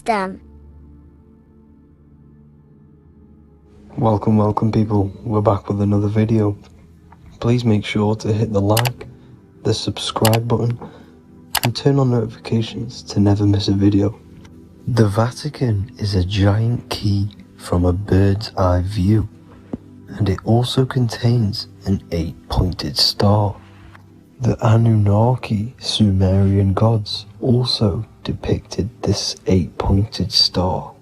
Sanctum. Welcome people, we're back with another video. Please make sure to hit the like, the subscribe button, and turn on notifications to never miss a video. The Vatican is a giant key from a bird's eye view, and it also contains an 8-pointed star. The Anunnaki Sumerian gods also depicted this 8-pointed star.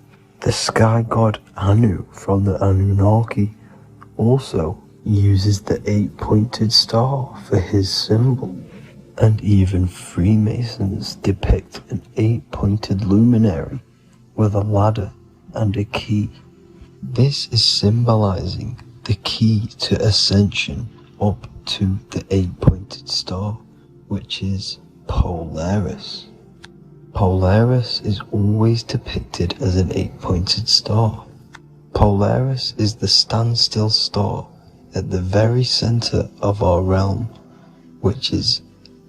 The sky god Anu from the Anunnaki also uses the 8-pointed star for his symbol. And even Freemasons depict an 8-pointed luminary with a ladder and a key. This is symbolizing the key to ascension up to the 8-pointed star, which is Polaris. Polaris is always depicted as an 8-pointed star. Polaris is the standstill star at the very center of our realm, which is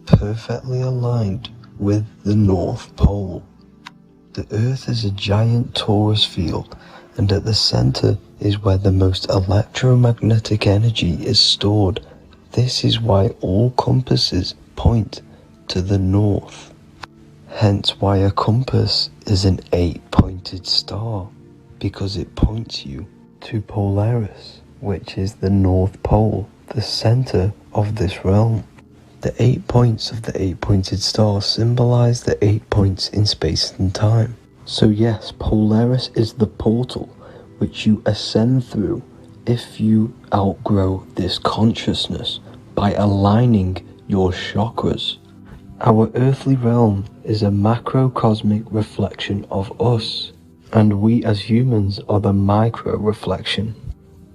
perfectly aligned with the North Pole. The Earth is a giant torus field, and at the center is where the most electromagnetic energy is stored. This is why all compasses point to the north. Hence why a compass is an 8-pointed star, because it points you to Polaris, which is the North Pole, the center of this realm. The 8 points of the 8-pointed star symbolize the 8 points in space and time. So yes, Polaris is the portal which you ascend through if you outgrow this consciousness by aligning your chakras. Our earthly realm is a macrocosmic reflection of us, and we as humans are the micro reflection,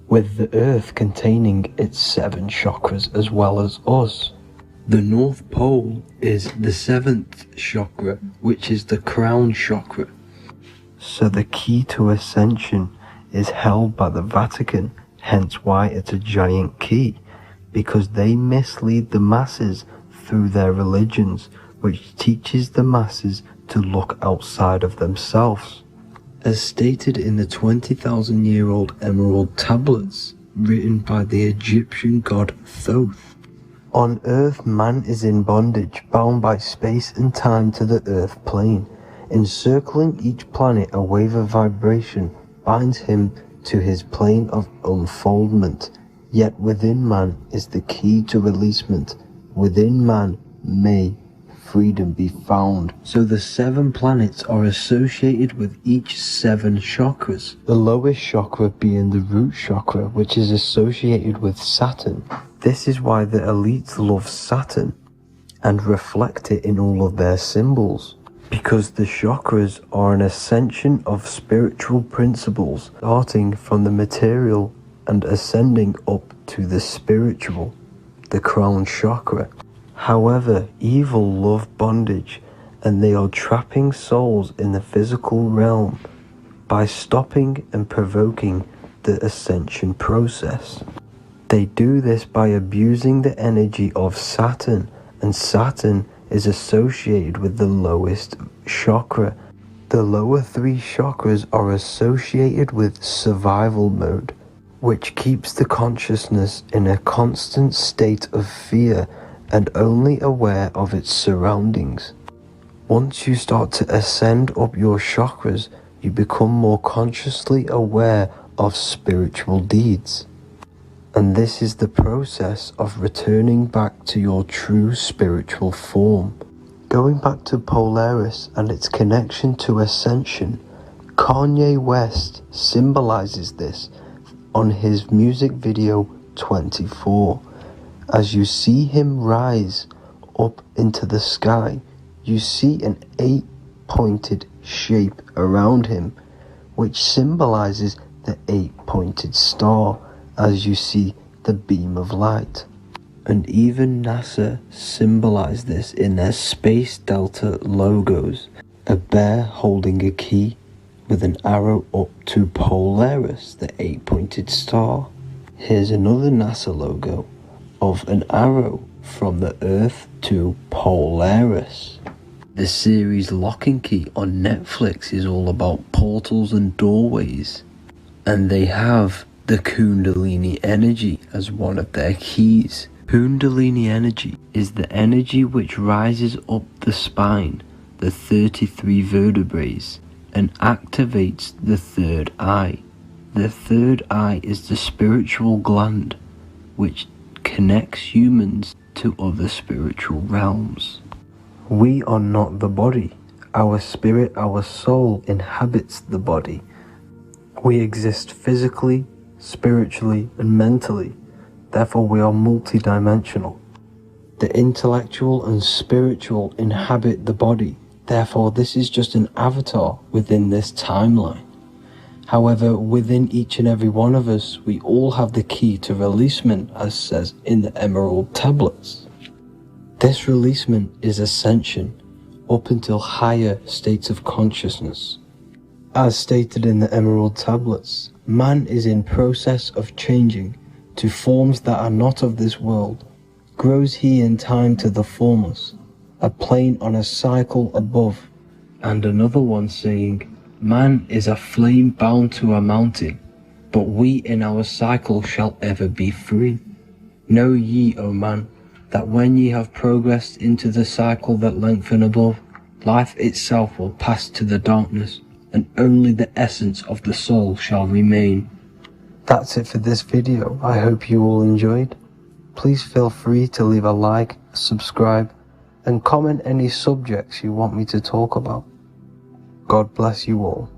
with the earth containing its 7 chakras as well as us. The North Pole is the 7th chakra, which is the crown chakra. So the key to ascension is held by the Vatican, hence why it's a giant key, because they mislead the masses through their religions, which teaches the masses to look outside of themselves. As stated in the 20,000-year-old emerald tablets written by the Egyptian god Thoth, on Earth man is in bondage, bound by space and time to the Earth plane. Encircling each planet, a wave of vibration binds him to his plane of unfoldment. Yet within man is the key to releasement. Within man may freedom be found. So the 7 planets are associated with each 7 chakras. The lowest chakra being the root chakra, which is associated with Saturn. This is why the elites love Saturn and reflect it in all of their symbols, because the chakras are an ascension of spiritual principles, starting from the material and ascending up to the spiritual, the crown chakra. However, evil love bondage, and they are trapping souls in the physical realm by stopping and provoking the ascension process. They do this by abusing the energy of Saturn, and Saturn is associated with the lowest chakra. The lower 3 chakras are associated with survival mode, which keeps the consciousness in a constant state of fear and only aware of its surroundings. Once you start to ascend up your chakras, you become more consciously aware of spiritual deeds. And this is the process of returning back to your true spiritual form. Going back to Polaris and its connection to ascension, Kanye West symbolizes this on his music video 24. As you see him rise up into the sky, you see an 8-pointed shape around him, which symbolizes the 8-pointed star, as you see the beam of light. And even NASA symbolize this in their Space Delta logos, a bear holding a key with an arrow up to Polaris, the 8-pointed star. Here's another NASA logo of an arrow from the Earth to Polaris. The series Lock and Key on Netflix is all about portals and doorways, and they have the Kundalini energy as one of their keys. Kundalini energy is the energy which rises up the spine, the 33 vertebrae, and activates the third eye. The third eye is the spiritual gland which connects humans to other spiritual realms. We are not the body. Our spirit, our soul inhabits the body. We exist physically, spiritually, and mentally. Therefore, we are multidimensional. The intellectual and spiritual inhabit the body. Therefore, this is just an avatar within this timeline. However, within each and every one of us, we all have the key to releasement, as says in the Emerald Tablets. This releasement is ascension up until higher states of consciousness. As stated in the Emerald Tablets, man is in process of changing to forms that are not of this world. Grows he in time to the formless, a plane on a cycle above, and another one saying, man is a flame bound to a mountain, but we in our cycle shall ever be free. Know ye, O man, that when ye have progressed into the cycle that lengthen above, life itself will pass to the darkness, and only the essence of the soul shall remain. That's it for this video. I hope you all enjoyed. Please feel free to leave a like, subscribe, and comment any subjects you want me to talk about. God bless you all.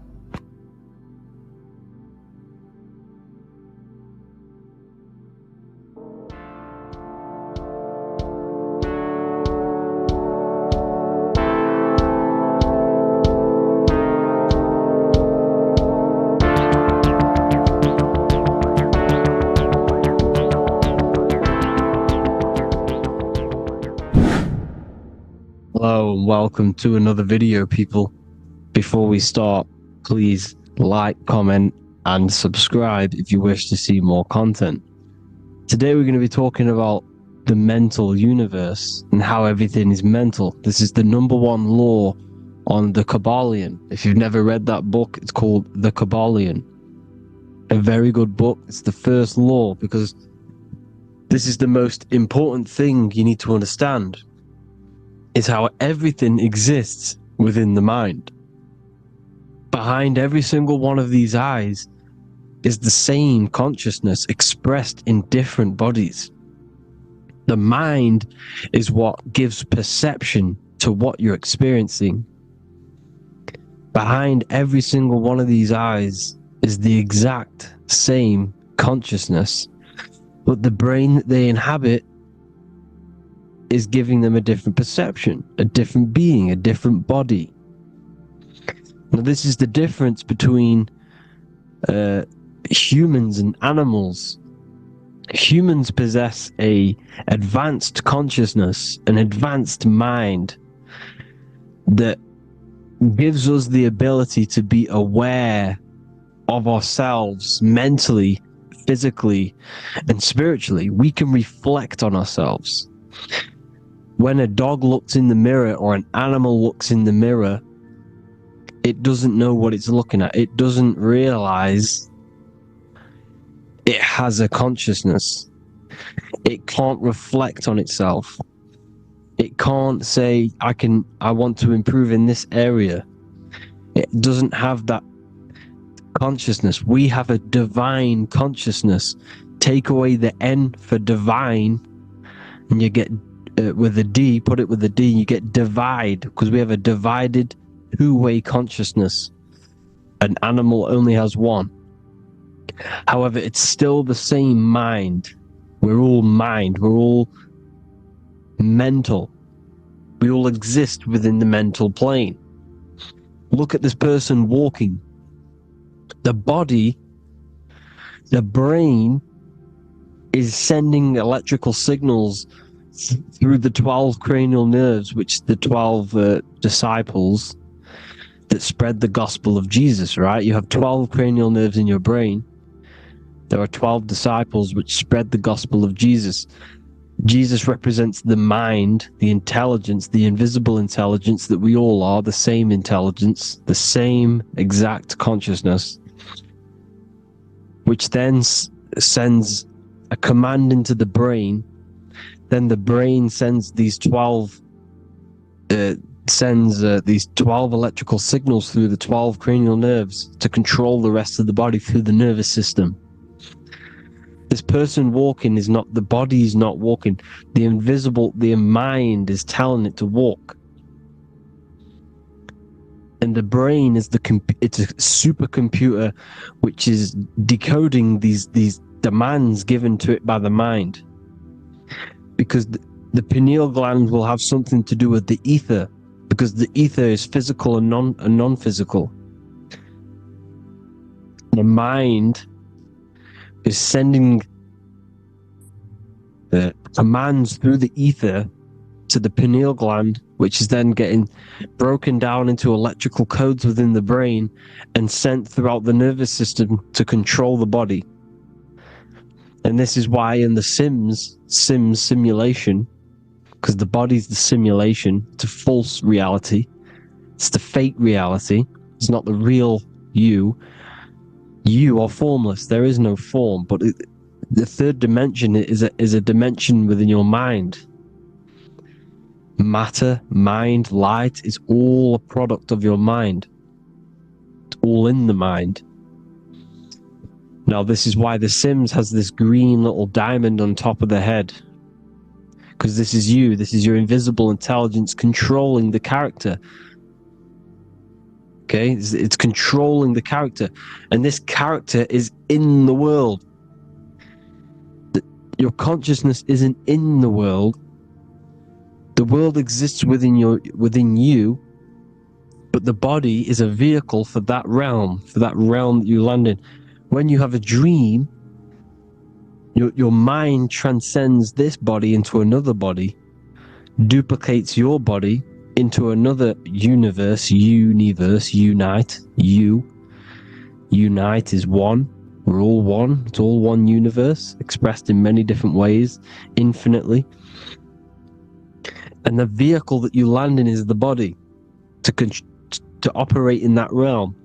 Hello and welcome to another video, people. Before we start, please like, comment and subscribe if you wish to see more content. Today we're going to be talking about the mental universe and how everything is mental. This is the #1 law on the Kabbalion. If you've never read that book, it's called The Kabbalion. A very good book. It's the first law because this is the most important thing you need to understand. Is how everything exists within the mind. Behind every single one of these eyes is the same consciousness expressed in different bodies. The mind is what gives perception to what you're experiencing. Behind every single one of these eyes is the exact same consciousness, but the brain that they inhabit is giving them a different perception, a different being, a different body. Now, this is the difference between humans and animals. Humans possess an advanced consciousness, an advanced mind that gives us the ability to be aware of ourselves mentally, physically, and spiritually. We can reflect on ourselves. When a dog looks in the mirror or an animal looks in the mirror, it doesn't know what it's looking at. It doesn't realize it has a consciousness. It can't reflect on itself. It can't say, I want to improve in this area. It doesn't have that consciousness. We have a divine consciousness. Take away the N for divine, and you get with a D, put it with a D, you get divide, because we have a divided two-way consciousness. An animal only has one. However, it's still the same mind. We're all mind. We're all mental. We all exist within the mental plane. Look at this person walking. The body, the brain, is sending electrical signals through the 12 cranial nerves, which the 12 disciples that spread the gospel of Jesus, right? You have 12 cranial nerves in your brain. There are 12 disciples which spread the gospel of Jesus. Jesus represents the mind, the intelligence, the invisible intelligence that we all are, the same intelligence, the same exact consciousness, which then sends a command into the brain. Then the brain sends these 12 electrical signals through the 12 cranial nerves to control the rest of the body through the nervous system. This person walking is not, the body is not walking. The mind is telling it to walk. And the brain is it's a supercomputer which is decoding these demands given to it by the mind. Because the pineal gland will have something to do with the ether, because the ether is physical and non-physical. The mind is sending the commands through the ether to the pineal gland, which is then getting broken down into electrical codes within the brain and sent throughout the nervous system to control the body. And this is why in the Sims simulation, because the body's the simulation, it's a false reality, it's the fake reality, it's not the real you. You are formless, there is no form, but the third dimension is a dimension within your mind. Matter, mind, light is all a product of your mind. It's all in the mind. Now, this is why the Sims has this green little diamond on top of the head. Because this is you, this is your invisible intelligence controlling the character. Okay, it's controlling the character. And this character is in the world. Your consciousness isn't in the world. The world exists within you, but the body is a vehicle for that realm that you land in. When you have a dream, your mind transcends this body into another body, duplicates your body into another universe, unite, unite is one. We're all one. It's all one universe, expressed in many different ways, infinitely. And the vehicle that you land in is the body to operate in that realm.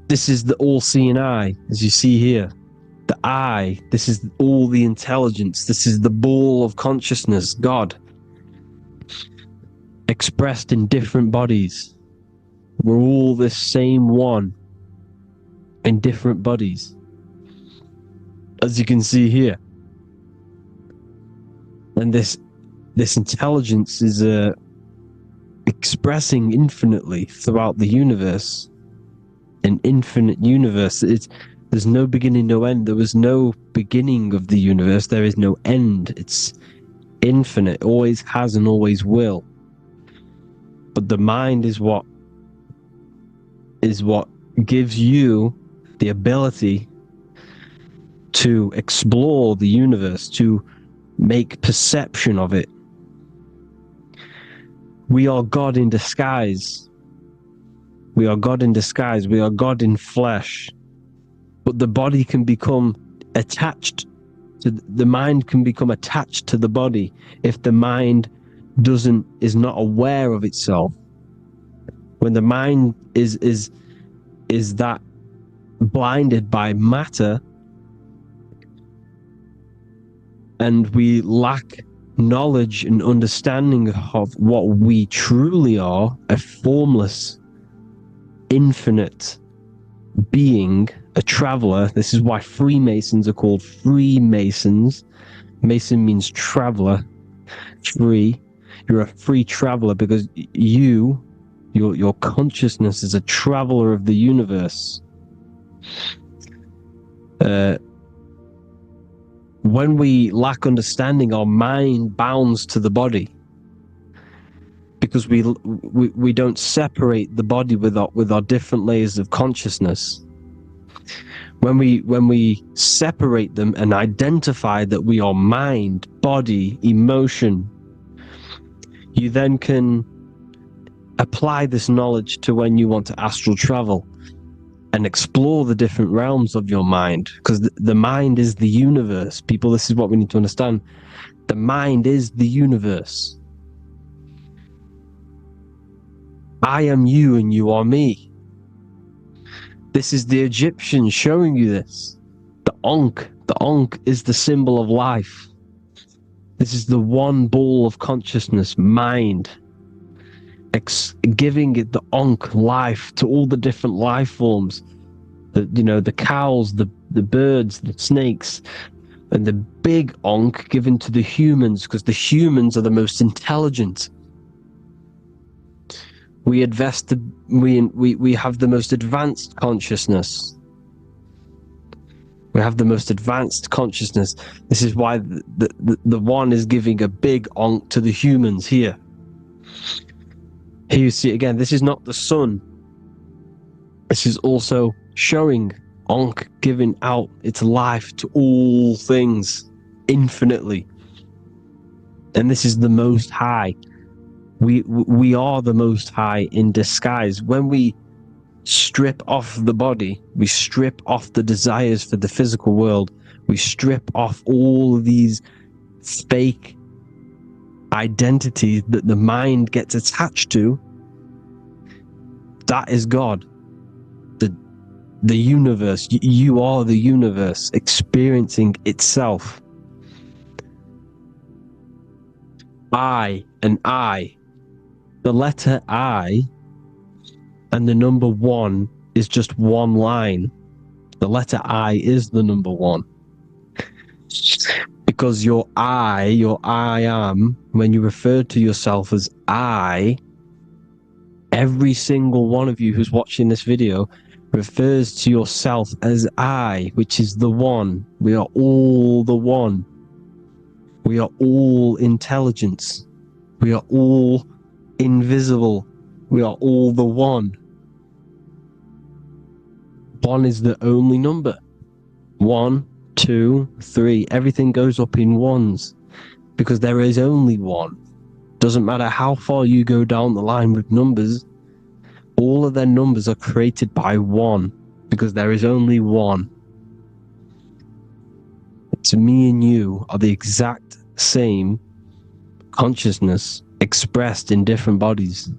This is the all-seeing eye, as you see here. The eye, this is all the intelligence. This is the ball of consciousness, God, expressed in different bodies. We're all this same one in different bodies, as you can see here. And this intelligence is expressing infinitely throughout the universe, an infinite universe. There's no beginning, no end. There was no beginning of the universe. There is no end. It's infinite, always has and always will. But the mind is what gives you the ability to explore the universe, to make perception of it. We are God in disguise. We are God in disguise. We are God in flesh. But the body can become attached to the mind, can become attached to the body if the mind is not aware of itself. When the mind is that blinded by matter, and we lack knowledge and understanding of what we truly are, a formless, infinite being, a traveler. This is why Freemasons are called Freemasons. Mason means traveler, free. You're a free traveler because your consciousness is a traveler of the universe. When we lack understanding, our mind bounds to the body because we don't separate the body with our different layers of consciousness. When we separate them and identify that we are mind, body, emotion, you then can apply this knowledge to when you want to astral travel and explore the different realms of your mind, because the mind is the universe. People, this is what we need to understand. The mind is the universe. I am you and you are me. This is the Egyptians showing you this. The Ankh is the symbol of life. This is the one ball of consciousness, mind, giving it the Ankh life to all the different life forms. The cows, the birds, the snakes, and the big Ankh given to the humans, because the humans are the most intelligent. We have the most advanced consciousness. We have the most advanced consciousness. This is why the one is giving a big Ankh to the humans here. Here you see it again. This is not the sun. This is also showing Ankh giving out its life to all things infinitely. And this is the Most High. We are the Most High in disguise. When we strip off the body, we strip off the desires for the physical world, we strip off all these fake identities that the mind gets attached to. That is God. The universe. You are the universe experiencing itself. I and I. The letter I and the number 1 is just one line. The letter I is the number 1. Because your I am, when you refer to yourself as I, every single one of you who's watching this video refers to yourself as I, which is the one. We are all the one. We are all intelligence. We are all invisible. We are all the one. 1 is the only number. 1, 2, 3. Everything goes up in ones because there is only one. Doesn't matter how far you go down the line with numbers, all of their numbers are created by 1 because there is only one. So me and you are the exact same consciousness expressed in different bodies.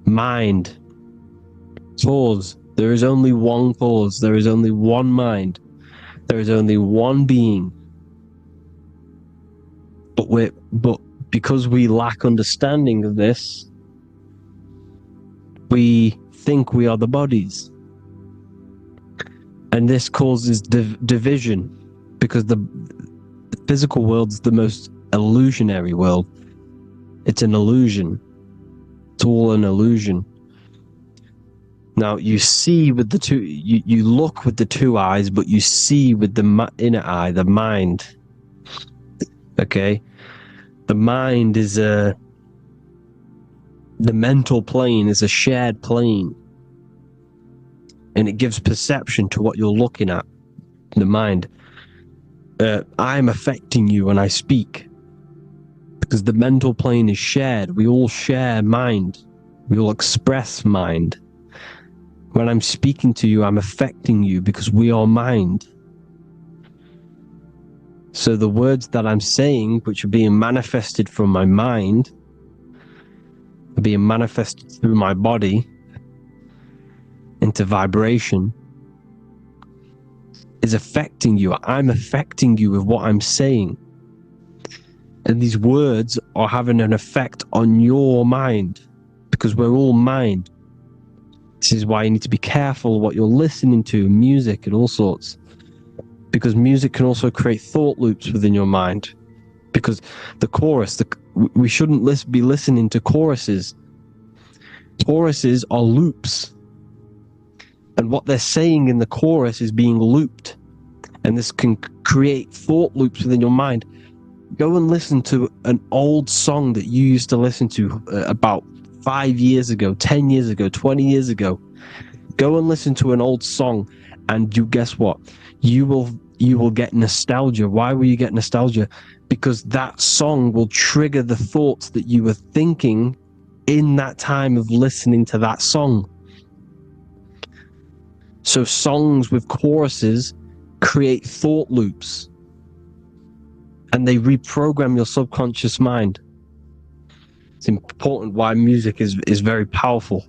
Mind. Cause. There is only one cause. There is only one mind. There is only one being. But because we lack understanding of this, we think we are the bodies. And this causes division, because the physical world is the most illusionary world. It's an illusion. It's all an illusion. Now you see with the two, you look with the 2 eyes, but you see with the inner eye, the mind. Okay? The mind is the mental plane is a shared plane. And it gives perception to what you're looking at. The mind. I'm affecting you when I speak. Because the mental plane is shared. We all share mind. We all express mind. When I'm speaking to you, I'm affecting you because we are mind. So the words that I'm saying, which are being manifested from my mind, are being manifested through my body into vibration, is affecting you. I'm affecting you with what I'm saying. And these words are having an effect on your mind because we're all mind. This is why you need to be careful what you're listening to, music and all sorts. Because music can also create thought loops within your mind. Because the chorus, we shouldn't be listening to choruses. Choruses are loops. And what they're saying in the chorus is being looped. And this can create thought loops within your mind. Go and listen to an old song that you used to listen to about 5 years ago, 10 years ago, 20 years ago. Go and listen to an old song, and you guess what? You will get nostalgia. Why will you get nostalgia? Because that song will trigger the thoughts that you were thinking in that time of listening to that song. So songs with choruses create thought loops. and they reprogram your subconscious mind. It's important why music is very powerful.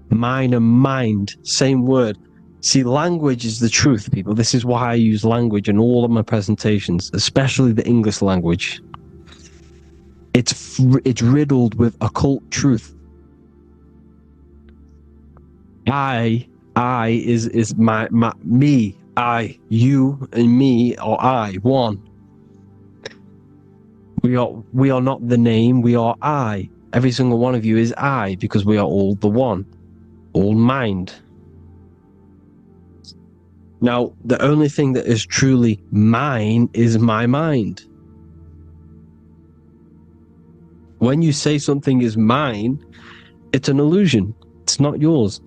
Mind and mind, same word. See, language is the truth, people. This is why I use language in all of my presentations, especially the English language. It's riddled with occult truth. I is my me, I, you, and me, or I, one. We are not the name, we are I. Every single one of you is I, because we are all the one, all mind. Now, the only thing that is truly mine is my mind. When you say something is mine, it's an illusion. It's not yours.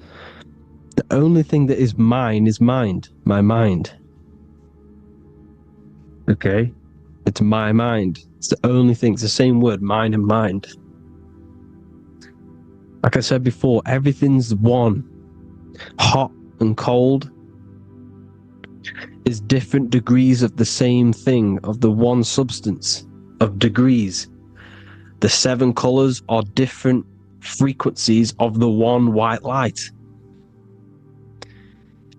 The only thing that is mine is mind, my mind. Okay? It's my mind. It's the only thing. It's the same word, mind and mind. Like I said before, everything's one. Hot and cold is different degrees of the same thing, of the one substance, of degrees. The 7 colors are different frequencies of the one white light.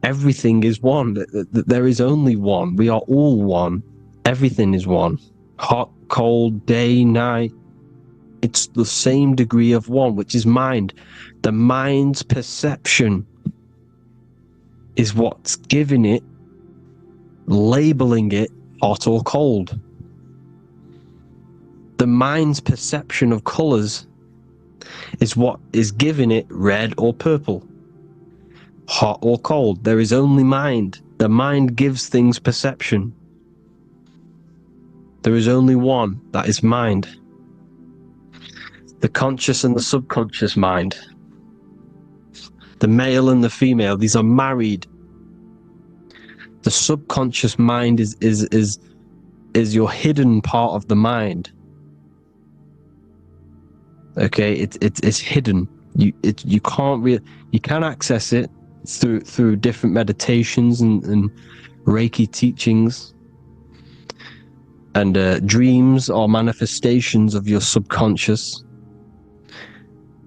Everything is one. There is only one. We are all one. Everything is one. Hot, cold, day, night. It's the same degree of one, which is mind. The mind's perception is what's giving it, labeling it hot or cold. The mind's perception of colors is what is giving it red or purple, hot or cold. There is only mind. The mind gives things perception. There is only one, that is mind. The conscious and the subconscious mind. The male and the female, these are married. The subconscious mind is your hidden part of the mind. Okay, it's hidden. You can access it through different meditations and Reiki teachings, and dreams or manifestations of your subconscious.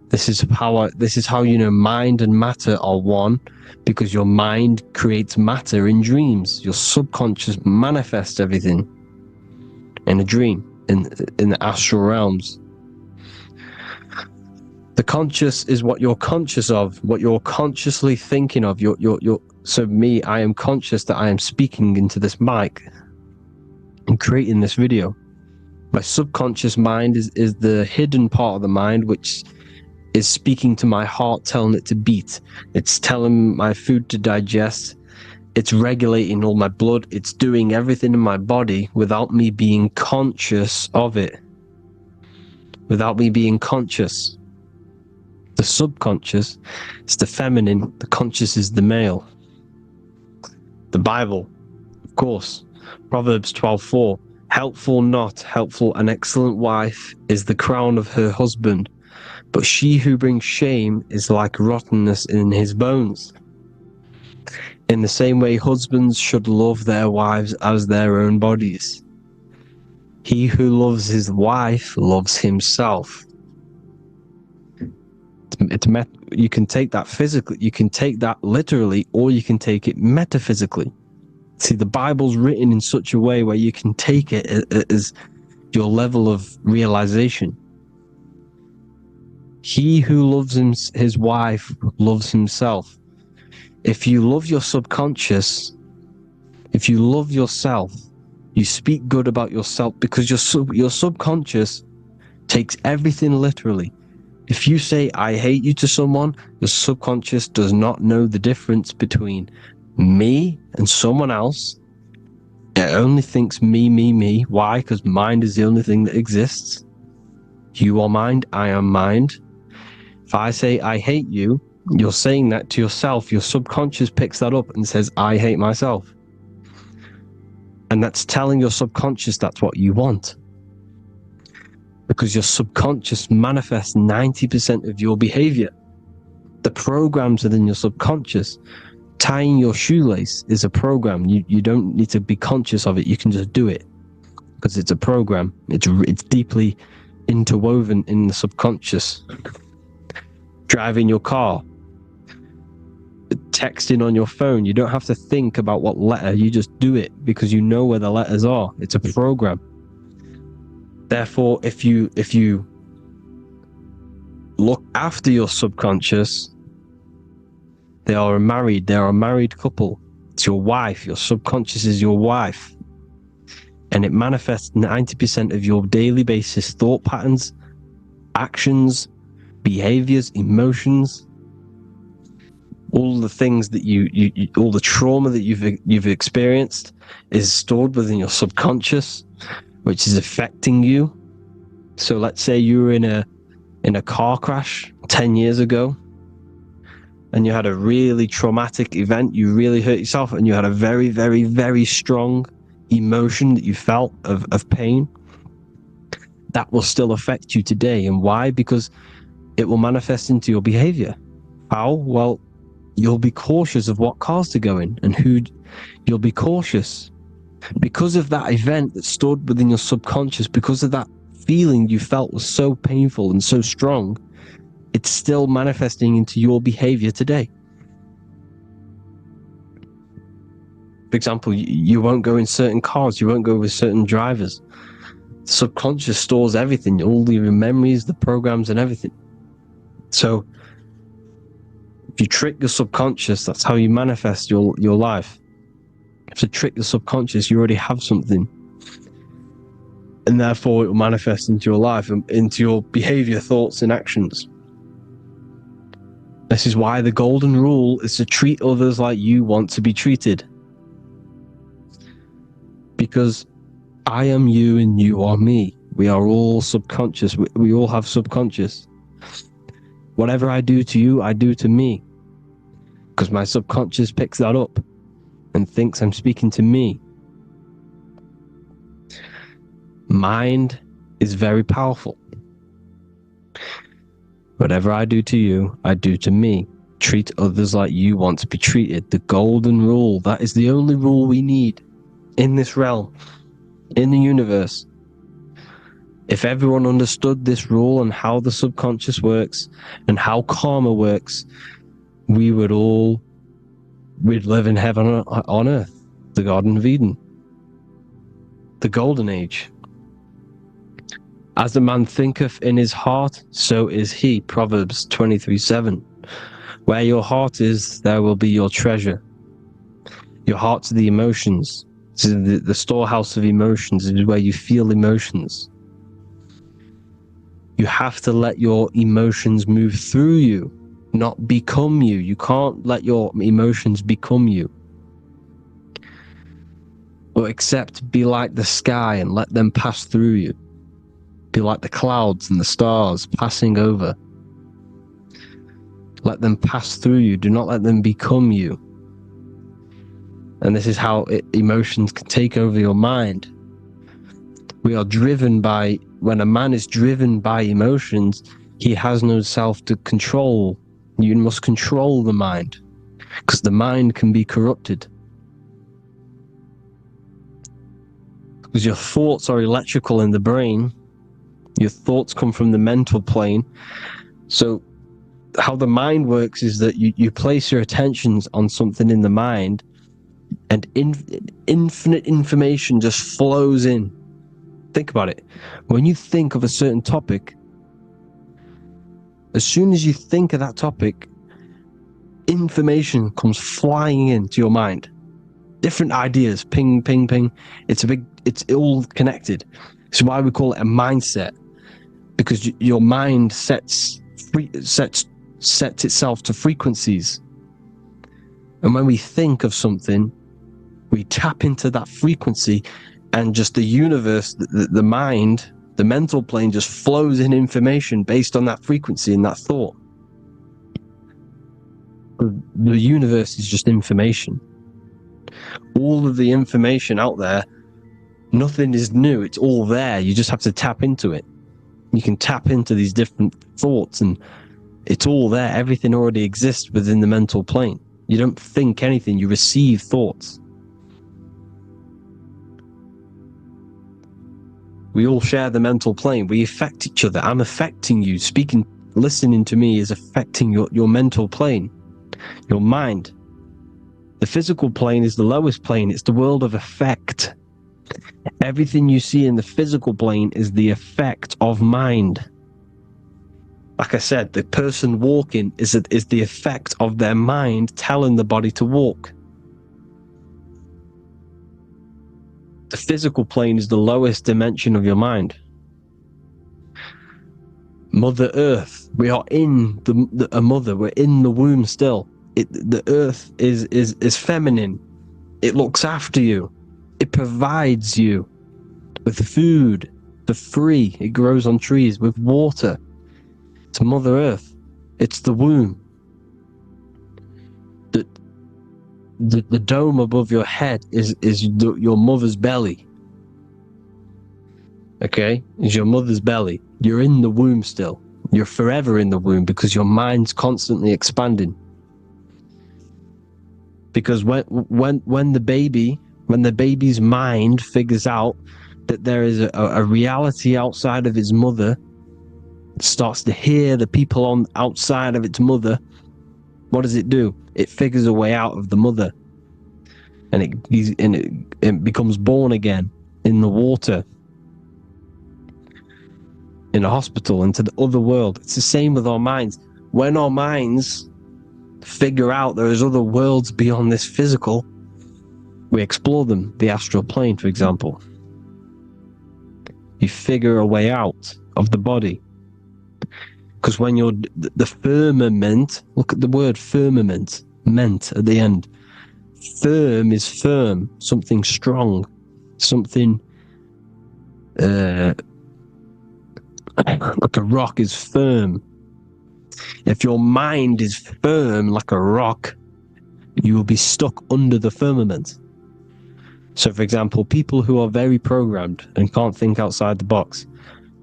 This is how you know mind and matter are one, because your mind creates matter in dreams. Your subconscious manifests everything in a dream, in the astral realms. The conscious is what you're conscious of, what you're consciously thinking of. So me, I am conscious that I am speaking into this mic and creating this video. My subconscious mind is the hidden part of the mind, which is speaking to my heart, telling it to beat. It's telling my food to digest. It's regulating all my blood. It's doing everything in my body without me being conscious of it. Without me being conscious. The subconscious is the feminine. The conscious is the male. The Bible, of course. Proverbs 12:4. Helpful, not helpful, an excellent wife is the crown of her husband, but she who brings shame is like rottenness in his bones. In the same way, husbands should love their wives as their own bodies. He who loves his wife loves himself. You can take that physically, you can take that literally, or you can take it metaphysically. See, the Bible's written in such a way where you can take it as your level of realization. He who loves his wife loves himself. If you love your subconscious, if you love yourself, you speak good about yourself, because your subconscious takes everything literally. If you say, I hate you to someone, your subconscious does not know the difference between me and someone else. It only thinks me, me, me. Why? Because mind is the only thing that exists. You are mind, I am mind. If I say, I hate you, you're saying that to yourself. Your subconscious picks that up and says, I hate myself. And that's telling your subconscious that's what you want. Because your subconscious manifests 90% of your behavior. The programs within your subconscious. Tying your shoelace is a program. You don't need to be conscious of it. You can just do it. because it's a program. It's deeply interwoven in the subconscious. Driving your car, texting on your phone, you don't have to think about what letter, you just do it because you know where the letters are. It's a program. Therefore, if you look after your subconscious, they are a married couple. It's your wife. Your subconscious is your wife, and it manifests 90% of your daily basis thought patterns, actions, behaviors, emotions, all the things that you all the trauma that you've experienced is stored within your subconscious, which is affecting you. So let's say you were in a car crash 10 years ago, and you had a really traumatic event, you really hurt yourself, and you had a very, very, very strong emotion that you felt of pain. That will still affect you today. And why? Because it will manifest into your behavior. How? Well, you'll be cautious of what cars to go in and who. You'll be cautious because of that event that stored within your subconscious, because of that feeling you felt was so painful and so strong. It's still manifesting into your behavior today. For example, you won't go in certain cars, you won't go with certain drivers. The subconscious stores everything, all your memories, the programs and everything. So if you trick your subconscious, that's how you manifest your life. If you trick the subconscious, you already have something. And therefore it will manifest into your life and into your behavior, thoughts and actions. This is why the golden rule is to treat others like you want to be treated. Because I am you and you are me. We are all subconscious. We all have subconscious. Whatever I do to you, I do to me. Because my subconscious picks that up and thinks I'm speaking to me. Mind is very powerful. Whatever I do to you, I do to me. Treat others like you want to be treated. The golden rule. That is the only rule we need in this realm, in the universe. If everyone understood this rule and how the subconscious works and how karma works, we'd live in heaven on earth, the Garden of Eden, the golden age. As the man thinketh in his heart, so is he. Proverbs 23:7. Where your heart is, there will be your treasure. Your heart's the emotions. This is the storehouse of emotions. It is where you feel emotions. You have to let your emotions move through you, not become you. You can't let your emotions become you. But except be like the sky and let them pass through you. Be like the clouds and the stars passing over. Let them pass through you. Do not let them become you. And this is how emotions can take over your mind. We are driven by, when a man is driven by emotions, he has no self to control. You must control the mind, because the mind can be corrupted. Because your thoughts are electrical in the brain. Your thoughts come from the mental plane. So how the mind works is that you place your attentions on something in the mind, and infinite information just flows in. Think about it. When you think of a certain topic, as soon as you think of that topic, information comes flying into your mind. Different ideas, ping, ping, ping. It's all connected. It's why we call it a mindset, because your mind sets itself to frequencies. And when we think of something, we tap into that frequency, and just the universe, the mind, the mental plane just flows in information based on that frequency and that thought. The universe is just information. All of the information out there, nothing is new. It's all there. You just have to tap into it. You can tap into these different thoughts, and it's all there. Everything already exists within the mental plane. You don't think anything. You receive thoughts. We all share the mental plane. We affect each other. I'm affecting you. Speaking, listening to me is affecting your mental plane, your mind. The physical plane is the lowest plane. It's the world of effect. Everything you see in the physical plane is the effect of mind. Like I said, the person walking is the effect of their mind telling the body to walk. The physical plane is the lowest dimension of your mind. Mother Earth, we are in a mother. We're in the womb still. The Earth is feminine. It looks after you. It provides you with food for free. It grows on trees with water. It's Mother Earth. It's the womb. The dome above your head is your mother's belly. Okay? Is your mother's belly. You're in the womb still. You're forever in the womb because your mind's constantly expanding. Because when the baby's mind figures out that there is a reality outside of its mother, starts to hear the people on outside of its mother, what does it do? It figures a way out of the mother, and it becomes born again in the water, in a hospital, into the other world. It's the same with our minds. When our minds figure out there is other worlds beyond this physical, we explore them. The astral plane, for example. You figure a way out of the body. Because when you're the firmament, look at the word firmament, meant at the end. Firm is firm, something strong, something like a rock is firm. If your mind is firm like a rock, you will be stuck under the firmament. So, for example, people who are very programmed and can't think outside the box,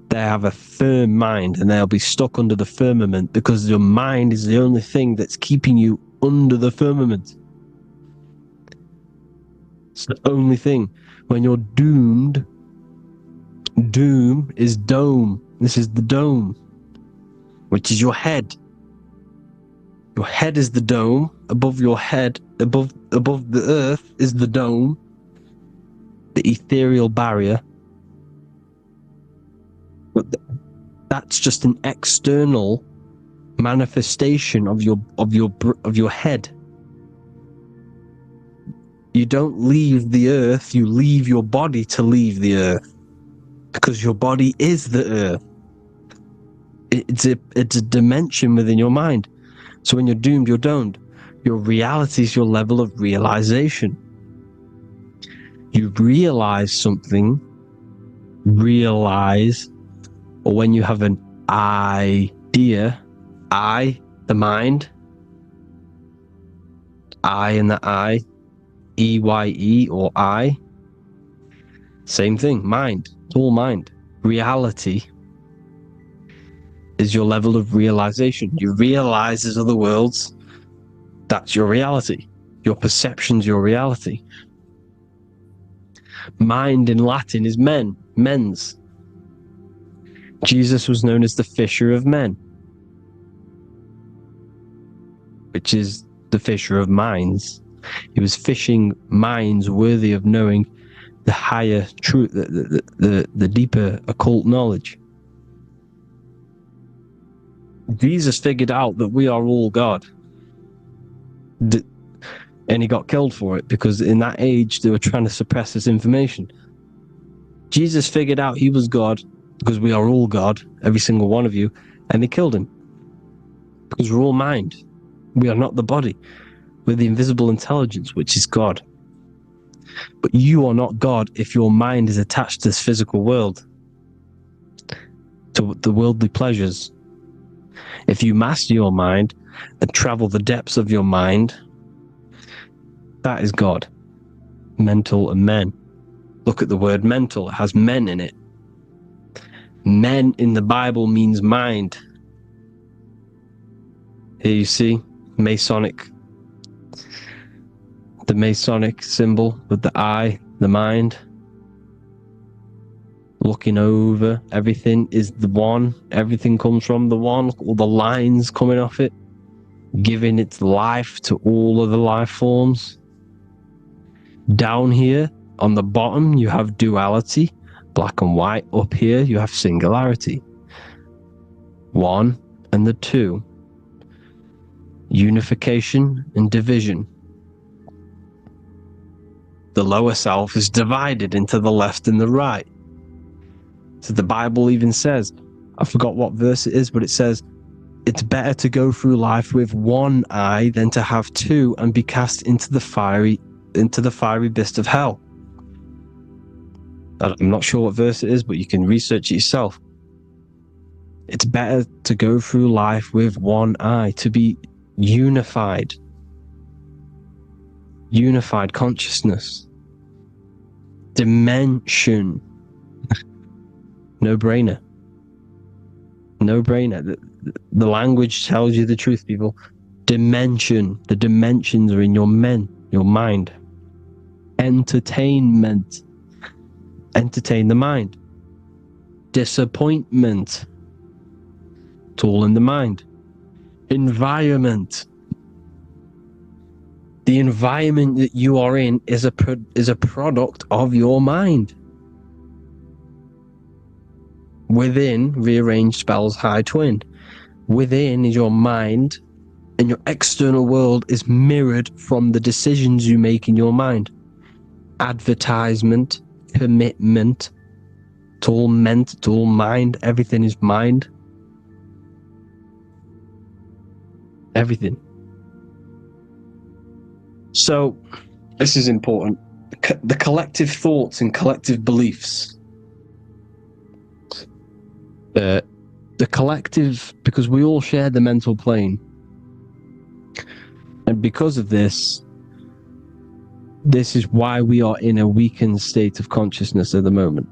they have a firm mind and they'll be stuck under the firmament because your mind is the only thing that's keeping you under the firmament. It's the only thing. When you're doomed, doom is dome. This is the dome, which is your head. Your head is the dome. Above your head, above the earth is the dome, the ethereal barrier. But that's just an external manifestation of your head. You don't leave the earth, you leave your body to leave the earth, because your body is the earth. It's a dimension within your mind. So when you're doomed, you're domed. Your reality is your level of realization. You realize something, or when you have an idea, the mind, and the EYE or I, same thing, mind, it's all mind. Reality is your level of realization. You realize there's other worlds, that's your reality. Your perception's your reality. Mind in Latin is mens. Jesus was known as the fisher of men, which is the fisher of minds. He was fishing minds worthy of knowing the higher truth, the deeper occult knowledge. Jesus figured out that we are all God. And he got killed for it, because in that age they were trying to suppress this information. Jesus figured out he was God, because we are all God, every single one of you, and they killed him. Because we're all mind. We are not the body. We're the invisible intelligence, which is God. But you are not God if your mind is attached to this physical world, to the worldly pleasures. If you master your mind and travel the depths of your mind, that is God. Mental and men. Look at the word mental. It has men in it. Men in the Bible means mind. Here you see Masonic. The Masonic symbol with the eye, the mind. looking over everything is the one. Everything comes from the one. All the lines coming off it, giving its life to all of the life forms. Down here on the bottom, you have duality, black and white. Up here, you have singularity. One and the two. Unification and division. The lower self is divided into the left and the right. So the Bible even says, I forgot what verse it is, but it says, it's better to go through life with one eye than to have two and be cast into the fiery abyss of hell. I'm not sure what verse it is, but you can research it yourself. It's better to go through life with one eye, to be unified. Unified consciousness. Dimension. No-brainer. No-brainer. The language tells you the truth, people. Dimension. The dimensions are in your mind. Entertainment. Entertain the mind. Disappointment. It's all in the mind. Environment. The environment that you are in is a product of your mind. Within, rearranged spells high twin. Within is your mind, and your external world is mirrored from the decisions you make in your mind. Advertisement, commitment, it's all meant, it's all mind, everything is mind. Everything. So, this is important. The collective thoughts and collective beliefs. The collective, because we all share the mental plane. And because of this is why we are in a weakened state of consciousness at the moment.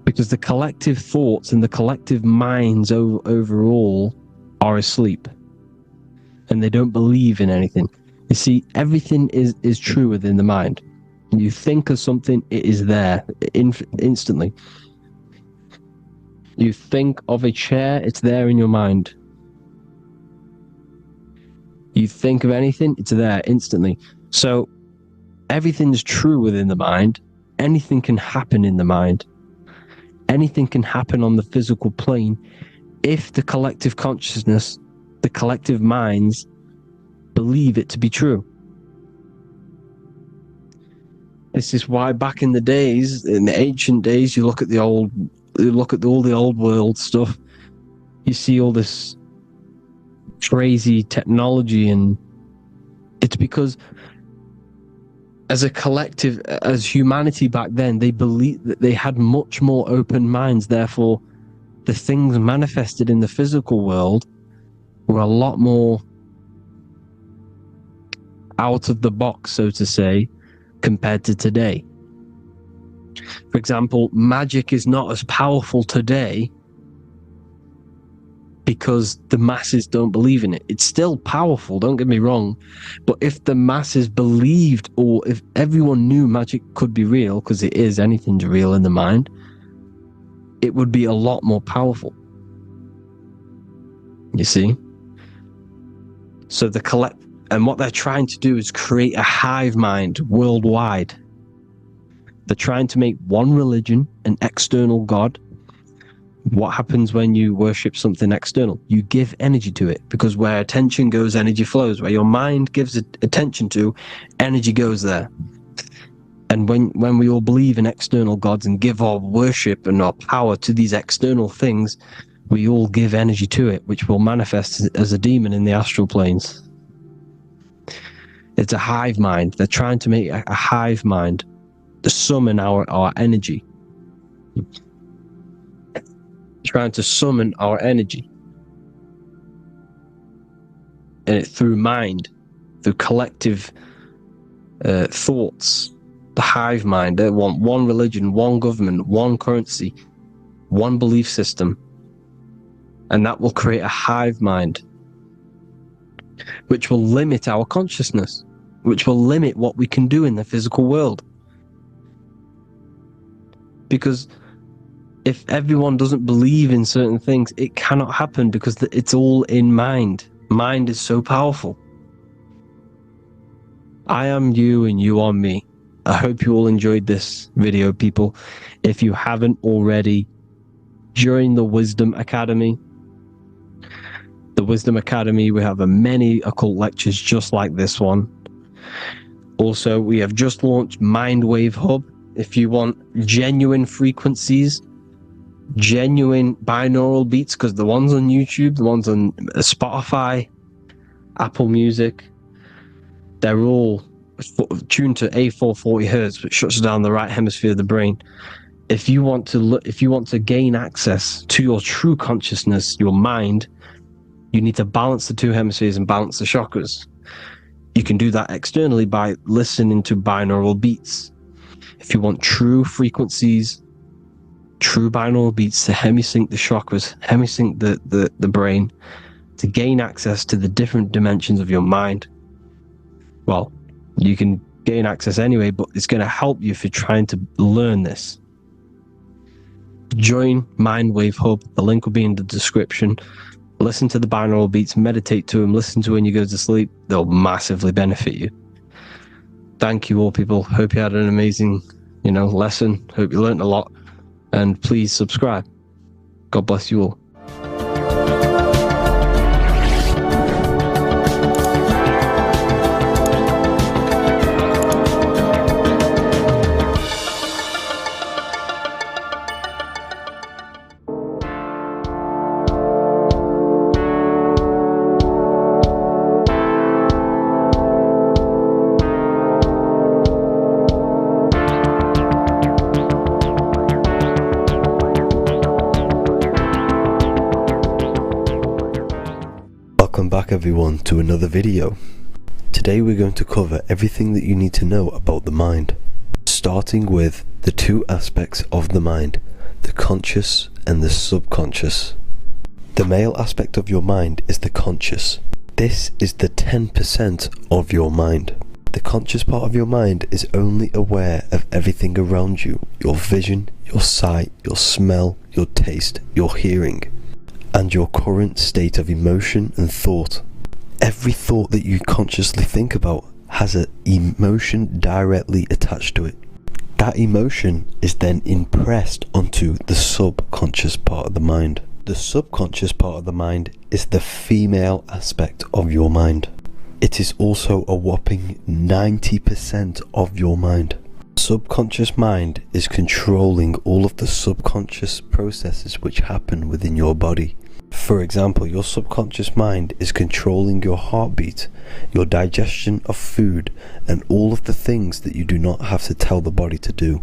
Because the collective thoughts and the collective minds overall are asleep. And they don't believe in anything. You see, everything is true within the mind. You think of something, it is there instantly. You think of a chair, it's there in your mind. You think of anything, it's there instantly. So everything's true within the mind. Anything can happen in the mind. Anything can happen on the physical plane if the collective consciousness, the collective minds, believe it to be true. This is why back in the days, in the ancient days, you look at all the old world stuff, you see all this crazy technology, and it's because as a collective, as humanity back then, they believed that they had much more open minds. Therefore, the things manifested in the physical world were a lot more out of the box, so to say, compared to today. For example, magic is not as powerful today because the masses don't believe in it. It's still powerful, don't get me wrong, but if the masses believed, or if everyone knew magic could be real, because it is, anything's real in the mind, it would be a lot more powerful. You see? So and what they're trying to do is create a hive mind worldwide. They're trying to make one religion, an external god. What happens when you worship something external? You give energy to it, because where attention goes, energy flows. Where your mind gives attention to, energy goes there. And when we all believe in external gods and give our worship and our power to these external things, we all give energy to it, which will manifest as a demon in the astral planes. It's a hive mind. They're trying to make a hive mind to summon our energy. Trying to summon our energy. And it through mind, through collective thoughts. The hive mind, they want one religion, one government, one currency, one belief system. And that will create a hive mind, which will limit our consciousness, which will limit what we can do in the physical world. Because if everyone doesn't believe in certain things, it cannot happen because it's all in mind. Mind is so powerful. I am you and you are me. I hope you all enjoyed this video, people. If you haven't already, join the Wisdom Academy. The Wisdom Academy, we have many occult lectures just like this one. Also, we have just launched Mindwave Hub. If you want genuine frequencies, genuine binaural beats, because the ones on YouTube, the ones on Spotify, Apple Music, they're all tuned to A440 hertz, which shuts down the right hemisphere of the brain. If you want to gain access to your true consciousness, your mind, you need to balance the two hemispheres and balance the chakras. You can do that externally by listening to binaural beats. If you want true frequencies, true binaural beats to hemisync the chakras, hemisync the brain, to gain access to the different dimensions of your mind, well, you can gain access anyway, but it's going to help you if you're trying to learn this. Join Mindwave Hub. The link will be in the description. Listen to the binaural beats, meditate to them, listen to when you go to sleep. They'll massively benefit you. Thank you all, people. Hope you had an amazing, lesson. Hope you learned a lot. And please subscribe. God bless you all. Welcome back everyone to another video. Today we're going to cover everything that you need to know about the mind, starting with the two aspects of the mind, the conscious and the subconscious. The male aspect of your mind is the conscious. This is the 10% of your mind. The conscious part of your mind is only aware of everything around you, your vision, your sight, your smell, your taste, your hearing, and your current state of emotion and thought. Every thought that you consciously think about has an emotion directly attached to it. That emotion is then impressed onto the subconscious part of the mind. The subconscious part of the mind is the female aspect of your mind. It is also a whopping 90% of your mind. Subconscious mind is controlling all of the subconscious processes which happen within your body. For example, your subconscious mind is controlling your heartbeat, your digestion of food, and all of the things that you do not have to tell the body to do.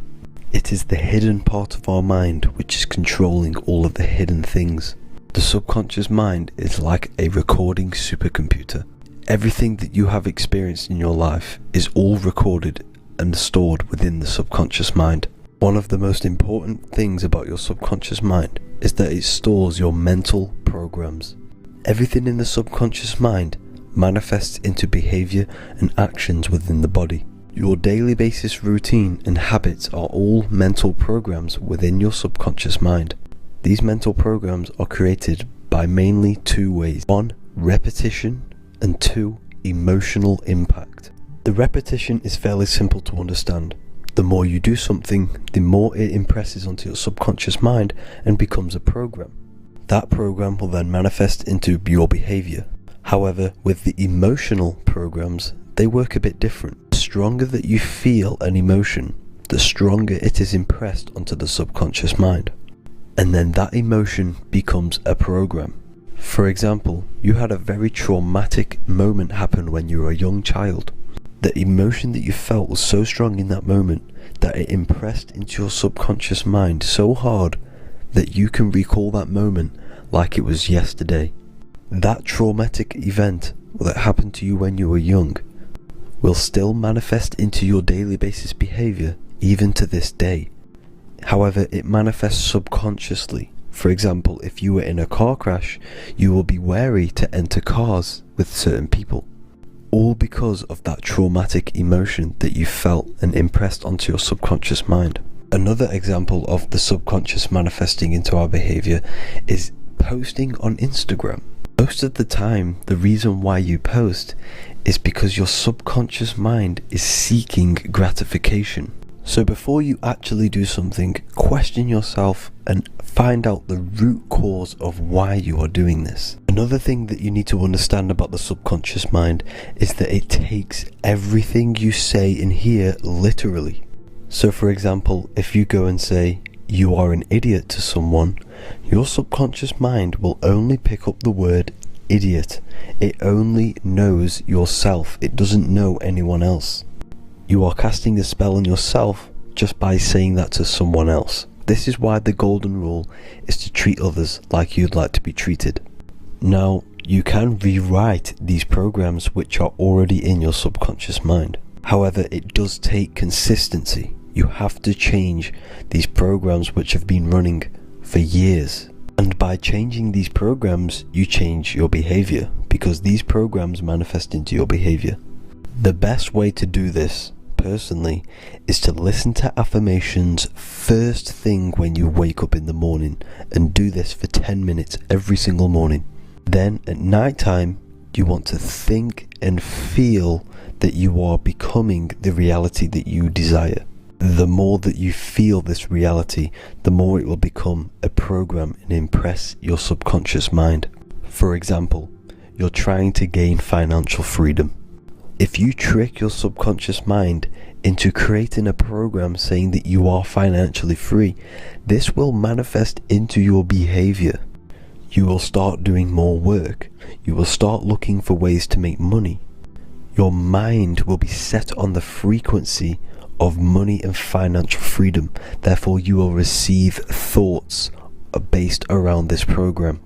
It is the hidden part of our mind which is controlling all of the hidden things. The subconscious mind is like a recording supercomputer. Everything that you have experienced in your life is all recorded and stored within the subconscious mind. One of the most important things about your subconscious mind is that it stores your mental programs. Everything in the subconscious mind manifests into behavior and actions within the body. Your daily basis routine and habits are all mental programs within your subconscious mind. These mental programs are created by mainly two ways. 1, repetition, and 2, emotional impact. The repetition is fairly simple to understand. The more you do something, the more it impresses onto your subconscious mind and becomes a program. That program will then manifest into your behavior. However, with the emotional programs, they work a bit different. The stronger that you feel an emotion, the stronger it is impressed onto the subconscious mind. And then that emotion becomes a program. For example, you had a very traumatic moment happen when you were a young child. The emotion that you felt was so strong in that moment that it impressed into your subconscious mind so hard that you can recall that moment like it was yesterday. That traumatic event that happened to you when you were young will still manifest into your daily basis behavior even to this day. However, it manifests subconsciously. For example, if you were in a car crash, you will be wary to enter cars with certain people. All because of that traumatic emotion that you felt and impressed onto your subconscious mind. Another example of the subconscious manifesting into our behavior is posting on Instagram. Most of the time, the reason why you post is because your subconscious mind is seeking gratification. So before you actually do something, question yourself and find out the root cause of why you are doing this. Another thing that you need to understand about the subconscious mind is that it takes everything you say in here literally. So for example, if you go and say, "You are an idiot" to someone, your subconscious mind will only pick up the word idiot. It only knows yourself. It doesn't know anyone else. You are casting a spell on yourself just by saying that to someone else. This is why the golden rule is to treat others like you'd like to be treated. Now, you can rewrite these programs which are already in your subconscious mind. However, it does take consistency. You have to change these programs which have been running for years. And by changing these programs, you change your behavior, because these programs manifest into your behavior. The best way to do this, personally, is to listen to affirmations first thing when you wake up in the morning, and do this for 10 minutes every single morning. Then at night time, you want to think and feel that you are becoming the reality that you desire. The more that you feel this reality, the more it will become a program and impress your subconscious mind. For example, you're trying to gain financial freedom. If you trick your subconscious mind into creating a program saying that you are financially free, this will manifest into your behavior. You will start doing more work. You will start looking for ways to make money. Your mind will be set on the frequency of money and financial freedom. Therefore, you will receive thoughts based around this program.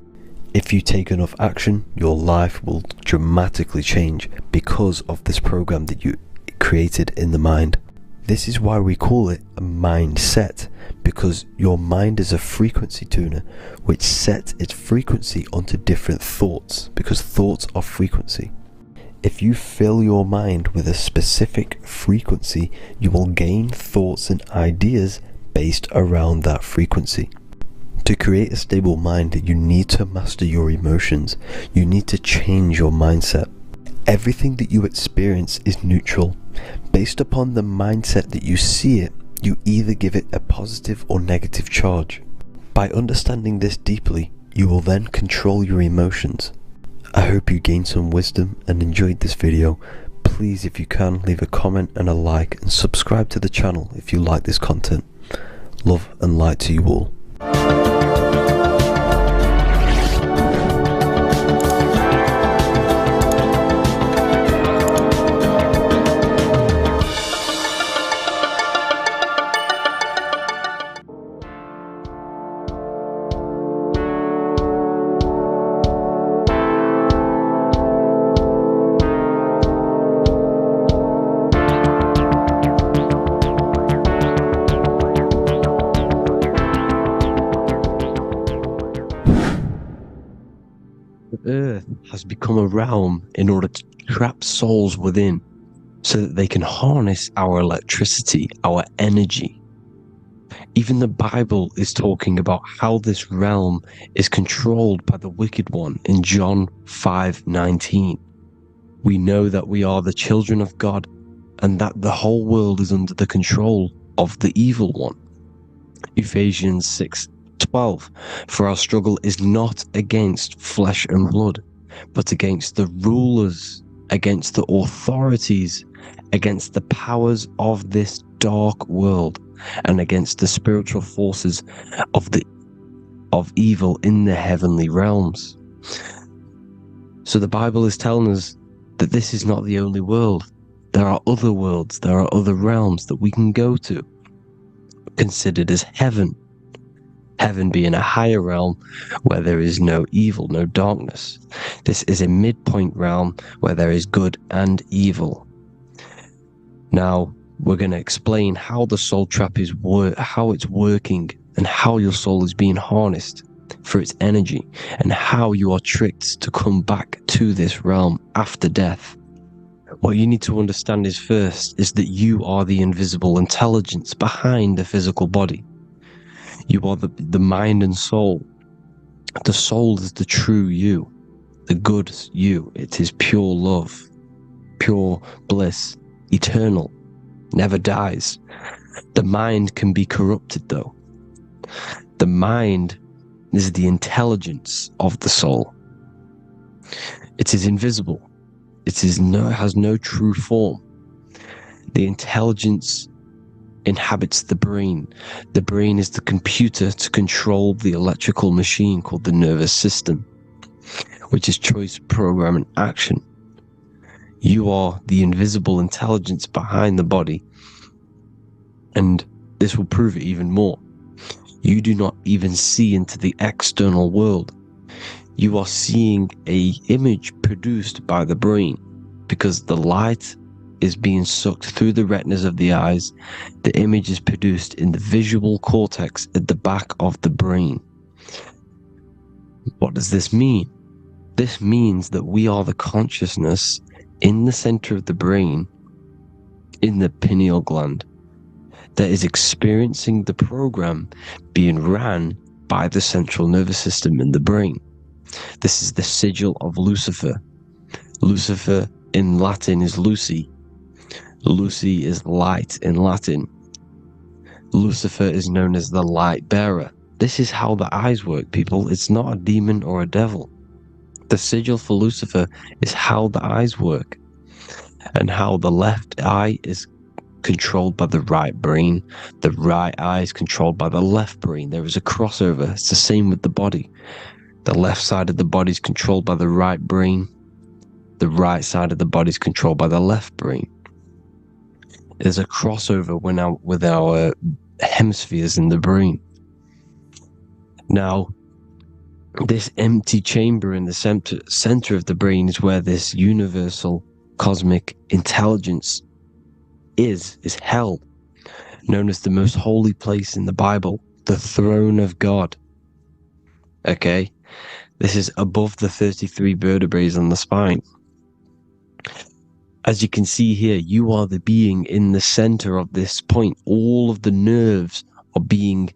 If you take enough action, your life will dramatically change because of this program that you created in the mind. This is why we call it a mindset, because your mind is a frequency tuner which sets its frequency onto different thoughts, because thoughts are frequency. If you fill your mind with a specific frequency, you will gain thoughts and ideas based around that frequency. To create a stable mind, you need to master your emotions. You need to change your mindset. Everything that you experience is neutral. Based upon the mindset that you see it, you either give it a positive or negative charge. By understanding this deeply, you will then control your emotions. I hope you gained some wisdom and enjoyed this video. Please, if you can, leave a comment and a like, and subscribe to the channel if you like this content. Love and light to you all. Earth has become a realm in order to trap souls within, so that they can harness our electricity, our energy. Even the Bible is talking about how this realm is controlled by the wicked one in John 5:19. We know that we are the children of God, and that the whole world is under the control of the evil one. Ephesians 6:12, for our struggle is not against flesh and blood, but against the rulers, against the authorities, against the powers of this dark world, and against the spiritual forces of evil in the heavenly realms. So the Bible is telling us that this is not the only world. There are other worlds, there are other realms that we can go to, considered as heaven. Heaven being a higher realm where there is no evil, no darkness. This is a midpoint realm where there is good and evil. Now, we're going to explain how the soul trap is how it's working, and how your soul is being harnessed for its energy, and how you are tricked to come back to this realm after death. What you need to understand is first is that you are the invisible intelligence behind the physical body. You are the mind and soul. The soul is the true you, the good you. It is pure love, pure bliss, eternal, never dies. The mind can be corrupted though. The mind is the intelligence of the soul. It is invisible. It has no true form. The intelligence inhabits the brain. The brain is the computer to control the electrical machine called the nervous system, which is choice, program, and action. You are the invisible intelligence behind the body, and this will prove it even more. You do not even see into the external world. You are seeing an image produced by the brain, because the light is being sucked through the retinas of the eyes. The image is produced in the visual cortex at the back of the brain. What does this mean? This means that we are the consciousness in the center of the brain, in the pineal gland, that is experiencing the program being ran by the central nervous system in the brain. This is the sigil of Lucifer. Lucifer in Latin is Lucy. Lucy is light in Latin. Lucifer is known as the light bearer. This is how the eyes work, people. It's not a demon or a devil. The sigil for Lucifer is how the eyes work, and how the left eye is controlled by the right brain. The right eye is controlled by the left brain. There is a crossover. It's the same with the body. The left side of the body is controlled by the right brain. The right side of the body is controlled by the left brain. There's a crossover with our hemispheres in the brain. Now, this empty chamber in the center of the brain is where this universal cosmic intelligence is held, known as the most holy place in the Bible, the throne of God. Okay? This is above the 33 vertebrae on the spine. As you can see here, you are the being in the center of this point. All of the nerves are being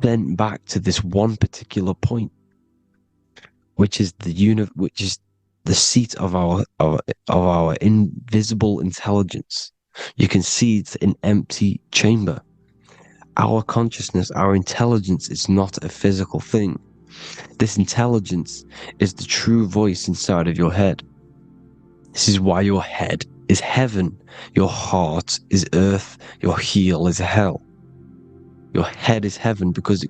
sent back to this one particular point, which is the seat of our invisible intelligence. You can see it's an empty chamber. Our consciousness, our intelligence is not a physical thing. This intelligence is the true voice inside of your head. This is why your head is heaven, your heart is earth, your heel is hell. Your head is heaven because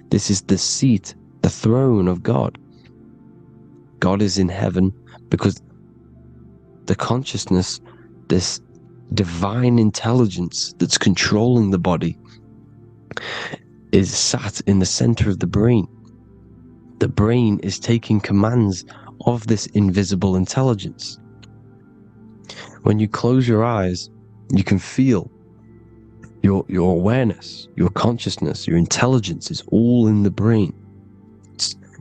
this is the seat, the throne of God. God is in heaven because the consciousness, this divine intelligence that's controlling the body, is sat in the center of the brain. The brain is taking commands of this invisible intelligence. When you close your eyes, you can feel your awareness, your consciousness, your intelligence is all in the brain.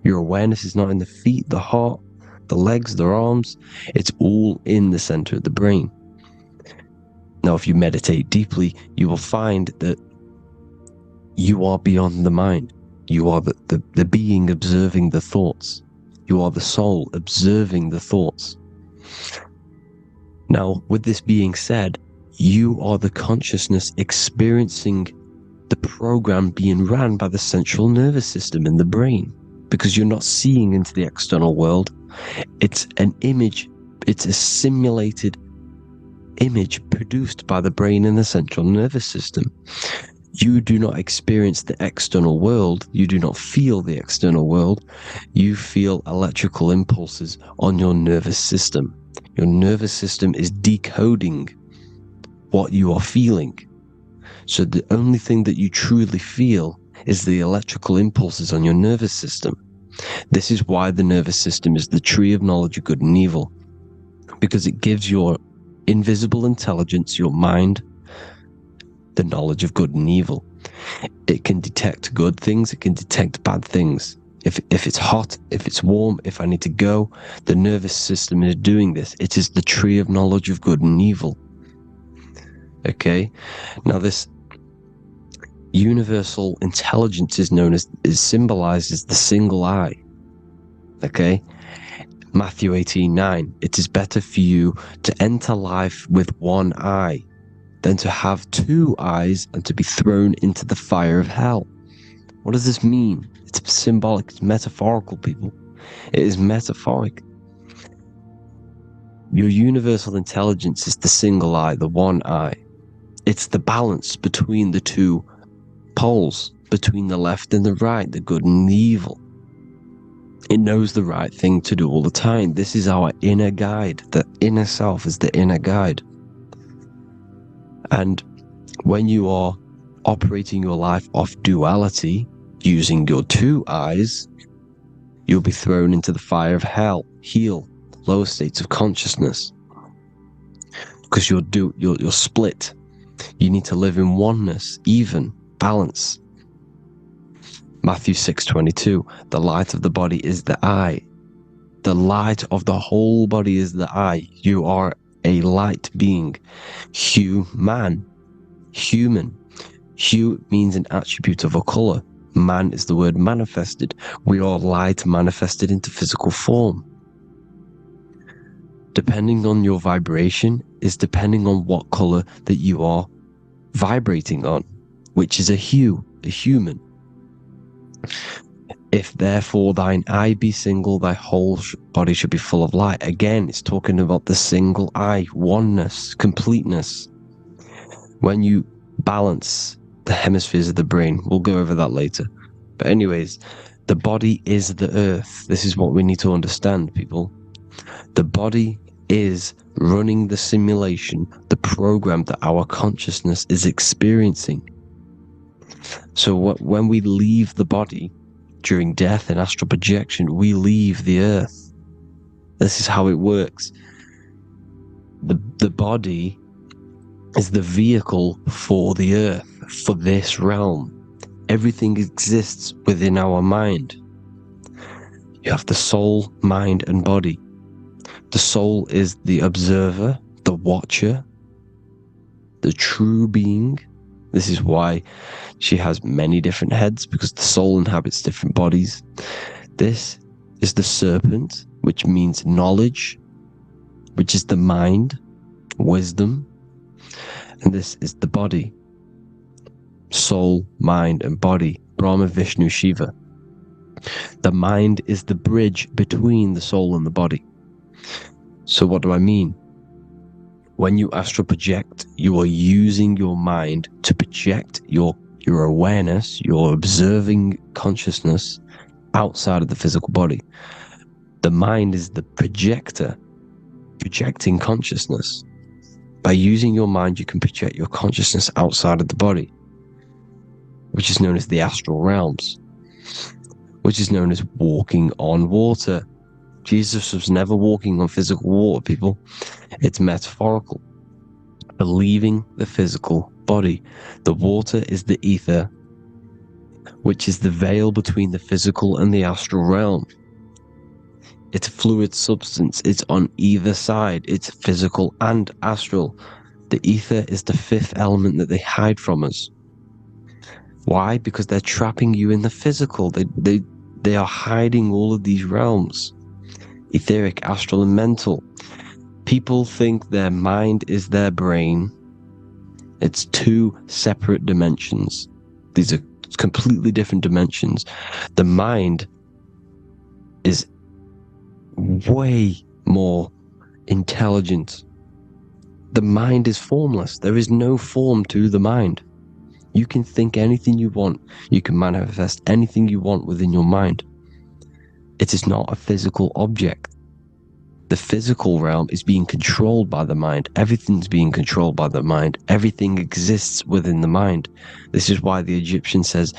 Your awareness is not in the feet, the heart, the legs, the arms. It's all in the center of the brain. Now, if you meditate deeply, you will find that you are beyond the mind. You are the being observing the thoughts. You are the soul observing the thoughts. Now, with this being said, you are the consciousness experiencing the program being ran by the central nervous system in the brain, because you're not seeing into the external world. It's an image, it's a simulated image produced by the brain and the central nervous system. You do not experience the external world. You do not feel the external world. You feel electrical impulses on your nervous system. Your nervous system is decoding what you are feeling. So the only thing that you truly feel is the electrical impulses on your nervous system. This is why the nervous system is the tree of knowledge of good and evil, because it gives your invisible intelligence, your mind, the knowledge of good and evil. It can detect good things, it can detect bad things. if it's hot, if it's warm, if I need to go. The nervous system is doing this. It is the tree of knowledge of good and evil. Okay, now this universal intelligence is symbolized as the single eye. Okay, Matthew 18:9. It is better for you to enter life with one eye than to have two eyes and to be thrown into the fire of hell. What does this mean? It's symbolic, it's metaphorical, people. It is metaphoric. Your universal intelligence is the single eye, the one eye. It's the balance between the two poles, between the left and the right, the good and the evil. It knows the right thing to do all the time. This is our inner guide. The inner self is the inner guide. And when you are operating your life off duality, using your two eyes, you'll be thrown into the fire of hell, lower states of consciousness. Because you're split. You need to live in oneness, even, balance. Matthew 6:22, the light of the body is the eye. The light of the whole body is the eye. You are a light being. Human. Hue means an attribute of a color. Man is the word manifested. We are light manifested into physical form. Depending on your vibration is depending on what color that you are vibrating on, which is a hue, a human. If therefore thine eye be single, thy whole body should be full of light. Again, it's talking about the single eye, oneness, completeness. When you balance the hemispheres of the brain, we'll go over that later. But anyways, the body is the earth. This is what we need to understand, people. The body is running the simulation, the program that our consciousness is experiencing. So when we leave the body during death and astral projection, we leave the earth. This is how it works. The body is the vehicle for the earth, for this realm. Everything exists within our mind. You have the soul, mind, and body. The soul is the observer, the watcher, the true being. This is why she has many different heads, because the soul inhabits different bodies. This is the serpent, which means knowledge, which is the mind, wisdom. And this is the body. Soul, mind, and body. Brahma, Vishnu, Shiva. The mind is the bridge between the soul and the body. So what do I mean? When you astral project, you are using your mind to project your awareness, your observing consciousness outside of the physical body. The mind is the projector, projecting consciousness. By using your mind, you can project your consciousness outside of the body, which is known as the astral realms, which is known as walking on water. Jesus was never walking on physical water, people. It's metaphorical. Believing the physical body. The water is the ether, which is the veil between the physical and the astral realm. It's a fluid substance. It's on either side. It's physical and astral. The ether is the fifth element that they hide from us. Why? Because they're trapping you in the physical. They are hiding all of these realms. Etheric, astral, and mental. People think their mind is their brain. It's two separate dimensions. These are completely different dimensions. The mind is way more intelligent. The mind is formless. There is no form to the mind. You can think anything you want. You can manifest anything you want within your mind. It is not a physical object. The physical realm is being controlled by the mind. Everything's being controlled by the mind. Everything exists within the mind. This is why the Egyptian says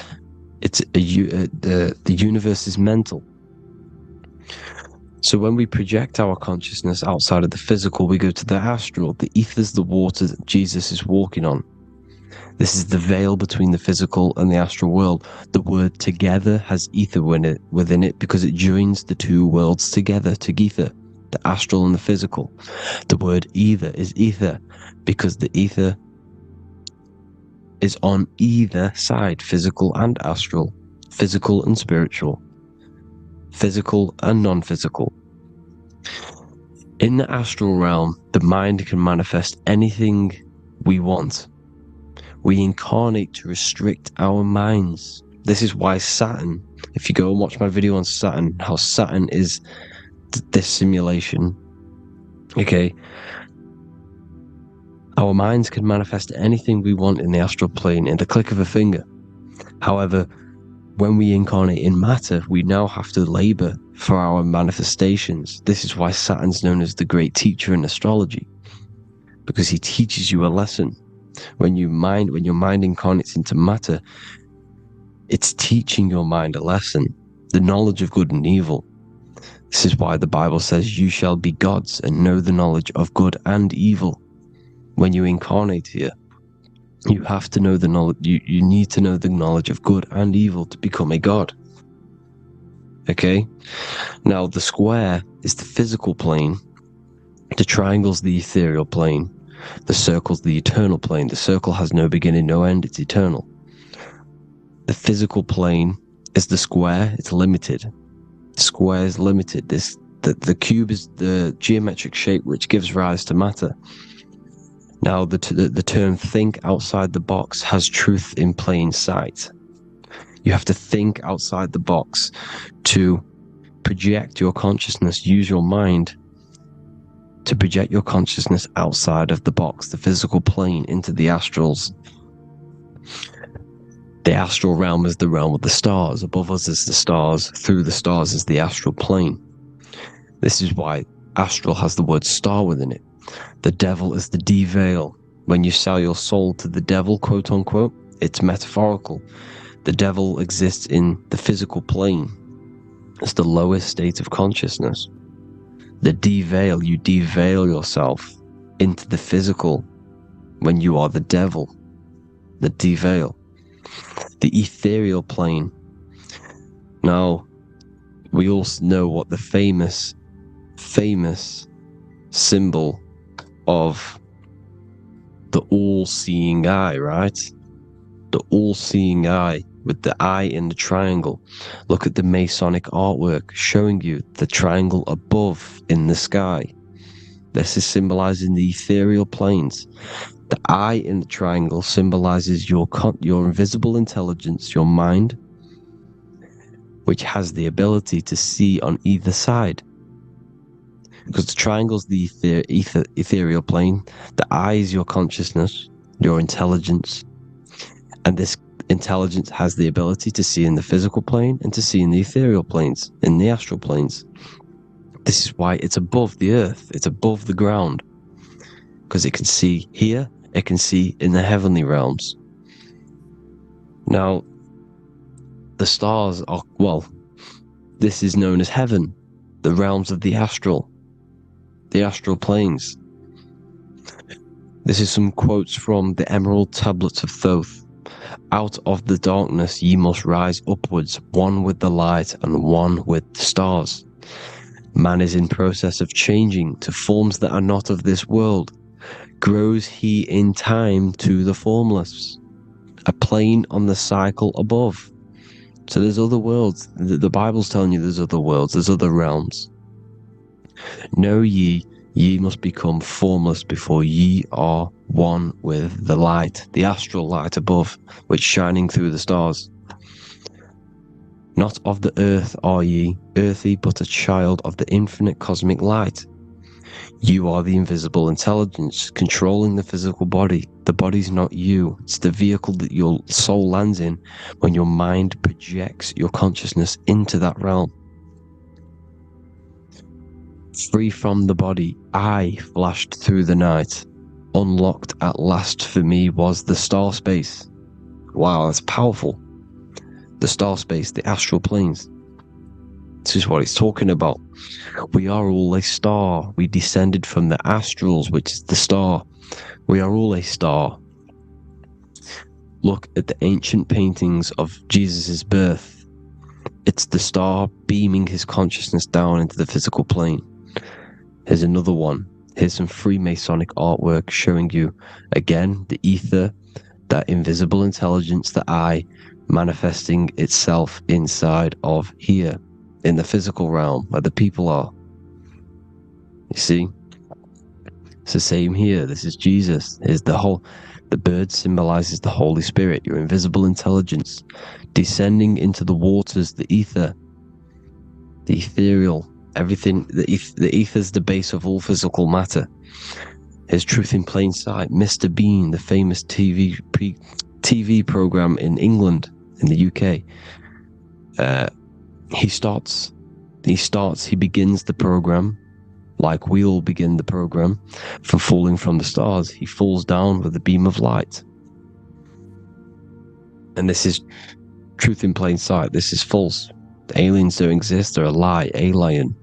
the universe is mental. So when we project our consciousness outside of the physical, we go to the astral. The ether is the water that Jesus is walking on. This is the veil between the physical and the astral world. The word together has ether within it because it joins the two worlds together, together, the astral and the physical. The word either is ether because the ether is on either side, physical and astral, physical and spiritual, physical and non-physical. In the astral realm, the mind can manifest anything we want. We incarnate to restrict our minds. This is why Saturn, if you go and watch my video on Saturn, how Saturn is this simulation, okay, our minds can manifest anything we want in the astral plane in the click of a finger. However, when we incarnate in matter, we now have to labor for our manifestations. This is why Saturn's known as the great teacher in astrology, because he teaches you a lesson. When your mind incarnates into matter, it's teaching your mind a lesson, the knowledge of good and evil. This is why the Bible says, you shall be gods and know the knowledge of good and evil. When you incarnate here, you have to know the knowledge, you need to know the knowledge of good and evil to become a god. Okay? Now, the square is the physical plane, the triangle's the ethereal plane, the circle's the eternal plane. The circle has no beginning, no end, it's eternal. The physical plane is the square, it's limited. The square is limited. The cube is the geometric shape which gives rise to matter. Now, the term think outside the box has truth in plain sight. You have to think outside the box to project your consciousness, use your mind to project your consciousness outside of the box, the physical plane, into the astrals. The astral realm is the realm of the stars. Above us is the stars. Through the stars is the astral plane. This is why astral has the word star within it. The devil is the de-veil. When you sell your soul to the devil, quote unquote, it's metaphorical. The devil exists in the physical plane. It's the lowest state of consciousness. The de-veil, you de-veil yourself into the physical when you are the devil. The de-veil. The ethereal plane. Now, we also know what the famous symbol of the all-seeing eye, right? The all-seeing eye with the eye in the triangle. Look at the Masonic artwork showing you the triangle above in the sky. This is symbolizing the ethereal planes. The eye in the triangle symbolizes your invisible intelligence, your mind, which has the ability to see on either side. Because the triangle's the ethereal plane, the eye is your consciousness, your intelligence, and this intelligence has the ability to see in the physical plane and to see in the ethereal planes, in the astral planes. This is why it's above the earth, it's above the ground, because it can see here, it can see in the heavenly realms. Now, the stars are, well, this is known as heaven, the realms of the astral planes. This is some quotes from the Emerald Tablets of Thoth. Out of the darkness ye must rise upwards, one with the light and one with the stars. Man is in process of changing to forms that are not of this world. Grows he in time to the formless, a plane on the cycle above. So there's other worlds. The Bible's telling you there's other worlds, there's other realms. Know ye must become formless before ye are one with the light, the astral light above, which shining through the stars. Not of the earth are ye, earthy, but a child of the infinite cosmic light. You are the invisible intelligence controlling the physical body. The body's not you. It's the vehicle that your soul lands in when your mind projects your consciousness into that realm. Free from the body, I flashed through the night. Unlocked at last for me was the star space. Wow, that's powerful. The star space, the astral planes. This is what it's talking about. We are all a star. We descended from the astrals, which is the star. We are all a star. look at the ancient paintings of Jesus' birth. It's the star beaming his consciousness down into the physical plane. Here's another one. Here's some Freemasonic artwork showing you, again, the ether, that invisible intelligence, the I, manifesting itself inside of here, in the physical realm, where the people are. You see? It's the same here. This is Jesus. Here's the bird symbolizes the Holy Spirit, your invisible intelligence, descending into the waters, the ether, the ethereal, everything. The ether's the base of all physical matter. Here's Truth in Plain Sight. Mr. Bean, the famous TV program in England, in the UK. He begins the program like we all begin the program, for falling from the stars. He falls down with a beam of light. And this is Truth in Plain Sight. This is false. The aliens don't exist. They're a lie, alien.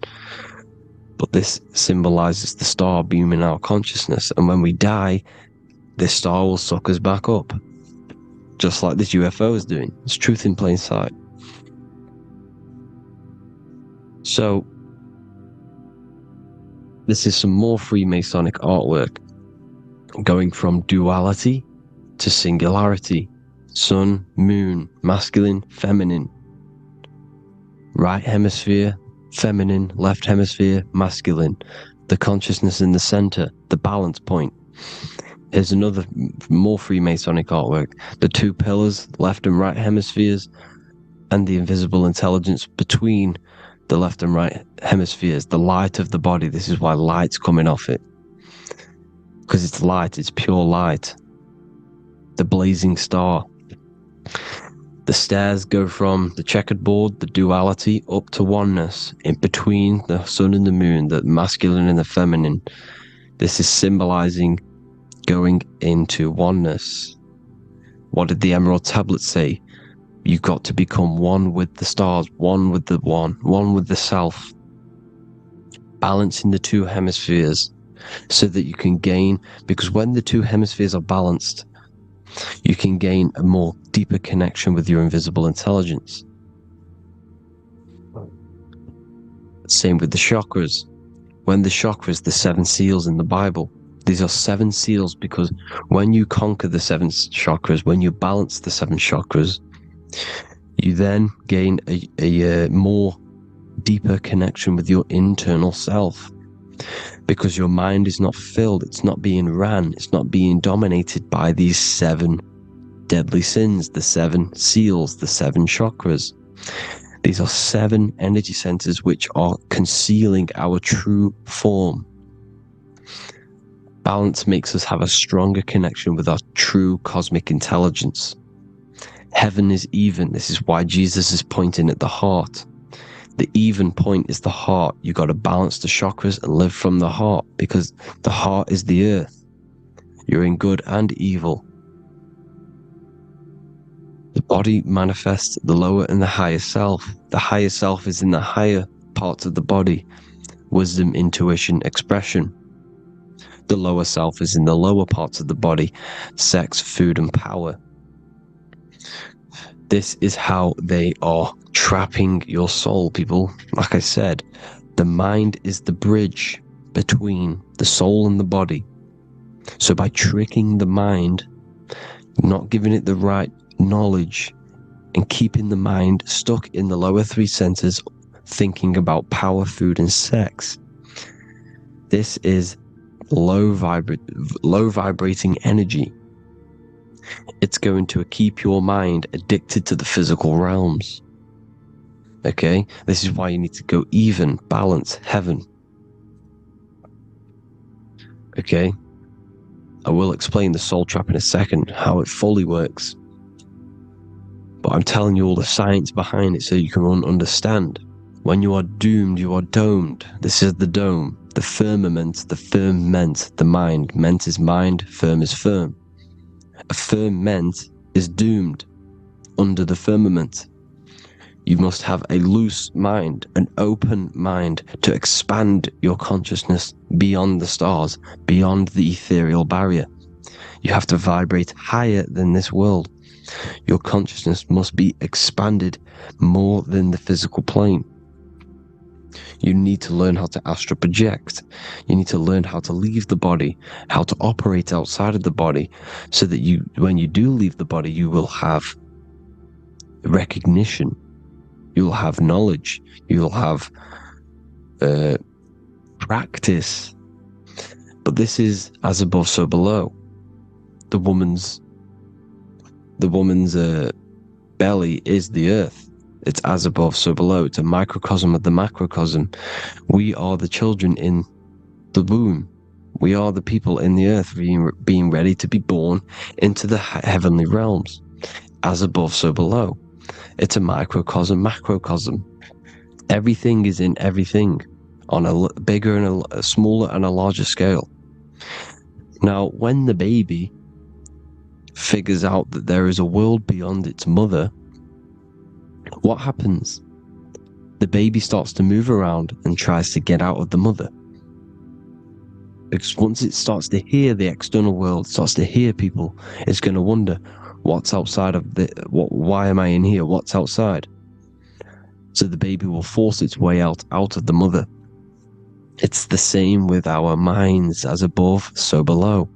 But this symbolizes the star beaming our consciousness. And when we die, this star will suck us back up. Just like this UFO is doing. It's Truth in Plain Sight. So, this is some more Freemasonic artwork, going from duality to singularity. Sun, moon, masculine, feminine. Right hemisphere, feminine, left hemisphere, masculine. The consciousness in the center, the balance point. Here's another more Freemasonic artwork. The two pillars, left and right hemispheres, and the invisible intelligence between the left and right hemispheres, the light of the body. This is why light's coming off it. Because it's light, it's pure light. The blazing star. The stairs go from the checkered board, the duality, up to oneness, in between the sun and the moon, the masculine and the feminine. This is symbolizing going into oneness. What did the Emerald Tablet say? You've got to become one with the stars, one with the one with the self. Balancing the two hemispheres so that you can gain, because when the two hemispheres are balanced, you can gain a more deeper connection with your invisible intelligence. Same with the chakras. When the chakras, the 7 seals in the Bible, these are 7 seals because when you conquer the 7 chakras, when you balance the 7 chakras, you then gain a more deeper connection with your internal self, because your mind is not filled, it's not being ran, it's not being dominated by these 7 deadly sins, the 7 seals, the 7 chakras. These are 7 energy centers which are concealing our true form. Balance makes us have a stronger connection with our true cosmic intelligence. Heaven is even. This is why Jesus is pointing at the heart. The even point is the heart. You got to balance the chakras and live from the heart, because the heart is the earth. You're in good and evil. The body manifests the lower and the higher self. The higher self is in the higher parts of the body. Wisdom, intuition, expression. The lower self is in the lower parts of the body. Sex, food, and power. This is how they are trapping your soul, people. Like I said, the mind is the bridge between the soul and the body. So by tricking the mind, not giving it the right knowledge, and keeping the mind stuck in the lower 3 centers, thinking about power, food, and sex, this is low vibrating energy. It's going to keep your mind addicted to the physical realms. Okay? This is why you need to go even, balance, heaven. Okay? I will explain the soul trap in a second, how it fully works. But I'm telling you all the science behind it so you can understand. When you are doomed, you are domed. This is the dome. The firmament, the firmament, the mind. Ment is mind, firm is firm. A firmament is doomed under the firmament. You must have a loose mind, an open mind to expand your consciousness beyond the stars, beyond the ethereal barrier. You have to vibrate higher than this world. Your consciousness must be expanded more than the physical plane. You need to learn how to astral project. You need to learn how to leave the body, how to operate outside of the body, so that you, when you do leave the body, you will have recognition, you'll have knowledge, you'll have practice. But this is as above, so below. The woman's belly is the earth. It's as above, so below. It's a microcosm of the macrocosm. We are the children in the womb. We are the people in the earth being ready to be born into the heavenly realms. As above, so below. It's a microcosm, macrocosm. Everything is in everything on a bigger and a smaller and a larger scale. Now, when the baby figures out that there is a world beyond its mother, what happens? The baby starts to move around and tries to get out of the mother. Because once it starts to hear the external world, starts to hear people, it's going to wonder, what's outside of why am I in here? What's outside? So the baby will force its way out of the mother. It's the same with our minds, as above, so below.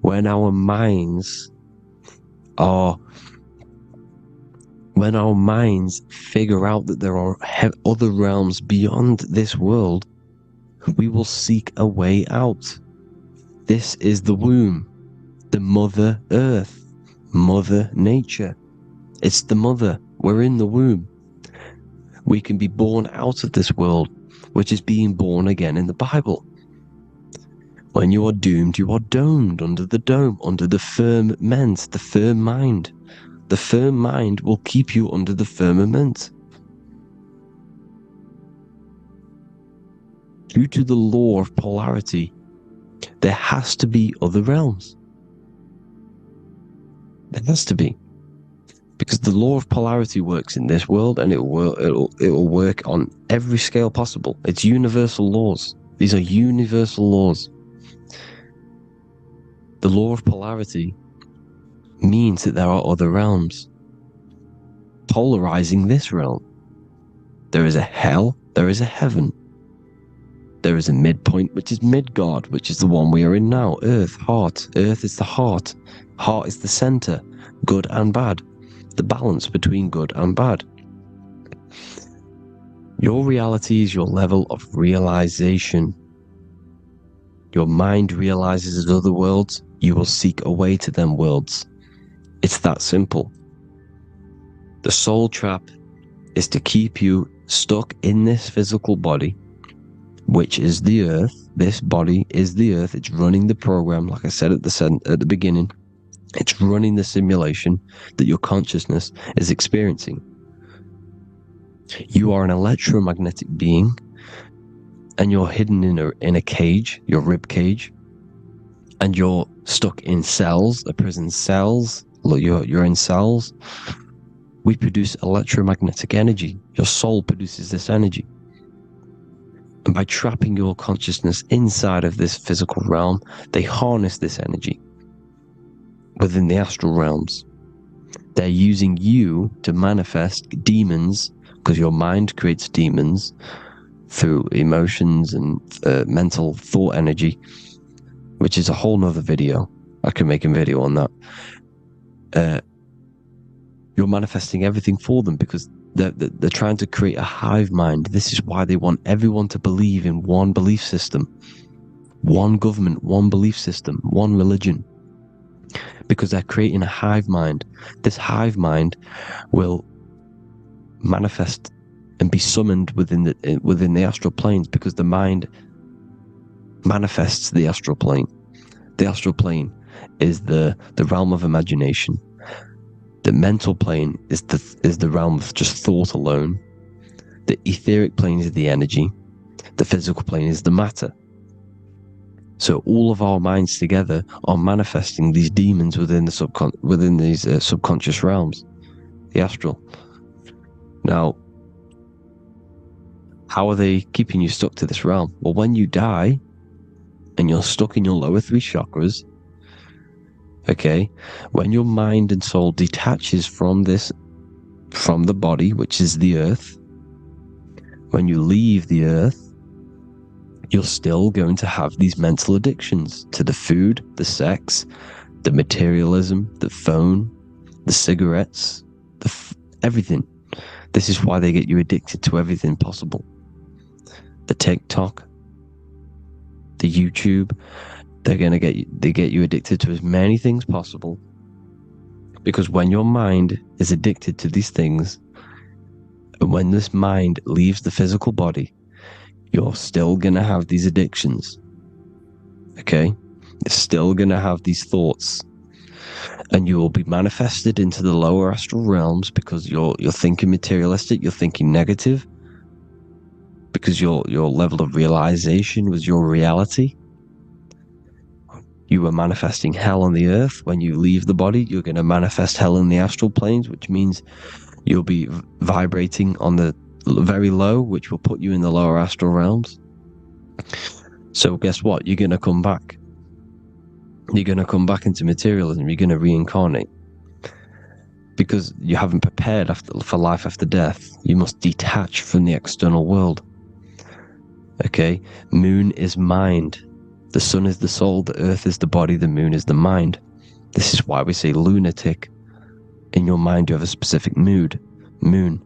When our minds figure out that there are other realms beyond this world, we will seek a way out. This is the womb, the Mother Earth, Mother Nature. It's the mother. We're in the womb. We can be born out of this world, which is being born again in the Bible. When you are doomed, you are domed under the dome, under the firmament, the firm mind. The firm mind will keep you under the firmament. Due to the law of polarity, there has to be other realms. There has to be. Because the law of polarity works in this world, and it will work on every scale possible. It's universal laws. These are universal laws. The law of polarity means that there are other realms polarizing this realm. There is a hell, there is a heaven. There is a midpoint, which is Midgard, which is the one we are in now. Earth, heart. Earth is the heart. Heart is the center, good and bad. The balance between good and bad. Your reality is your level of realization. Your mind realizes other worlds, you will seek a way to them worlds. It's that simple. The soul trap is to keep you stuck in this physical body, which is the earth. This body is the earth. It's running the program, like I said at the beginning. It's running the simulation that your consciousness is experiencing. You are an electromagnetic being, and you're hidden in a cage, your rib cage, and you're stuck in cells, a prison cells. Look, you're in cells. We produce electromagnetic energy. Your soul produces this energy. And by trapping your consciousness inside of this physical realm, they harness this energy within the astral realms. They're using you to manifest demons, because your mind creates demons through emotions and mental thought energy, which is a whole nother video. I can make a video on that. You're manifesting everything for them because they're trying to create a hive mind. This is why they want everyone to believe in one belief system, one government, one belief system, one religion, because they're creating a hive mind. This hive mind will manifest and be summoned within the astral planes, because the mind manifests the astral plane. The astral plane is the realm of imagination. The mental plane is the realm of just thought alone. The etheric plane is the energy. The physical plane is the matter. So all of our minds together are manifesting these demons within these subconscious realms, the astral. Now, how are they keeping you stuck to this realm? Well, when you die and you're stuck in your lower three chakras, Okay, when your mind and soul detaches from the body, which is the earth, when you leave the earth, you're still going to have these mental addictions to the food, the sex, the materialism, the phone, the cigarettes, everything. This is why they get you addicted to everything possible. The TikTok, the YouTube, they get you addicted to as many things possible. Because when your mind is addicted to these things, and when this mind leaves the physical body, you're still going to have these addictions. Okay? You're still going to have these thoughts. And you will be manifested into the lower astral realms because you're thinking materialistic, you're thinking negative, because your level of realization was your reality. You were manifesting hell on the earth. When you leave the body, you're going to manifest hell in the astral planes, which means you'll be vibrating on the very low, which will put you in the lower astral realms. So guess what? You're going to come back. You're going to come back into materialism. You're going to reincarnate. Because you haven't prepared for life after death. You must detach from the external world. Okay? Moon is mind. The sun is the soul, the earth is the body, the moon is the mind. This is why we say lunatic. In your mind, you have a specific mood. Moon.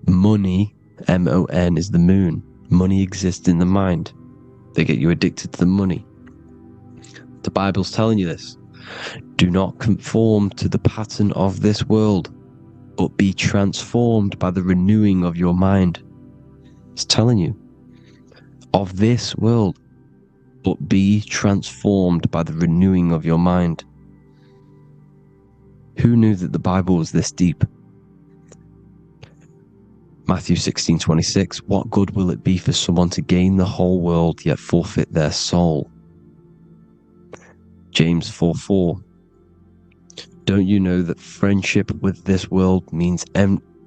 Money, M-O-N, is the moon. Money exists in the mind. They get you addicted to the money. The Bible's telling you this. Do not conform to the pattern of this world, but be transformed by the renewing of your mind. It's telling you. Of this world, but be transformed by the renewing of your mind. Who knew that the Bible was this deep? Matthew 16:26, what good will it be for someone to gain the whole world yet forfeit their soul? James 4:4, don't you know that friendship with this world means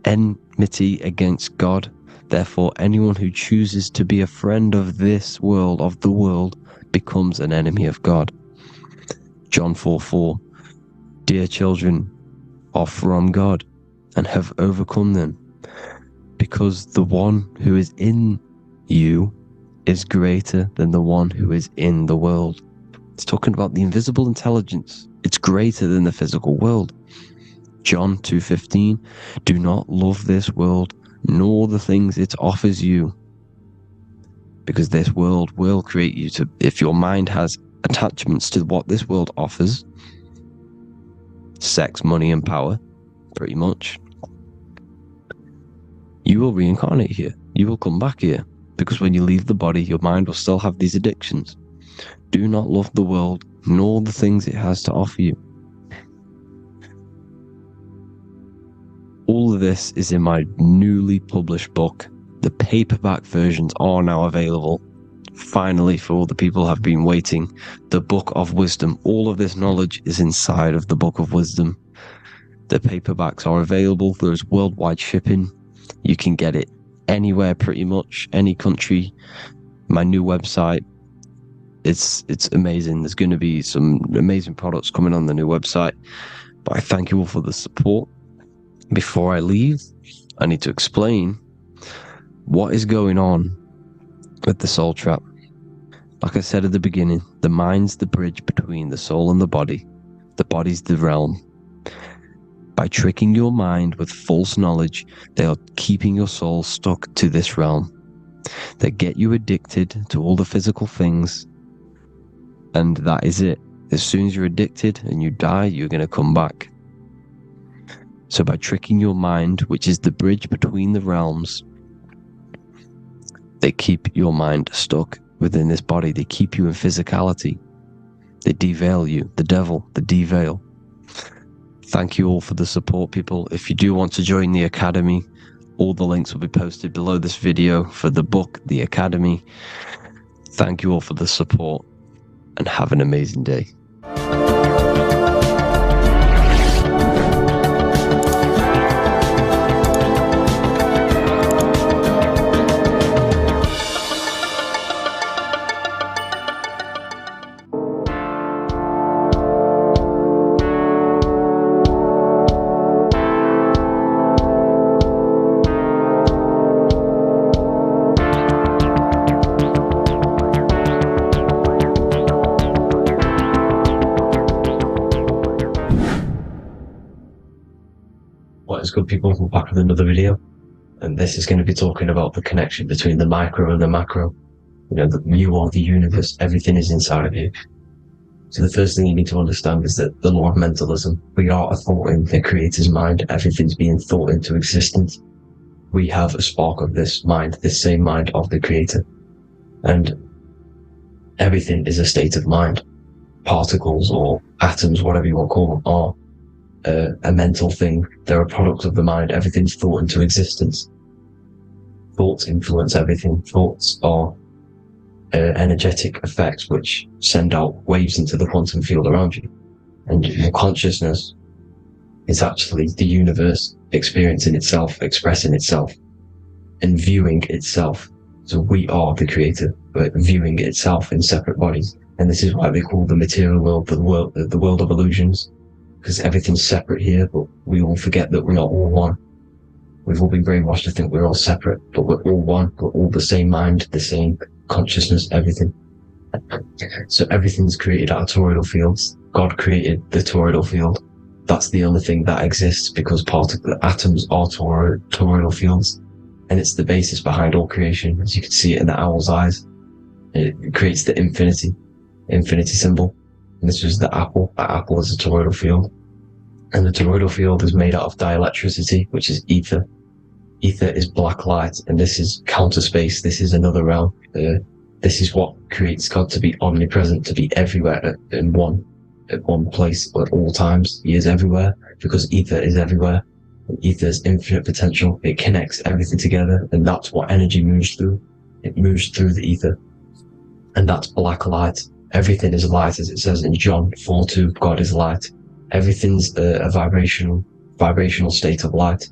enmity against God? Therefore, anyone who chooses to be a friend of this world, of the world, becomes an enemy of God. John 4:4, dear children are from God and have overcome them, because the one who is in you is greater than the one who is in the world. It's talking about the invisible intelligence. It's greater than the physical world. John 2:15, do not love this world, nor the things it offers you. Because this world will create you to, if your mind has attachments to what this world offers, sex, money, and power, pretty much, you will reincarnate here. You will come back here. Because when you leave the body, your mind will still have these addictions. Do not love the world, nor the things it has to offer you. All of this is in my newly published book. The paperback versions are now available. Finally, for all the people who have been waiting, the Book of Wisdom. All of this knowledge is inside of the Book of Wisdom. The paperbacks are available. There's worldwide shipping. You can get it anywhere, pretty much, any country. My new website, it's amazing. There's going to be some amazing products coming on the new website. But I thank you all for the support. Before I leave, I need to explain what is going on with the soul trap. Like I said at the beginning, the mind's the bridge between the soul and the body. The body's the realm. By tricking your mind with false knowledge, they are keeping your soul stuck to this realm. They get you addicted to all the physical things, and that is it. As soon as you're addicted and you die, you're going to come back. So by tricking your mind, which is the bridge between the realms, they keep your mind stuck within this body. They keep you in physicality. They deveil you, the devil, the deveil. Thank you all for the support, people. If you do want to join the Academy, all the links will be posted below this video for the book, The Academy. Thank you all for the support, and have an amazing day. What is good, people? We're back with another video, and this is going to be talking about the connection between the micro and the macro. You know, you are the universe, everything is inside of you. So the first thing you need to understand is that the law of mentalism, we are a thought in the creator's mind, everything's being thought into existence. We have a spark of this mind, this same mind of the creator, and everything is a state of mind. Particles or atoms, whatever you want to call them, are a mental thing. They're a product of the mind. Everything's thought into existence. Thoughts influence everything. Thoughts are energetic effects which send out waves into the quantum field around you. And your consciousness is actually the universe experiencing itself, expressing itself, and viewing itself. So we are the creator, but viewing itself in separate bodies. And this is why they call the material world the world of illusions, because everything's separate here, but we all forget that we're not all one. We've all been brainwashed to think we're all separate, but we're all one. We're all the same mind, the same consciousness, everything. So everything's created out of toroidal fields. God created the toroidal field. That's the only thing that exists, because the atoms are toroidal fields, and it's the basis behind all creation. As you can see it in the owl's eyes, it creates the infinity symbol. And this was the apple. That apple is a toroidal field, and the toroidal field is made out of dielectricity, which is ether. Ether is black light, and this is counter space. This is another realm. This is what creates God to be omnipresent, to be everywhere at one place at all times. He is everywhere because ether is everywhere. And ether is infinite potential. It connects everything together, and that's what energy moves through. It moves through the ether, and that's black light. Everything is light, as it says in John 4:2. God is light. Everything's a vibrational state of light.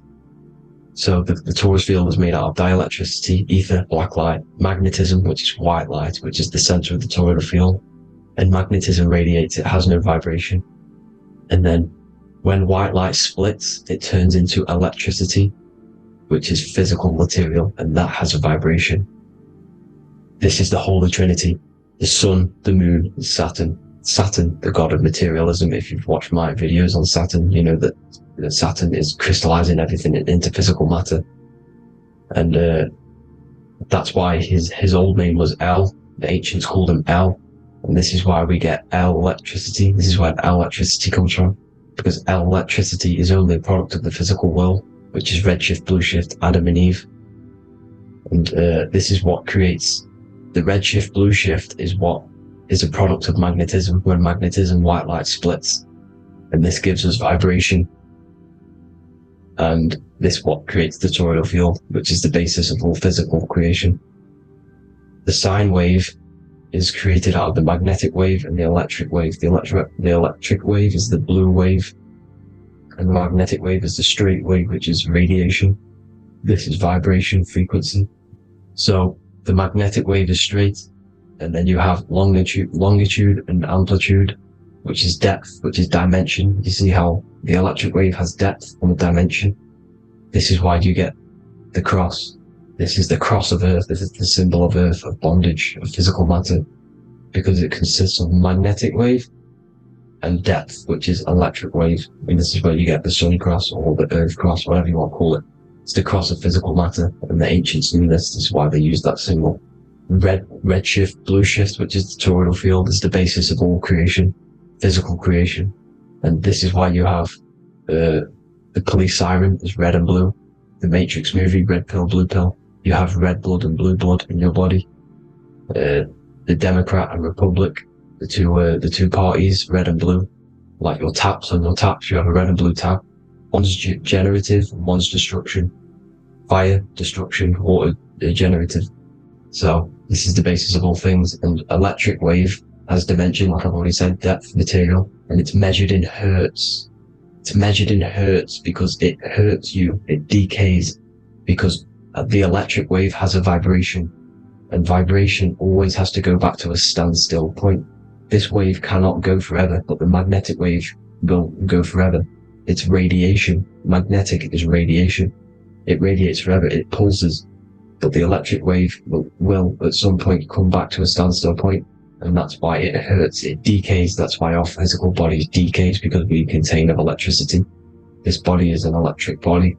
So the torus field was made out of dielectricity, ether, black light, magnetism, which is white light, which is the center of the toroidal field. And magnetism radiates, it has no vibration. And then when white light splits, it turns into electricity, which is physical material, and that has a vibration. This is the Holy Trinity. The sun, the moon, and Saturn. Saturn, the god of materialism. If you've watched my videos on Saturn, you know that Saturn is crystallizing everything into physical matter. And that's why his old name was El. The ancients called him El. And this is why we get El electricity. This is where El electricity comes from. Because El electricity is only a product of the physical world, which is redshift, blueshift, Adam and Eve. And this is what creates the redshift, blueshift is what is a product of magnetism. When magnetism, white light splits, and this gives us vibration. And this what creates the toroidal field, which is the basis of all physical creation. The sine wave is created out of the magnetic wave and the electric wave. The electric wave is the blue wave, and the magnetic wave is the straight wave, which is radiation. This is vibration, frequency. So the magnetic wave is straight, and then you have longitude and amplitude, which is depth, which is dimension. You see how the electric wave has depth and dimension. This is why you get the cross. This is the cross of Earth. This is the symbol of Earth, of bondage, of physical matter, because it consists of magnetic wave and depth, which is electric wave. And this is where you get the sun cross or the Earth cross, whatever you want to call it. It's the cross of physical matter, and the ancients knew this. This is why they used that symbol. Redshift, blueshift, which is the toroidal field, is the basis of all creation, physical creation. And this is why you have the police siren is red and blue. The Matrix movie, red pill, blue pill. You have red blood and blue blood in your body. The Democrat and Republic, the two parties, red and blue. Like your taps on your taps, you have a red and blue tap. One's generative, one's destruction. Fire, destruction, water, generative. So this is the basis of all things. And electric wave has dimension, like I've already said, depth, material, and it's measured in hertz. It's measured in hertz because it hurts you. It decays because the electric wave has a vibration, and vibration always has to go back to a standstill point. This wave cannot go forever, but the magnetic wave will go forever. It's radiation. Magnetic is radiation. It radiates forever. It pulses. But the electric wave will at some point come back to a standstill point, and that's why it hurts. It decays. That's why our physical body decays, because we contain of electricity. This body is an electric body,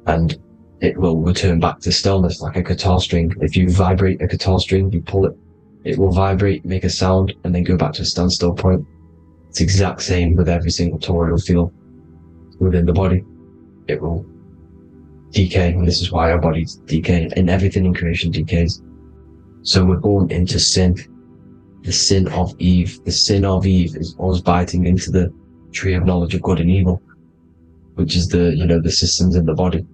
and it will return back to stillness like a guitar string. If you vibrate a guitar string, you pull it, it will vibrate, make a sound, and then go back to a standstill point. It's the exact same with every single toroidal field within the body. It will decay, and this is why our bodies decay, and everything in creation decays. So we're born into sin, the sin of Eve. The sin of Eve is us biting into the tree of knowledge of good and evil, which is the, the systems in the body.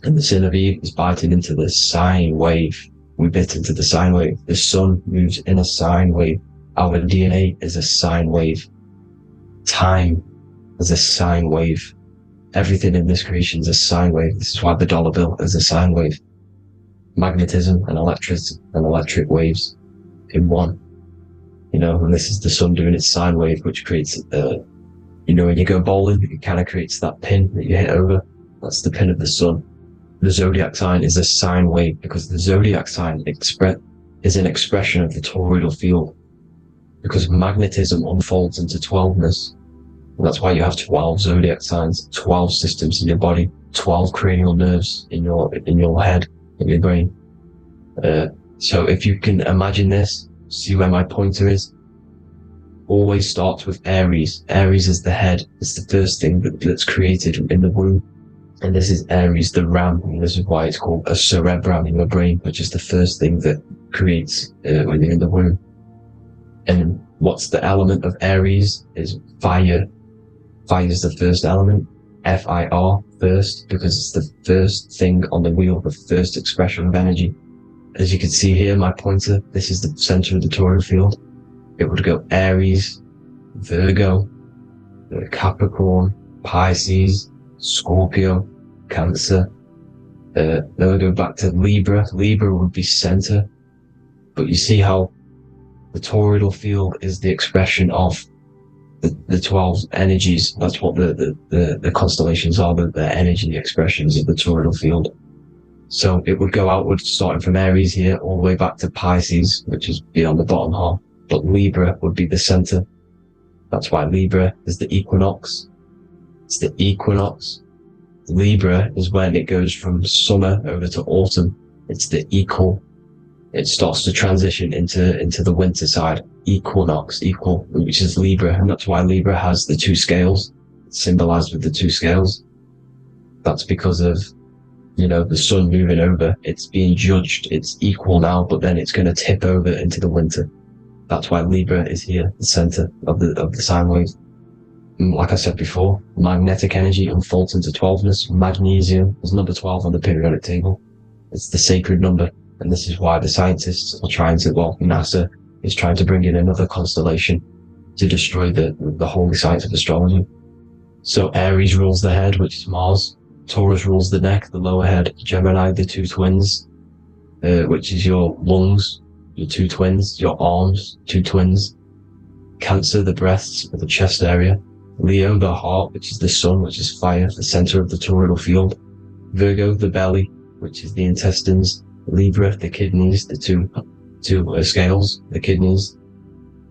And the sin of Eve is biting into the sine wave. We bit into the sine wave. The sun moves in a sine wave. Our DNA is a sine wave. Time is a sine wave. Everything in this creation is a sine wave. This is why the dollar bill is a sine wave. Magnetism and electric waves in one. And this is the sun doing its sine wave, which creates, when you go bowling, it kind of creates that pin that you hit over. That's the pin of the sun. The zodiac sign is a sine wave because the zodiac sign is an expression of the toroidal field, because magnetism unfolds into 12ness. And that's why you have 12 zodiac signs, 12 systems in your body, 12 cranial nerves in your head, in your brain. So if you can imagine this, see where my pointer is. Always starts with Aries. Aries is the head. It's the first thing that's created in the womb. And this is Aries, the ram. And this is why it's called a cerebrum in your brain, which is the first thing that creates when you're in the womb. And what's the element of Aries is fire. Fire is the first element. F-I-R, first, because it's the first thing on the wheel, the first expression of energy. As you can see here, my pointer, this is the center of the toroidal field. It would go Aries, Virgo, Capricorn, Pisces, Scorpio, Cancer. Then we'll go back to Libra. Libra would be center. But you see how the toroidal field is the expression of the 12 energies. That's what the constellations are, the energy expressions of the toroidal field. So it would go outwards, starting from Aries here, all the way back to Pisces, which is beyond the bottom half. But Libra would be the center. That's why Libra is the equinox. It's the equinox. Libra is when it goes from summer over to autumn. It's the equal. It starts to transition into the winter side. Equinox, equal, which is Libra. And that's why Libra has the two scales. It's symbolized with the two scales. That's because of, the sun moving over. It's being judged. It's equal now, but then it's going to tip over into the winter. That's why Libra is here, the center of the sine wave. Like I said before, magnetic energy unfolds into 12ness. Magnesium is number 12 on the periodic table. It's the sacred number. And this is why the scientists are trying to, NASA is trying to bring in another constellation to destroy the holy science of astrology. So Aries rules the head, which is Mars. Taurus rules the neck, the lower head. Gemini, the two twins, which is your lungs, your two twins, your arms, two twins. Cancer, the breasts, or the chest area. Leo, the heart, which is the sun, which is fire, the center of the toroidal field. Virgo, the belly, which is the intestines. Libra, the kidneys, the two scales, the kidneys,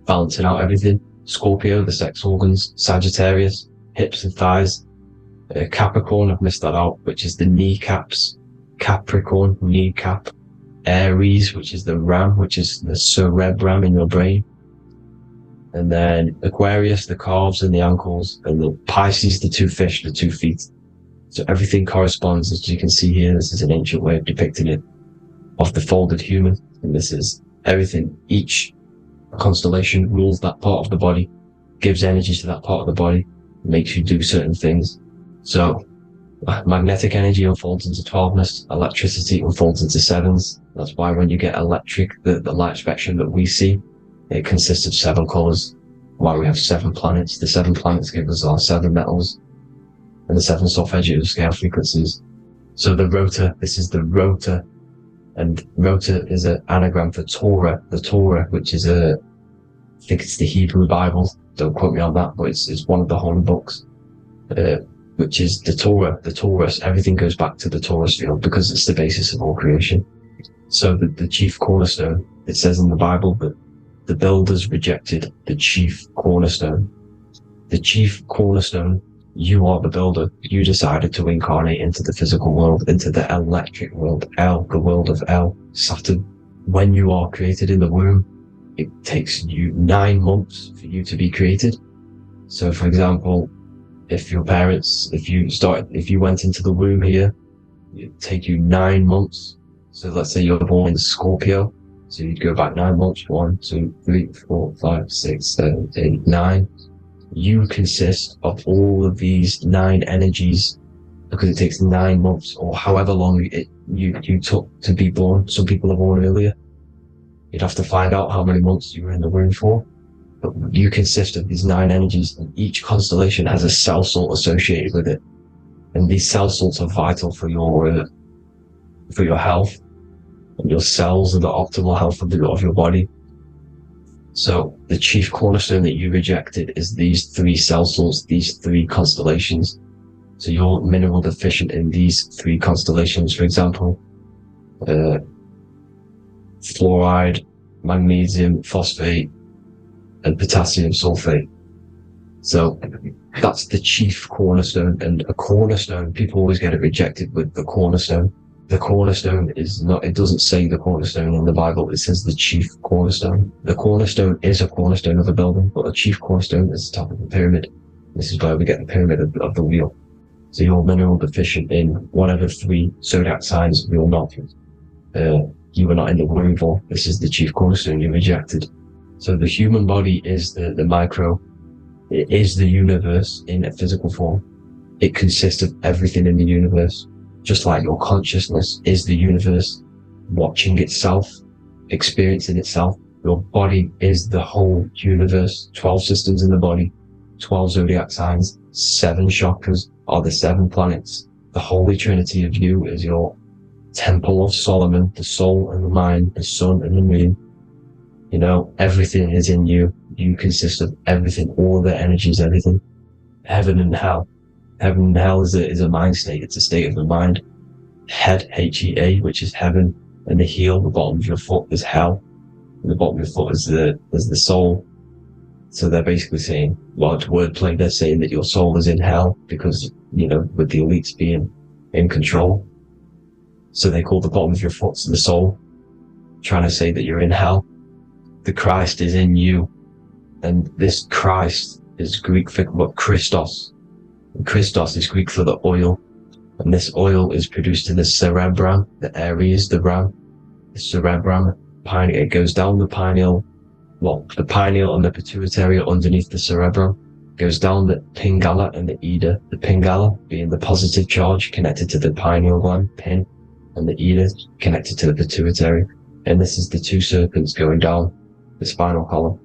balancing out everything. Scorpio, the sex organs. Sagittarius, hips and thighs. Capricorn, I've missed that out, which is the kneecaps. Capricorn, kneecap. Aries, which is the ram, which is the cerebrum in your brain. And then Aquarius, the calves and the ankles. And the Pisces, the two fish, the 2 feet. So everything corresponds, as you can see here. This is an ancient way of depicting it, of the folded human. And this is everything. Each constellation rules that part of the body, gives energy to that part of the body, makes you do certain things. So magnetic energy unfolds into 12ness, electricity unfolds into 7s. That's why when you get electric, the light spectrum that we see, it consists of 7 colors. Why we have 7 planets. The 7 planets give us our 7 metals and the 7 solfeggio scale frequencies. So the rotor, this is the rotor, and rotor is an anagram for Torah. The Torah, which is I think it's the Hebrew Bible. Don't quote me on that, but it's one of the holy books. Which is the Torah, the Taurus. Everything goes back to the Taurus field because it's the basis of all creation. So the chief cornerstone, it says in the Bible that the builders rejected the chief cornerstone. The chief cornerstone You are the builder. You decided to incarnate into the physical world, into the electric world, El, the world of El, Saturn. When you are created in the womb, it takes you 9 months for you to be created. So for example, if your parents, if you went into the womb here, it'd take you 9 months. So let's say you're born in Scorpio, so you'd go back 9 months, 1, 2, 3, 4, 5, 6, 7, 8, 9. You consist of all of these 9 energies, because it takes 9 months, or however long you took to be born. Some people are born earlier. You'd have to find out how many months you were in the womb for. But you consist of these 9 energies, and each constellation has a cell salt associated with it. And these cell salts are vital for your health, and your cells and the optimal health of your body. So the chief cornerstone that you rejected is these 3 cell salts, these 3 constellations. So you're mineral deficient in these 3 constellations. For example, fluoride, magnesium, phosphate, and potassium sulfate. So that's the chief cornerstone. And a cornerstone, people always get it rejected with the cornerstone. The cornerstone is not, it doesn't say the cornerstone in the Bible, it says the chief cornerstone. The cornerstone is a cornerstone of a building, but a chief cornerstone is the top of the pyramid. This is where we get the pyramid of the wheel. So you're mineral deficient in whatever 3 zodiac signs you're not. You were not in the womb for. This is the chief cornerstone you rejected. So the human body is the micro. It is the universe in a physical form. It consists of everything in the universe. Just like your consciousness is the universe, watching itself, experiencing itself. Your body is the whole universe. 12 systems in the body, 12 zodiac signs, 7 chakras are the 7 planets. The Holy Trinity of you is your Temple of Solomon, the soul and the mind, the sun and the moon. You know, everything is in you. You consist of everything, all the energies, everything. Heaven and hell. Heaven and hell is a mind state. It's a state of the mind. Head, H-E-A, which is heaven, and the heel, the bottom of your foot, is hell. And the bottom of your foot is the soul. So they're basically saying, well, it's wordplay. They're saying that your soul is in hell because, you know, with the elites being in control. So they call the bottom of your foot the soul, trying to say that you're in hell. The Christ is in you. And this Christ is Greek for what? Christos. And Christos is Greek for the oil. And this oil is produced in the cerebrum, the Aries, the ram, the cerebrum, pineal. It goes down the pineal. Well, the pineal and the pituitary are underneath the cerebrum. Goes down the pingala and the ida. The pingala being the positive charge connected to the pineal gland, pin, and the ida connected to the pituitary. And this is the 2 serpents going down the spinal column.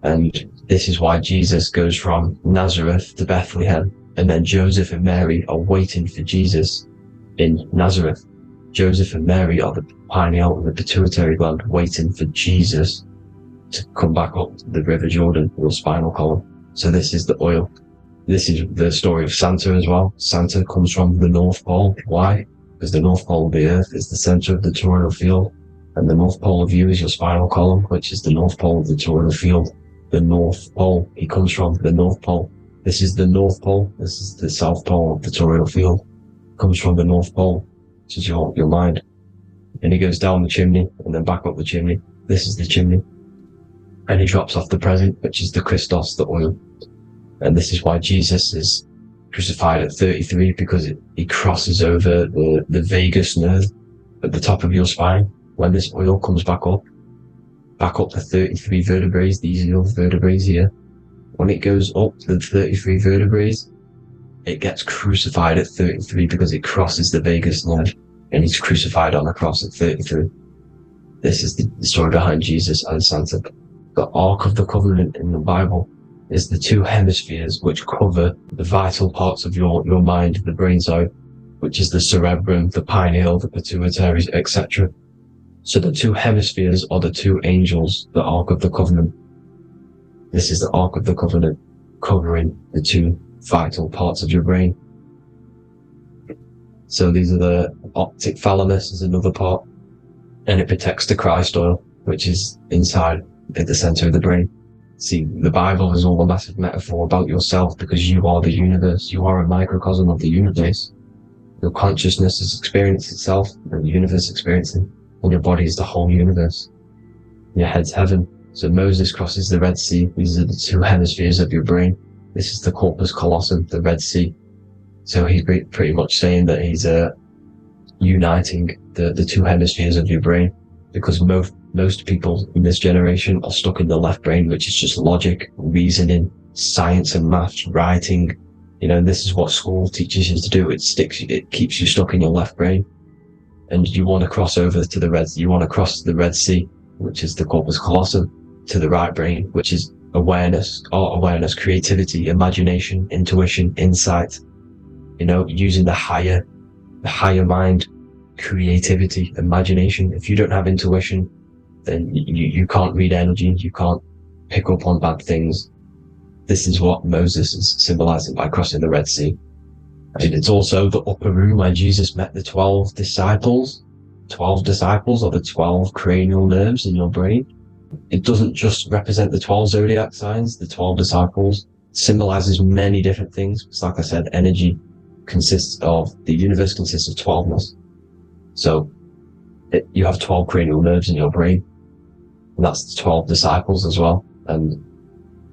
And this is why Jesus goes from Nazareth to Bethlehem, and then Joseph and Mary are waiting for Jesus in Nazareth. Joseph and Mary are the pineal and the pituitary gland waiting for Jesus to come back up the River Jordan, your spinal column. So this is the oil. This is the story of Santa as well. Santa comes from the North Pole. Why? Because the North Pole of the Earth is the center of the toroidal field, and the North Pole of you is your spinal column, which is the North Pole of the toroidal field. The North Pole, he comes from the North Pole. This is the North Pole. This is the South Pole of the toroidal field. Comes from the North Pole, which is your mind. And he goes down the chimney and then back up the chimney. This is the chimney. And he drops off the present, which is the Christos, the oil. And this is why Jesus is crucified at 33, because he crosses over the vagus nerve at the top of your spine. When this oil comes back up the 33 vertebrae, these are your vertebrae here. When it goes up the 33 vertebrae, it gets crucified at 33 because it crosses the vagus nerve, and he's crucified on the cross at 33. This is the story behind Jesus and Santa. The Ark of the Covenant in the Bible is the 2 hemispheres which cover the vital parts of your mind, the brain side, which is the cerebrum, the pineal, the pituitary, etc. So the 2 hemispheres are the 2 angels, the Ark of the Covenant. This is the Ark of the Covenant, covering the 2 vital parts of your brain. So these are the optic thalamus is another part, and it protects the Christ oil, which is inside at the center of the brain. See, the Bible is all a massive metaphor about yourself, because you are the universe. You are a microcosm of the universe. Your consciousness is experiencing itself, and the universe experiencing, and your body is the whole universe. Your head's heaven. So Moses crosses the Red Sea. These are the two hemispheres of your brain. This is the corpus callosum, the Red Sea. So he's pretty much saying that he's uniting the two hemispheres of your brain, because most people in this generation are stuck in the left brain, which is just logic, reasoning, science and maths, writing. You know, this is what school teaches you to do. It keeps you stuck in your left brain. And you want to cross over to the Red Sea, which is the corpus callosum, to the right brain, which is awareness, art awareness, creativity, imagination, intuition, insight. You know, using the higher mind, creativity, imagination. If you don't have intuition, then you can't read energy, you can't pick up on bad things. This is what Moses is symbolizing by crossing the Red Sea. And it's also the upper room where Jesus met the 12 disciples. 12 disciples are the 12 cranial nerves in your brain. It doesn't just represent the 12 zodiac signs. The 12 disciples symbolizes many different things. It's like I said, energy the universe consists of 12ness. So you have 12 cranial nerves in your brain, and that's the 12 disciples as well. And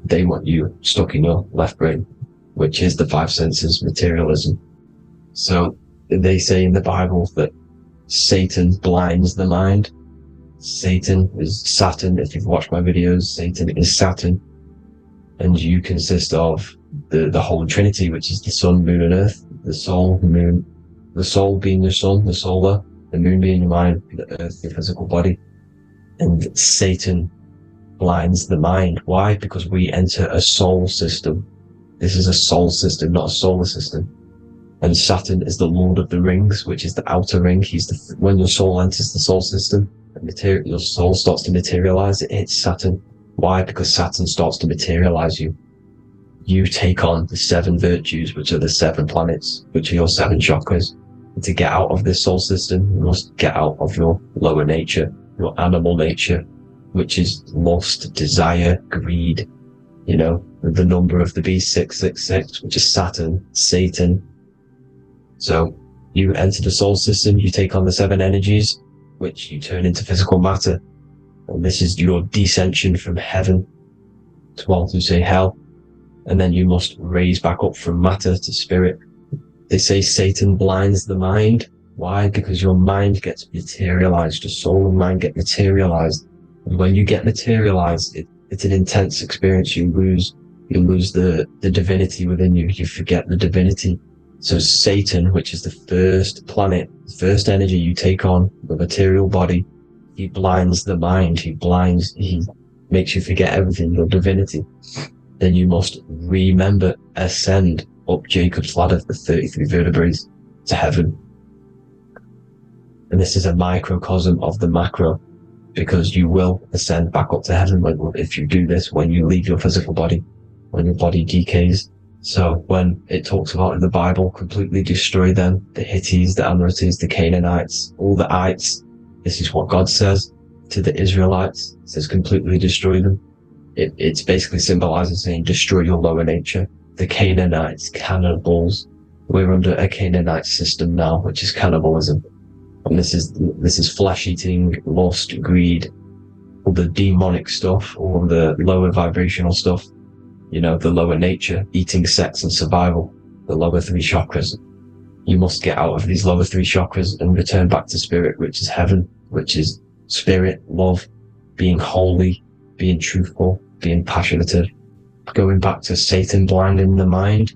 they want you stuck in your left brain, which is the five senses, materialism. So they say in the Bible that Satan blinds the mind. Satan is Saturn. If you've watched my videos, Satan is Saturn. And you consist of the whole Trinity, which is the sun, moon, and earth. The soul, the moon, the soul being your sun, the solar, the moon being your mind, the earth, your physical body. And Satan blinds the mind. Why? Because we enter a soul system. This is a soul system, not a solar system. And Saturn is the Lord of the Rings, which is the outer ring. When your soul enters the soul system, your soul starts to materialize, it hits Saturn. Why? Because Saturn starts to materialize you. You take on the 7 virtues, which are the 7 planets, which are your 7 chakras. And to get out of this soul system, you must get out of your lower nature, your animal nature, which is lust, desire, greed. You know, the number of the beast, 666, which is Saturn, Satan. So you enter the soul system, you take on the 7 energies, which you turn into physical matter. And this is your descension from heaven to, well, to say hell. And then you must raise back up from matter to spirit. They say Satan blinds the mind. Why? Because your mind gets materialized. Your soul and mind get materialized. And when you get materialized, it's an intense experience. You lose the divinity within you. You forget the divinity. So Satan, which is the first planet, the first energy you take on, the material body, he blinds the mind. He makes you forget everything, your divinity. Then you must remember, ascend up Jacob's ladder, the 33 vertebrae, to heaven. And this is a microcosm of the macro, because you will ascend back up to heaven if you do this, when you leave your physical body, when your body decays. So when it talks about in the Bible, completely destroy them, the Hittites, the Amorites, the Canaanites, all the ites, this is what God says to the Israelites. It says completely destroy them. It's basically symbolizing saying destroy your lower nature. The Canaanites, cannibals. We're under a Canaanite system now, which is cannibalism. And this is flesh eating, lust, greed, all the demonic stuff, all the lower vibrational stuff. You know, the lower nature, eating, sex, and survival, the lower 3 chakras. You must get out of these lower 3 chakras and return back to spirit, which is heaven, which is spirit, love, being holy, being truthful, being passionate. Going back to Satan blinding the mind,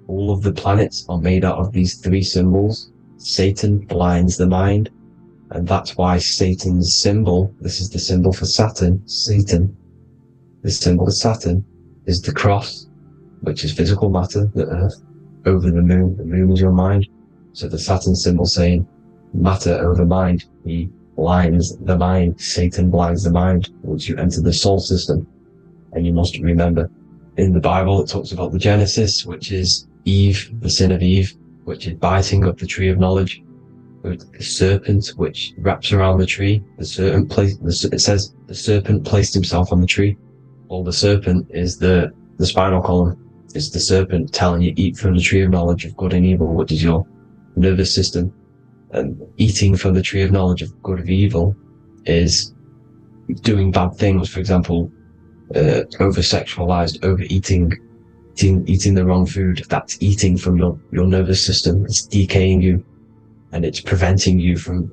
all of the planets are made out of these 3 symbols. Satan blinds the mind, and that's why Satan's symbol, this is the symbol for Saturn, Satan, this symbol for Saturn is the cross, which is physical matter, the earth, over the moon. The moon is your mind. So the Saturn symbol saying matter over mind. He blinds the mind. Satan blinds the mind once you enter the soul system. And you must remember, in the Bible, it talks about the Genesis, which is Eve, the sin of Eve, which is biting of the tree of knowledge. With the serpent, which wraps around the tree. It says the serpent placed himself on the tree. or the serpent is the spinal column. It's the serpent telling you eat from the tree of knowledge of good and evil, which is your nervous system. And eating from the tree of knowledge of good and evil is doing bad things. For example, over-sexualized, overeating, eating the wrong food. That's eating from your nervous system. It's decaying you, and it's preventing you from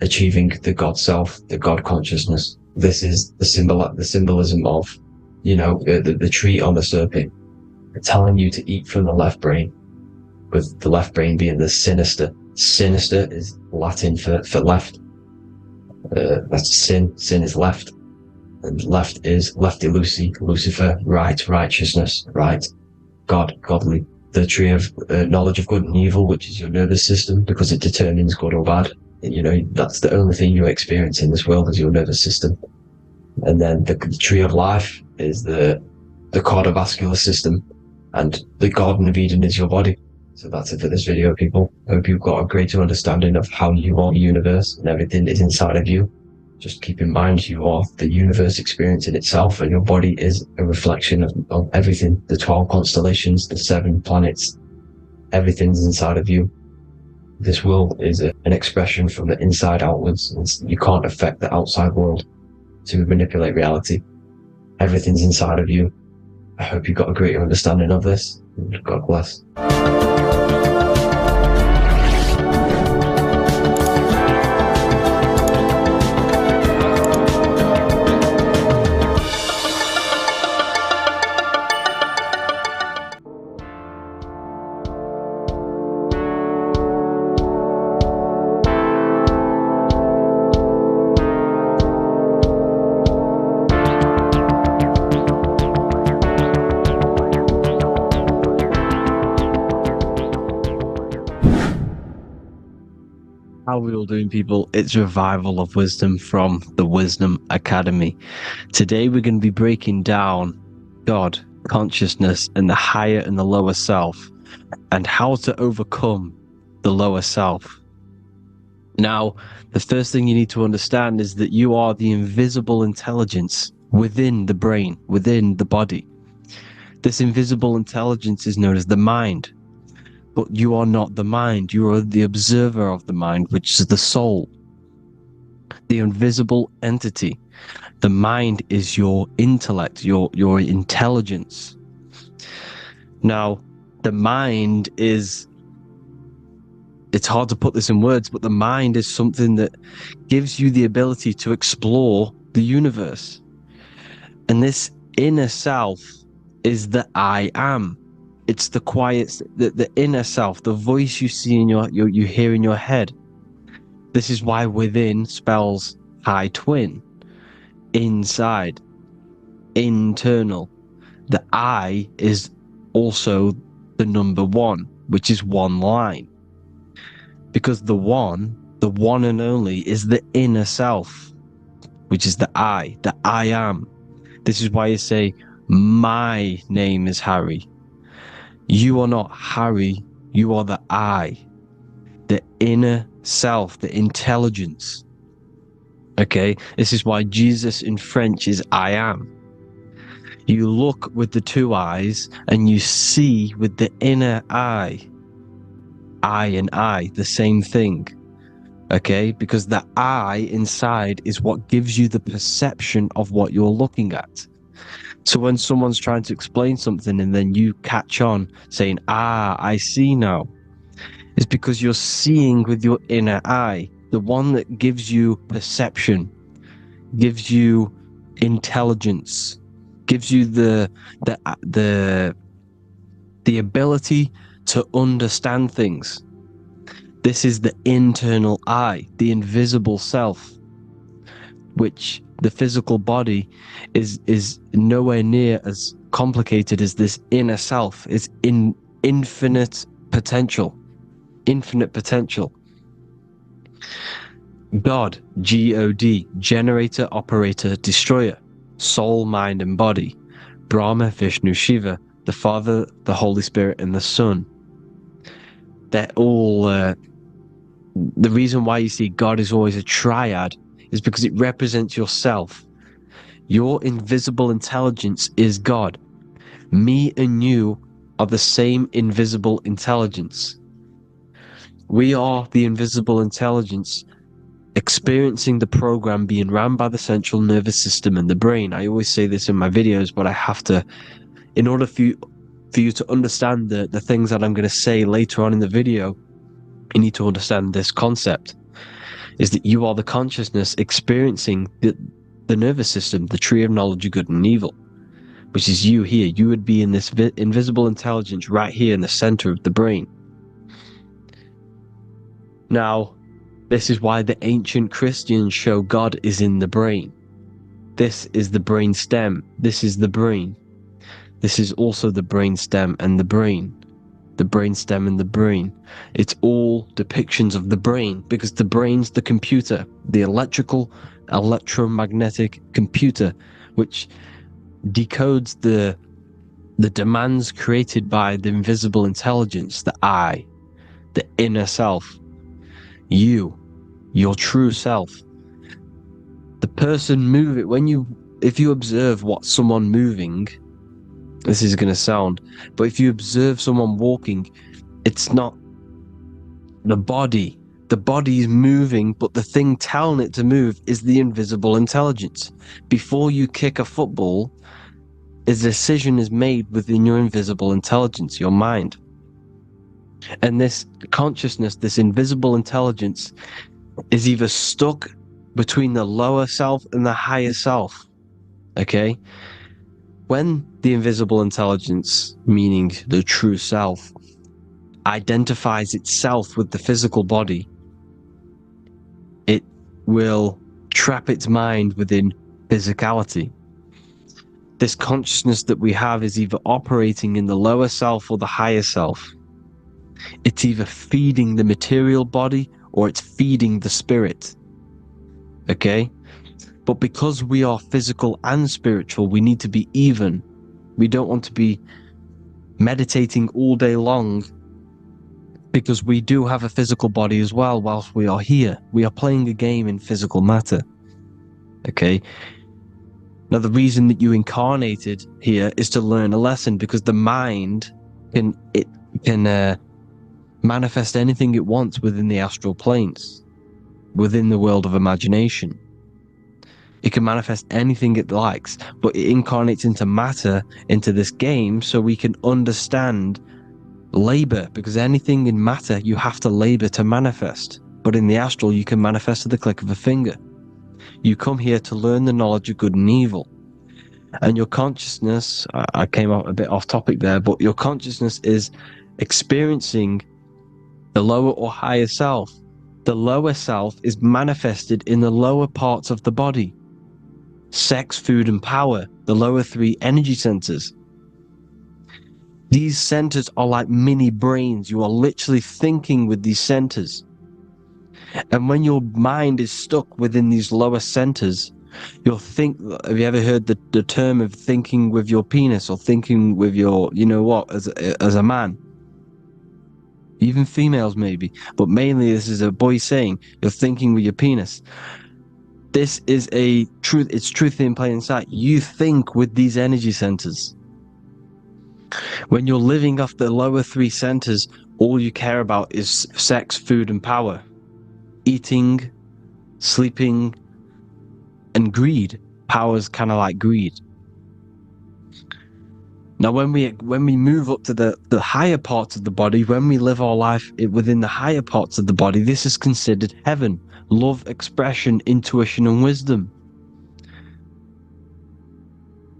achieving the God self, the God consciousness. This is the symbolism of, the tree on the serpent, telling you to eat from the left brain, with the left brain being the sinister. Sinister is Latin for left. That's sin. Sin is left. And left is lefty Lucy, Lucifer, right, righteousness, right, God, godly. The tree of knowledge of good and evil, which is your nervous system, because it determines good or bad. That's the only thing you experience in this world is your nervous system. And then the tree of life is the cardiovascular system, and the Garden of Eden is your body. So that's it for this video, people. Hope you've got a greater understanding of how you are the universe and everything is inside of you. Just keep in mind you are the universe experience in itself, and your body is a reflection of everything. The 12 constellations, the 7 planets, everything's inside of you. This world is an expression from the inside outwards. You can't affect the outside world to manipulate reality. Everything's inside of you. I hope you got a greater understanding of this. God bless. How are we all doing, people? It's Revival of Wisdom from the Wisdom Academy. Today we're going to be breaking down God, consciousness, and the higher and the lower self, and how to overcome the lower self. Now, the first thing you need to understand is that you are the invisible intelligence within the brain, within the body. This invisible intelligence is known as the mind. But you are not the mind. You are the observer of the mind, which is the soul, the invisible entity. The mind is your intellect, your intelligence. Now, the mind is, it's hard to put this in words, but the mind is something that gives you the ability to explore the universe. And this inner self is the I am. It's the quiet, the inner self, the voice you see in you hear in your head. This is why within spells high twin, inside, internal. The I is also the number 1, which is one line. Because the one and only, is the inner self, which is the I am. This is why you say, my name is Harry. You are not Harry, you are the I, the inner self, the intelligence. Okay, this is why Jesus in French is I am. You look with the 2 eyes and you see with the inner eye. I and I, the same thing. Okay, because the I inside is what gives you the perception of what you're looking at. So when someone's trying to explain something and then you catch on saying, I see now, it's because you're seeing with your inner eye, the one that gives you perception, gives you intelligence, gives you the ability to understand things. This is the internal I, the invisible self, which the physical body is nowhere near as complicated as this inner self. It's in infinite potential. God, G-O-D, generator, operator, destroyer, soul, mind, and body. Brahma, Vishnu, Shiva, the Father, the Holy Spirit, and the Son. They're all... the reason why you see God is always a triad is because it represents yourself. Your invisible intelligence is God. Me and you are the same invisible intelligence. We are the invisible intelligence experiencing the program being run by the central nervous system and the brain. I always say this in my videos, but I have to, in order for you to understand the things that I'm going to say later on in the video, you need to understand this concept, is that you are the consciousness experiencing the nervous system, the tree of knowledge of good and evil, which is you here. You would be in this invisible intelligence right here in the center of the brain. Now, this is why the ancient Christians show God is in the brain. This is the brain stem. This is the brain. This is also the brain stem and the brain. The brain stem and the brain. It's all depictions of the brain, because the brain's the computer, the electromagnetic computer, which decodes the demands created by the invisible intelligence, the I, the inner self, you, your true self. The person if you observe what someone moving, this is going to sound, but if you observe someone walking, it's not the body. The body is moving, but the thing telling it to move is the invisible intelligence. Before you kick a football, a decision is made within your invisible intelligence, your mind. And this consciousness, this invisible intelligence, is either stuck between the lower self and the higher self. Okay? When the invisible intelligence, meaning the true self, identifies itself with the physical body, it will trap its mind within physicality. This consciousness that we have is either operating in the lower self or the higher self. It's either feeding the material body or it's feeding the spirit. Okay? But because we are physical and spiritual, we need to be even. We don't want to be meditating all day long, because we do have a physical body as well whilst we are here. We are playing a game in physical matter. Okay? Now, the reason that you incarnated here is to learn a lesson, because the mind can manifest anything it wants within the astral planes, within the world of imagination. It can manifest anything it likes, but it incarnates into matter, into this game, so we can understand labor, because anything in matter you have to labor to manifest. But in the astral, you can manifest at the click of a finger. You come here to learn the knowledge of good and evil. And your consciousness, I came out a bit off topic there, but your consciousness is experiencing the lower or higher self. The lower self is manifested in the lower parts of the body. Sex, food, and power, the lower three energy centers. These centers are like mini brains. You are literally thinking with these centers. And when your mind is stuck within these lower centers, you'll think, have you ever heard the term of thinking with your penis, or thinking with your, you know what, as a man? Even females maybe, but mainly this is a boy saying, you're thinking with your penis. This is a truth, it's truth in plain sight. You think with these energy centers. When you're living off the lower three centers, all you care about is sex, food, and power. Eating, sleeping, and greed. Power's kind of like greed. Now, when we move up to the higher parts of the body, when we live our life within the higher parts of the body, this is considered heaven. Love, expression, intuition, and wisdom.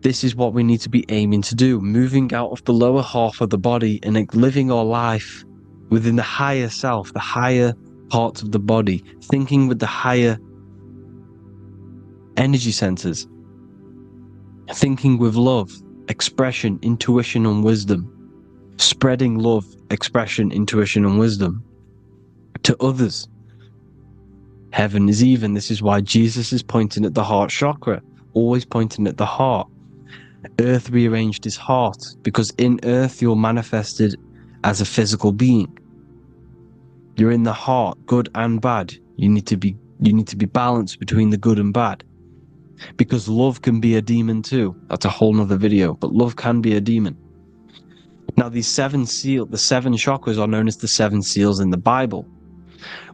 This is what we need to be aiming to do, moving out of the lower half of the body and living our life within the higher self, the higher parts of the body, thinking with the higher energy centers, thinking with love, expression, intuition, and wisdom, spreading love, expression, intuition, and wisdom to others. Heaven is even. This is why Jesus is pointing at the heart chakra, always pointing at the heart. Earth rearranged his heart, because in earth you're manifested as a physical being. You're in the heart, good and bad. You need to be balanced between the good and bad. because love can be a demon too. That's a whole nother video, but love can be a demon. Now, the seven chakras are known as the seven seals in the Bible.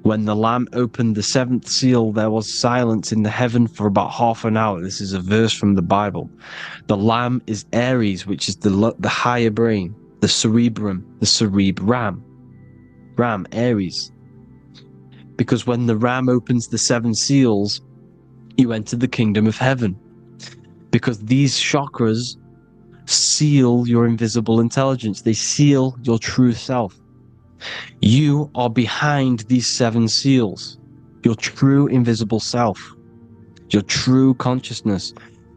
When the Lamb opened the seventh seal, there was silence in the heaven for about half an hour. This is a verse from the Bible. The Lamb is Aries, which is the higher brain, the cerebrum, Ram, Aries. Because when the Ram opens the seven seals, you enter the kingdom of heaven. Because these chakras seal your invisible intelligence. They seal your true self. You are behind these seven seals, your true invisible self, your true consciousness.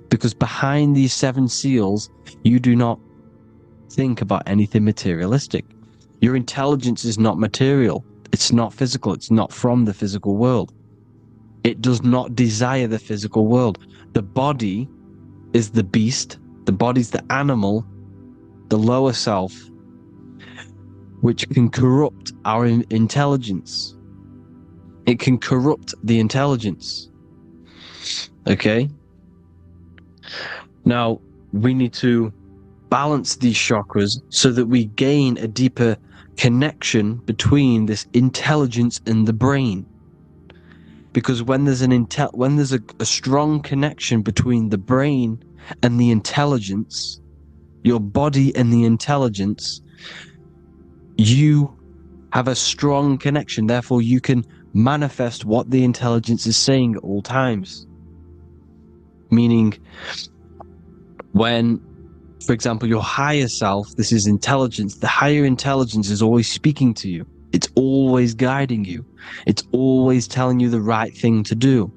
Because behind these seven seals, you do not think about anything materialistic. Your intelligence is not material. It's not physical. It's not from the physical world. It does not desire the physical world. The body is the beast. The body's the animal, the lower self, which can corrupt our intelligence. It can corrupt the intelligence. Okay? Now, we need to balance these chakras so that we gain a deeper connection between this intelligence and the brain. Because when there's a strong connection between the brain and the intelligence, your body and the intelligence, you have a strong connection. Therefore, you can manifest what the intelligence is saying at all times. Meaning, when, for example, your higher self, this is intelligence, the higher intelligence is always speaking to you. It's always guiding you. It's always telling you the right thing to do.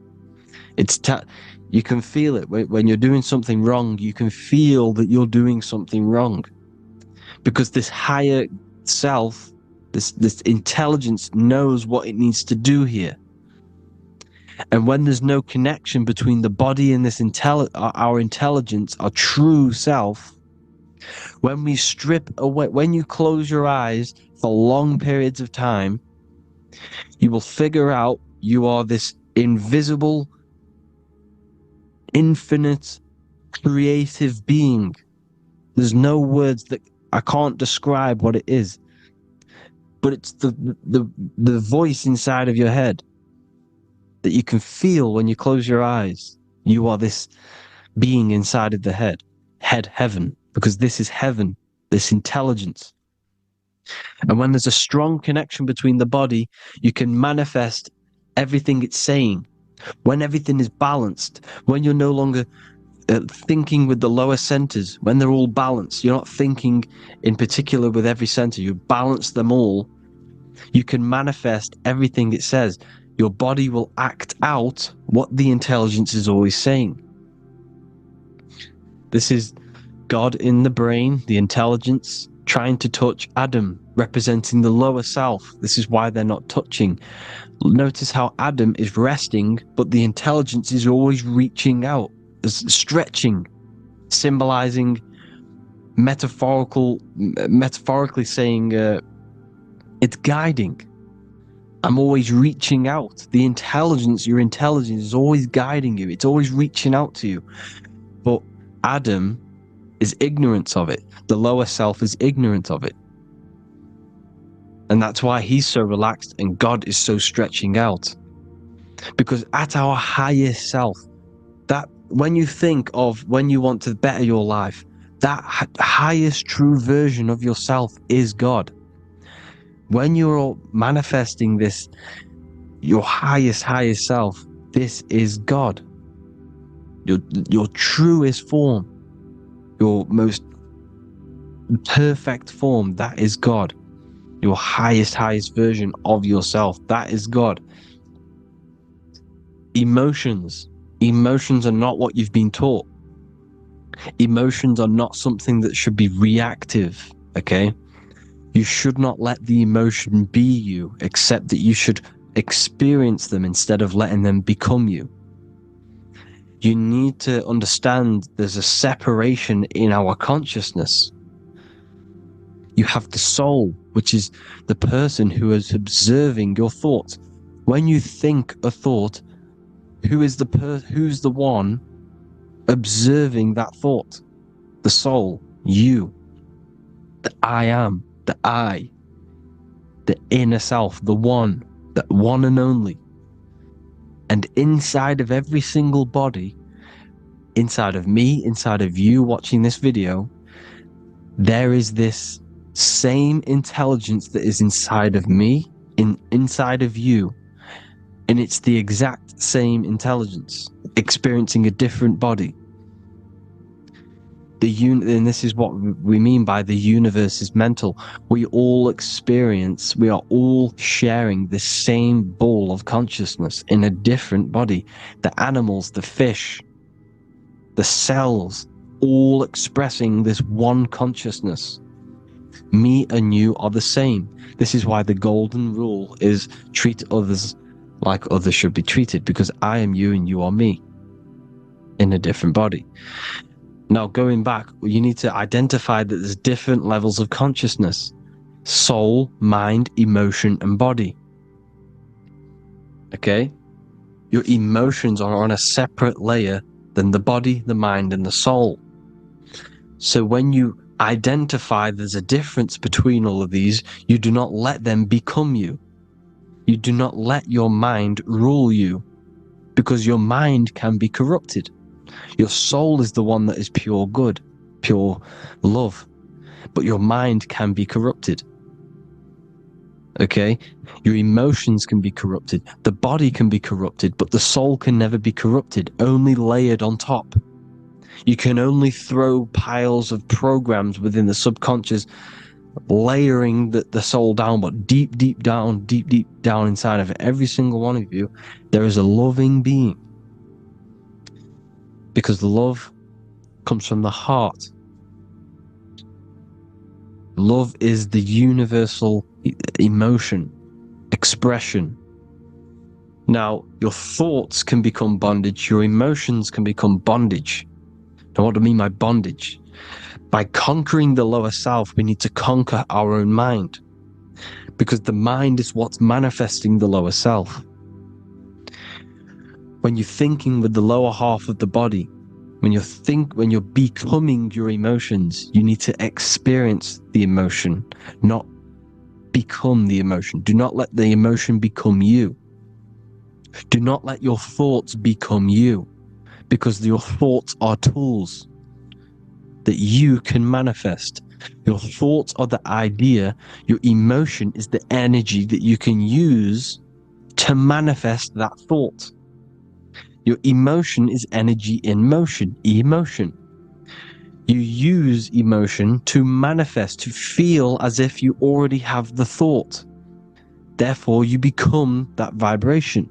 You can feel it. When you're doing something wrong, you can feel that you're doing something wrong. Because this higher self, this intelligence knows what it needs to do here. And when there's no connection between the body and this our intelligence, our true self, when we strip away, when you close your eyes for long periods of time, you will figure out you are this invisible, infinite, creative being. There's no words that I can't describe what it is, but it's the voice inside of your head that you can feel when you close your eyes. You are this being inside of the heaven, because this is heaven, this intelligence. And when there's a strong connection between the body, you can manifest everything it's saying. When everything is balanced, when you're no longer thinking with the lower centers, when they're all balanced, you're not thinking in particular with every center, you balance them all, you can manifest everything it says. Your body will act out what the intelligence is always saying. This is God in the brain, the intelligence, trying to touch Adam, representing the lower self. This is why they're not touching. Notice how Adam is resting, but the intelligence is always reaching out, stretching, symbolizing metaphorically saying it's guiding. I'm always reaching out. The intelligence, your intelligence is always guiding you. It's always reaching out to you. But Adam is ignorant of it. The lower self is ignorant of it. And that's why he's so relaxed and God is so stretching out. Because at our highest self, that when you think of when you want to better your life, that highest true version of yourself is God. When you're manifesting this, your highest self, this is God. Your truest form, your most perfect form, that is God. Your highest version of yourself, that is God. Emotions are not what you've been taught. Emotions are not something that should be reactive, okay? You should not let the emotion be you, except that you should experience them instead of letting them become you. You need to understand there's a separation in our consciousness. You have the soul, which is the person who is observing your thoughts. When you think a thought, who's the one observing that thought, the soul, you, the I am, the I, the inner self, the one and only. And inside of every single body, inside of me, inside of you watching this video, there is this same intelligence that is inside of me, inside of you. And it's the exact same intelligence, experiencing a different body. And this is what we mean by the universe is mental. We all are all sharing the same ball of consciousness in a different body. The animals, the fish, the cells, all expressing this one consciousness. Me and you are the same. This is why the golden rule is treat others like others should be treated, because I am you and you are me in a different body. Now, going back, you need to identify that there's different levels of consciousness: soul, mind, emotion, and body. Okay? Your emotions are on a separate layer than the body, the mind, and the soul. So when you identify there's a difference between all of these, you do not let them become you. You do not let your mind rule you, because your mind can be corrupted. Your soul is the one that is pure good, pure love, but your mind can be corrupted. Okay? Your emotions can be corrupted. The body can be corrupted, but the soul can never be corrupted, only layered on top. You can only throw piles of programs within the subconscious, layering the soul down, but deep down inside of every single one of you, there is a loving being. Because love comes from the heart. Love is the universal emotion, expression. Now, your thoughts can become bondage, your emotions can become bondage. Now, what do I mean by bondage? By conquering the lower self, we need to conquer our own mind, because the mind is what's manifesting the lower self. When you're thinking with the lower half of the body, when you're becoming your emotions, you need to experience the emotion, not become the emotion. Do not let the emotion become you. Do not let your thoughts become you, because your thoughts are tools that you can manifest. Your thoughts are the idea. Your emotion is the energy that you can use to manifest that thought. Your emotion is energy in motion, emotion. You use emotion to manifest, to feel as if you already have the thought. Therefore, you become that vibration.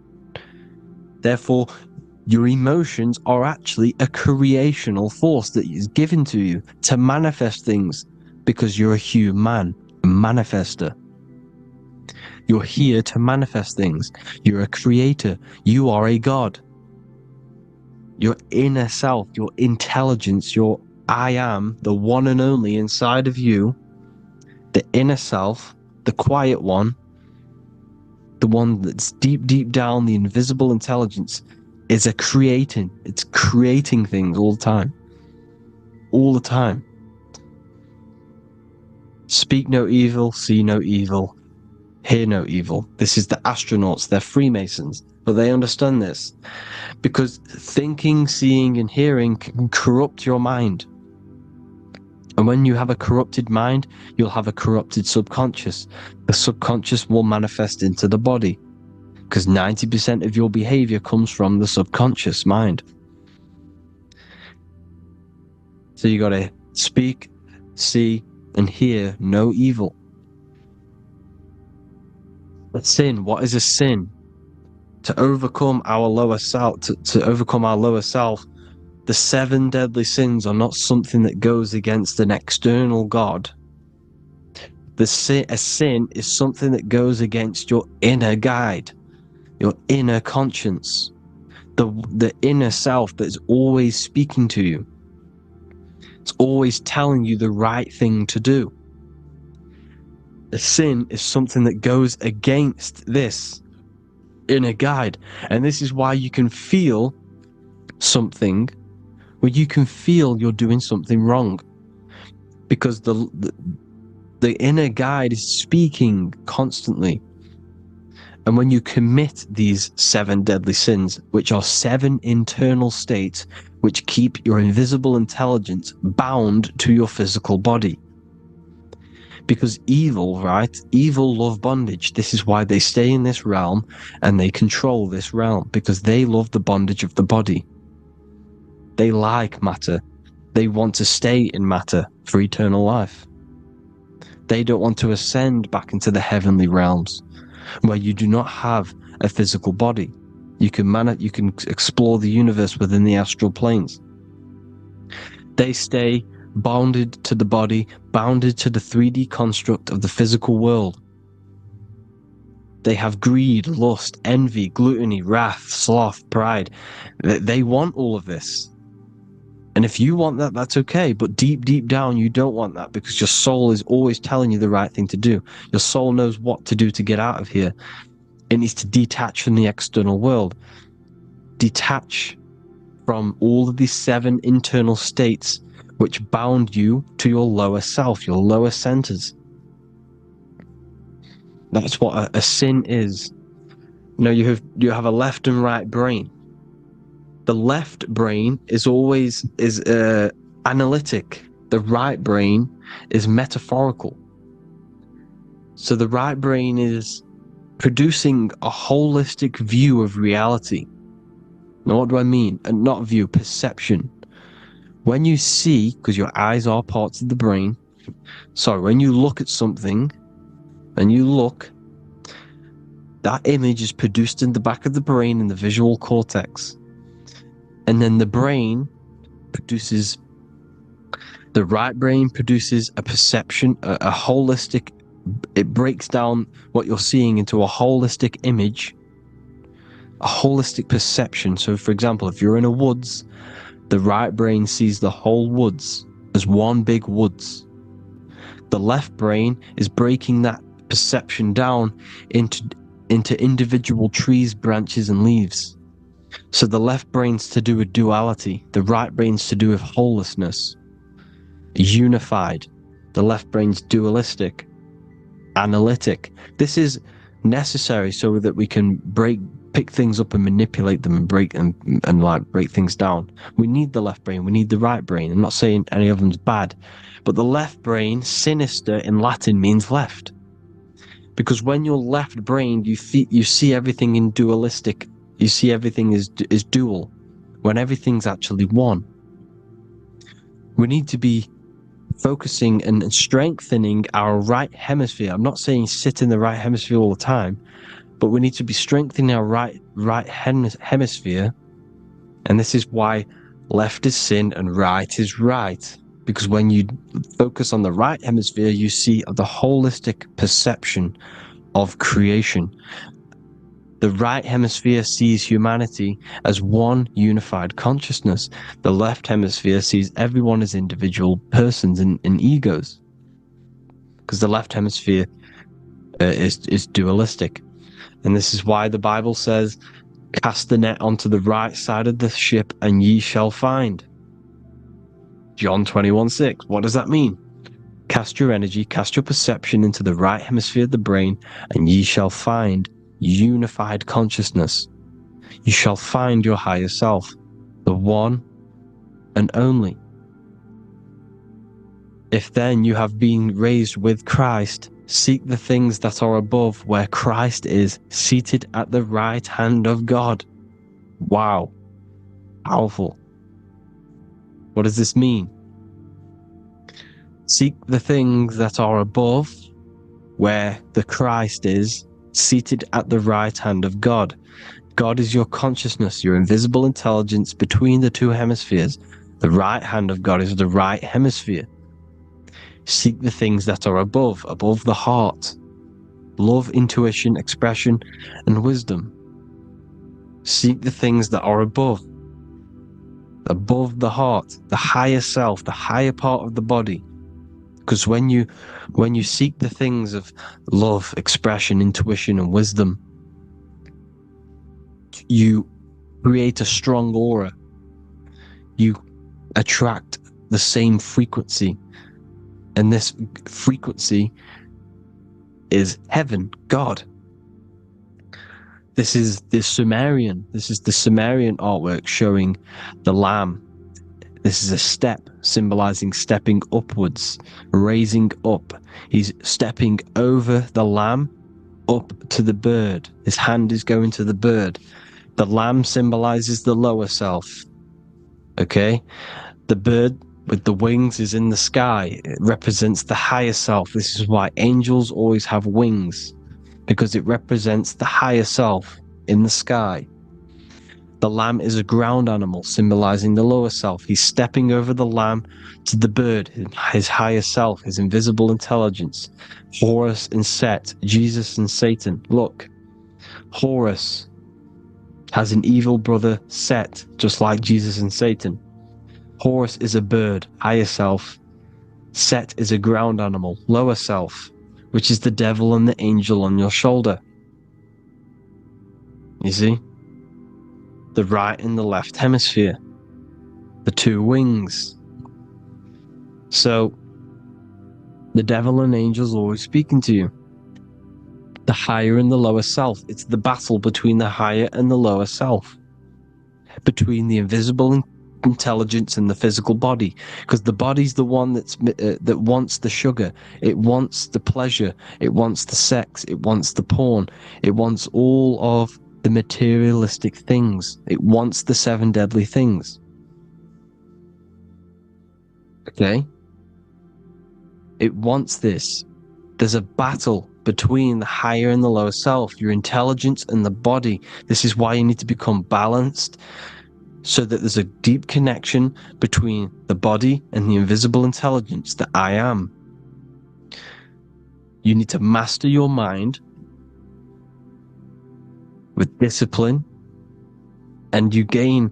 Therefore, your emotions are actually a creational force that is given to you to manifest things, because you're a human, a manifester. You're here to manifest things. You're a creator. You are a god. Your inner self, your intelligence, your I am, the one and only inside of you, the inner self, the quiet one, the one that's deep down, the invisible intelligence, is it's creating things all the time. All the time. Speak no evil, see no evil, hear no evil. This is the astronauts, they're Freemasons, but they understand this. Because thinking, seeing, and hearing can corrupt your mind. And when you have a corrupted mind, you'll have a corrupted subconscious. The subconscious will manifest into the body, because 90% of your behavior comes from the subconscious mind. So you got to speak, see, and hear no evil. But sin, what is a sin? To overcome our lower self, to overcome our lower self, the 7 deadly sins are not something that goes against an external God. A sin is something that goes against your inner guide, your inner conscience, the inner self that is always speaking to you. It's always telling you the right thing to do. A sin is something that goes against this inner guide. And this is why you can feel something where you can feel you're doing something wrong, because the inner guide is speaking constantly. And when you commit these 7 deadly sins, which are 7 internal states which keep your invisible intelligence bound to your physical body. Because evil, right? Evil love bondage. This is why they stay in this realm and they control this realm, because they love the bondage of the body. They like matter. They want to stay in matter for eternal life. They don't want to ascend back into the heavenly realms, where you do not have a physical body. You can explore the universe within the astral planes. They stay bounded to the body, bounded to the 3D construct of the physical world. They have greed, lust, envy, gluttony, wrath, sloth, pride. They want all of this. And if you want that, that's okay. But deep, deep down, you don't want that, because your soul is always telling you the right thing to do. Your soul knows what to do to get out of here. It needs to detach from the external world. Detach from all of these 7 internal states which bound you to your lower self, your lower centers. That's what a sin is. You know, you have a left and right brain. The left brain is always analytic. The right brain is metaphorical. So the right brain is producing a holistic view of reality. Now, what do I mean? And not view, perception. When you see, because your eyes are parts of the brain, when you look at something and you look, that image is produced in the back of the brain in the visual cortex. And then the right brain produces a perception, a holistic, it breaks down what you're seeing into a holistic image, a holistic perception. So for example, if you're in a woods, the right brain sees the whole woods as one big woods. The left brain is breaking that perception down into individual trees, branches, and leaves. So the left brain's to do with duality, the right brain's to do with wholeness, unified. The left brain's dualistic, analytic. This is necessary so that we can pick things up and manipulate them and break things down. We need the left brain, we need the right brain. I'm not saying any of them's bad, but the left brain, sinister in Latin, means left. Because when you're left-brained, you see everything in dualistic. You see everything is dual, when everything's actually one. We need to be focusing and strengthening our right hemisphere. I'm not saying sit in the right hemisphere all the time, but we need to be strengthening our right hemisphere. And this is why left is sin and right is right. Because when you focus on the right hemisphere, you see the holistic perception of creation. The right hemisphere sees humanity as one unified consciousness. The left hemisphere sees everyone as individual persons and egos. Because the left hemisphere is dualistic. And this is why the Bible says, cast the net onto the right side of the ship and ye shall find. John 21:6. What does that mean? Cast your energy, cast your perception into the right hemisphere of the brain, and ye shall find unified consciousness. You shall find your higher self, the one and only. If then you have been raised with Christ, seek the things that are above, where Christ is seated at the right hand of God. Wow. Powerful. What does this mean? Seek the things that are above, where the Christ is seated at the right hand of God. God is your consciousness, your invisible intelligence between the 2 hemispheres. The right hand of God is the right hemisphere. Seek the things that are above the heart. Love, intuition, expression, and wisdom. Seek the things that are above the heart, the higher self, the higher part of the body. Because when you seek the things of love, expression, intuition, and wisdom, you create a strong aura. You attract the same frequency. And this frequency is heaven, God. This is the Sumerian artwork showing the Lamb. This is a step symbolizing stepping upwards, raising up. He's stepping over the Lamb up to the bird. His hand is going to the bird. The Lamb symbolizes the lower self. Okay? The bird with the wings is in the sky. It represents the higher self. This is why angels always have wings, because it represents the higher self in the sky. The lamb is a ground animal, symbolizing the lower self. He's stepping over the lamb to the bird, his higher self, his invisible intelligence. Horus and Set, Jesus and Satan. Look, Horus has an evil brother, Set, just like Jesus and Satan. Horus is a bird, higher self. Set is a ground animal, lower self, which is the devil and the angel on your shoulder. You see? The right and the left hemisphere. The two wings. So, the devil and angels always speaking to you. The higher and the lower self. It's the battle between the higher and the lower self. Between the invisible intelligence and the physical body, because the body's the one that wants the sugar, it wants the pleasure, it wants the sex, it wants the porn, it wants all of the materialistic things, it wants the 7 deadly things. Okay? It wants this. There's a battle between the higher and the lower self, your intelligence and the body. This is why you need to become balanced, so that there's a deep connection between the body and the invisible intelligence, the I am. You need to master your mind with discipline, and you gain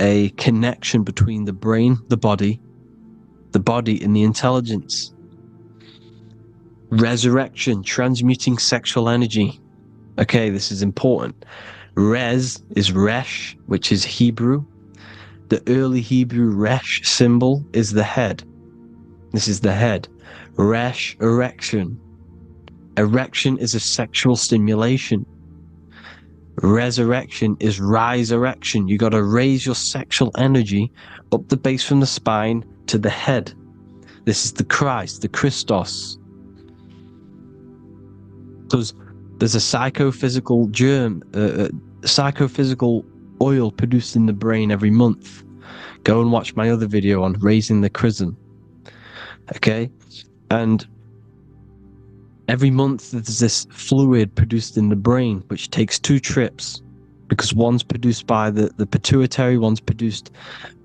a connection between the brain, the body and the intelligence. Resurrection, transmuting sexual energy. Okay, this is important. Res is Resh, which is Hebrew. The early Hebrew Resh symbol is the head. This is the head. Resh, erection. Erection is a sexual stimulation. Resurrection is rise erection. You got to raise your sexual energy up the base from the spine to the head. This is the Christ, the Christos. Because there's a psychophysical germ, psychophysical oil produced in the brain every month. Go and watch my other video on raising the chrism. Okay? And every month there's this fluid produced in the brain, which takes 2 trips, because one's produced by the pituitary, one's produced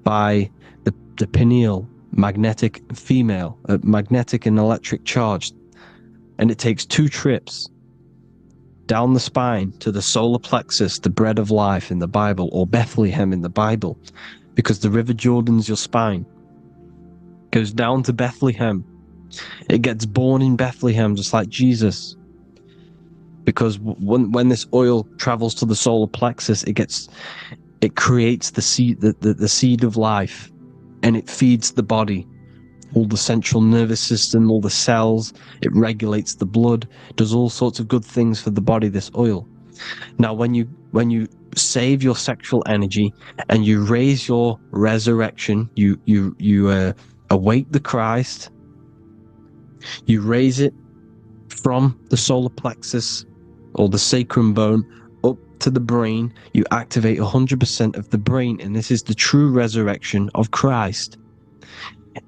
by the pineal, magnetic female, magnetic and electric charge. And it takes 2 trips down the spine to the solar plexus, the bread of life in the Bible, or Bethlehem in the Bible, because the River Jordan's your spine. Goes down to Bethlehem. It gets born in Bethlehem, just like Jesus. Because when this oil travels to the solar plexus, it creates the seed, the seed of life, and it feeds the body. All the central nervous system, all the cells, it regulates the blood, does all sorts of good things for the body, this oil. Now, when you save your sexual energy and you raise your resurrection, you awake the Christ, you raise it from the solar plexus or the sacrum bone up to the brain, you activate 100% of the brain, and this is the true resurrection of Christ.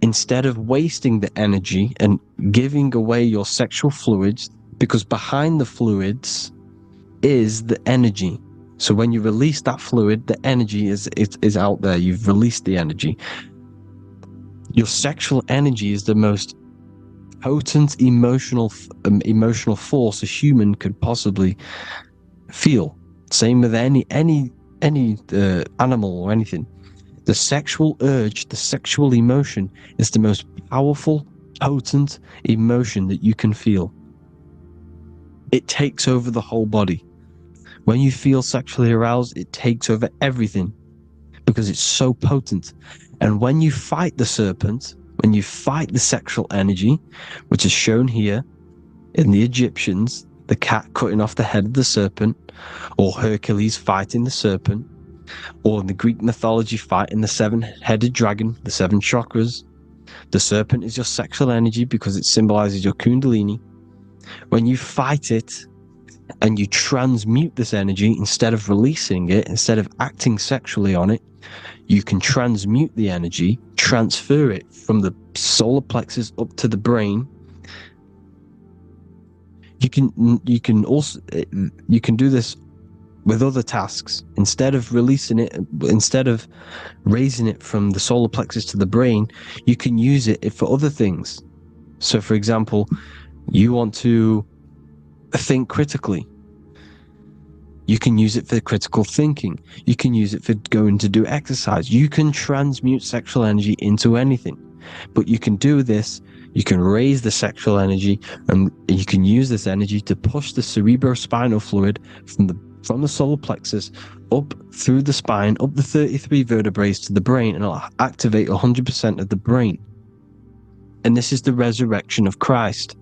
Instead of wasting the energy and giving away your sexual fluids, because behind the fluids is the energy. So when you release that fluid, the energy is out there. You've released the energy. Your sexual energy is the most potent emotional force a human could possibly feel. Same with any animal or anything. The sexual urge, the sexual emotion is the most powerful, potent emotion that you can feel. It takes over the whole body. When you feel sexually aroused, it takes over everything because it's so potent. And when you fight the serpent, when you fight the sexual energy, which is shown here in the Egyptians, the cat cutting off the head of the serpent, or Hercules fighting the serpent, or in the Greek mythology fighting the seven-headed dragon, the seven chakras, the serpent is your sexual energy because it symbolizes your kundalini. When you fight it and you transmute this energy, instead of releasing it, instead of acting sexually on it, you can transmute the energy, transfer it from the solar plexus up to the brain. You can also do this with other tasks. Instead of releasing it, instead of raising it from the solar plexus to the brain, you can use it for other things. So for example, you want to think critically. You can use it for critical thinking. You can use it for going to do exercise. You can transmute sexual energy into anything. But you can do this, you can raise the sexual energy, and you can use this energy to push the cerebrospinal fluid from the solar plexus up through the spine, up the 33 vertebrae to the brain, and it'll activate 100% of the brain. And this is the resurrection of Christ.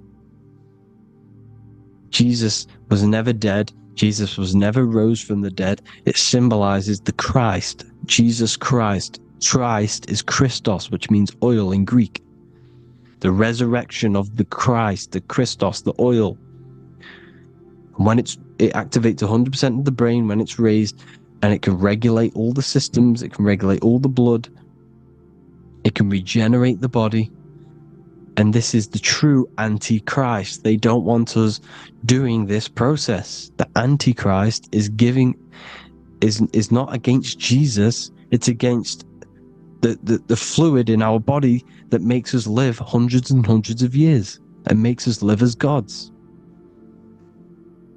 Jesus was never dead. Jesus was never rose from the dead. It symbolizes the Christ, Jesus Christ. Christ is Christos, which means oil in Greek. The resurrection of the Christ, the Christos, the oil. When it activates 100% of the brain when it's raised, and it can regulate all the systems, it can regulate all the blood, it can regenerate the body. And this is the true Antichrist. They don't want us doing this process. The Antichrist is not against Jesus, it's against the fluid in our body that makes us live hundreds and hundreds of years and makes us live as gods.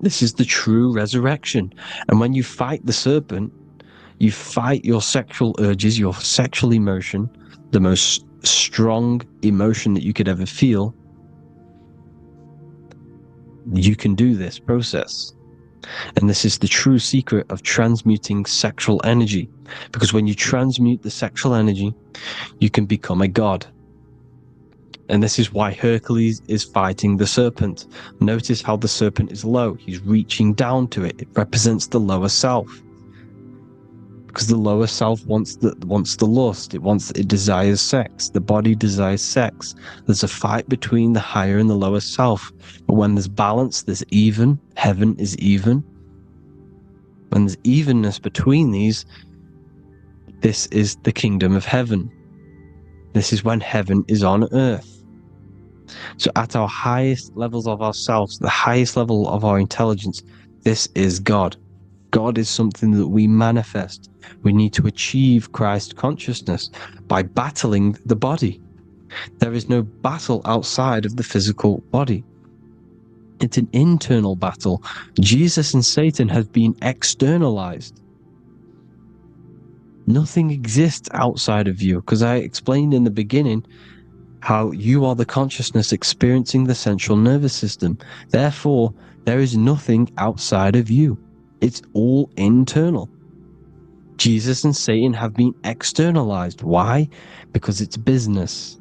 This is the true resurrection. And when you fight the serpent, you fight your sexual urges, your sexual emotion, the most strong emotion that you could ever feel. You can do this process. And this is the true secret of transmuting sexual energy. Because when you transmute the sexual energy, you can become a god. And this is why Hercules is fighting the serpent. Notice how the serpent is low. He's reaching down to it. It represents the lower self. Because the lower self wants the lust. It desires sex. The body desires sex. There's a fight between the higher and the lower self. But when there's balance, there's even. Heaven is even. When there's evenness between these, this is the kingdom of heaven. This is when heaven is on earth. So at our highest levels of ourselves, the highest level of our intelligence, this is God. God is something that we manifest. We need to achieve Christ consciousness by battling the body. There is no battle outside of the physical body. It's an internal battle. Jesus and Satan have been externalized. Nothing exists outside of you, because I explained in the beginning how you are the consciousness experiencing the central nervous system. Therefore, there is nothing outside of you. It's all internal. Jesus and Satan have been externalized. Why? Because it's business.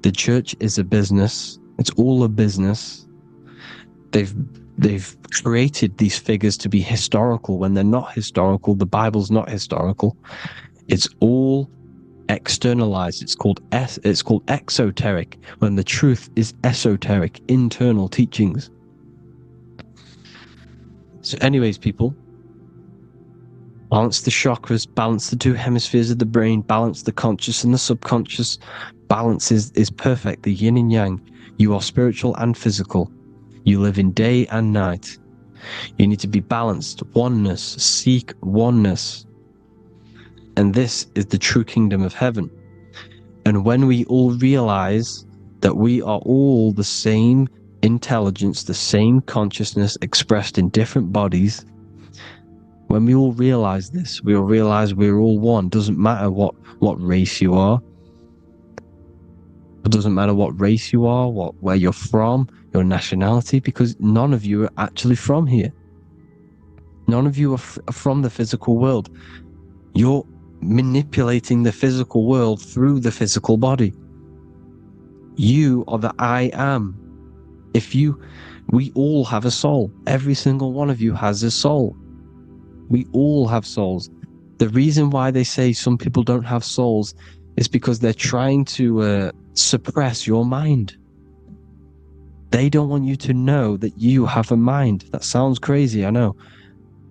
The church is a business. It's all a business. They've created these figures to be historical when they're not historical. The Bible's not historical. It's all externalized. It's called exoteric, when the truth is esoteric, internal teachings. So anyways, people, balance the chakras, balance the two hemispheres of the brain, balance the conscious and the subconscious. Balance is perfect, the yin and yang. You are spiritual and physical. You live in day and night. You need to be balanced. Oneness. Seek oneness. And this is the true kingdom of heaven. And when we all realize that we are all the same intelligence, the same consciousness expressed in different bodies, when we all realize this, we all realize we're all one. Doesn't matter what race you are. It doesn't matter what race you are, where you're from, your nationality, because none of you are actually from here. None of you are from the physical world. You're manipulating the physical world through the physical body. You are the I am. We all have a soul. Every single one of you has a soul. We all have souls. The reason why they say some people don't have souls is because they're trying to suppress your mind. They don't want you to know that you have a mind. That sounds crazy, I know.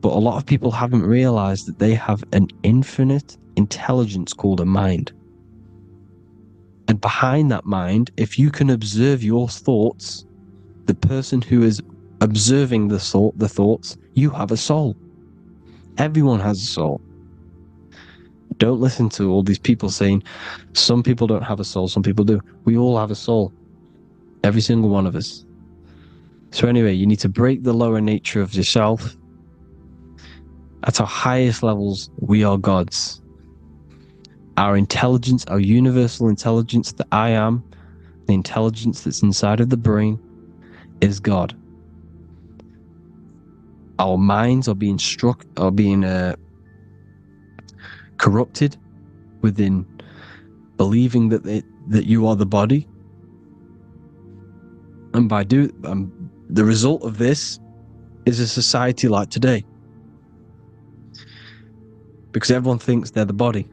But a lot of people haven't realized that they have an infinite intelligence called a mind. And behind that mind, if you can observe your thoughts, the person who is observing the thoughts, you have a soul. Everyone has a soul. Don't listen to all these people saying some people don't have a soul, some people do. We all have a soul. Every single one of us. So anyway, you need to break the lower nature of yourself. At our highest levels, we are gods. Our intelligence, our universal intelligence, the I am, the intelligence that's inside of the brain, is God. Our minds are being corrupted within believing that you are the body. And the result of this is a society like today. Because everyone thinks they're the body.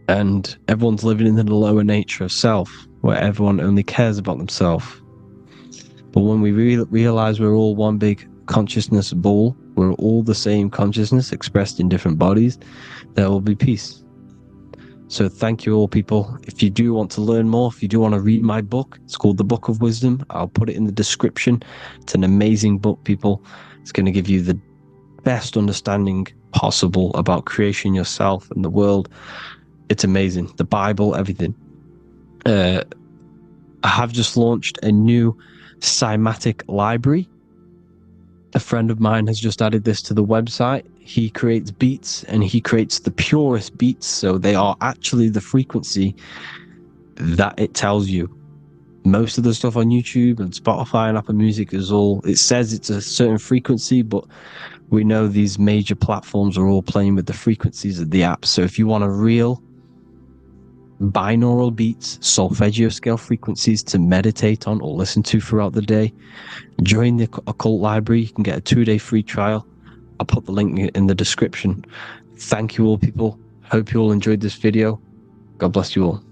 And everyone's living in the lower nature of self, where everyone only cares about themselves. But when we realize we're all one big consciousness ball, we're all the same consciousness expressed in different bodies, there will be peace. So thank you all, people. If you do want to learn more, if you do want to read my book, it's called The Book of Wisdom. I'll put it in the description. It's an amazing book, people. It's going to give you the best understanding possible about creation, yourself, and the world. It's amazing. The Bible, everything. I have just launched a new Simatic library. A friend of mine has just added this to the website. He creates beats, and he creates the purest beats, so they are actually the frequency that it tells you. Most of the stuff on YouTube and Spotify and Apple Music it says it's a certain frequency, but we know these major platforms are all playing with the frequencies of the app. So if you want a real binaural beats, solfeggio scale frequencies to meditate on or listen to throughout the day, join the Occult library. You can get a 2-day free trial. I'll put the link in the description. Thank you all, people. Hope you all enjoyed this video. God bless you all.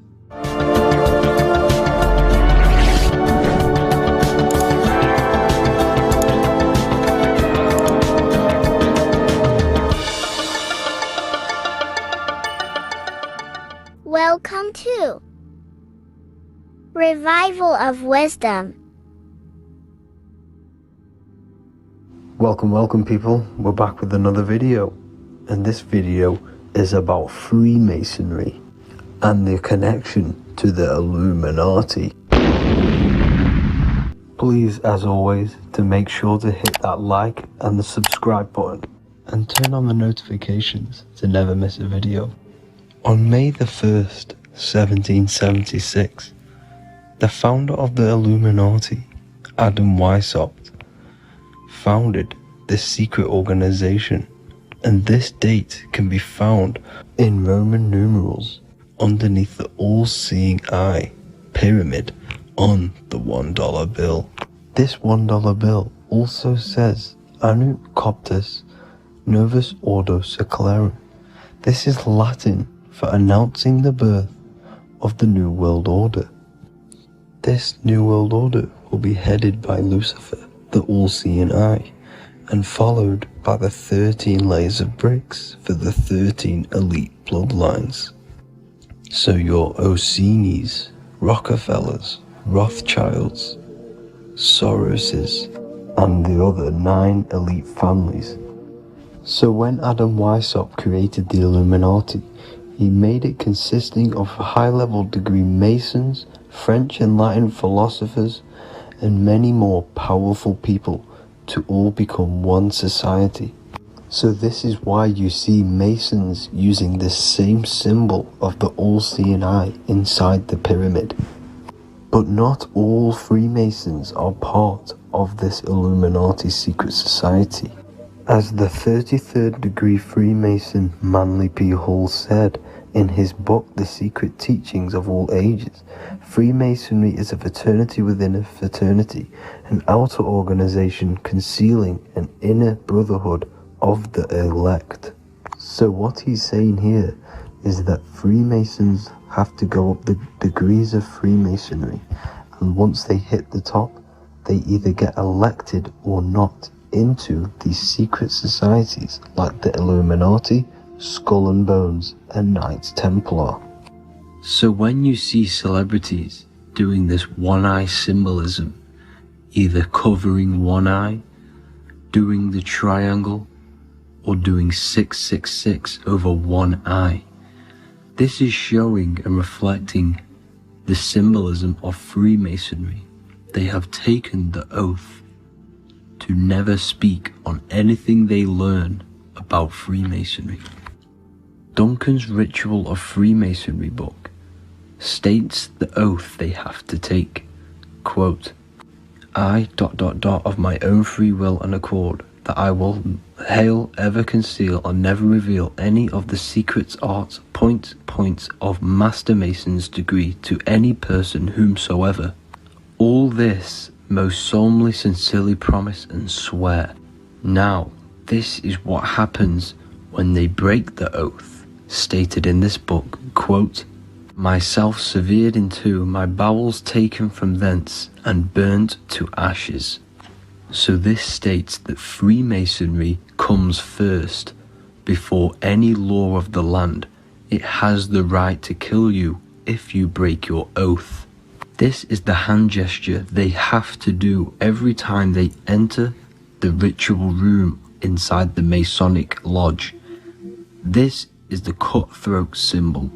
Welcome to Revival of Wisdom. Welcome people, we're back with another video, and this video is about Freemasonry and their connection to the Illuminati. Please, as always, to make sure to hit that like and the subscribe button and turn on the notifications to never miss a video. On May the 1st, 1776, the founder of the Illuminati, Adam Weishaupt, founded this secret organization, and this date can be found in Roman numerals underneath the all-seeing eye pyramid on the $1 bill. This $1 bill also says Anu Coptus Novus Ordo Secularum. This is Latin for announcing the birth of the New World Order. This New World Order will be headed by Lucifer, the all-seeing eye, and followed by the 13 layers of bricks for the 13 elite bloodlines. So your Orsini's, Rockefellers, Rothschilds, Soroses, and the other 9 elite families. So when Adam Weishaupt created the Illuminati, he made it consisting of high-level degree Masons, French and Latin philosophers, and many more powerful people to all become one society. So this is why you see Masons using this same symbol of the all-seeing eye inside the pyramid. But not all Freemasons are part of this Illuminati secret society, As the 33rd degree Freemason Manly P. Hall said in his book The Secret Teachings of All Ages, Freemasonry is a fraternity within a fraternity, an outer organization concealing an inner brotherhood of the elect. So what he's saying here is that Freemasons have to go up the degrees of Freemasonry, and once they hit the top, they either get elected or not into these secret societies like the Illuminati, Skull and Bones, and Knights Templar. So when you see celebrities doing this one-eye symbolism, either covering one eye, doing the triangle, or doing 666 over one eye, this is showing and reflecting the symbolism of Freemasonry. They have taken the oath to never speak on anything they learn about Freemasonry. Duncan's Ritual of Freemasonry book states the oath they have to take. Quote, I ... of my own free will and accord, that I will hail, ever conceal, and never reveal any of the secrets, arts, points of Master Mason's degree to any person whomsoever. All this most solemnly, sincerely promise and swear. Now, this is what happens when they break the oath, stated in this book, quote, myself severed in two, my bowels taken from thence, and burnt to ashes. So this states that Freemasonry comes first, before any law of the land. It has the right to kill you if you break your oath. This is the hand gesture they have to do every time they enter the ritual room inside the Masonic lodge. This is the cutthroat symbol,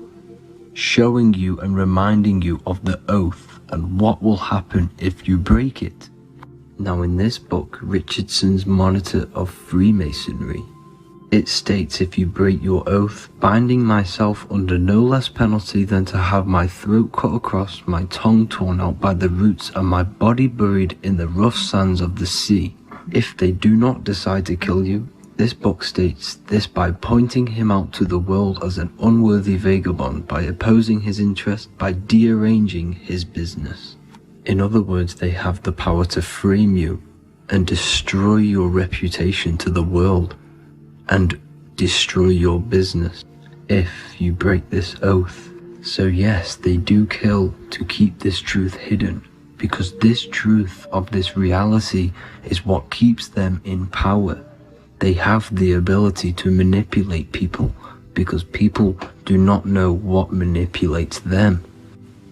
showing you and reminding you of the oath and what will happen if you break it. Now in this book, Richardson's Monitor of Freemasonry, it states, if you break your oath, binding myself under no less penalty than to have my throat cut across, my tongue torn out by the roots, and my body buried in the rough sands of the sea. If they do not decide to kill you, this book states this by pointing him out to the world as an unworthy vagabond, by opposing his interest, by dearranging his business. In other words, they have the power to frame you and destroy your reputation to the world, and destroy your business if you break this oath. So yes, they do kill to keep this truth hidden, because this truth of this reality is what keeps them in power. They have the ability to manipulate people, because people do not know what manipulates them.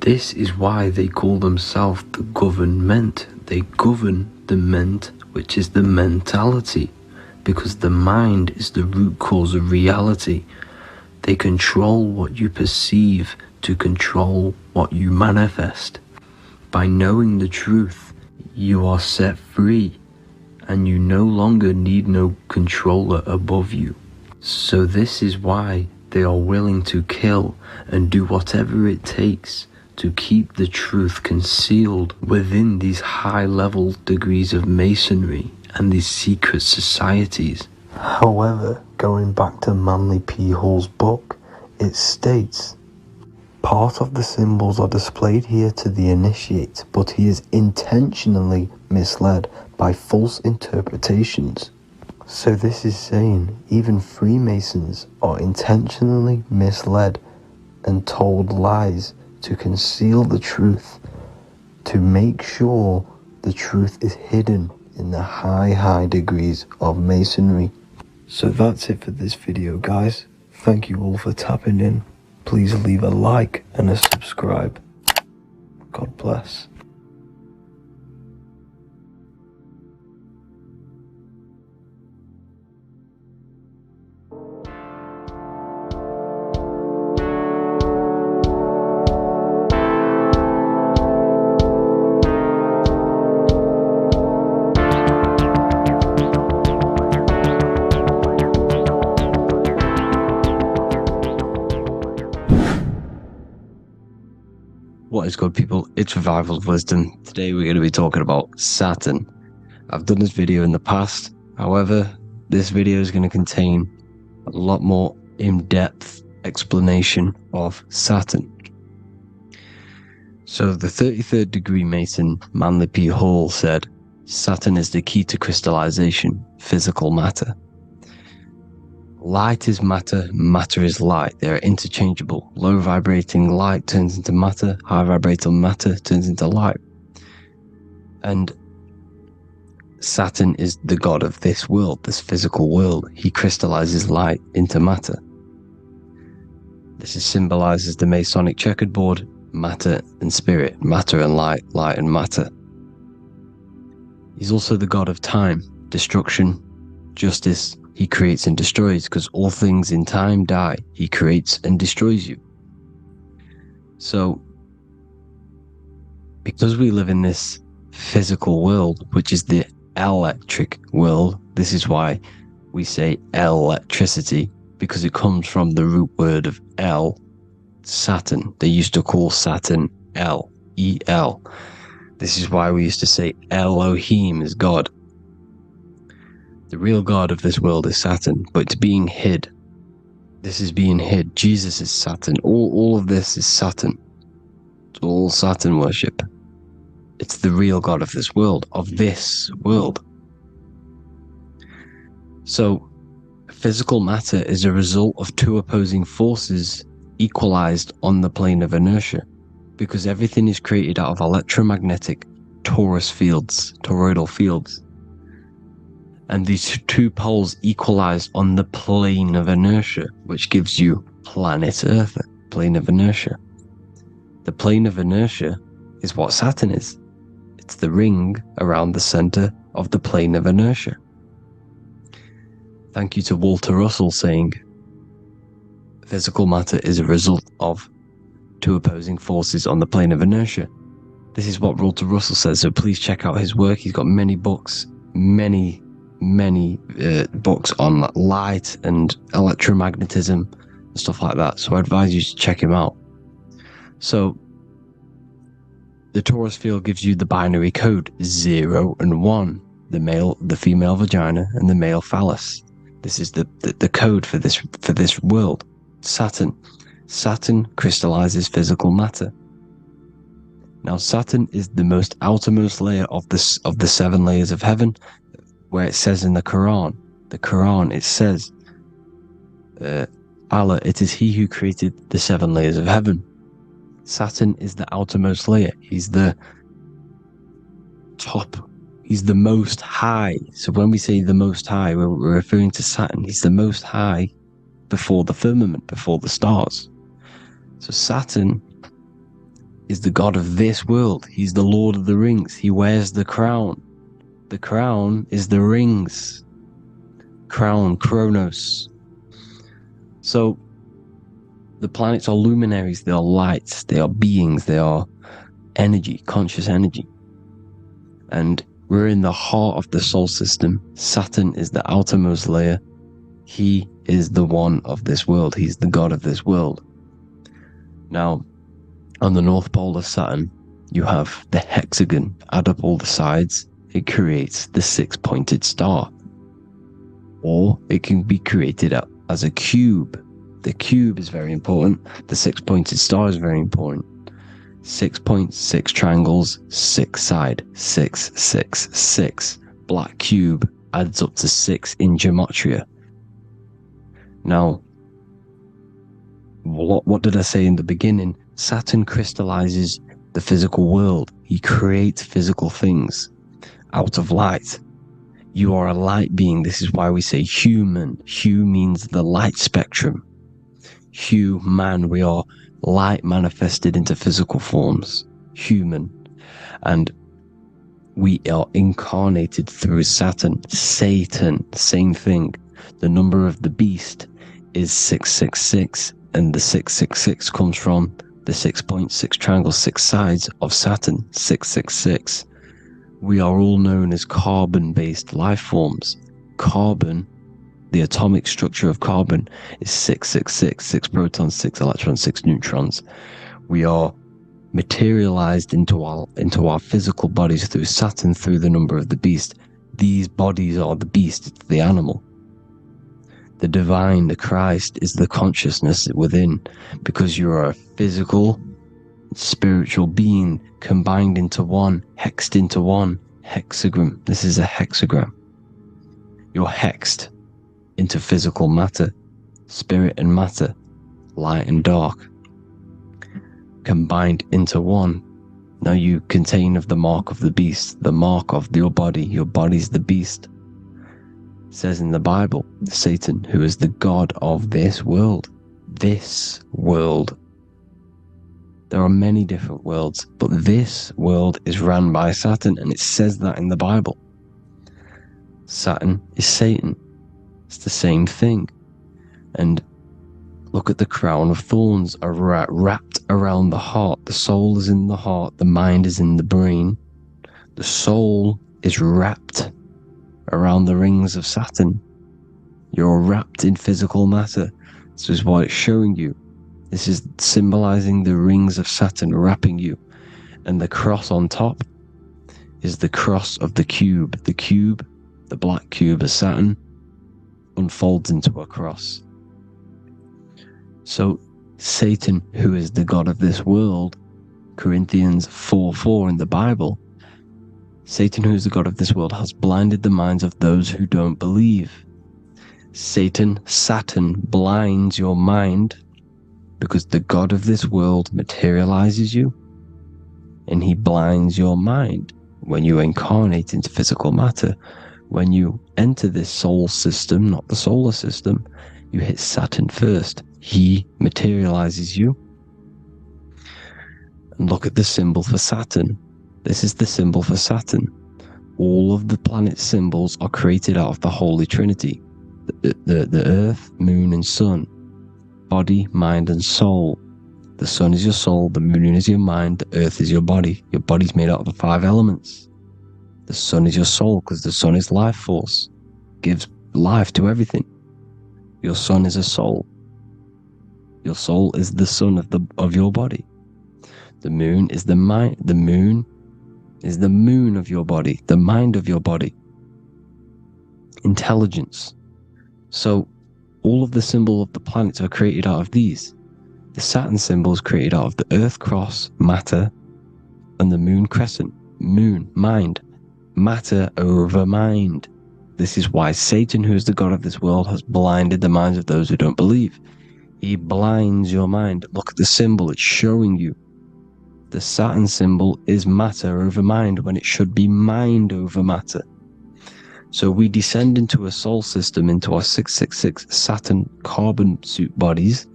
This is why they call themselves the government. They govern the ment, which is the mentality, because the mind is the root cause of reality. They control what you perceive to control what you manifest. By knowing the truth, you are set free, and you no longer need no controller above you. So this is why they are willing to kill and do whatever it takes to keep the truth concealed within these high-level degrees of masonry and these secret societies. However, going back to Manly P. Hall's book, it states, part of the symbols are displayed here to the initiate, but he is intentionally misled by false interpretations. So this is saying even Freemasons are intentionally misled and told lies to conceal the truth, to make sure the truth is hidden in the high degrees of masonry. So that's it for this video, guys. Thank you all for tapping in. Please leave a like and a subscribe. God bless. What is good, people? It's Revival of Wisdom. Today we're going to be talking about Saturn. I've done this video in the past, however, this video is going to contain a lot more in-depth explanation of Saturn. So the 33rd degree Mason Manly P. Hall said, Saturn is the key to crystallization, physical matter. Light is matter, matter is light. They are interchangeable. Low vibrating light turns into matter, high vibrating matter turns into light. And Saturn is the god of this world, this physical world. He crystallizes light into matter. This is symbolized as the Masonic checkered board, matter and spirit, matter and light, light and matter. He's also the god of time, destruction, justice. He creates and destroys, because all things in time die. He creates and destroys you. So, because we live in this physical world, which is the electric world, this is why we say electricity, because it comes from the root word of El, Saturn. They used to call Saturn El, E-L. This is why we used to say Elohim is God. The real God of this world is Saturn, but it's being hid. This is being hid. Jesus is Saturn. All of this is Saturn. It's all Saturn worship. It's the real God of this world, So, physical matter is a result of two opposing forces equalized on the plane of inertia, because everything is created out of electromagnetic toroidal fields. And these two poles equalize on the plane of inertia, which gives you planet Earth, plane of inertia. The plane of inertia is what Saturn is. It's the ring around the center of the plane of inertia. Thank you to Walter Russell saying, physical matter is a result of two opposing forces on the plane of inertia. This is what Walter Russell says, so please check out his work. He's got many books, many books on light and electromagnetism and stuff like that, so I advise you to check him out. So the torus field gives you the binary code 0 and 1, the female vagina and the male phallus. This is the code for this world. Saturn crystallizes physical matter. Now Saturn is the most outermost layer of the 7 layers of heaven, where it says in the Quran, it says, Allah, it is He who created the 7 layers of heaven. Saturn is the outermost layer. He's the top. He's the most high. So when we say the most high, we're referring to Saturn. He's the most high before the firmament, before the stars. So Saturn is the god of this world. He's the Lord of the Rings. He wears the crown. The crown is the rings. Crown, Kronos. So the planets are luminaries. They are lights. They are beings. They are energy, conscious energy. And we're in the heart of the solar system. Saturn is the outermost layer. He is the one of this world. He's the god of this world. Now, on the north pole of Saturn, you have the hexagon. Add up all the sides. It creates the 6-pointed star. Or it can be created as a cube. The cube is very important. The 6-pointed star is very important. 6 points, 6 triangles, 6 side, 6, 6, 6. Black cube adds up to 6 in gematria. Now, what did I say in the beginning? Saturn crystallizes the physical world. He creates physical things out of light. You are a light being. This is why we say human. Hue means the light spectrum. Hue, man, we are light manifested into physical forms. Human. And we are incarnated through Saturn. Satan, same thing. The number of the beast is 666, and the 666 comes from the 6.6 triangles, 6 sides of Saturn, 666. We are all known as carbon-based life forms. Carbon, the atomic structure of carbon, is 666, 6 protons, 6 electrons, 6 neutrons. We are materialized into our physical bodies through Saturn, through the number of the beast. These bodies are the beast, it's the animal. The divine, the Christ, is the consciousness within, because you are a physical, spiritual being combined into one, hexed into one. Hexagram. This is a hexagram. You're hexed into physical matter, spirit and matter, light and dark, combined into one. Now you contain of the mark of the beast, the mark of your body. Your body's the beast. It says in the Bible, Satan, who is the god of this world. This world. There are many different worlds, but this world is run by Saturn, and it says that in the Bible. Saturn is Satan. It's the same thing. And look at the crown of thorns are wrapped around the heart. The soul is in the heart. The mind is in the brain. The soul is wrapped around the rings of Saturn. You're wrapped in physical matter. This is what it's showing you. This is symbolizing the rings of Saturn wrapping you. And the cross on top is the cross of the cube. The cube, the black cube of Saturn, unfolds into a cross. So Satan, who is the god of this world, Corinthians 4:4 in the Bible, Satan, who is the god of this world, has blinded the minds of those who don't believe. Saturn blinds your mind because the god of this world materializes you, and he blinds your mind when you incarnate into physical matter. When you enter this soul system, not the solar system, you hit Saturn first. He materializes you. And look at the symbol for Saturn. This is the symbol for Saturn. All of the planet symbols are created out of the Holy Trinity. The Earth, Moon, and Sun. Body, mind, and soul. The Sun is your soul, the Moon is your mind, the Earth is your body. Your body's made out of the 5 elements. The Sun is your soul, because the Sun is life force. Gives life to everything. Your Sun is a soul. Your soul is the sun of your body. The Moon is the mind. The Moon is the moon of your body, the mind of your body. Intelligence. So all of the symbols of the planets are created out of these. The Saturn symbol is created out of the Earth cross, matter, and the Moon crescent, moon, mind, matter over mind. This is why Satan, who is the god of this world, has blinded the minds of those who don't believe. He blinds your mind. Look at the symbol, it's showing you. The Saturn symbol is matter over mind when it should be mind over matter. So we descend into a soul system, into our 666 Saturn carbon suit bodies,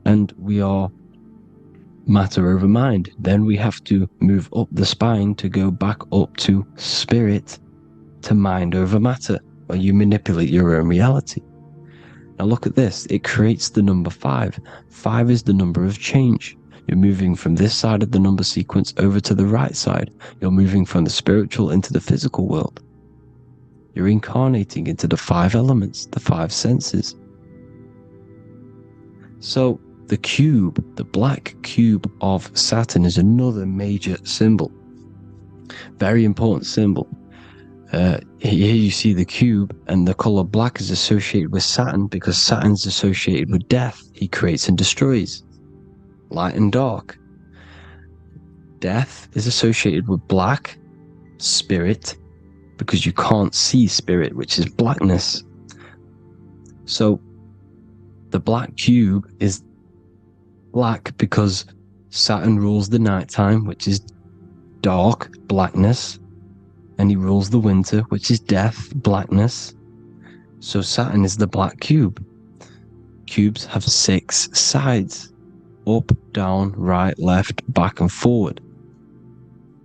and we are matter over mind. Then we have to move up the spine to go back up to spirit, to mind over matter, where you manipulate your own reality. Now look at this. It creates the number 5. 5 is the number of change. You're moving from this side of the number sequence over to the right side. You're moving from the spiritual into the physical world. You're incarnating into the 5 elements, the 5 senses. So the cube, the black cube of Saturn, is another major symbol. Very important symbol. Here you see the cube, and the color black is associated with Saturn because Saturn's associated with death. He creates and destroys. Light and dark. Death is associated with black, spirit, because you can't see spirit, which is blackness. So the black cube is black because Saturn rules the nighttime, which is dark, blackness, and he rules the winter, which is death, blackness. So Saturn is the black cube. Cubes have 6 sides. Up, down, right, left, back, and forward.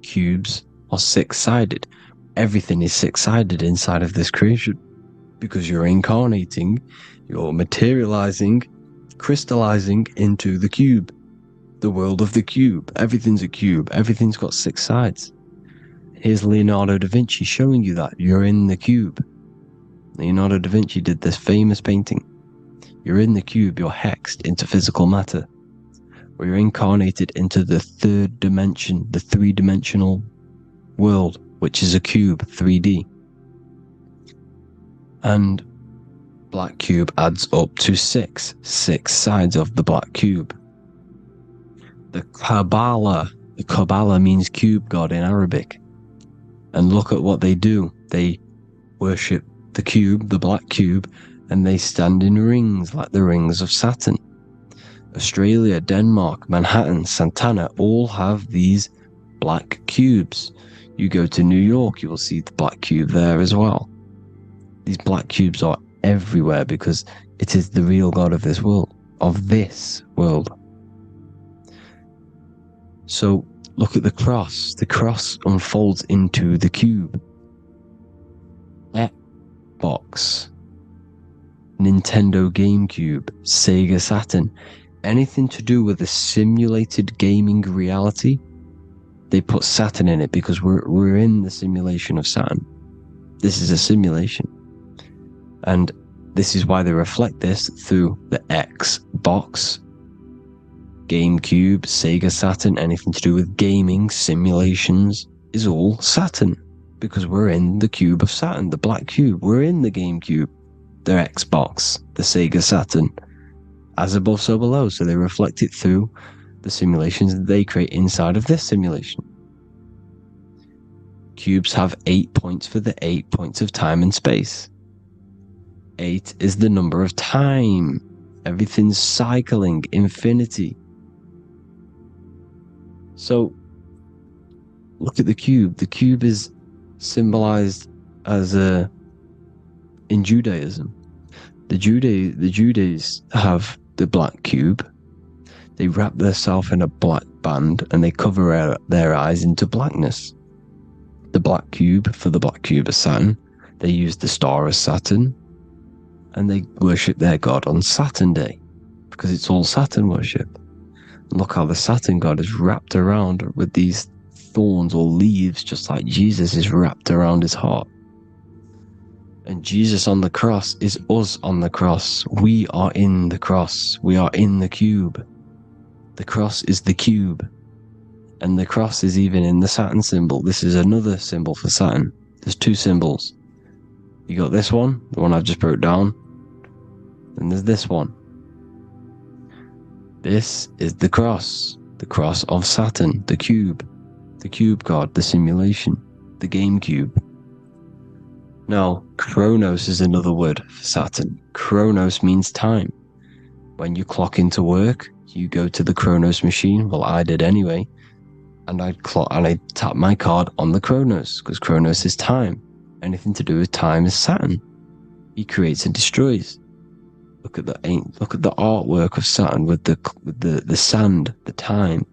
Cubes are 6-sided. Everything is 6-sided inside of this creation because you're incarnating, you're materializing, crystallizing into the cube, the world of the cube. Everything's a cube. Everything's got 6 sides. Here's Leonardo da Vinci showing you that you're in the cube. Leonardo da Vinci did this famous painting. You're in the cube. You're hexed into physical matter. Or you're incarnated into the 3rd dimension, the 3-dimensional world, which is a cube, 3D. And black cube adds up to 6 sides of the black cube. The Kabbalah means cube god in Arabic. And look at what they do. They worship the cube, the black cube, and they stand in rings like the rings of Saturn. Australia, Denmark, Manhattan, Santana all have these black cubes. You go to New York, you will see the black cube there as well. These black cubes are everywhere because it is the real God of this world. So look at the cross. The cross unfolds into the cube. Xbox, Nintendo GameCube, Sega Saturn, anything to do with a simulated gaming reality, they put Saturn in it because we're in the simulation of Saturn. This is a simulation. And this is why they reflect this through the Xbox, GameCube, Sega Saturn, anything to do with gaming, simulations, is all Saturn. Because we're in the cube of Saturn, the black cube. We're in the GameCube, the Xbox, the Sega Saturn. As above, so below. So they reflect it through the simulations that they create inside of this simulation. Cubes have 8 points for the 8 points of time and space. 8 is the number of time. Everything's cycling, infinity. So, look at the cube. The cube is symbolized as in Judaism. The Judees have the black cube. They wrap themselves in a black band and they cover their eyes into blackness. The black cube for the black cube of Saturn. They use the star of Saturn. And they worship their god on Saturn Day, because it's all Saturn worship. And look how the Saturn god is wrapped around with these thorns or leaves, just like Jesus is wrapped around his heart. And Jesus on the cross is us on the cross. We are in the cross. We are in the cube. The cross is the cube. And the cross is even in the Saturn symbol. This is another symbol for Saturn. There's 2 symbols. You got this one, the one I've just broke down. And there's this one. This is the cross of Saturn, the cube god, the simulation, the game cube. Now, Chronos is another word for Saturn. Chronos means time. When you clock into work, you go to the Chronos machine. Well, I did anyway. And I tap my card on the Chronos, because Chronos is time. Anything to do with time is Saturn. He creates and destroys. Look at the artwork of Saturn with the sand, the time.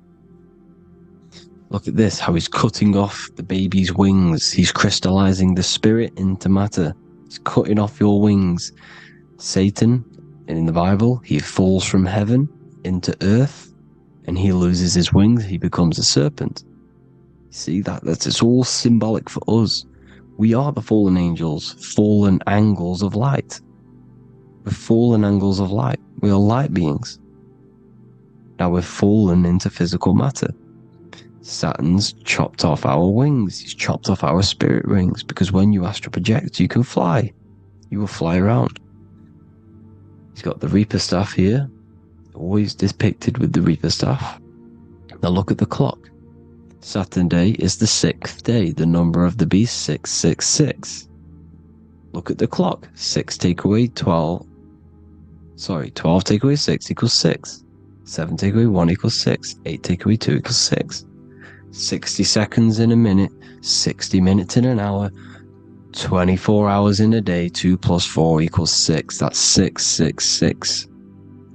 Look at this, how he's cutting off the baby's wings. He's crystallizing the spirit into matter. He's cutting off your wings. Satan, in the Bible, he falls from heaven into earth and he loses his wings. He becomes a serpent. See that's it's all symbolic for us. We are the fallen angels, fallen angles of light. We're fallen angles of light. We are light beings. Now we're fallen into physical matter. Saturn's chopped off our wings. He's chopped off our spirit wings, because when you astral project, you can fly. You will fly around. He's got the Reaper staff here, always depicted with the Reaper staff. Now look at the clock. Saturn Day is the 6th day, the number of the beast 666. Look at the clock. 6 take away 12. 12 take away 6 equals 6. 7 take away 1 equals 6. 8 take away 2 equals 6. 60 seconds in a minute. 60 minutes in an hour. 24 hours in a day. 2 plus 4 equals 6. That's 666.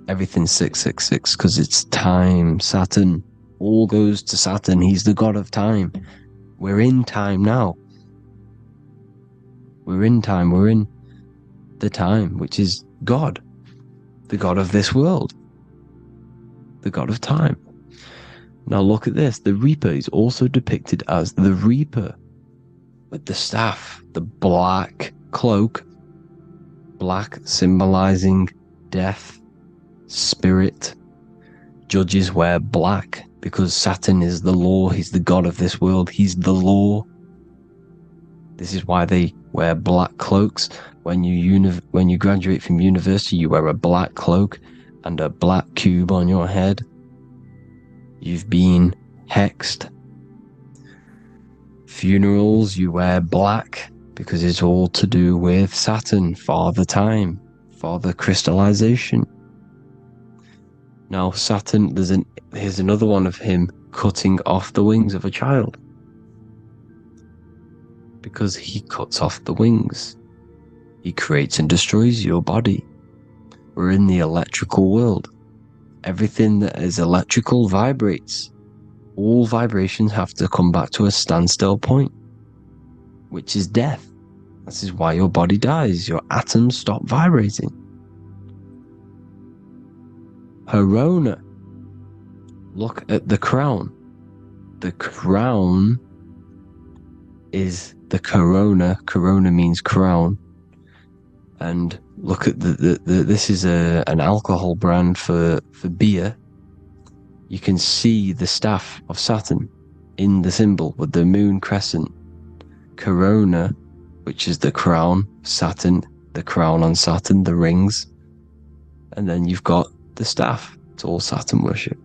Everything's 666 because it's time. Saturn. All goes to Saturn. He's the god of time. We're in time now. We're in time. We're in the time, which is God. The god of this world. The god of time. Now look at this. The Reaper is also depicted as the Reaper. With the staff. The black cloak. Black symbolizing death. Spirit. Judges wear black. Because Saturn is the law. He's the god of this world. He's the law. This is why they wear black cloaks. When you graduate from university, you wear a black cloak and a black cube on your head. You've been hexed. Funerals, you wear black because it's all to do with Saturn, Father Time, Father Crystallization. Now Saturn, here's another one of him cutting off the wings of a child. Because he cuts off the wings. He creates and destroys your body. We're in the electrical world. Everything that is electrical vibrates. All vibrations have to come back to a standstill point, which is death. This is why your body dies. Your atoms stop vibrating. Corona. Look at the crown. The crown is the corona. Corona means crown. And look at this is an alcohol brand for beer. You can see the staff of Saturn in the symbol with the moon crescent. Corona, which is the crown, Saturn, the crown on Saturn, the rings. And then you've got the staff. It's all Saturn worship.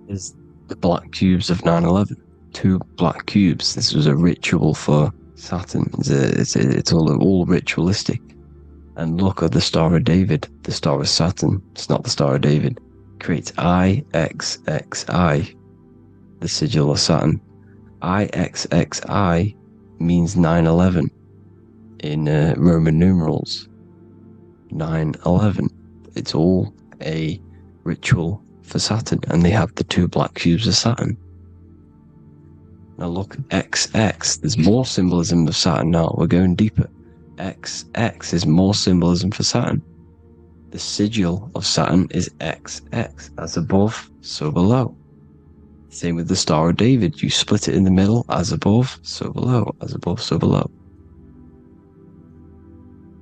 Is the black cubes of 9/11. 2 black cubes. This was a ritual for Saturn. It's all ritualistic. And look at the Star of David, the Star of Saturn. It's not the Star of David. It creates IXXI, the sigil of Saturn. IXXI means 9/11 in Roman numerals. 9/11. It's all a ritual for Saturn, and they have the 2 black cubes of Saturn. Now look, XX, there's more symbolism of Saturn now. We're going deeper. XX is more symbolism for Saturn. The sigil of Saturn is XX, as above, so below. Same with the Star of David. You split it in the middle, as above, so below, as above, so below.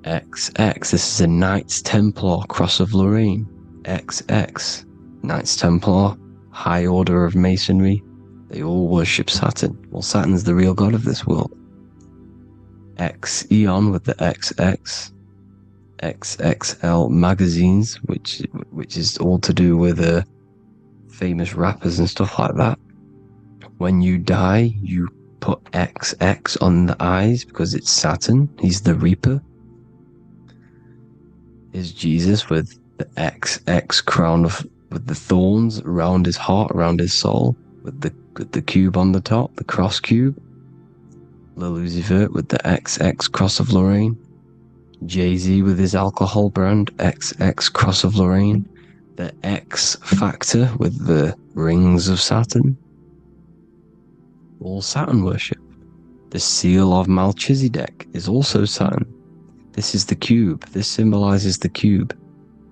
XX, this is a Knights Templar Cross of Lorraine. XX, Knights Templar, High Order of Masonry. They all worship Saturn. Well, Saturn's the real god of this world. X Eon with the XX. XXL magazines, which is all to do with famous rappers and stuff like that. When you die, you put XX on the eyes because it's Saturn. He's the Reaper. Is Jesus with the XX crown with the thorns around his heart, around his soul, with the cube on the top, the cross cube. Lil Uzi Vert with the XX Cross of Lorraine. Jay-Z with his alcohol brand, XX Cross of Lorraine. The X Factor with the rings of Saturn. All Saturn worship. The seal of Melchizedek is also Saturn. This is the cube. This symbolizes the cube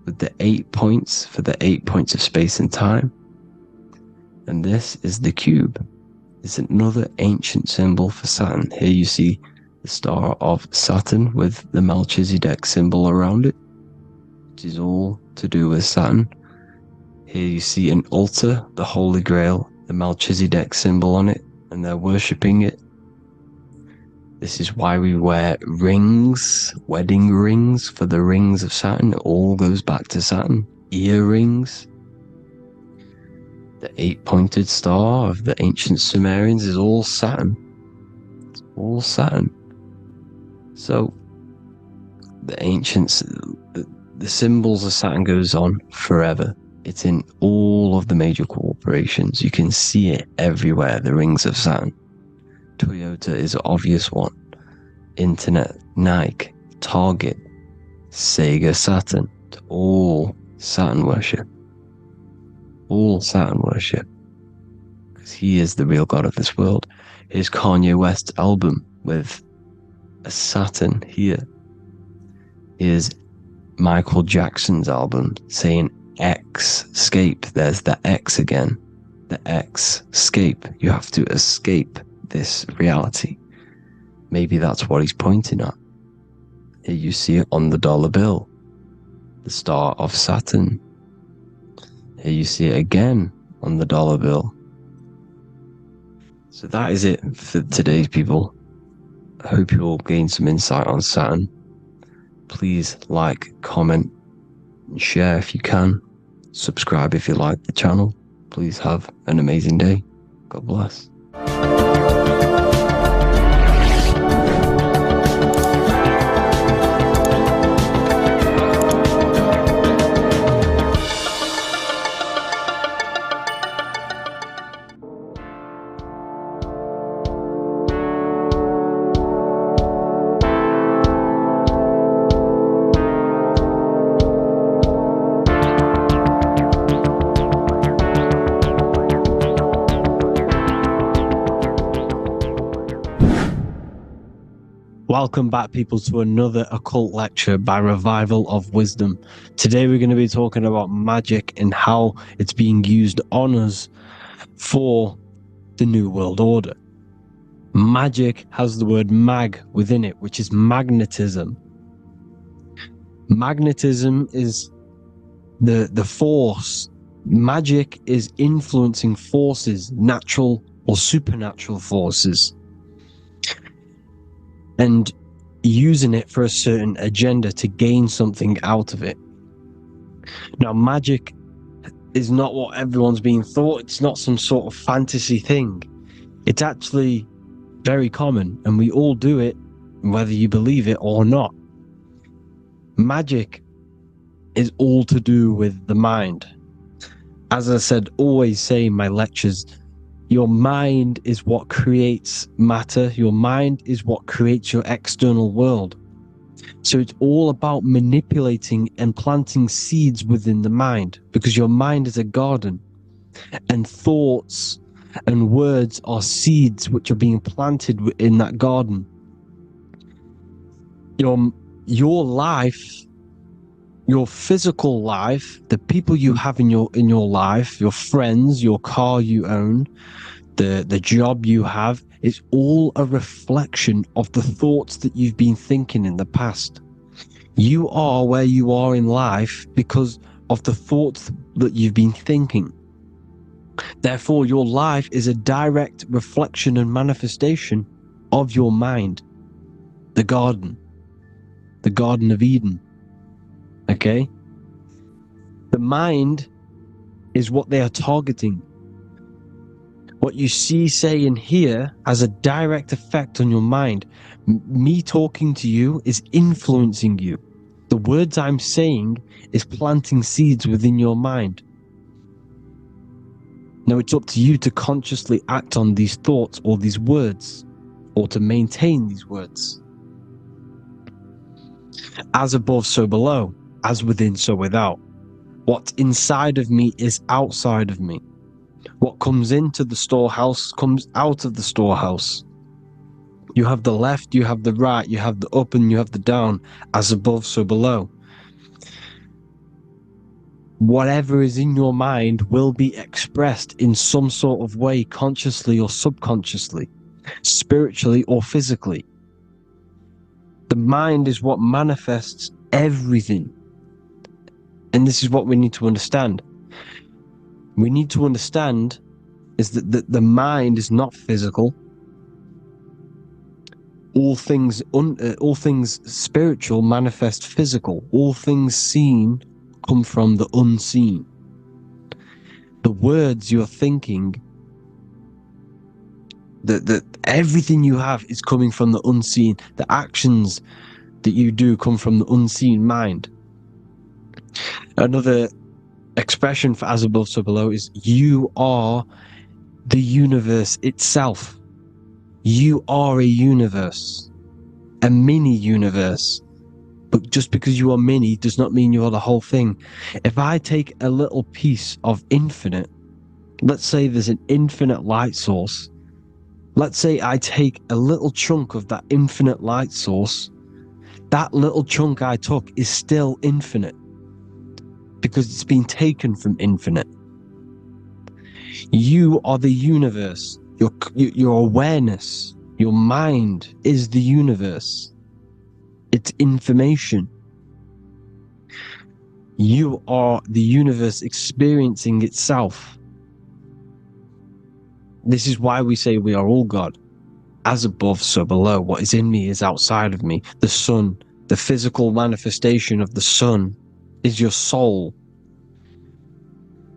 with the 8 points for the 8 points of space and time. And this is the cube. It's another ancient symbol for Saturn. Here you see the star of Saturn with the Melchizedek symbol around it, which is all to do with Saturn. Here you see an altar, the Holy Grail, the Melchizedek symbol on it, and they're worshipping it. This is why we wear rings, wedding rings for the rings of Saturn. It all goes back to Saturn. Earrings. The 8-pointed star of the ancient Sumerians is all Saturn. It's all Saturn. So, the ancients, the symbols of Saturn goes on forever. It's in all of the major corporations. You can see it everywhere, the rings of Saturn. Toyota is an obvious one. Internet, Nike, Target, Sega, Saturn. It's all Saturn worship. All Saturn worship, because he is the real god of this world. Here's Kanye West's album with a Saturn here. Here's Michael Jackson's album saying escape. There's the X again. The X, escape. You have to escape this reality. Maybe that's what he's pointing at. Here you see it on the dollar bill. The star of Saturn. Here you see it again on the dollar bill. So that is it for today's people. I hope you all gain some insight on Saturn. Please like, comment, and share if you can. Subscribe if you like the channel. Please have an amazing day. God bless. Welcome back, people, to another occult lecture by Revival of Wisdom. Today we're going to be talking about magic and how it's being used on us for the New World Order. Magic has the word mag within it, which is magnetism. Magnetism is the force. Magic is influencing forces, natural or supernatural forces, and using it for a certain agenda to gain something out of it. Now, magic is not what everyone's being thought. It's not some sort of fantasy thing. It's actually very common, and we all do it, whether you believe it or not. Magic is all to do with the mind. As I said, always say in my lectures, your mind is what creates matter. Your mind is what creates your external world. So it's all about manipulating and planting seeds within the mind, because your mind is a garden, and thoughts and words are seeds which are being planted in that garden. Your life, your physical life, the people you have in your life, your friends, your car you own, the job you have, is all a reflection of the thoughts that you've been thinking in the past. You are where you are in life because of the thoughts that you've been thinking. Therefore, your life is a direct reflection and manifestation of your mind. The Garden of Eden. Okay? The mind is what they are targeting. What you see, say, and hear has a direct effect on your mind. Me talking to you is influencing you. The words I'm saying is planting seeds within your mind. Now it's up to you to consciously act on these thoughts or these words, or to maintain these words. As above, so below. As within, so without. What's inside of me is outside of me. What comes into the storehouse comes out of the storehouse. You have the left, you have the right, you have the up, and you have the down. As above, so below. Whatever is in your mind will be expressed in some sort of way, consciously or subconsciously, spiritually or physically. The mind is what manifests everything. And this is what we need to understand. We need to understand is that the mind is not physical. All things spiritual manifest physical. All things seen come from the unseen. The words you're thinking, that everything you have is coming from the unseen. The actions that you do come from the unseen mind. Another expression for as above, so below is you are the universe itself. You are a universe, a mini universe. But just because you are mini does not mean you are the whole thing. If I take a little piece of infinite, let's say there's an infinite light source. Let's say I take a little chunk of that infinite light source. That little chunk I took is still infinite, because it's been taken from infinite. You are the universe. Your awareness, your mind is the universe. It's information. You are the universe experiencing itself. This is why we say we are all God. As above, so below. What is in me is outside of me. The sun, the physical manifestation of the sun, is your soul.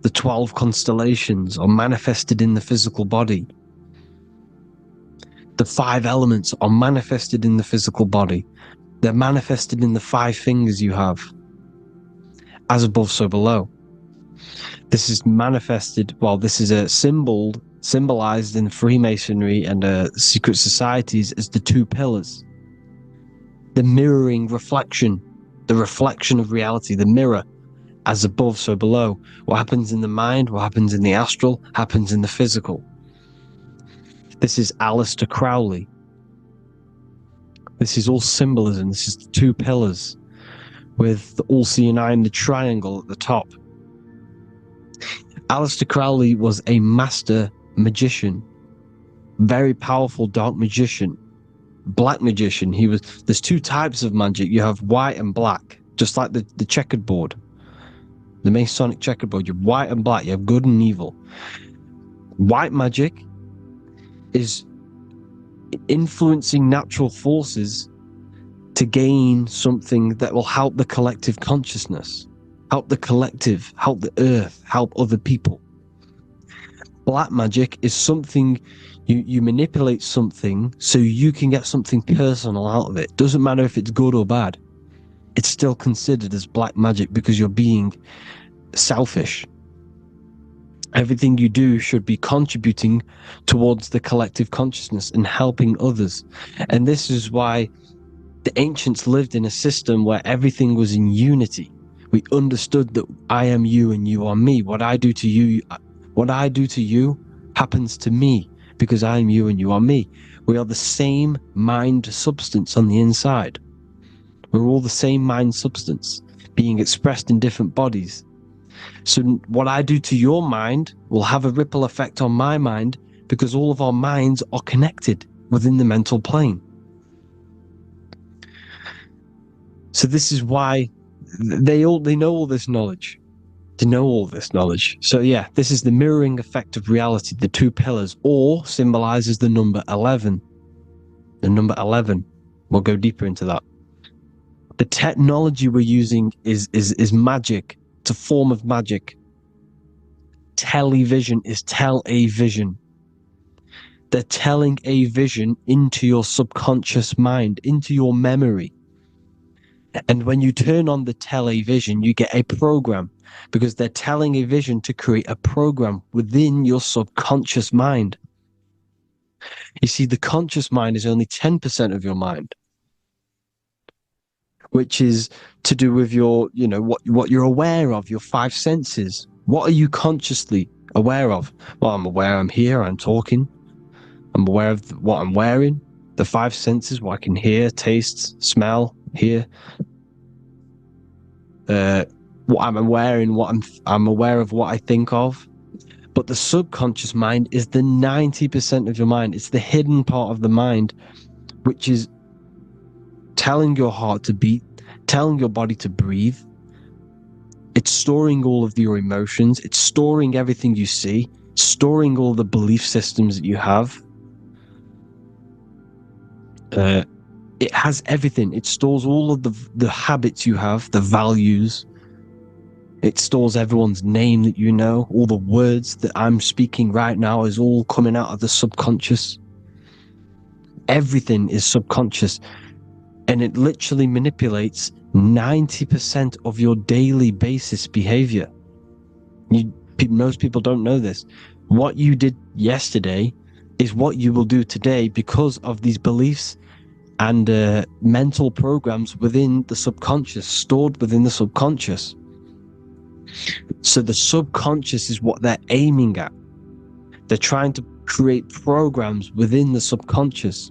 The 12 constellations are manifested in the physical body. The 5 elements are manifested in the physical body. They're manifested in the 5 fingers you have. As above, so below. This is manifested, well, this is a symbolized in Freemasonry and secret societies as the 2 pillars. The mirroring reflection, the reflection of reality, the mirror, as above, so below. What happens in the mind, what happens in the astral, happens in the physical. This is Aleister Crowley. This is all symbolism. This is the 2 pillars with the all-seeing eye and the triangle at the top. Aleister Crowley was a master magician, very powerful dark magician, black magician. There's 2 types of magic. You have white and black, just like the checkered board, the Masonic checkered board. You have white and black. You have good and evil. White magic is influencing natural forces to gain something that will help the collective consciousness, help the collective, help the earth, help other people. Black magic is something you manipulate something so you can get something personal out of it. Doesn't matter if it's good or bad. It's still considered as black magic because you're being selfish. Everything you do should be contributing towards the collective consciousness and helping others. And this is why the ancients lived in a system where everything was in unity. We understood that I am you and you are me. What I do to you happens to me because I am you and you are me. We are the same mind substance on the inside. We're all the same mind substance being expressed in different bodies. So what I do to your mind will have a ripple effect on my mind because all of our minds are connected within the mental plane. So this is why they know all this knowledge. They know all this knowledge. So yeah, this is the mirroring effect of reality, the 2 pillars, or symbolizes the number 11. The number 11. We'll go deeper into that. The technology we're using is magic. It's a form of magic. Television is tell a vision. They're telling a vision into your subconscious mind, into your memory. And when you turn on the television, you get a program because they're telling a vision to create a program within your subconscious mind. You see, the conscious mind is only 10% of your mind, which is to do with your, what you're aware of, your 5 senses. What are you consciously aware of? Well, I'm aware I'm here, I'm talking. I'm aware of what I'm wearing, the 5 senses, what I can hear, taste, smell, hear. What I'm wearing, I'm aware of what I think of. But the subconscious mind is the 90% of your mind. It's the hidden part of the mind, which is telling your heart to beat, telling your body to breathe. It's storing all of your emotions. It's storing everything you see, storing all the belief systems that you have. It has everything. It stores all of the habits you have, the values. It stores everyone's name that you know. All the words that I'm speaking right now is all coming out of the subconscious. Everything is subconscious. And it literally manipulates 90% of your daily basis behavior. Most people don't know this. What you did yesterday is what you will do today because of these beliefs and mental programs within the subconscious, stored within the subconscious. So the subconscious is what they're aiming at. They're trying to create programs within the subconscious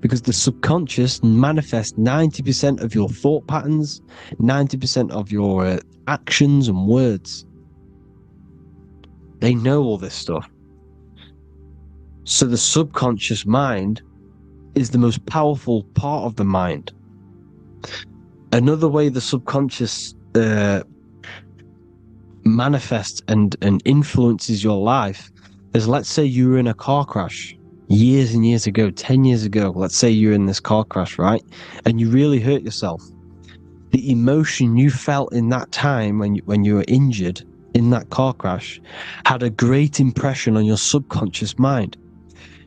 because the subconscious manifests 90% of your thought patterns, 90% of your actions and words. They know all this stuff. So the subconscious mind is the most powerful part of the mind. Another way the subconscious manifests and influences your life is, let's say you were in a car crash years and years ago, 10 years ago. Let's say you're in this car crash, right? And you really hurt yourself. The emotion you felt in that time when you were injured in that car crash had a great impression on your subconscious mind.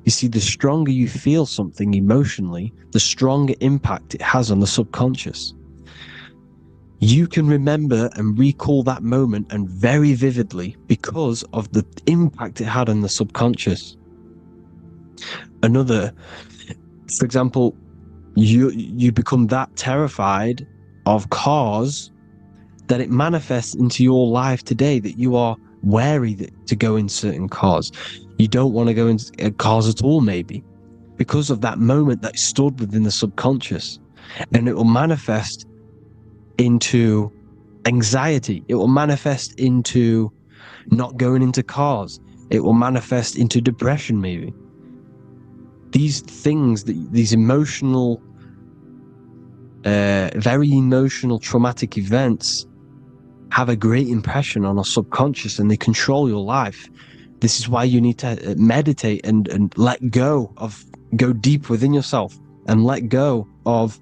You see, the stronger you feel something emotionally, the stronger impact it has on the subconscious. You can remember and recall that moment, and very vividly, because of the impact it had on the subconscious. For example, you become that terrified of cars that it manifests into your life today, that you are wary to go in certain cars. You don't want to go into cars at all, maybe, because of that moment that stood within the subconscious. And it will manifest into anxiety. It will manifest into not going into cars. It will manifest into depression, maybe. These things, these emotional, very emotional, traumatic events have a great impression on our subconscious, and they control your life. This is why you need to meditate and let go deep within yourself and let go of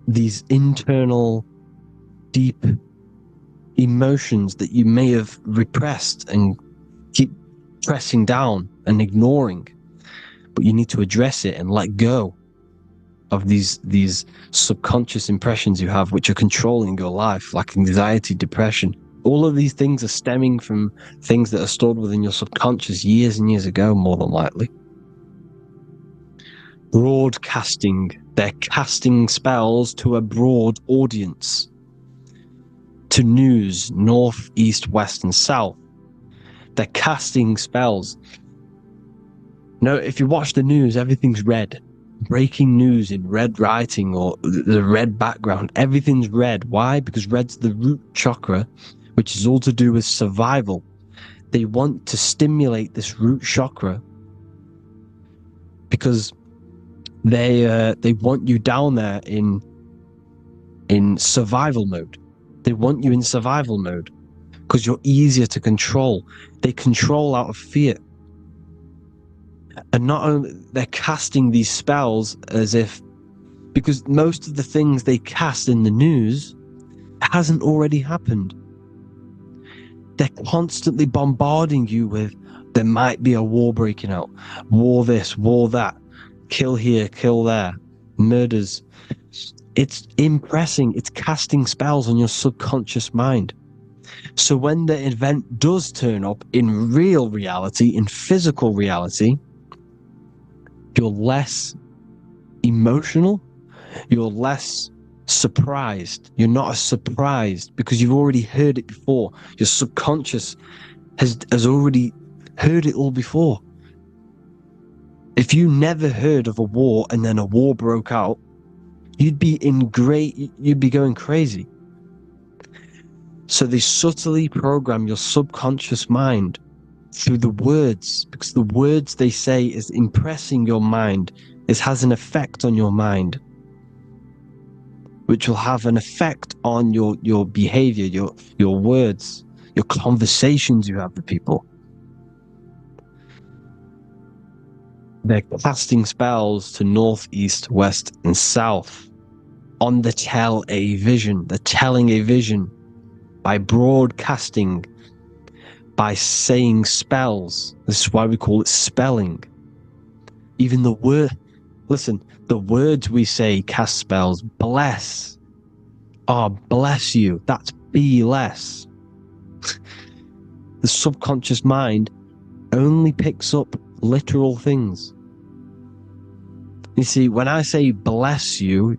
these internal, deep emotions that you may have repressed and keep pressing down and ignoring. But you need to address it and let go of these subconscious impressions you have, which are controlling your life, like anxiety, depression. All of these things are stemming from things that are stored within your subconscious years and years ago, more than likely. Broadcasting. They're casting spells to a broad audience, to news, north, east, west, and south. They're casting spells. No, if you watch the news, everything's red. Breaking news in red writing or the red background. Everything's red. Why? Because red's the root chakra, which is all to do with survival. They want to stimulate this root chakra because they want you down there in survival mode. They want you in survival mode because you're easier to control. They control out of fear. And not only they're casting these spells as if, because most of the things they cast in the news hasn't already happened. They're constantly bombarding you with, there might be a war breaking out, war this, war that, kill here, kill there, murders. It's impressing, it's casting spells on your subconscious mind. So when the event does turn up in real reality, in physical reality, you're less emotional, you're less surprised. You're not as surprised because you've already heard it before. Your subconscious has already heard it all before. If you never heard of a war and then a war broke out, you'd be going crazy. So they subtly program your subconscious mind through the words, because the words they say is impressing your mind. It has an effect on your mind, which will have an effect on your behavior, your words, your conversations you have with people. They're casting spells to north, east, west, and south on the tell a vision. They're telling a vision by broadcasting, by saying spells. This is why we call it spelling. Even the word, listen, the words we say cast spells. Bless. Oh, bless you. That's be less. The subconscious mind only picks up literal things. You see, when I say bless you,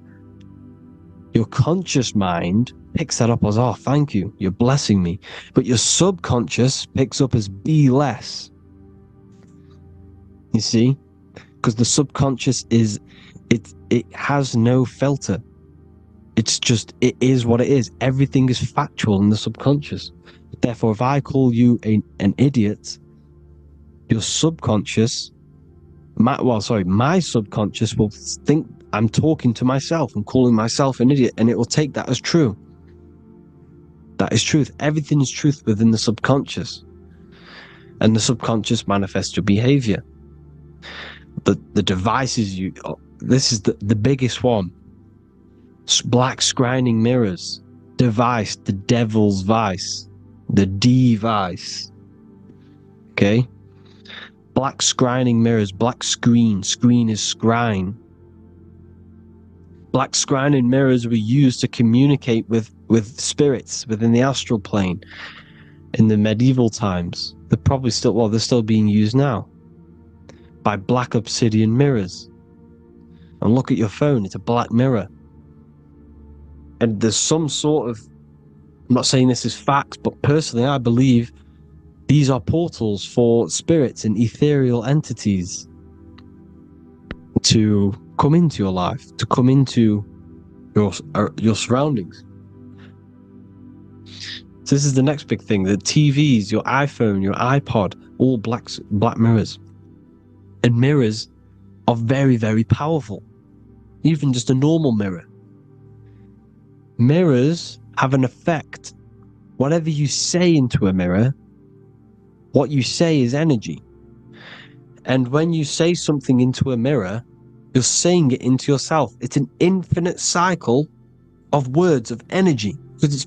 your conscious mind picks that up as, oh, thank you, you're blessing me. But your subconscious picks up as be less. You see? Because the subconscious it has no filter. It's just, it is what it is. Everything is factual in the subconscious. Therefore, if I call you an idiot, your subconscious, my subconscious will think I'm talking to myself and calling myself an idiot, and it will take that as true. That is truth. Everything is truth within the subconscious. and the subconscious manifests your behavior. The devices this is the biggest one. Black scrying mirrors, device, the devil's vice, the device. Okay? Black scrying mirrors, black screen is scrying. Black scrying mirrors were used to communicate with spirits within the astral plane in the medieval times. They're still being used now by black obsidian mirrors. And look at your phone, it's a black mirror. And there's some sort of, I'm not saying this is facts, but personally I believe these are portals for spirits and ethereal entities to come into your life, to come into your surroundings. So this is the next big thing. The TVs, your iPhone, your iPod, all black mirrors. And mirrors are very, very powerful. Even just a normal mirror. Mirrors have an effect. Whatever you say into a mirror, what you say is energy. And when you say something into a mirror, you're saying it into yourself. It's an infinite cycle of words of energy, because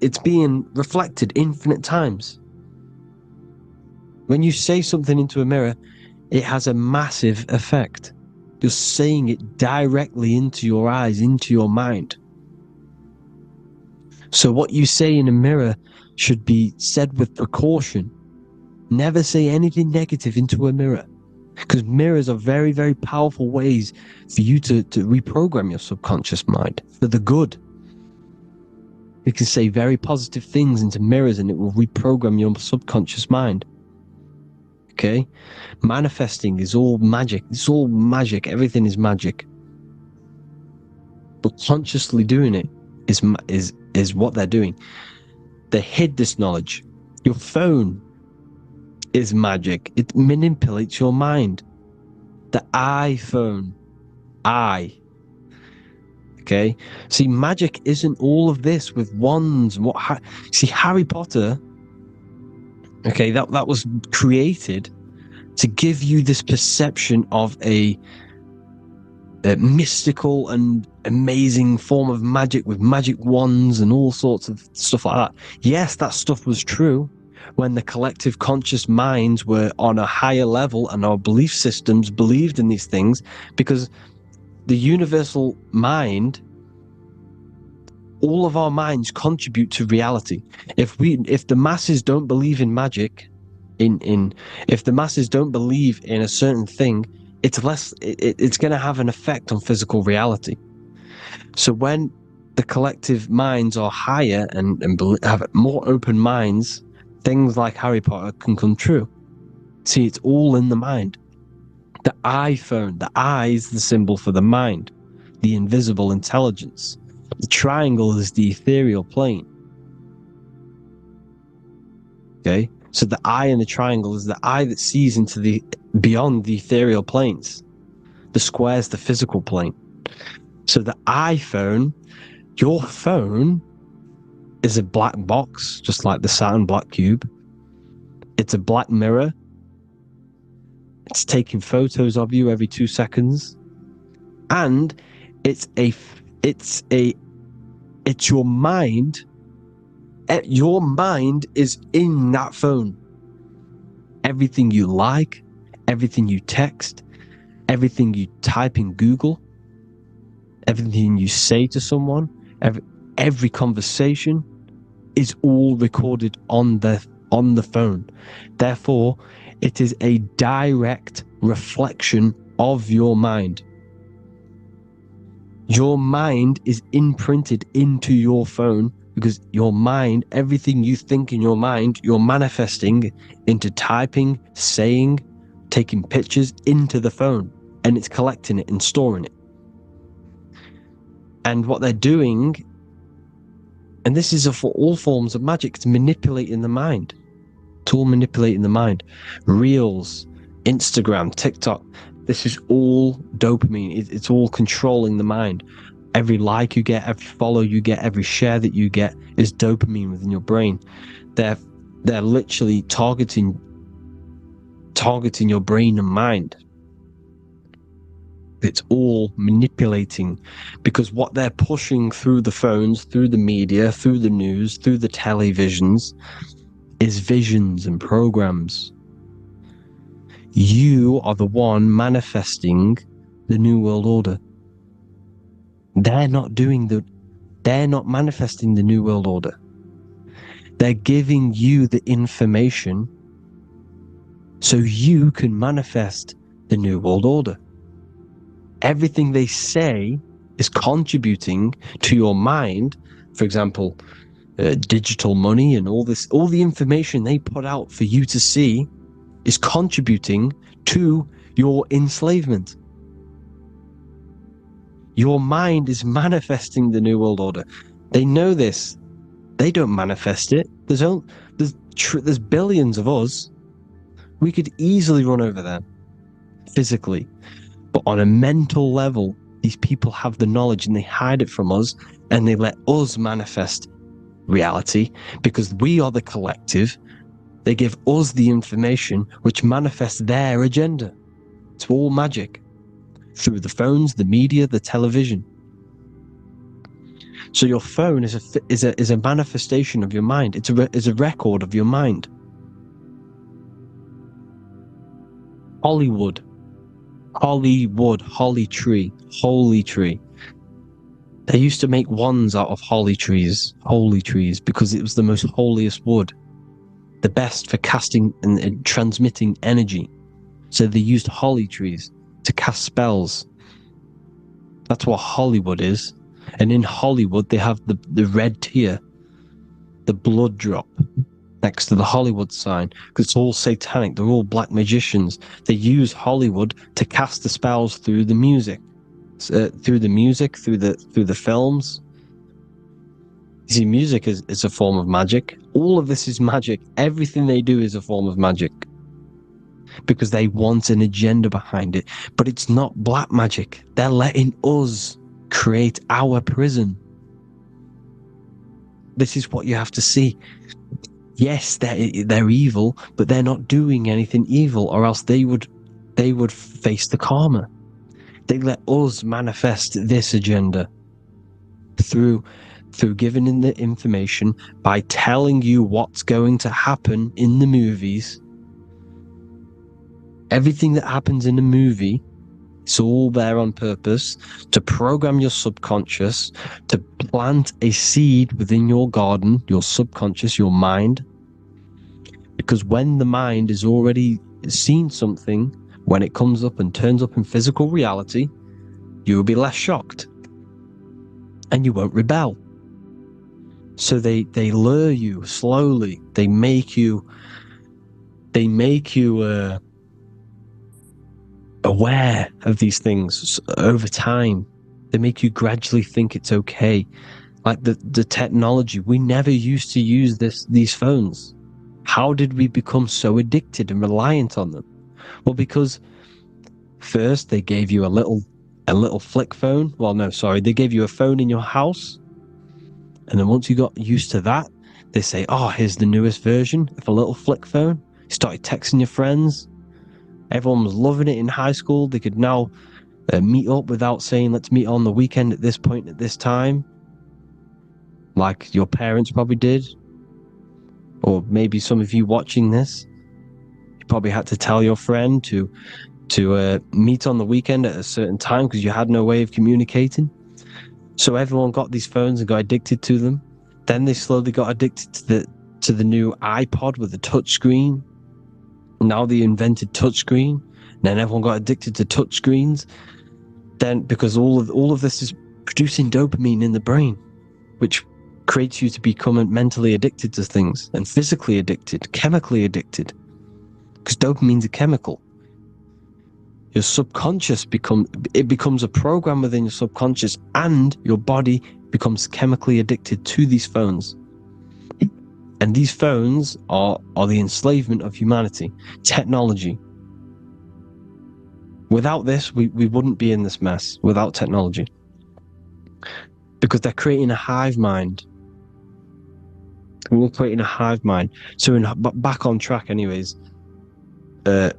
it's being reflected infinite times. When you say something into a mirror, it has a massive effect. You're saying it directly into your eyes, into your mind. So what you say in a mirror should be said with precaution. Never say anything negative into a mirror, because mirrors are very, very powerful ways for you to reprogram your subconscious mind for the good. You can say very positive things into mirrors and it will reprogram your subconscious mind. Okay? Manifesting is all magic. It's all magic. Everything is magic. But consciously doing it is what they're doing. They hid this knowledge. Your phone is magic. It manipulates your mind. The iPhone. Okay? See, magic isn't all of this with wands. See, Harry Potter, okay, that was created to give you this perception of a mystical and amazing form of magic with magic wands and all sorts of stuff like that. Yes, that stuff was true when the collective conscious minds were on a higher level and our belief systems believed in these things, because the universal mind, all of our minds contribute to reality. If the masses don't believe in magic, if the masses don't believe in a certain thing, it's going to have an effect on physical reality. So when the collective minds are higher and have more open minds, things like Harry Potter can come true. See, it's all in the mind. The iPhone, the eye is the symbol for the mind, the invisible intelligence. The triangle is the ethereal plane. Okay? So the eye in the triangle is the eye that sees into beyond the ethereal planes. The square is the physical plane. So the iPhone, your phone, is a black box, just like the Saturn black cube. It's a black mirror. It's taking photos of you every 2 seconds. And it's your mind. Your mind is in that phone. Everything you like, everything you text, everything you type in Google, everything you say to someone, every conversation is all recorded on the phone. Therefore, it is a direct reflection of your mind. Your mind is imprinted into your phone, because your mind, everything you think in your mind, you're manifesting into typing, saying, taking pictures into the phone, and it's collecting it and storing it. And what they're doing, and this is for all forms of magic, it's manipulating the mind. It's all manipulating the mind. Reels, Instagram, TikTok, this is all dopamine. It's all controlling the mind. Every like you get, every follow you get, every share that you get is dopamine within your brain. They're literally targeting your brain and mind. It's all manipulating, because what they're pushing through the phones, through the media, through the news, through the televisions is visions and programs. You are the one manifesting the New World Order. They're not manifesting the New World Order. They're giving you the information so you can manifest the New World Order. Everything they say is contributing to your mind. For example, digital money and all the information they put out for you to see is contributing to your enslavement. Your mind is manifesting the New World Order. They know this. They don't manifest it. There's billions of us. We could easily run over them physically. But on a mental level, these people have the knowledge and they hide it from us, and they let us manifest reality because we are the collective. They give us the information which manifests their agenda. It's all magic through the phones, the media, the television. So your phone is a manifestation of your mind. It's a record of your mind. Hollywood, holly tree. They used to make wands out of holy trees, because it was the most holiest wood, the best for casting and transmitting energy. So they used holly trees to cast spells. That's what Hollywood is. And in Hollywood, they have the red tear, the blood drop next to the Hollywood sign, because it's all satanic. They're all black magicians. They use Hollywood to cast the spells through the music, through the films. You see, music is a form of magic. All of this is magic. Everything they do is a form of magic, because they want an agenda behind it. But it's not black magic. They're letting us create our prison. This is what you have to see. Yes, they're evil, but they're not doing anything evil, or else they would face the karma. They let us manifest this agenda through giving in the information, by telling you what's going to happen in the movies. Everything that happens in a movie, it's all there on purpose to program your subconscious, to plant a seed within your garden, your subconscious, your mind. Because when the mind has already seen something, when it comes up and turns up in physical reality, you will be less shocked and you won't rebel. So they lure you slowly. They make you aware of these things over time. They make you gradually think it's okay. Like the technology, we never used to use these phones. How did we become so addicted and reliant on them? Well, because first they gave you a little flick phone. Well, no, sorry, they gave you a phone in your house, and then once you got used to that, they say, "Oh, here's the newest version of a little flick phone." You started texting your friends. Everyone was loving it in high school. They could now meet up without saying, "Let's meet on the weekend at this point at this time," like your parents probably did. Or maybe some of you watching this, you probably had to tell your friend to meet on the weekend at a certain time because you had no way of communicating. So everyone got these phones and got addicted to them. Then they slowly got addicted to the new iPod with the touch screen. Now they invented touch screen. Then everyone got addicted to touch screens. Then because all of this is producing dopamine in the brain, which creates you to become mentally addicted to things, and physically addicted, chemically addicted, because dopamine's a chemical. Your subconscious becomes a program within your subconscious, and your body becomes chemically addicted to these phones. And these phones are the enslavement of humanity, technology. Without this, we wouldn't be in this mess, without technology. Because they're creating a hive mind. We're creating a hive mind. So back on track anyways, they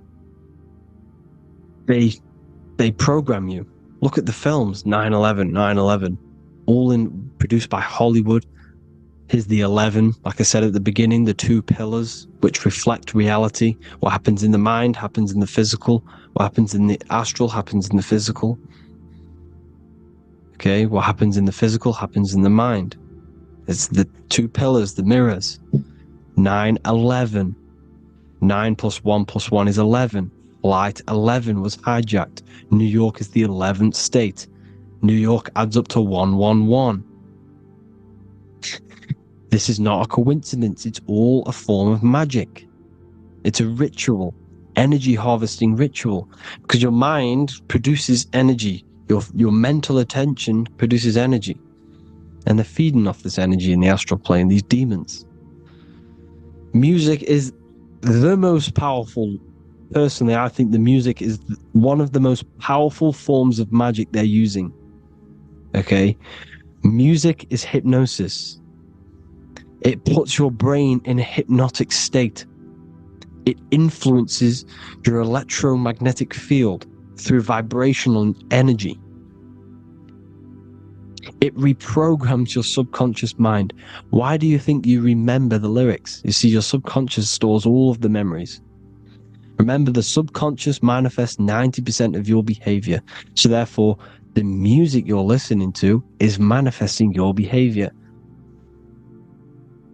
program you. Look at the films, 9/11, all produced by Hollywood. Here's the 11, like I said at the beginning, the two pillars which reflect reality. What happens in the mind happens in the physical. What happens in the astral happens in the physical. Okay, what happens in the physical happens in the mind. It's the two pillars, the mirrors. 9/11. 9 plus 1 plus 1 is 11. Flight 11 was hijacked. New York is the 11th state. New York adds up to 111. This is not a coincidence. It's all a form of magic. It's a ritual, energy harvesting ritual, because your mind produces energy. Your mental attention produces energy, and they're feeding off this energy in the astral plane, these demons. Music is the most powerful. Personally, I think the music is one of the most powerful forms of magic they're using. Okay? Music is hypnosis. It puts your brain in a hypnotic state. It influences your electromagnetic field through vibrational energy. It reprograms your subconscious mind. Why do you think you remember the lyrics? You see, your subconscious stores all of the memories. Remember, the subconscious manifests 90% of your behavior. So therefore, the music you're listening to is manifesting your behavior.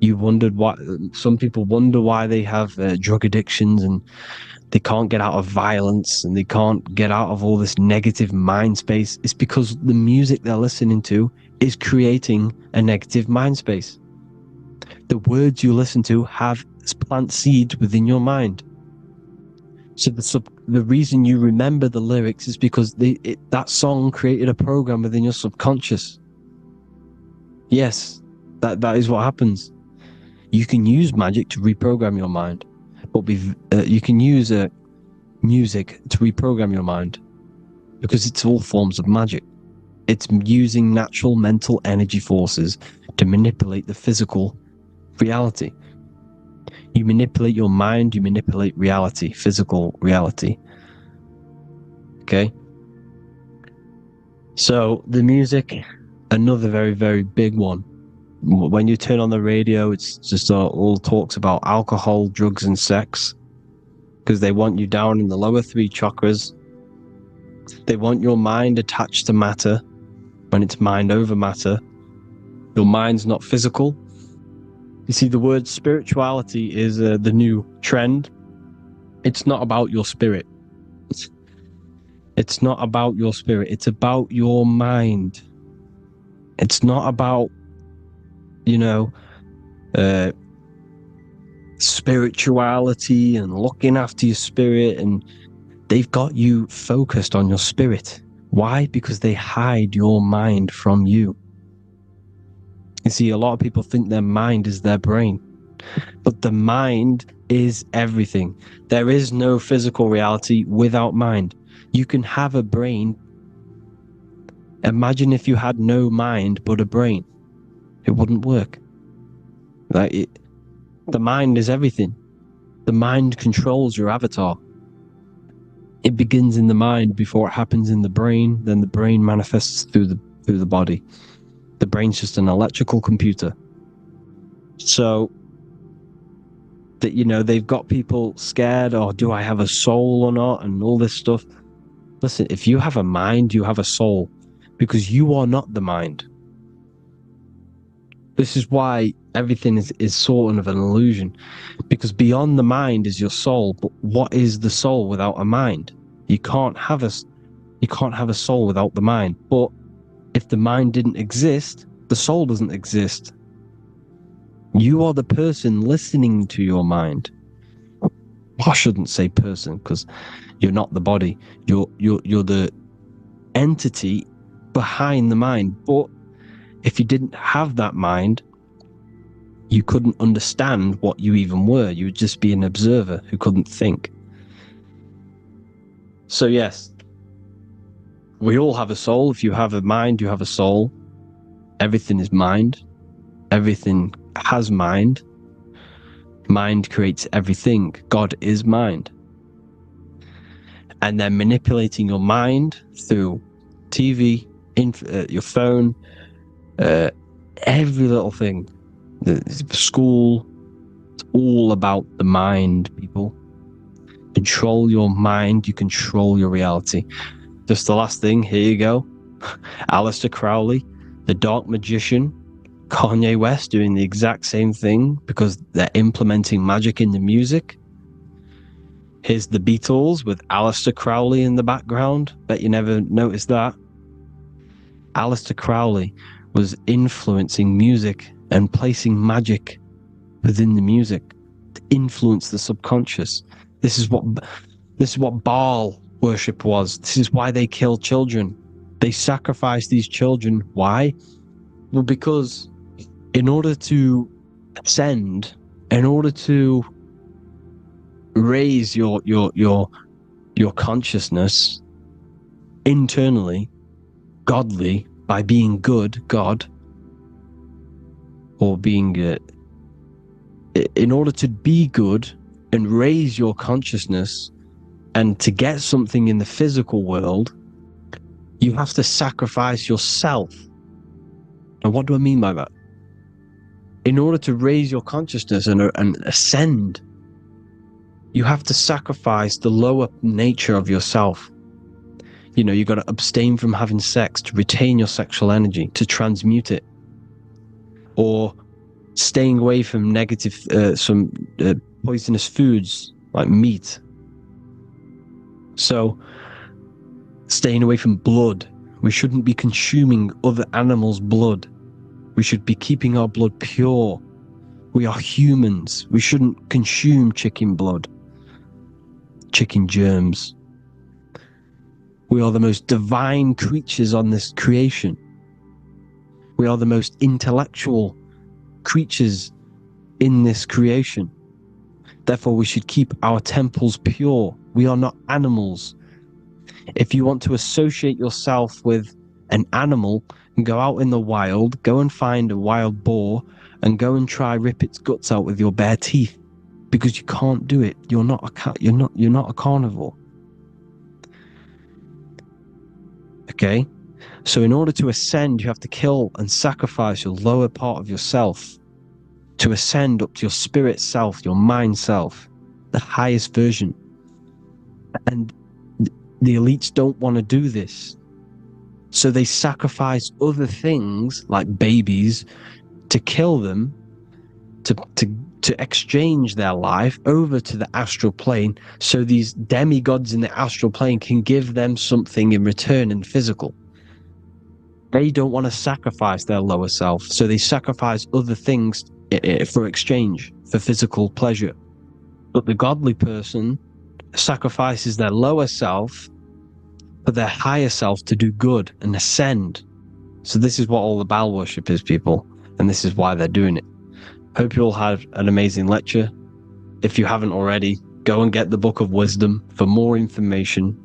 You wondered why some people wonder why they have drug addictions and they can't get out of violence and they can't get out of all this negative mind space. It's because the music they're listening to is creating a negative mind space. The words you listen to have plant seeds within your mind. So the reason you remember the lyrics is because that song created a program within your subconscious. Yes, that is what happens. You can use magic to reprogram your mind, but you can use music to reprogram your mind because it's all forms of magic. It's using natural mental energy forces to manipulate the physical reality. You manipulate your mind, you manipulate reality, physical reality. Okay? So the music, another very, very big one. When you turn on the radio, it's just all talks about alcohol, drugs, and sex, because they want you down in the lower three chakras. They want your mind attached to matter when it's mind over matter. Your mind's not physical. You see, the word spirituality is the new trend. It's not about your spirit. It's not about your spirit. It's about your mind. It's not about spirituality and looking after your spirit, and they've got you focused on your spirit. Why? Because they hide your mind from you. You see, a lot of people think their mind is their brain, but the mind is everything. There is no physical reality without mind. You can have a brain. Imagine if you had no mind but a brain. It wouldn't work. The mind is everything. The mind controls your avatar. It begins in the mind before it happens in the brain. Then the brain manifests through the body. The brain's just an electrical computer. So that they've got people scared. Oh, do I have a soul or not? And all this stuff. Listen, if you have a mind, you have a soul, because you are not the mind. This is why everything is sort of an illusion, because beyond the mind is your soul. But what is the soul without a mind? You can't have a soul without the mind. But if the mind didn't exist, the soul doesn't exist. You are the person listening to your mind. I shouldn't say person, because you're not the body. You're the entity behind the mind. But if you didn't have that mind, you couldn't understand what you even were. You would just be an observer who couldn't think. So yes, we all have a soul. If you have a mind, you have a soul. Everything is mind. Everything has mind. Mind creates everything. God is mind. And they're manipulating your mind through TV, your phone, every little thing. The school, it's all about the mind, people. Control your mind, you control your reality. Just the last thing, here you go. Aleister Crowley, the dark magician, Kanye West doing the exact same thing because they're implementing magic in the music. Here's the Beatles with Aleister Crowley in the background. Bet you never noticed that. Aleister Crowley was influencing music and placing magic within the music to influence the subconscious. This is what Baal worship was. This is why they killed children. They sacrificed these children. Why? Well, because in order to ascend, in order to raise your consciousness internally, godly, by being good, God, or being in order to be good and raise your consciousness and to get something in the physical world, you have to sacrifice yourself. And what do I mean by that? In order to raise your consciousness and ascend, you have to sacrifice the lower nature of yourself. You know, you've got to abstain from having sex to retain your sexual energy, to transmute it. Or staying away from negative, poisonous foods like meat. So, staying away from blood. We shouldn't be consuming other animals' blood. We should be keeping our blood pure. We are humans. We shouldn't consume chicken blood, chicken germs. We are the most divine creatures on this creation. We are the most intellectual creatures in this creation. Therefore, we should keep our temples pure. We are not animals. If you want to associate yourself with an animal, go out in the wild, go and find a wild boar, and go and try rip its guts out with your bare teeth, because you can't do it. You're not a carnivore. Okay? So in order to ascend, you have to kill and sacrifice your lower part of yourself to ascend up to your spirit self, your mind self, the highest version. And the elites don't want to do this. So they sacrifice other things like babies to kill them, to exchange their life over to the astral plane, so these demigods in the astral plane can give them something in return in physical. They don't want to sacrifice their lower self, so they sacrifice other things for exchange, for physical pleasure. But the godly person sacrifices their lower self for their higher self to do good and ascend. So this is what all the Baal worship is, people, and this is why they're doing it. Hope you all had an amazing lecture. If you haven't already, go and get the Book of Wisdom for more information.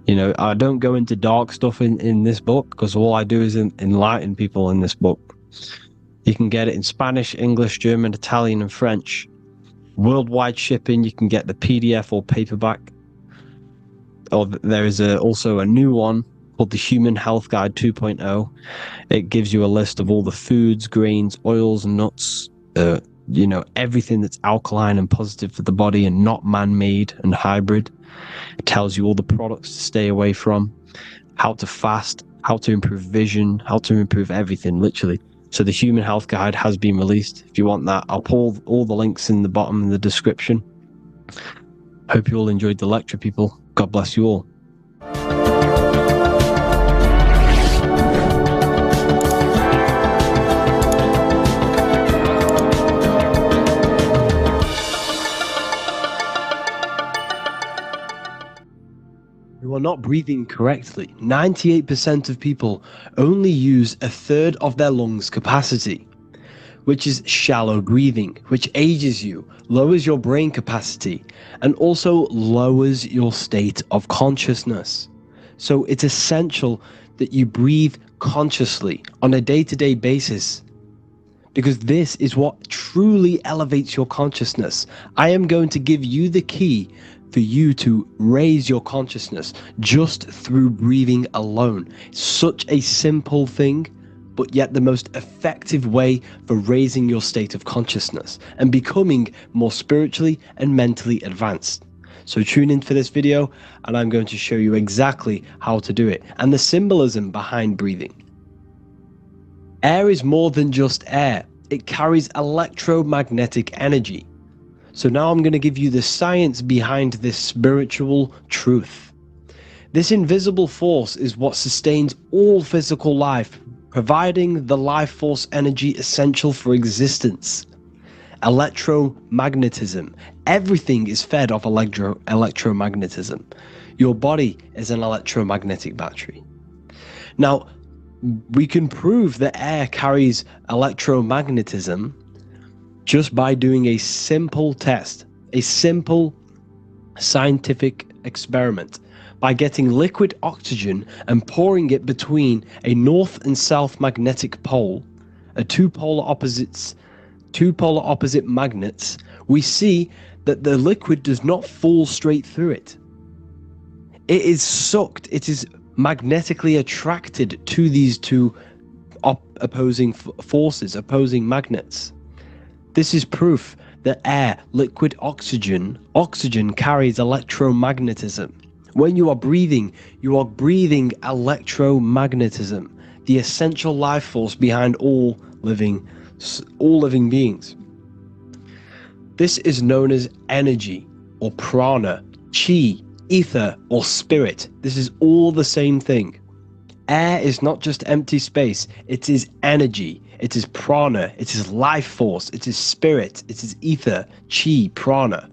You know, I don't go into dark stuff in this book, because all I do is enlighten people in this book. You can get it in Spanish, English, German, Italian, and French. Worldwide shipping. You can get the PDF or paperback. Or there is also a new one called the Human Health Guide 2.0. It gives you a list of all the foods, grains, oils, and nuts, you know, everything that's alkaline and positive for the body and not man-made and hybrid. It tells you all the products to stay away from, how to fast, how to improve vision, how to improve everything, literally. So the Human Health Guide has been released. If you want that, I'll pull all the links in the bottom in the description. Hope you all enjoyed the lecture, people. God bless you all. You are not breathing correctly. 98% of people only use a third of their lungs capacity, which is shallow breathing, which ages you, lowers your brain capacity, and also lowers your state of consciousness. So it's essential that you breathe consciously on a day-to-day basis, because this is what truly elevates your consciousness. I am going to give you the key for you to raise your consciousness just through breathing alone. Such a simple thing, but yet the most effective way for raising your state of consciousness and becoming more spiritually and mentally advanced. So tune in for this video and I'm going to show you exactly how to do it and the symbolism behind breathing. Air is more than just air. It carries electromagnetic energy. So now I'm going to give you the science behind this spiritual truth. This invisible force is what sustains all physical life, providing the life force energy essential for existence. Electromagnetism. Everything is fed off electromagnetism. Your body is an electromagnetic battery. Now, we can prove that air carries electromagnetism just by doing a simple test, a simple scientific experiment, by getting liquid oxygen and pouring it between a north and south magnetic pole, two polar opposite magnets. We see that the liquid does not fall straight through it. It is sucked, it is magnetically attracted to these two opposing forces, opposing magnets. This is proof that air, liquid oxygen carries electromagnetism. When you are breathing electromagnetism, the essential life force behind all living beings. This is known as energy or prana, chi, ether or spirit. This is all the same thing. Air is not just empty space, it is energy, it is prana, it is life force, it is spirit, it is ether, chi, prana.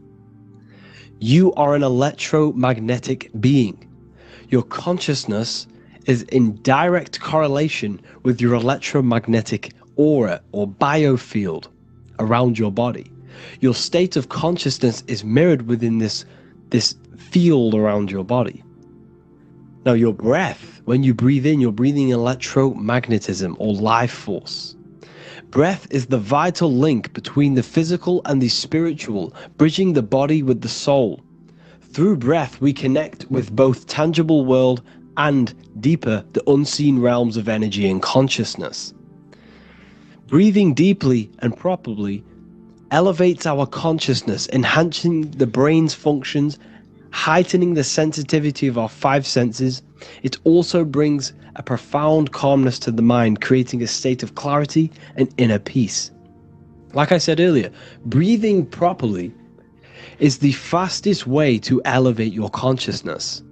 You are an electromagnetic being. Your consciousness is in direct correlation with your electromagnetic aura or biofield around your body. Your state of consciousness is mirrored within this field around your body. Now your breath, when you breathe in, you're breathing electromagnetism or life force. Breath is the vital link between the physical and the spiritual, bridging the body with the soul. Through breath, we connect with both tangible world and deeper, the unseen realms of energy and consciousness. Breathing deeply and properly elevates our consciousness, enhancing the brain's functions, heightening the sensitivity of our five senses. It also brings a profound calmness to the mind, creating a state of clarity and inner peace. Like I said earlier, breathing properly is the fastest way to elevate your consciousness.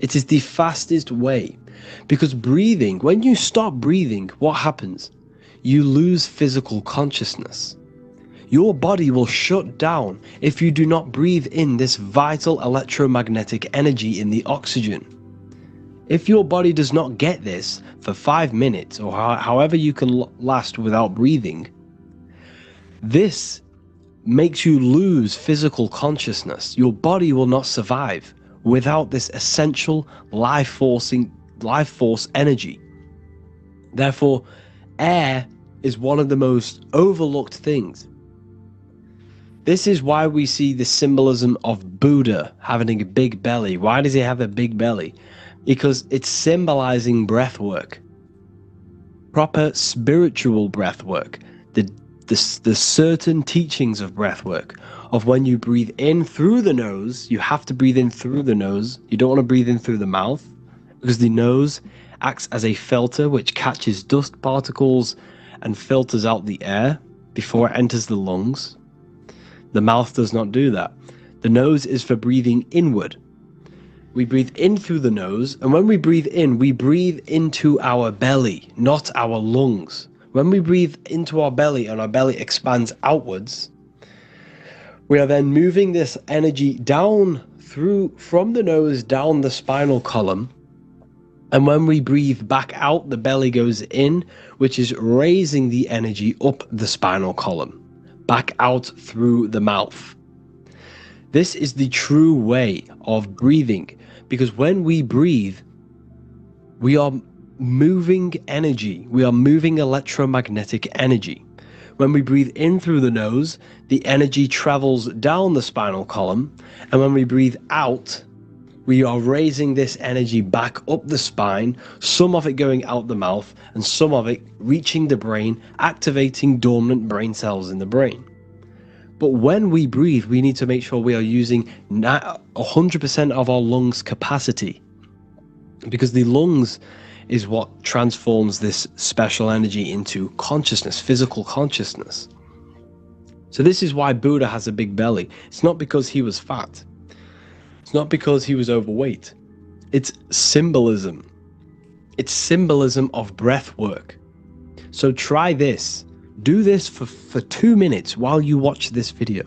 It is the fastest way, because breathing, when you stop breathing, what happens? You lose physical consciousness. Your body will shut down if you do not breathe in this vital electromagnetic energy in the oxygen. If your body does not get this for 5 minutes or however you can last without breathing, this makes you lose physical consciousness. Your body will not survive without this essential life force energy. Therefore, air is one of the most overlooked things. This is why we see the symbolism of Buddha having a big belly. Why does he have a big belly? Because it's symbolizing breath work, proper spiritual breath work, the certain teachings of breath work, of when you breathe in through the nose, you have to breathe in through the nose. You don't want to breathe in through the mouth, because the nose acts as a filter which catches dust particles and filters out the air before it enters the lungs. The mouth does not do that. The nose is for breathing inward. We breathe in through the nose, and when we breathe into our belly, not our lungs. When we breathe into our belly and our belly expands outwards, we are then moving this energy down from the nose down the spinal column. And when we breathe back out, the belly goes in, which is raising the energy up the spinal column, back out through the mouth. This is the true way of breathing, because when we breathe, we are moving energy. We are moving electromagnetic energy. When we breathe in through the nose, the energy travels down the spinal column, and when we breathe out, we are raising this energy back up the spine, some of it going out the mouth, and some of it reaching the brain, activating dormant brain cells in the brain. But when we breathe, we need to make sure we are using 100% of our lungs' capacity, because the lungs is what transforms this special energy into consciousness, physical consciousness. So this is why Buddha has a big belly. It's not because he was fat. It's not because he was overweight. It's symbolism. It's symbolism of breath work. So try this. Do this for 2 minutes while you watch this video.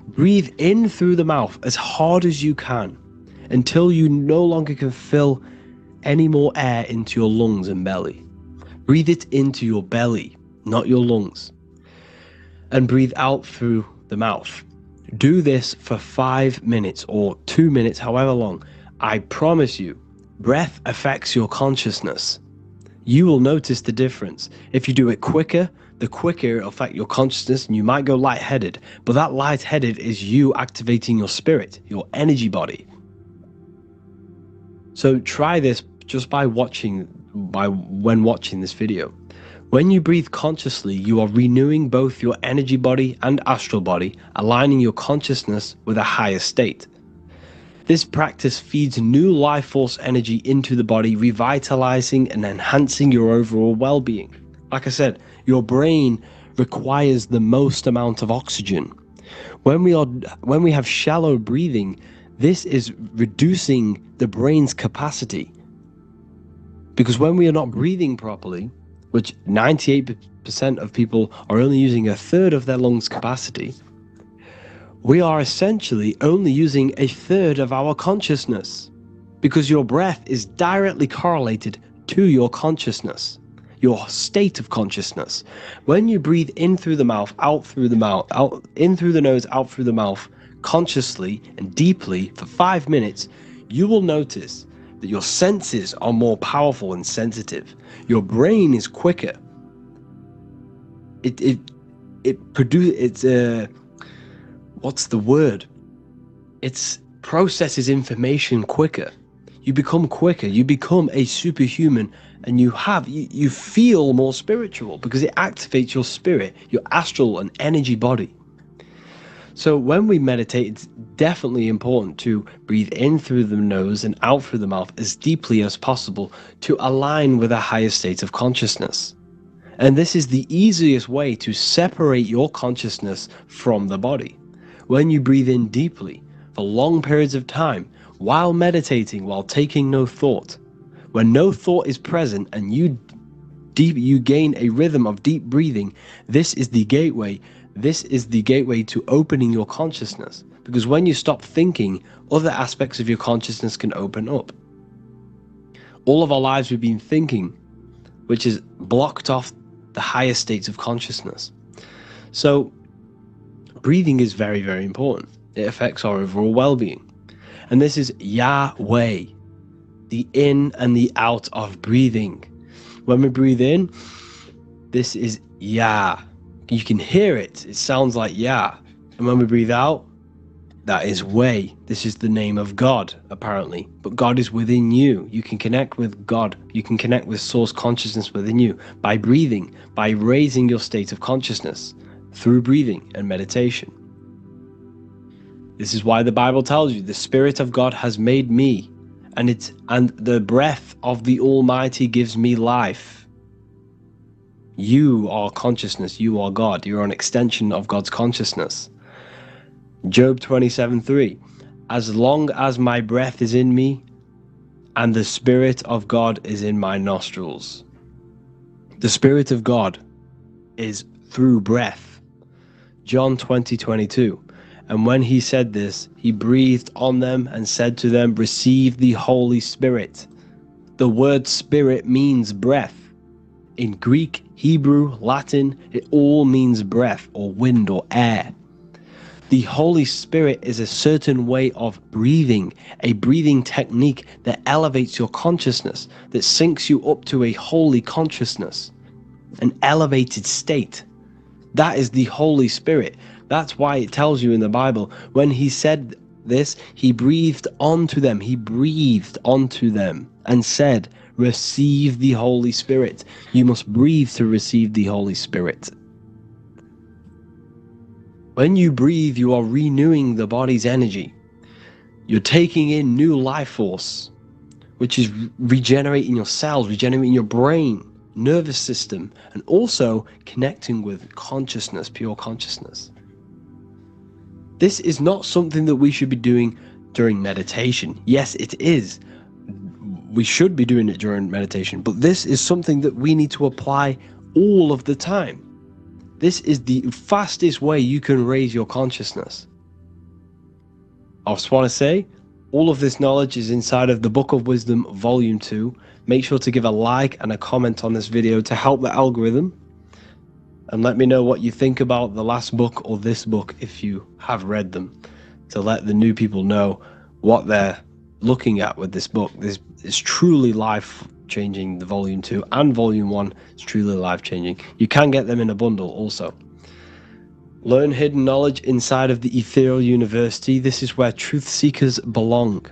Breathe in through the mouth as hard as you can until you no longer can fill any more air into your lungs and belly. Breathe it into your belly, not your lungs. And breathe out through the mouth. Do this for 5 minutes or 2 minutes, however long. I promise you, breath affects your consciousness. You will notice the difference. If you do it quicker, the quicker it'll affect your consciousness, and you might go lightheaded. But that lightheaded is you activating your spirit, your energy body. So try this just when watching this video. When you breathe consciously, you are renewing both your energy body and astral body, aligning your consciousness with a higher state. This practice feeds new life force energy into the body, revitalizing and enhancing your overall well-being. Like I said, your brain requires the most amount of oxygen. When we have shallow breathing, this is reducing the brain's capacity. Because when we are not breathing properly, which 98% of people are only using a third of their lungs' capacity, we are essentially only using a third of our consciousness, because your breath is directly correlated to your consciousness, your state of consciousness. When you breathe in through the mouth, out through the mouth, in through the nose, out through the mouth, consciously and deeply for 5 minutes, you will notice that your senses are more powerful and sensitive. Your brain is quicker. It processes information quicker. You become quicker. You become a superhuman, and you feel more spiritual because it activates your spirit, your astral and energy body. So when we meditate, it's definitely important to breathe in through the nose and out through the mouth as deeply as possible to align with a higher state of consciousness. And this is the easiest way to separate your consciousness from the body. When you breathe in deeply for long periods of time, while meditating, while taking no thought, when no thought is present and you gain a rhythm of deep breathing, this is the gateway. This is the gateway to opening your consciousness, because when you stop thinking, other aspects of your consciousness can open up. All of our lives we've been thinking, which has blocked off the higher states of consciousness. So breathing is very, very important. It affects our overall well-being. And this is Yahweh, the in and the out of breathing. When we breathe in, this is Yah. You can hear it. It sounds like Yah. And when we breathe out, that is Way. This is the name of God, apparently. But God is within you. You can connect with God. You can connect with source consciousness within you by breathing, by raising your state of consciousness through breathing and meditation. This is why the Bible tells you the Spirit of God has made me, and the breath of the Almighty gives me life. You are consciousness. You are God. You're an extension of God's consciousness. Job 27:3. As long as my breath is in me and the Spirit of God is in my nostrils. The Spirit of God is through breath. John 20:22. And when he said this, he breathed on them and said to them, receive the Holy Spirit. The word spirit means breath. In Greek, Hebrew, Latin, it all means breath or wind or air. The Holy Spirit is a certain way of breathing, a breathing technique that elevates your consciousness, that syncs you up to a holy consciousness, an elevated state. That is the Holy Spirit. That's why it tells you in the Bible, when he said this, he breathed onto them. He breathed onto them and said, receive the Holy Spirit. You must breathe to receive the Holy Spirit. When you breathe, you are renewing the body's energy. You're taking in new life force, which is regenerating your cells, regenerating your brain, nervous system, and also connecting with consciousness, pure consciousness. This is not something that we should be doing during meditation. Yes, it is. We should be doing it during meditation, but this is something that we need to apply all of the time. This is the fastest way you can raise your consciousness. I just want to say, all of this knowledge is inside of the Book of Wisdom, Volume 2. Make sure to give a like and a comment on this video to help the algorithm. And let me know what you think about the last book or this book if you have read them, to let the new people know what they're looking at with this book. This is truly life-changing. The Volume 2 and Volume 1 is truly life-changing. You can get them in a bundle also. Learn hidden knowledge inside of the Ethereal University. This is where truth seekers belong.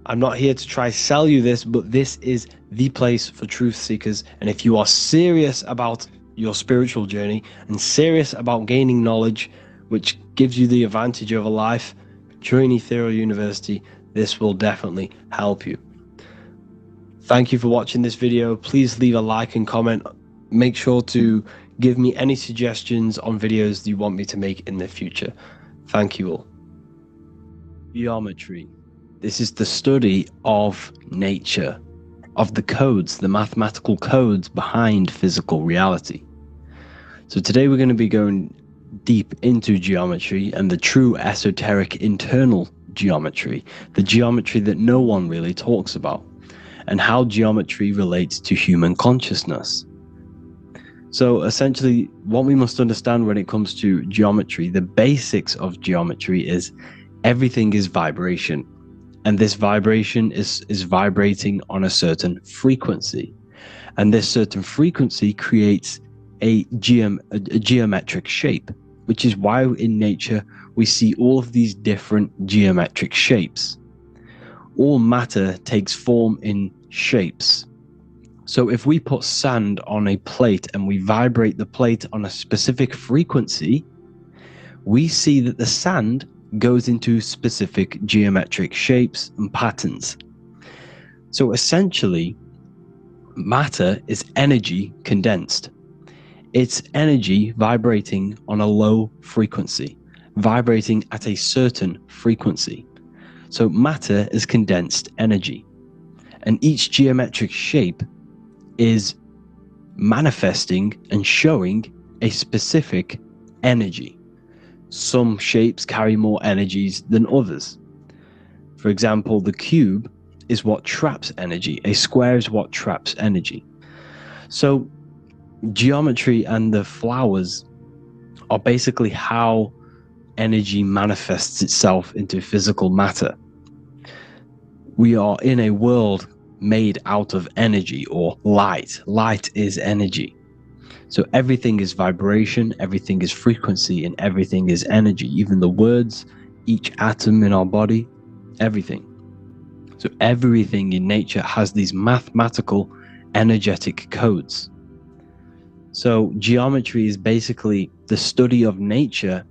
I'm not here to try sell you this, but this is the place for truth seekers. And if you are serious about your spiritual journey and serious about gaining knowledge, which gives you the advantage over life, join Ethereal University. This will definitely help you. Thank you for watching this video. Please leave a like and comment. Make sure to give me any suggestions on videos you want me to make in the future. Thank you all. Geometry. This is the study of nature, of the codes, the mathematical codes behind physical reality. So today we're going to be going deep into geometry and the true esoteric internal geometry, the geometry that no one really talks about, and how geometry relates to human consciousness. So essentially, what we must understand when it comes to geometry, the basics of geometry is everything is vibration. And this vibration is vibrating on a certain frequency. And this certain frequency creates a geometric shape, which is why in nature we see all of these different geometric shapes. All matter takes form in shapes. So if we put sand on a plate and we vibrate the plate on a specific frequency, we see that the sand goes into specific geometric shapes and patterns. So essentially, matter is energy condensed. It's energy vibrating on a low frequency, vibrating at a certain frequency. So matter is condensed energy. And each geometric shape is manifesting and showing a specific energy. Some shapes carry more energies than others. For example, the cube is what traps energy. A square is what traps energy. So geometry and the flowers are basically how energy manifests itself into physical matter. We are in a world made out of energy or light. Light is energy. So everything is vibration, everything is frequency, and everything is energy. Even the words, each atom in our body, everything. So everything in nature has these mathematical, energetic codes. So geometry is basically the study of nature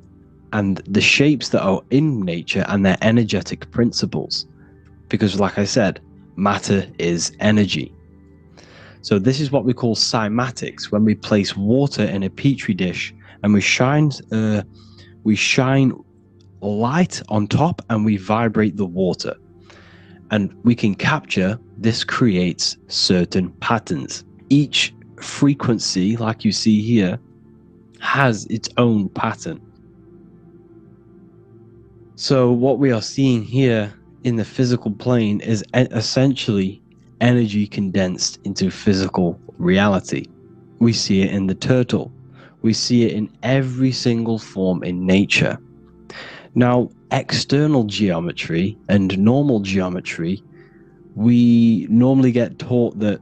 and the shapes that are in nature and their energetic principles. Because like I said, matter is energy. So this is what we call Simatics, when we place water in a petri dish and we shine light on top and we vibrate the water. And we can capture, this creates certain patterns. Each frequency, like you see here, has its own pattern. So what we are seeing here in the physical plane is essentially energy condensed into physical reality. We see it in the turtle. We see it in every single form in nature. Now, external geometry and normal geometry, we normally get taught that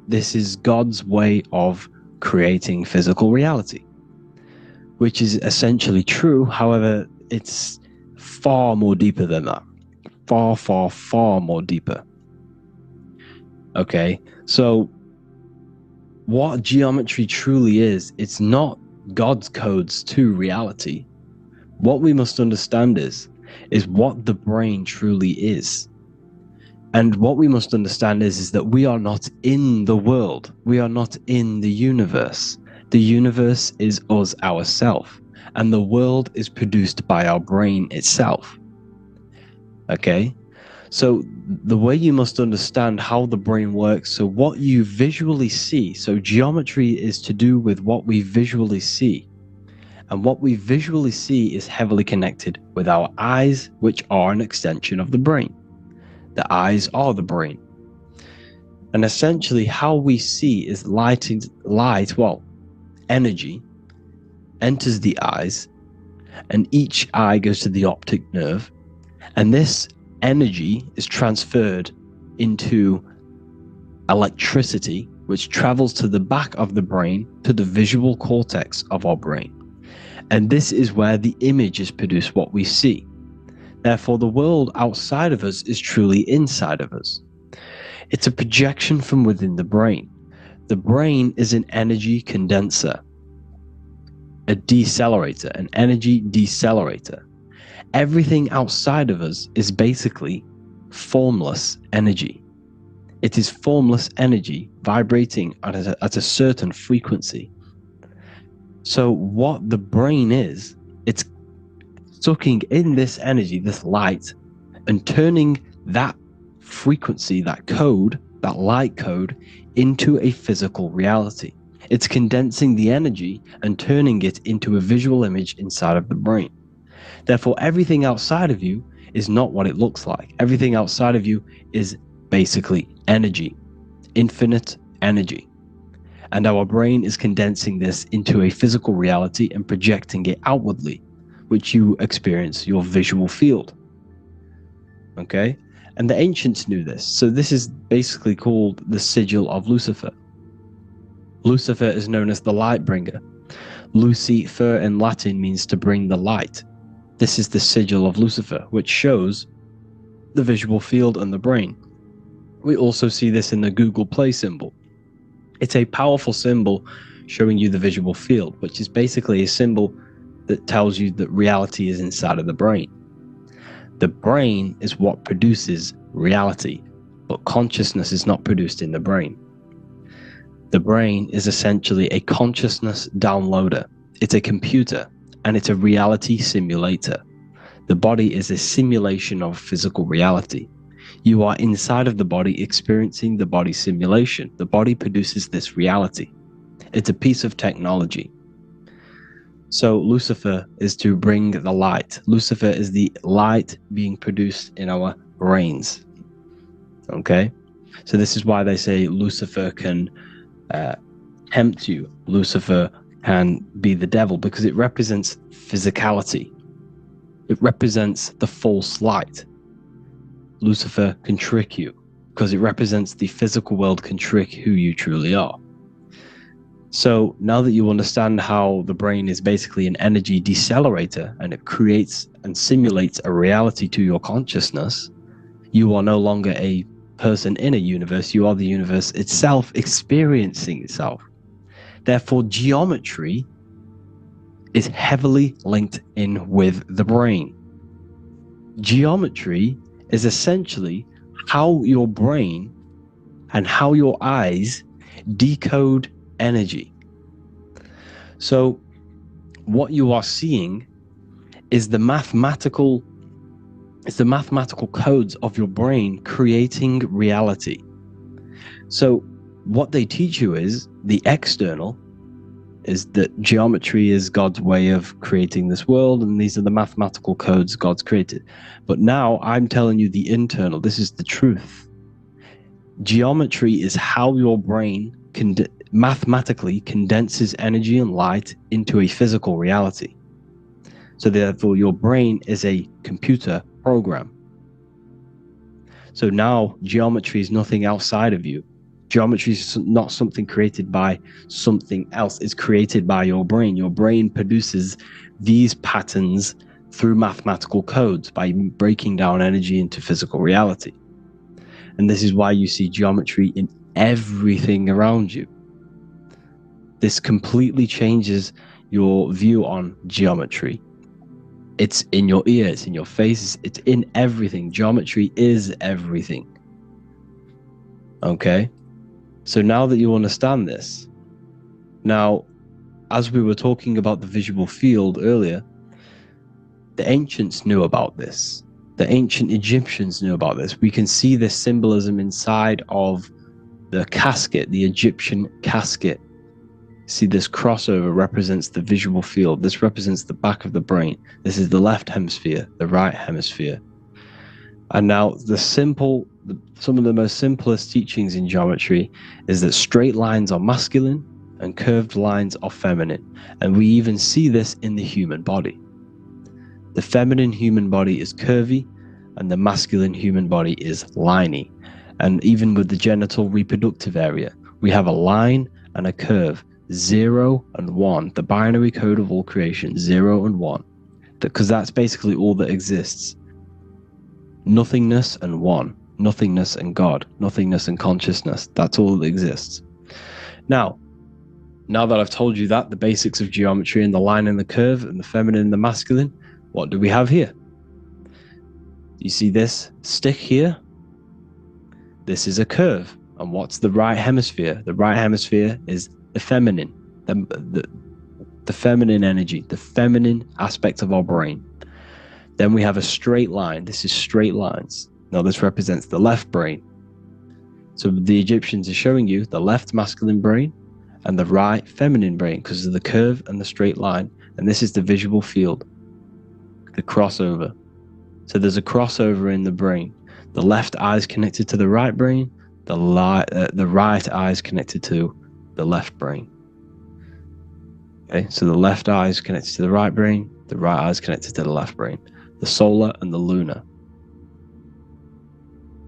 this is God's way of creating physical reality. which is essentially true. However, it's far more deeper than that. Far, far, far more deeper. Okay, so what geometry truly is, it's not God's codes to reality. What we must understand is what the brain truly is. And what we must understand is that we are not in the world. We are not in the universe. The universe is us ourselves, and the world is produced by our brain itself. Okay? So the way you must understand how the brain works, so what you visually see, so geometry is to do with what we visually see. And what we visually see is heavily connected with our eyes, which are an extension of the brain. The eyes are the brain. And essentially how we see is energy enters the eyes, and each eye goes to the optic nerve, and this energy is transferred into electricity, which travels to the back of the brain, to the visual cortex of our brain. And this is where the image is produced, what we see. Therefore, the world outside of us is truly inside of us. It's a projection from within the brain. The brain is an energy condenser, a decelerator, an energy decelerator. Everything outside of us is basically formless energy. It is formless energy vibrating at a certain frequency. So what the brain is, it's sucking in this energy, this light, and turning that frequency, that code, that light code, into a physical reality. It's condensing the energy and turning it into a visual image inside of the brain. Therefore, everything outside of you is not what it looks like. Everything outside of you is basically energy, infinite energy. And our brain is condensing this into a physical reality and projecting it outwardly, which you experience your visual field. Okay? And the ancients knew this. So this is basically called the sigil of Lucifer. Lucifer is known as the light bringer. Lucifer in Latin means to bring the light. This is the sigil of Lucifer, which shows the visual field and the brain. We also see this in the Google Play symbol. It's a powerful symbol showing you the visual field, which is basically a symbol that tells you that reality is inside of the brain. The brain is what produces reality, but consciousness is not produced in the brain. The brain is essentially a consciousness downloader. It's a computer, and it's a reality simulator. The body is a simulation of physical reality. You are inside of the body experiencing the body simulation. The body produces this reality. It's a piece of technology. So Lucifer is to bring the light. Lucifer is the light being produced in our brains. Okay? So this is why they say Lucifer can tempt you. Lucifer can be the devil, because it represents physicality. It represents the false light. Lucifer can trick you because it represents the physical world can trick who you truly are. So now that you understand how the brain is basically an energy decelerator and it creates and simulates a reality to your consciousness, you are no longer a person in a universe. You are the universe itself experiencing itself. Therefore, geometry is heavily linked in with the brain. Geometry is essentially how your brain and how your eyes decode energy. So what you are seeing is the mathematical codes of your brain creating reality. So what they teach you is the external is that geometry is God's way of creating this world, and these are the mathematical codes God's created. But now I'm telling you the internal. This is the truth. Geometry is how your brain mathematically condenses energy and light into a physical reality. So therefore, your brain is a computer program. So now geometry is nothing outside of you. Geometry is not something created by something else. It's created by your brain. Your brain produces these patterns through mathematical codes by breaking down energy into physical reality. And this is why you see geometry in everything around you. This completely changes your view on geometry. It's in your ear, it's in your face, it's in everything. Geometry is everything. Okay? So now that you understand this, now, as we were talking about the visual field earlier, the ancients knew about this. The ancient Egyptians knew about this. We can see this symbolism inside of the casket, the Egyptian casket. See, this crossover represents the visual field. This represents the back of the brain. This is the left hemisphere, the right hemisphere. And now some of the most simplest teachings in geometry is that straight lines are masculine and curved lines are feminine. And we even see this in the human body. The feminine human body is curvy and the masculine human body is liney. And even with the genital reproductive area, we have a line and a curve. 0 and 1, the binary code of all creation, 0 and 1, because that's basically all that exists. Nothingness and 1, nothingness and God, nothingness and consciousness, that's all that exists. Now that I've told you that, the basics of geometry and the line and the curve and the feminine and the masculine, what do we have here? You see this stick here? This is a curve. And what's the right hemisphere? The right hemisphere is the feminine, the feminine energy, the feminine aspect of our brain. Then we have a straight line. This is straight lines. Now this represents the left brain. So the Egyptians are showing you the left masculine brain and the right feminine brain because of the curve and the straight line. And this is the visual field, the crossover. So there's a crossover in the brain. The left eye is connected to the right brain. The right eye is connected to the left brain. Okay, so the left eye is connected to the right brain, the right eye is connected to the left brain, the solar and the lunar.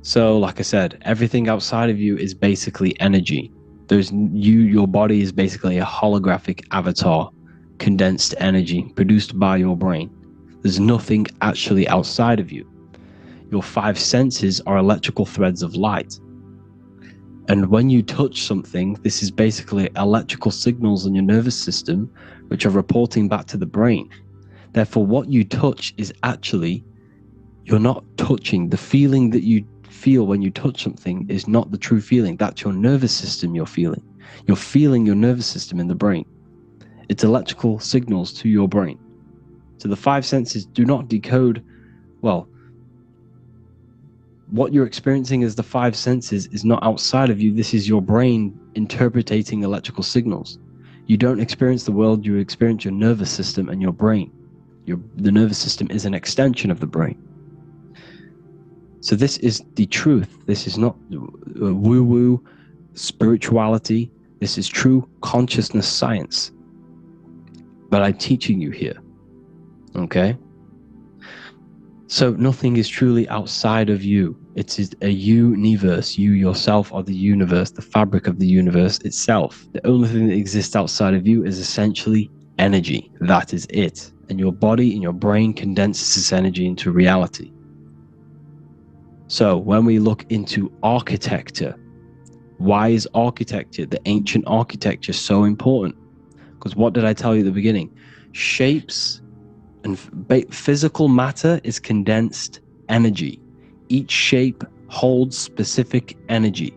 So, like I said, everything outside of you is basically energy. Your body is basically a holographic avatar, condensed energy produced by your brain. There's nothing actually outside of you. Your 5 senses are electrical threads of light. And when you touch something, this is basically electrical signals in your nervous system, which are reporting back to the brain. Therefore, what you touch is actually, you're not touching. The feeling that you feel when you touch something is not the true feeling. That's your nervous system you're feeling. You're feeling your nervous system in the brain. It's electrical signals to your brain. So the 5 senses do not decode, well, what you're experiencing as the 5 senses is not outside of you. This is your brain interpreting electrical signals. You don't experience the world, you experience your nervous system and your brain. The nervous system is an extension of the brain. So this is the truth. This is not woo-woo spirituality. This is true consciousness science. But I'm teaching you here. Okay? So nothing is truly outside of you. It is a universe. You yourself are the universe, the fabric of the universe itself. The only thing that exists outside of you is essentially energy. That is it. And your body and your brain condenses this energy into reality. So when we look into architecture, why is architecture, the ancient architecture, so important? Because what did I tell you at the beginning? Shapes and physical matter is condensed energy. Each shape holds specific energy.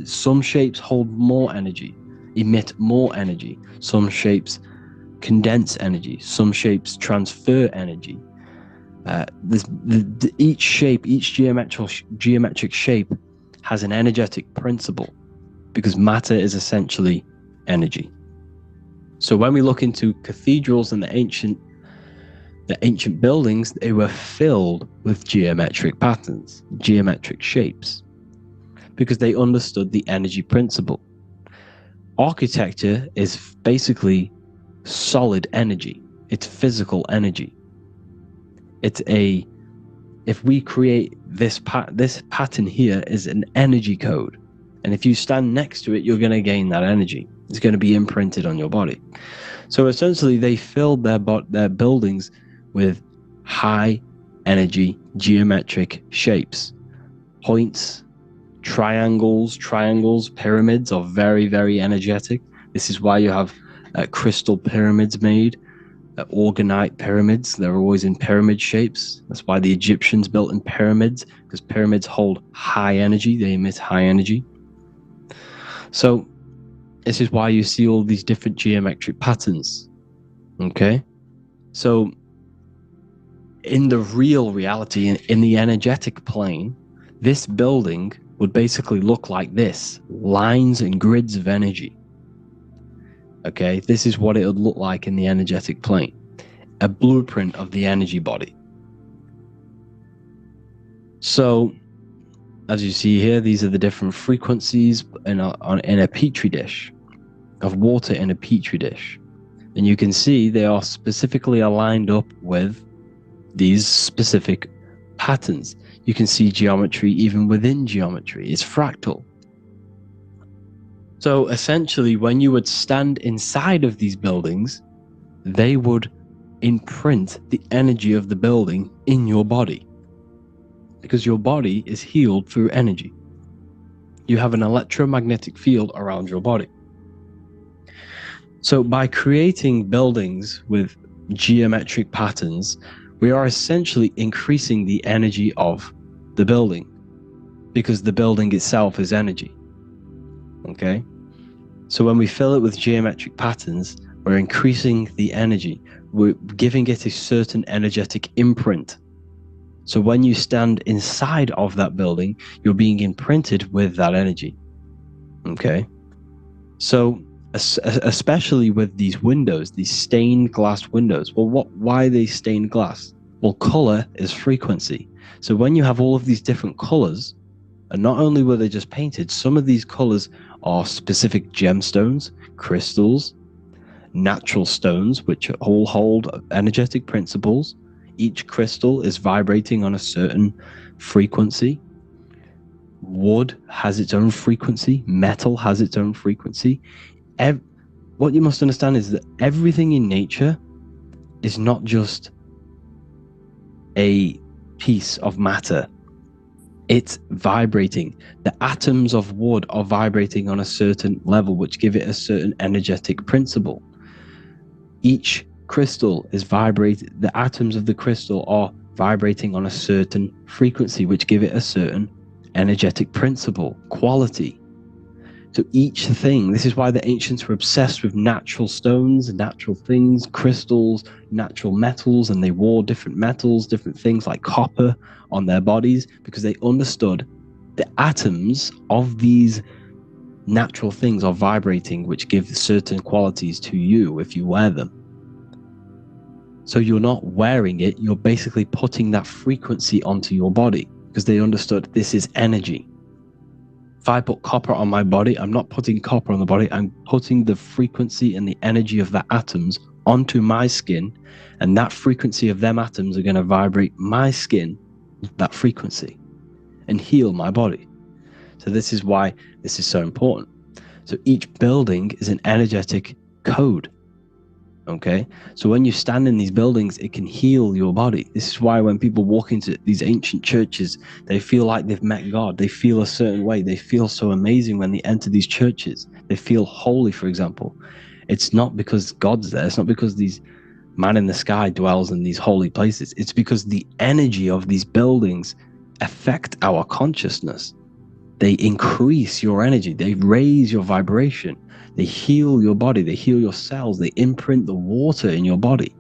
Some shapes hold more energy, emit more energy. Some shapes condense energy. Some shapes transfer energy. Each shape, each geometric shape has an energetic principle because matter is essentially energy. So when we look into cathedrals and the ancient buildings, they were filled with geometric patterns, geometric shapes, because they understood the energy principle. Architecture is basically solid energy. It's physical energy. If we create this pattern here is an energy code. And if you stand next to it, you're going to gain that energy. It's going to be imprinted on your body. So essentially, they filled their buildings with high energy geometric shapes. Points, triangles, pyramids are very, very energetic. This is why you have crystal pyramids made, orgonite pyramids. They're always in pyramid shapes. That's why the Egyptians built in pyramids, because pyramids hold high energy. They emit high energy. So this is why you see all these different geometric patterns. Okay? So in the real reality, in the energetic plane, this building would basically look like this: lines and grids of energy. Okay, this is what it would look like in the energetic plane, a blueprint of the energy body. So, as you see here, these are the different frequencies in a petri dish, of water in a petri dish. And you can see they are specifically aligned up with these specific patterns. You can see geometry even within geometry. It's fractal. So essentially, when you would stand inside of these buildings, they would imprint the energy of the building in your body, because your body is healed through energy. You have an electromagnetic field around your body. So by creating buildings with geometric patterns, we are essentially increasing the energy of the building, because the building itself is energy. Okay? So when we fill it with geometric patterns, we're increasing the energy. We're giving it a certain energetic imprint. So when you stand inside of that building, you're being imprinted with that energy. Okay? So especially with these windows, these stained glass windows. Well, why are they stained glass? Well, color is frequency. So when you have all of these different colors, and not only were they just painted, some of these colors are specific gemstones, crystals, natural stones, which all hold energetic principles. Each crystal is vibrating on a certain frequency. Wood has its own frequency. Metal has its own frequency. What you must understand is that everything in nature is not just a piece of matter. It's vibrating. The atoms of wood are vibrating on a certain level, which give it a certain energetic principle. Each crystal is vibrating. The atoms of the crystal are vibrating on a certain frequency, which give it a certain energetic principle, quality. So each thing, this is why the ancients were obsessed with natural stones, natural things, crystals, natural metals, and they wore different metals, different things like copper on their bodies, because they understood the atoms of these natural things are vibrating, which give certain qualities to you if you wear them. So you're not wearing it, you're basically putting that frequency onto your body, because they understood this is energy. If I put copper on my body, I'm not putting copper on the body, I'm putting the frequency and the energy of the atoms onto my skin, and that frequency of them atoms are going to vibrate my skin, that frequency, and heal my body. So this is why this is so important. So each building is an energetic code. Okay, so when you stand in these buildings, it can heal your body. This is why when people walk into these ancient churches, they feel like they've met God. They feel a certain way. They feel so amazing when they enter these churches. They feel holy, for example. It's not because God's there. It's not because these man in the sky dwells in these holy places. It's because the energy of these buildings affect our consciousness. They increase your energy. They raise your vibration. They heal your body. They heal your cells. They imprint the water in your body,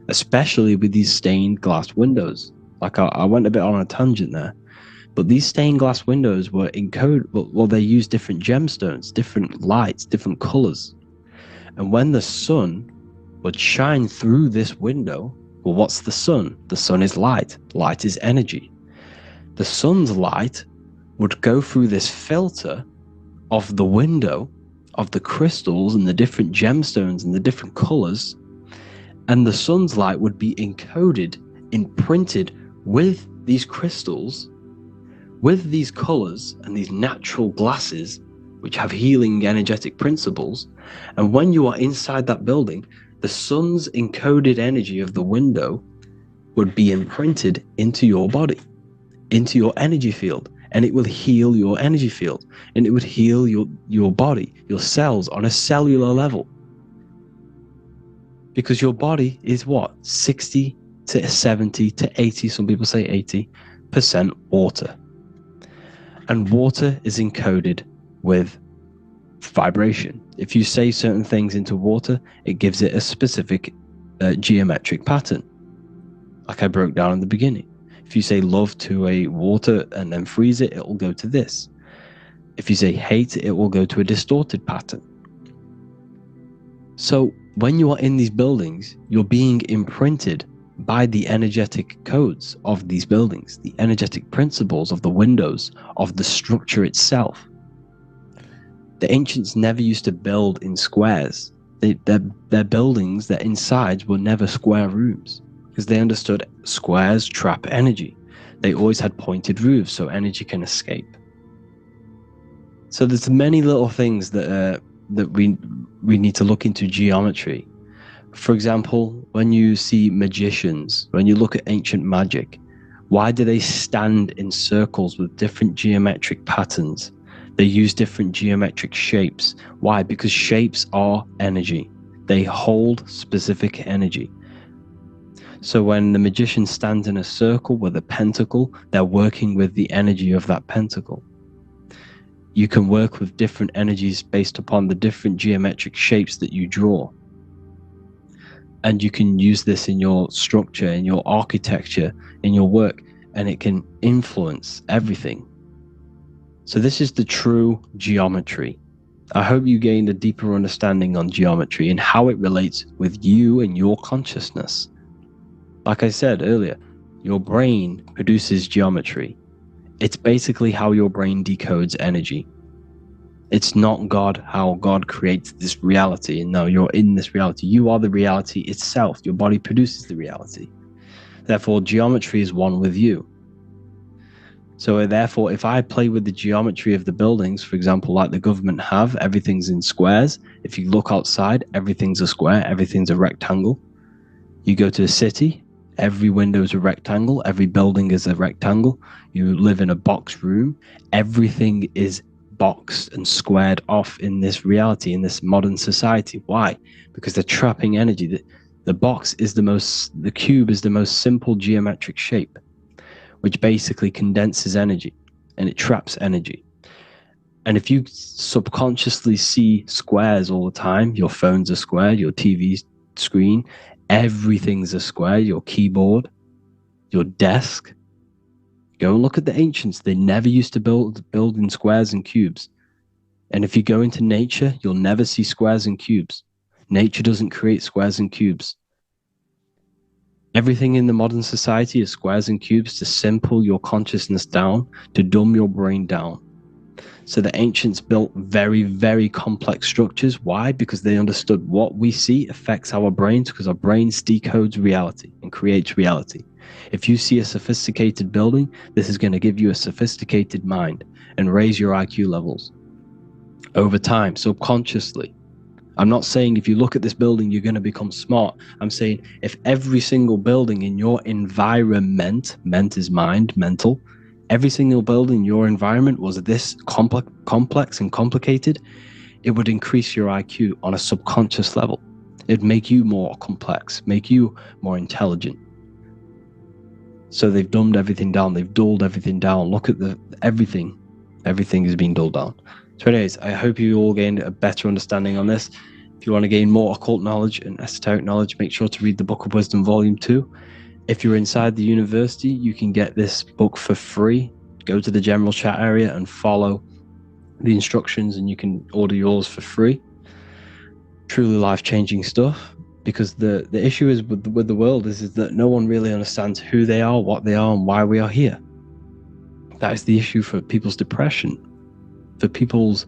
especially with these stained glass windows. Like I went a bit on a tangent there, but these stained glass windows were encoded. Well, they use different gemstones, different lights, different colors. And when the sun would shine through this window, well, what's the sun? The sun is light. Light is energy. The sun's light would go through this filter of the window, of the crystals and the different gemstones and the different colors, and the sun's light would be encoded, imprinted with these crystals, with these colors and these natural glasses, which have healing energetic principles. And when you are inside that building, the sun's encoded energy of the window would be imprinted into your body, into your energy field, and it will heal your energy field, and it would heal your body, your cells on a cellular level. Because your body is what? 60 to 70 to 80, some people say 80% water. And water is encoded with vibration. If you say certain things into water, it gives it a specific geometric pattern, like I broke down in the beginning. If you say love to a water and then freeze it, it will go to this. If you say hate, it will go to a distorted pattern. So when you are in these buildings, you're being imprinted by the energetic codes of these buildings, the energetic principles of the windows, of the structure itself. The ancients never used to build in squares. Their buildings, their insides were never square rooms, because they understood squares trap energy. They always had pointed roofs so energy can escape. So there's many little things that we need to look into geometry. For example, when you see magicians, when you look at ancient magic, why do they stand in circles with different geometric patterns? They use different geometric shapes. Why? Because shapes are energy. They hold specific energy. So when the magician stands in a circle with a pentacle, they're working with the energy of that pentacle. You can work with different energies based upon the different geometric shapes that you draw. And you can use this in your structure, in your architecture, in your work, and it can influence everything. So this is the true geometry. I hope you gained a deeper understanding on geometry and how it relates with you and your consciousness. Like I said earlier, your brain produces geometry. It's basically how your brain decodes energy. It's not God, how God creates this reality. And no, you're in this reality. You are the reality itself. Your body produces the reality. Therefore, geometry is one with you. So therefore, if I play with the geometry of the buildings, for example, like the government have, everything's in squares. If you look outside, everything's a square, everything's a rectangle. You go to a city, every window is a rectangle, every building is a rectangle. You live in a box room, everything is boxed and squared off in this reality, in this modern society. Why? Because they're trapping energy. The box is the cube is the most simple geometric shape, which basically condenses energy and it traps energy. And if you subconsciously see squares all the time, your phone's a square, your TV screen, everything's a square, your keyboard, your desk. Go and look at the ancients. They never used to build in squares and cubes. And if you go into nature, you'll never see squares and cubes. Nature doesn't create squares and cubes. Everything in the modern society is squares and cubes to simple your consciousness down, to dumb your brain down. So the ancients built very, very complex structures. Why? Because they understood what we see affects our brains, because our brains decodes reality and creates reality. If you see a sophisticated building, this is going to give you a sophisticated mind and raise your IQ levels over time, subconsciously. I'm not saying if you look at this building, you're going to become smart. I'm saying if every single building in your environment, ment is mind, mental, every single building in your environment was this complex and complicated, it would increase your IQ on a subconscious level. It'd make you more complex, make you more intelligent. So they've dumbed everything down. They've dulled everything down. Look at everything. Everything is being dulled down. So anyways, I hope you all gained a better understanding on this. If you want to gain more occult knowledge and esoteric knowledge, make sure to read the Book of Wisdom Volume 2. If you're inside the university, you can get this book for free. Go to the general chat area and follow the instructions and you can order yours for free. Truly life-changing stuff. Because the issue is with the world is that no one really understands who they are, what they are, and why we are here. That is the issue for people's depression, for people's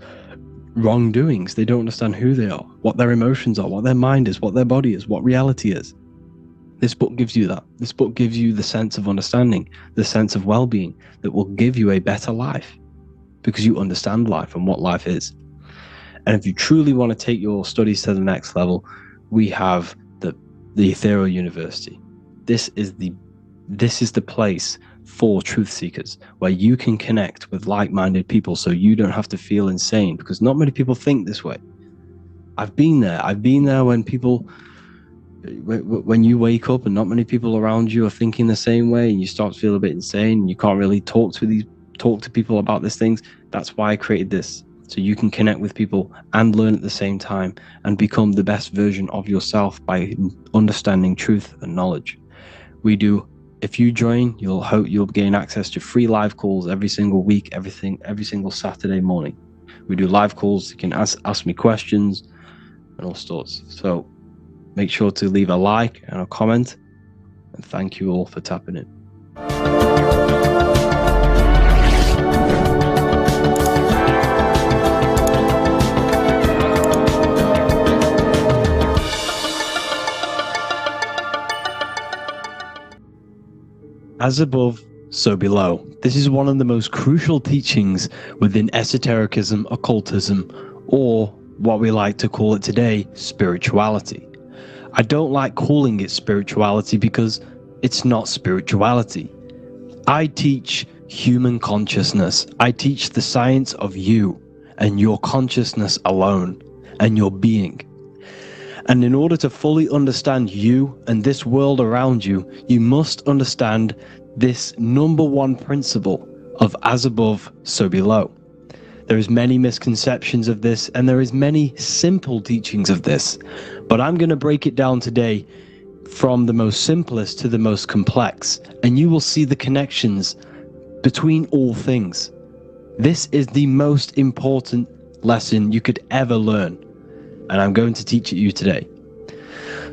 wrongdoings. They don't understand who they are, what their emotions are, what their mind is, what their body is, what reality is. This book gives you that. This book gives you the sense of understanding, the sense of well-being that will give you a better life because you understand life and what life is. And if you truly want to take your studies to the next level, we have the Ethereal University. This is the place for truth seekers, where you can connect with like-minded people so you don't have to feel insane, because not many people think this way. I've been there when you wake up and not many people around you are thinking the same way, and you start to feel a bit insane and you can't really talk to people about these things. That's why I created this, so you can connect with people and learn at the same time and become the best version of yourself by understanding truth and knowledge. If you join, you'll gain access to free live calls every single week, every single Saturday morning. We do live calls. You can ask me questions and all sorts. So make sure to leave a like and a comment, and thank you all for tapping in. As above, so below. This is one of the most crucial teachings within esotericism, occultism, or what we like to call it today, spirituality. I don't like calling it spirituality because it's not spirituality. I teach human consciousness. I teach the science of you and your consciousness alone and your being. And in order to fully understand you and this world around you, you must understand this number one principle of as above, so below. There is many misconceptions of this, and there is many simple teachings of this, but I'm going to break it down today from the most simplest to the most complex, and you will see the connections between all things. This is the most important lesson you could ever learn, and I'm going to teach it you today.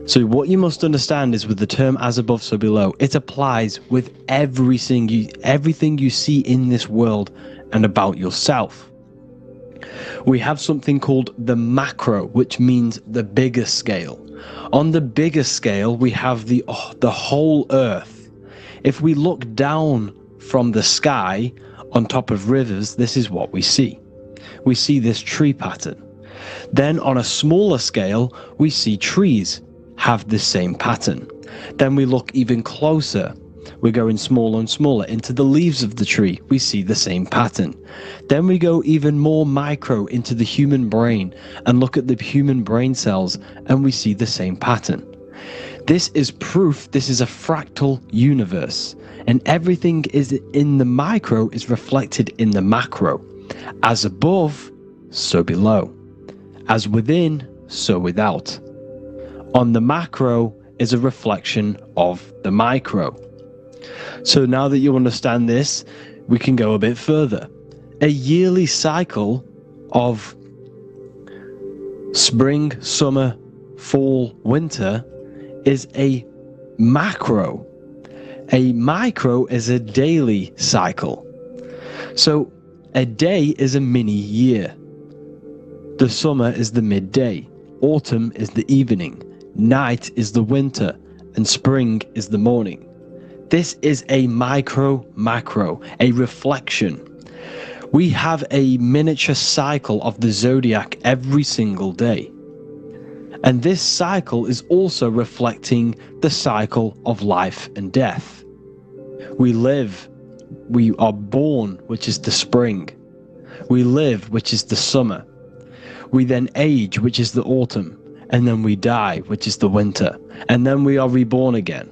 So what you must understand is, with the term as above, so below, it applies with everything you see in this world and about yourself. We have something called the macro, which means the bigger scale. On the bigger scale, we have the whole earth. If we look down from the sky on top of rivers, this is what we see. We see this tree pattern. Then on a smaller scale, we see trees have the same pattern. Then we look even closer. We're going smaller and smaller into the leaves of the tree. We see the same pattern. Then we go even more micro into the human brain and look at the human brain cells, and we see the same pattern. This is proof this is a fractal universe, and everything is in the micro is reflected in the macro. As above, so below. As within, so without. On the macro is a reflection of the micro. So now that you understand this, we can go a bit further. A yearly cycle of spring, summer, fall, winter is a macro. A micro is a daily cycle. So a day is a mini year. The summer is the midday. Autumn is the evening. Night is the winter, and spring is the morning. This is a macro, a reflection. We have a miniature cycle of the Zodiac every single day. And this cycle is also reflecting the cycle of life and death. We are born, which is the spring. We live, which is the summer. We then age, which is the autumn. And then we die, which is the winter, and then we are reborn again.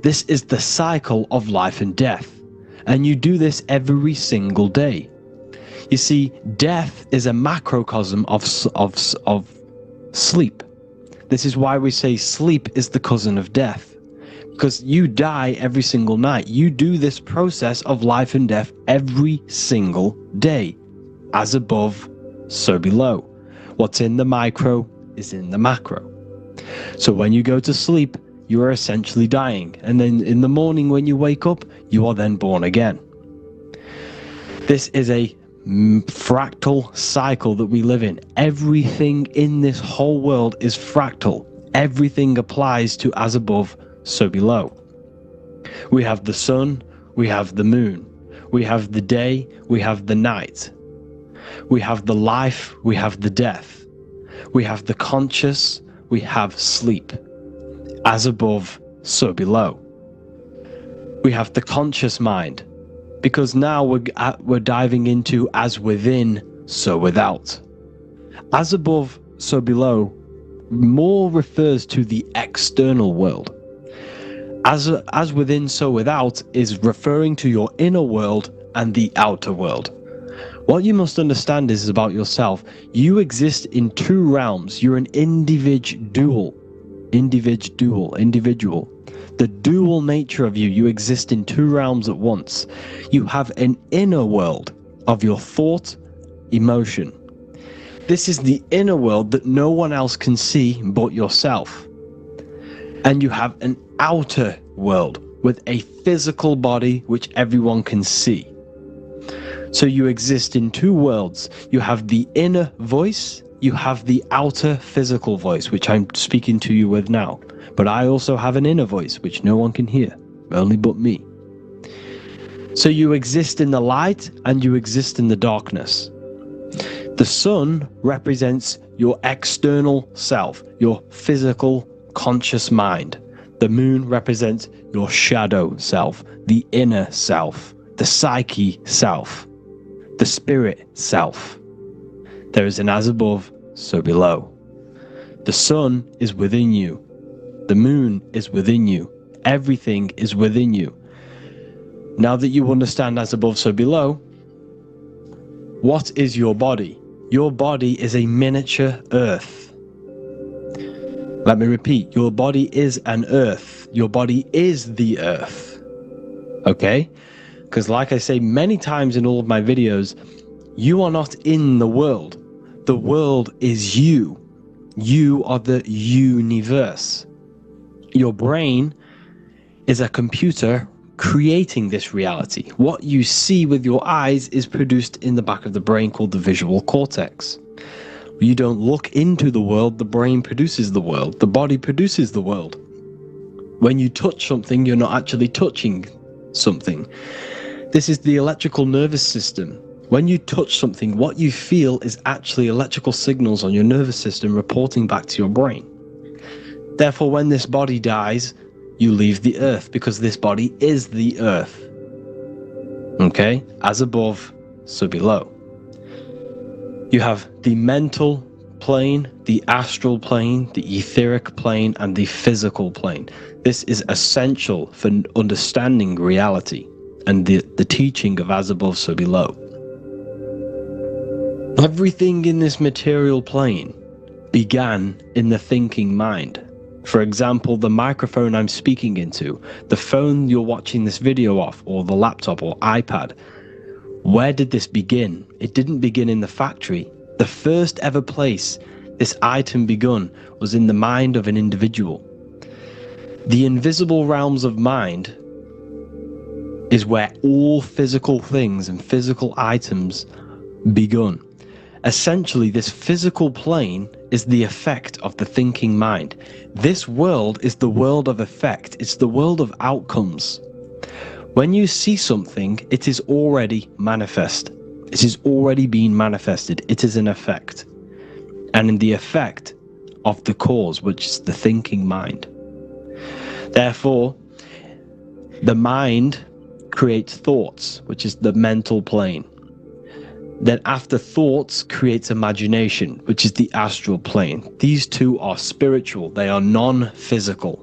This is the cycle of life and death, and you do this every single day. You see, death is a macrocosm of sleep. This is why we say sleep is the cousin of death, because you die every single night. You do this process of life and death every single day. As above, so below. What's in the micro is in the macro. So when you go to sleep, you are essentially dying, and then in the morning when you wake up, you are then born again. This is a fractal cycle that we live in. Everything in this whole world is fractal. Everything applies to as above, so below. We have the sun, we have the moon, we have the day, we have the night. We have the life, we have the death. We have the conscious, we have sleep. As above, so below. We have the conscious mind, because now we're diving into as within, so without. As above, so below more refers to the external world. As within, so without is referring to your inner world and the outer world. What you must understand is about yourself. You exist in two realms. You're an individual. The dual nature of you. You exist in two realms at once. You have an inner world of your thought, emotion. This is the inner world that no one else can see but yourself. And you have an outer world with a physical body which everyone can see. So you exist in two worlds. You have the inner voice, you have the outer physical voice, which I'm speaking to you with now. But I also have an inner voice, which no one can hear, only but me. So you exist in the light and you exist in the darkness. The sun represents your external self, your physical, conscious mind. The moon represents your shadow self, the inner self, the psyche self, the spirit self. There is an as above, so below. The sun is within you. The moon is within you. Everything is within you. Now that you understand as above, so below, what is your body? Your body is a miniature earth. Let me repeat, your body is an earth. Your body is the earth. Okay? Because like I say many times in all of my videos, you are not in the world. The world is you. You are the universe. Your brain is a computer creating this reality. What you see with your eyes is produced in the back of the brain called the visual cortex. You don't look into the world, the brain produces the world. The body produces the world. When you touch something, you're not actually touching something. This is the electrical nervous system. When you touch something, what you feel is actually electrical signals on your nervous system reporting back to your brain. Therefore, when this body dies, you leave the earth because this body is the earth. Okay? As above, so below. You have the mental plane, the astral plane, the etheric plane, and the physical plane. This is essential for understanding reality and the teaching of as above, so below. Everything in this material plane began in the thinking mind. For example, the microphone I'm speaking into, the phone you're watching this video off, or the laptop or iPad. Where did this begin? It didn't begin in the factory. The first ever place this item begun was in the mind of an individual. The invisible realms of mind is where all physical things and physical items begun. Essentially, this physical plane is the effect of the thinking mind. This world is the world of effect. It's the world of outcomes. When you see something, it is already manifest. It is already being manifested. It is an effect. And in the effect of the cause, which is the thinking mind. Therefore, the mind creates thoughts, which is the mental plane. Then after thoughts creates imagination, which is the astral plane. These two are spiritual. They are non-physical.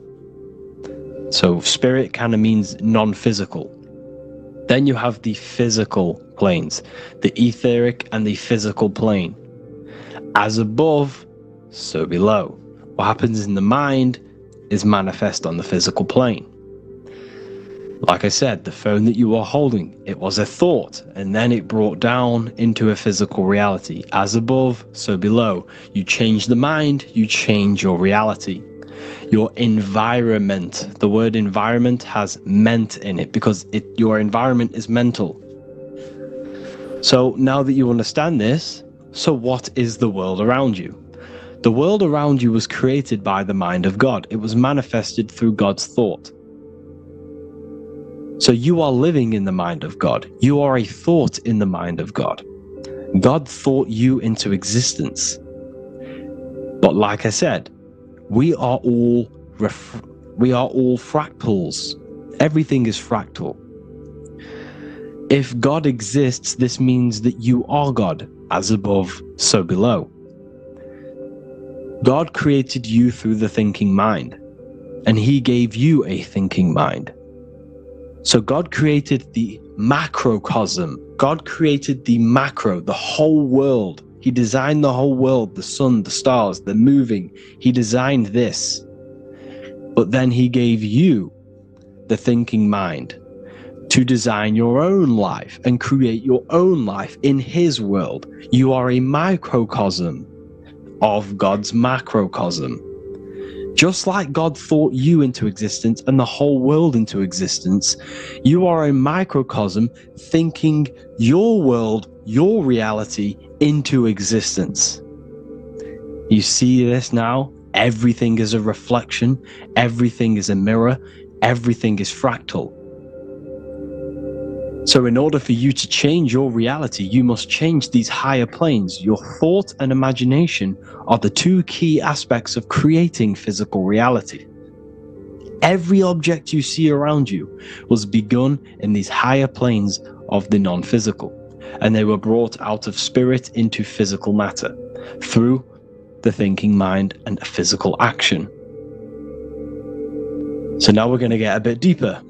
So spirit kind of means non-physical. Then you have the physical planes, the etheric and the physical plane. As above, so below. What happens in the mind is manifest on the physical plane. Like I said, the phone that you are holding, it was a thought, and then it brought down into a physical reality. As above, so below. You change the mind, you change your reality. Your environment, the word environment has ment in it because your environment is mental. So now that you understand this, so what is the world around you? The world around you was created by the mind of God. It was manifested through God's thought. So you are living in the mind of God. You are a thought in the mind of God. God thought you into existence. But like I said, we are all fractals. Everything is fractal. If God exists, this means that you are God, as above, so below. God created you through the thinking mind, and he gave you a thinking mind. So God created the macrocosm. God created the macro, the whole world. He designed the whole world, the sun, the stars, the moving. He designed this. But then he gave you the thinking mind to design your own life and create your own life in his world. You are a microcosm of God's macrocosm. Just like God thought you into existence and the whole world into existence, you are a microcosm thinking your world, your reality into existence. You see this now? Everything is a reflection, everything is a mirror, everything is fractal. So in order for you to change your reality, you must change these higher planes. Your thought and imagination are the two key aspects of creating physical reality. Every object you see around you was begun in these higher planes of the non-physical, and they were brought out of spirit into physical matter through the thinking mind and physical action. So now we're going to get a bit deeper.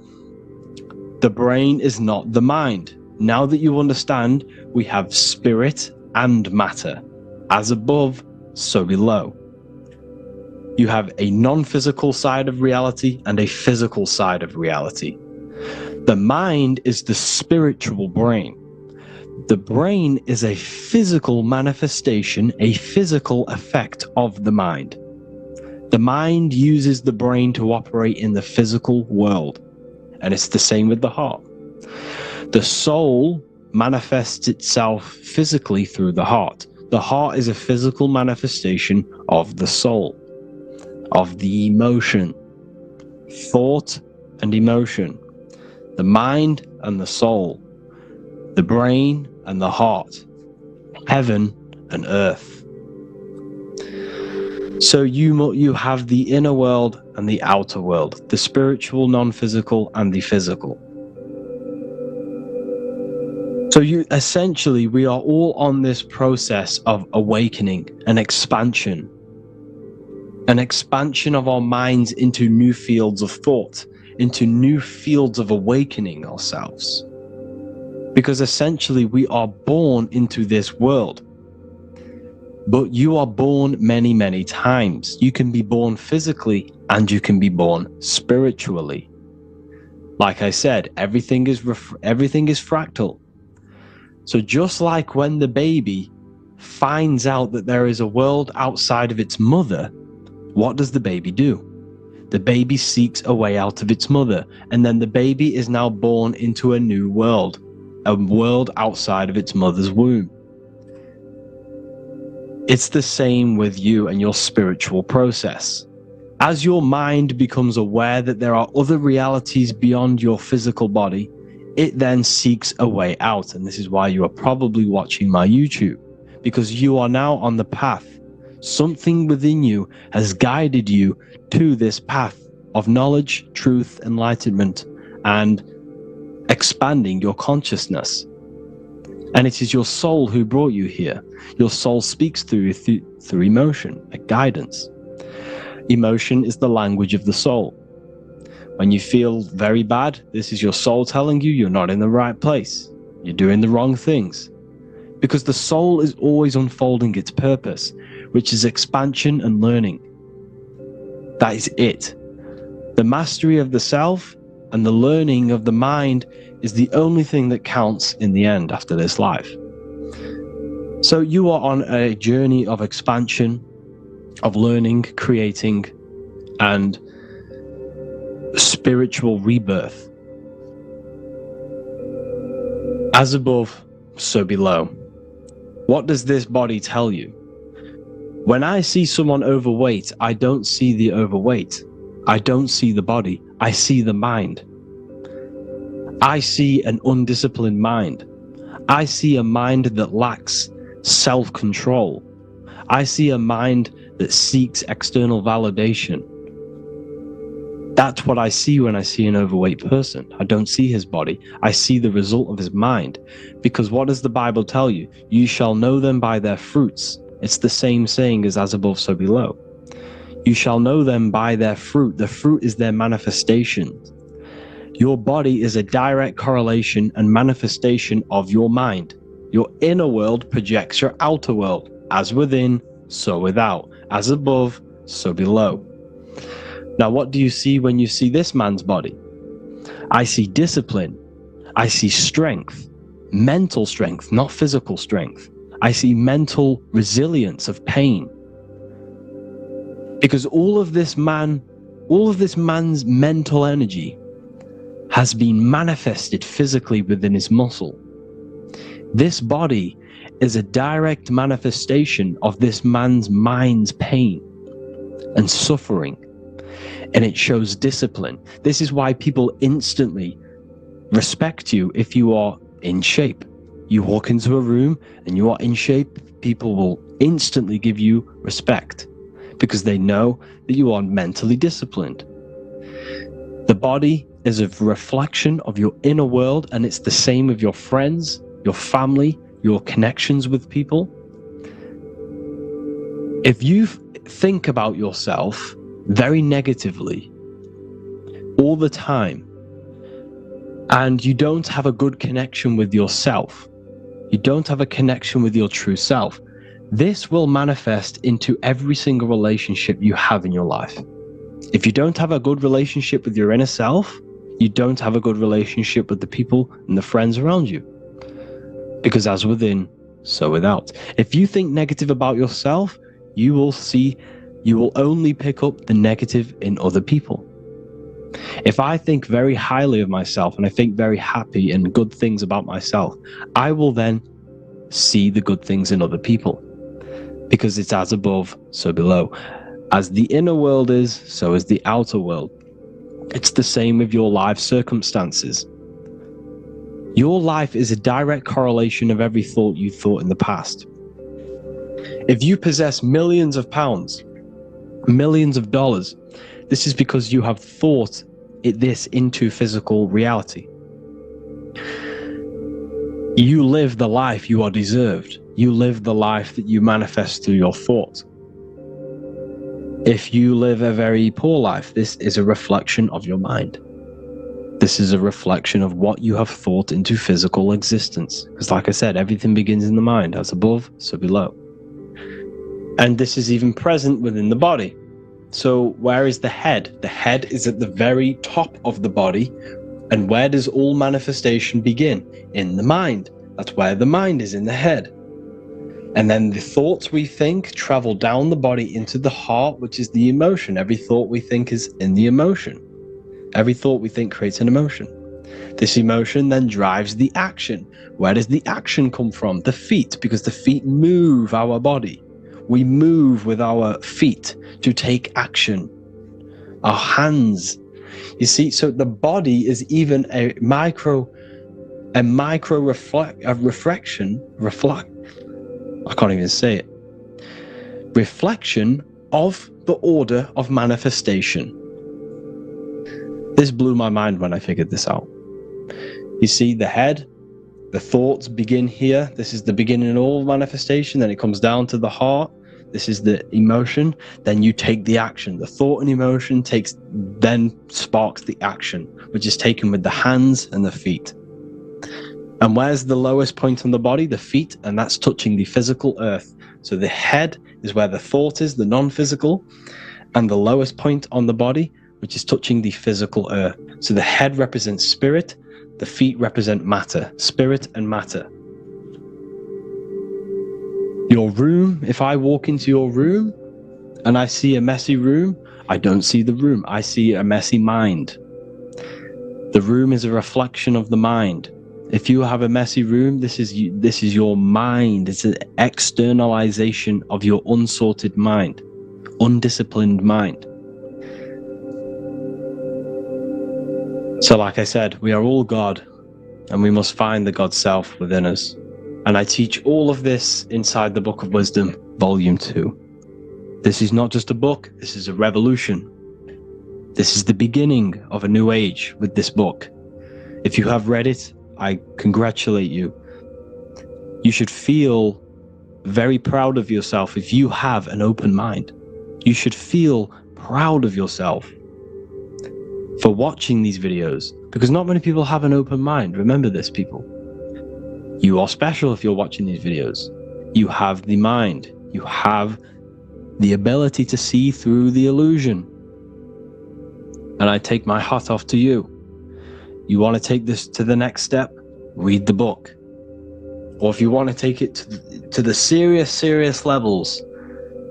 The brain is not the mind. Now that you understand, we have spirit and matter. As above, so below. You have a non-physical side of reality and a physical side of reality. The mind is the spiritual brain. The brain is a physical manifestation, a physical effect of the mind. The mind uses the brain to operate in the physical world. And it's the same with the heart. The soul manifests itself physically through the heart. The heart is a physical manifestation of the soul, of the emotion, thought and emotion, the mind and the soul, the brain and the heart, heaven and earth. So you have the inner world and the outer world, the spiritual, non-physical, and the physical. So we are all on this process of awakening, an expansion of our minds into new fields of thought, into new fields of awakening ourselves. Because essentially we are born into this world. But you are born many, many times. You can be born physically and you can be born spiritually. Like I said, everything is fractal. So just like when the baby finds out that there is a world outside of its mother, what does the baby do? The baby seeks a way out of its mother, and then the baby is now born into a new world, a world outside of its mother's womb. It's the same with you and your spiritual process. As your mind becomes aware that there are other realities beyond your physical body, it then seeks a way out. And this is why you are probably watching my YouTube, because you are now on the path. Something within you has guided you to this path of knowledge, truth, enlightenment, and expanding your consciousness. And it is your soul who brought you here. Your soul speaks through emotion, a guidance. Emotion is the language of the soul. When you feel very bad, this is your soul telling you you're not in the right place. You're doing the wrong things. Because the soul is always unfolding its purpose, which is expansion and learning. That is it. The mastery of the self and the learning of the mind is the only thing that counts in the end after this life. So you are on a journey of expansion, of learning, creating, and spiritual rebirth. As above, so below. What does this body tell you? When I see someone overweight, I don't see the overweight. I don't see the body. I see the mind. I see an undisciplined mind. I see a mind that lacks self-control. I see a mind that seeks external validation. That's what I see when I see an overweight person. I don't see his body. I see the result of his mind. Because what does the Bible tell you? You shall know them by their fruits. It's the same saying as above, so below. You shall know them by their fruit. The fruit is their manifestation. Your body is a direct correlation and manifestation of your mind. Your inner world projects your outer world. As within, so without. As above, so below. Now, what do you see when you see this man's body? I see discipline. I see strength. Mental strength, not physical strength. I see mental resilience of pain. Because all of this man's mental energy has been manifested physically within his muscle. This body is a direct manifestation of this man's mind's pain and suffering, and it shows discipline. This is why people instantly respect you if you are in shape. You walk into a room and you are in shape, people will instantly give you respect because they know that you are mentally disciplined. The body is a reflection of your inner world, and it's the same with your friends, your family, your connections with people. If you think about yourself very negatively all the time, and you don't have a good connection with yourself, you don't have a connection with your true self, this will manifest into every single relationship you have in your life. If you don't have a good relationship with your inner self, you don't have a good relationship with the people and the friends around you. Because as within, so without. If you think negative about yourself, you will only pick up the negative in other people. If I think very highly of myself and I think very happy and good things about myself, I will then see the good things in other people. Because it's as above, so below. As the inner world is, so is the outer world. It's the same with your life circumstances. Your life is a direct correlation of every thought you thought in the past. If you possess millions of pounds, millions of dollars, this is because you have thought this into physical reality. You live the life you are deserved. You live the life that you manifest through your thought. If you live a very poor life, this is a reflection of your mind. This is a reflection of what you have thought into physical existence. Because like I said, everything begins in the mind. As above, so below. And this is even present within the body. So where is the head? The head is at the very top of the body. And where does all manifestation begin? In the mind. That's where the mind is, in the head. And then the thoughts we think travel down the body into the heart, which is the emotion. Every thought we think is in the emotion. Every thought we think creates an emotion. This emotion then drives the action. Where does the action come from? The feet, because the feet move our body. We move with our feet to take action. Our hands. You see, so the body is even a micro reflection. I can't even say it. Reflection of the order of manifestation. This blew my mind when I figured this out. You see, the head, the thoughts begin here. This is the beginning of all manifestation. Then it comes down to the heart. This is the emotion. Then you take the action. The thought and emotion then sparks the action, which is taken with the hands and the feet. And where's the lowest point on the body? The feet, and that's touching the physical earth. So the head is where the thought is, the non-physical, and the lowest point on the body, which is touching the physical earth. So the head represents spirit, the feet represent matter, spirit and matter. Your room, if I walk into your room and I see a messy room, I don't see the room, I see a messy mind. The room is a reflection of the mind. If you have a messy room, this is your mind. It's an externalization of your unsorted mind, undisciplined mind. So like I said, we are all God, and we must find the God self within us. And I teach all of this inside the Book of Wisdom, Volume 2. This is not just a book, this is a revolution. This is the beginning of a new age with this book. If you have read it, I congratulate you. You should feel very proud of yourself if you have an open mind. You should feel proud of yourself for watching these videos, because not many people have an open mind. Remember this, people. You are special if you're watching these videos. You have the mind. You have the ability to see through the illusion. And I take my hat off to you. You want to take this to the next step? Read the book. Or if you want to take it to the serious levels,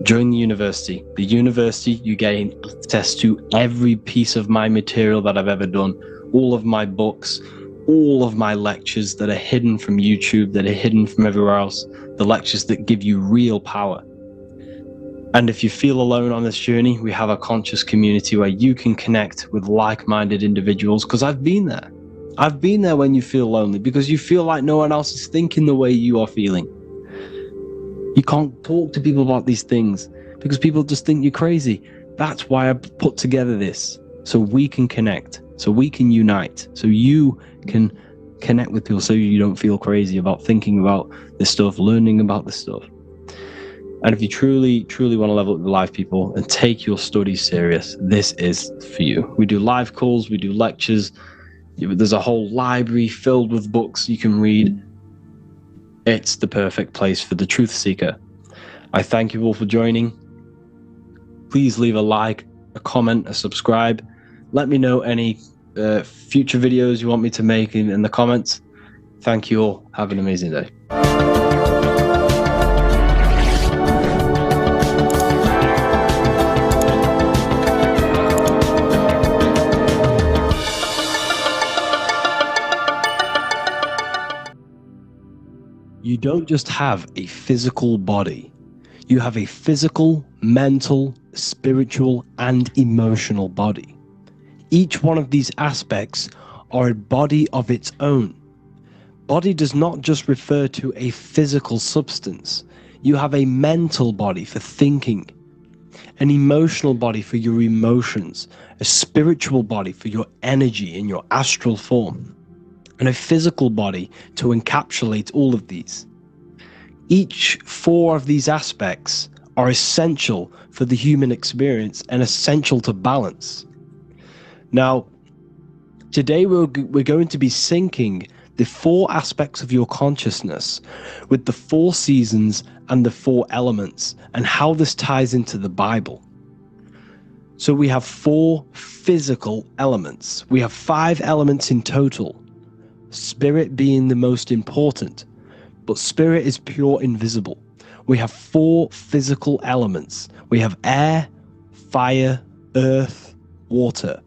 join the university. The university, you gain access to every piece of my material that I've ever done, all of my books, all of my lectures that are hidden from YouTube, that are hidden from everywhere else, the lectures that give you real power. And if you feel alone on this journey, we have a conscious community where you can connect with like-minded individuals, because I've been there. I've been there when you feel lonely, because you feel like no one else is thinking the way you are feeling. You can't talk to people about these things because people just think you're crazy. That's why I put together this, so we can connect, so we can unite, so you can connect with people, so you don't feel crazy about thinking about this stuff, learning about this stuff. And if you truly want to level up your life, people, and take your studies serious, this is for you. We do live calls, we do lectures. There's a whole library filled with books you can read. It's the perfect place for the truth seeker. I thank you all for joining. Please leave a like, a comment, a subscribe. Let me know any future videos you want me to make in the comments. Thank you all. Have an amazing day. You don't just have a physical body. You have a physical, mental, spiritual, and emotional body. Each one of these aspects are a body of its own. Body does not just refer to a physical substance. You have a mental body for thinking, an emotional body for your emotions, a spiritual body for your energy in your astral form, and a physical body to encapsulate all of these. Each four of these aspects are essential for the human experience and essential to balance. Now, today we're going to be syncing the four aspects of your consciousness with the four seasons and the four elements, and how this ties into the Bible. So we have four physical elements. We have 5 elements in total, spirit being the most important, but spirit is pure invisible. We have 4 physical elements. We have air, fire, earth, water.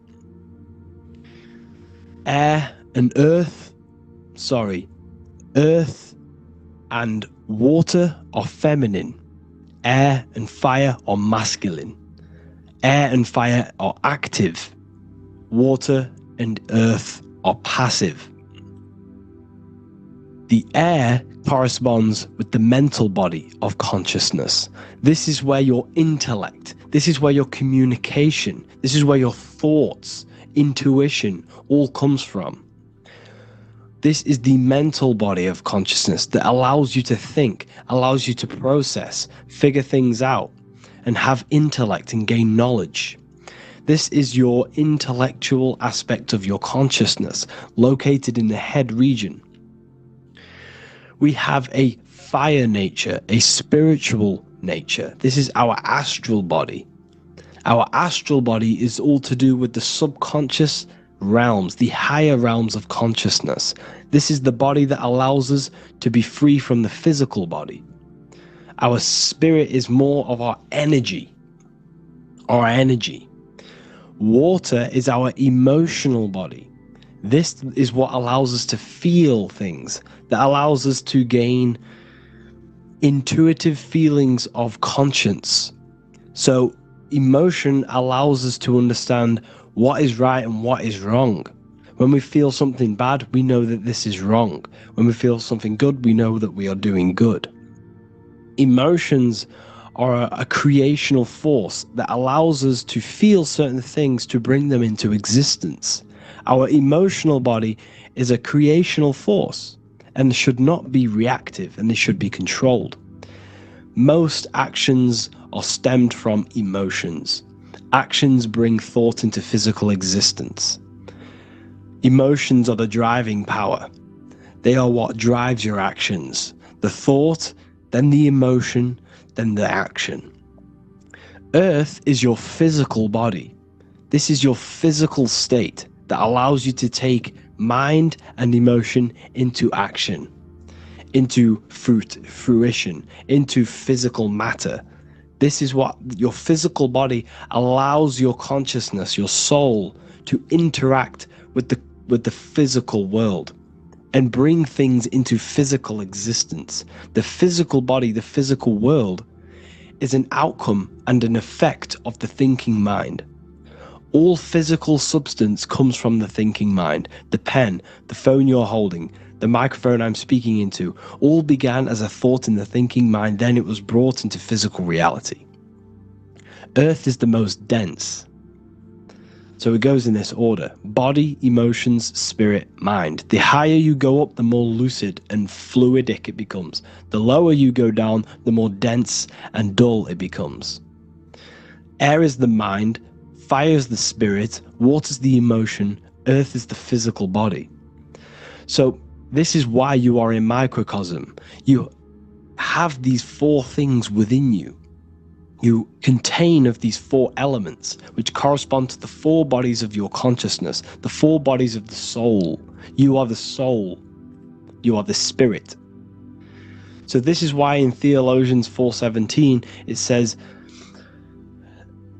Earth and water are feminine. Air and fire are masculine. Air and fire are active. Water and earth are passive. The air corresponds with the mental body of consciousness. This is where your intellect, this is where your communication, this is where your thoughts, intuition all comes from. This is the mental body of consciousness that allows you to think, allows you to process, figure things out, and have intellect and gain knowledge. This is your intellectual aspect of your consciousness, located in the head region. We have a fire nature, a spiritual nature. This is our astral body. Our astral body is all to do with the subconscious realms, the higher realms of consciousness. This is the body that allows us to be free from the physical body. Our spirit is more of our energy. Water is our emotional body. This is what allows us to feel things, that allows us to gain intuitive feelings of conscience. So emotion allows us to understand what is right and what is wrong. When we feel something bad, we know that this is wrong. When we feel something good, we know that we are doing good. Emotions are a creational force that allows us to feel certain things to bring them into existence. Our emotional body is a creational force and should not be reactive, and they should be controlled. Most actions are stemmed from emotions. Actions bring thought into physical existence. Emotions are the driving power. They are what drives your actions. The thought, then the emotion, then the action. Earth is your physical body. This is your physical state that allows you to take mind and emotion into action, into fruition, into physical matter. This is what your physical body allows your consciousness, your soul, to interact with the physical world and bring things into physical existence. The physical body, the physical world, is an outcome and an effect of the thinking mind. All physical substance comes from the thinking mind. The pen, the phone you're holding, the microphone I'm speaking into, all began as a thought in the thinking mind, then it was brought into physical reality. Earth is the most dense. So it goes in this order: body, emotions, spirit, mind. The higher you go up, the more lucid and fluidic it becomes. The lower you go down, the more dense and dull it becomes. Air is the mind, fire is the spirit, water is the emotion, earth is the physical body. So this is why you are a microcosm. You have these four things within you. You contain of these four elements, which correspond to the four bodies of your consciousness, the four bodies of the soul. You are the soul. You are the spirit. So this is why in Theologians 4:17 it says,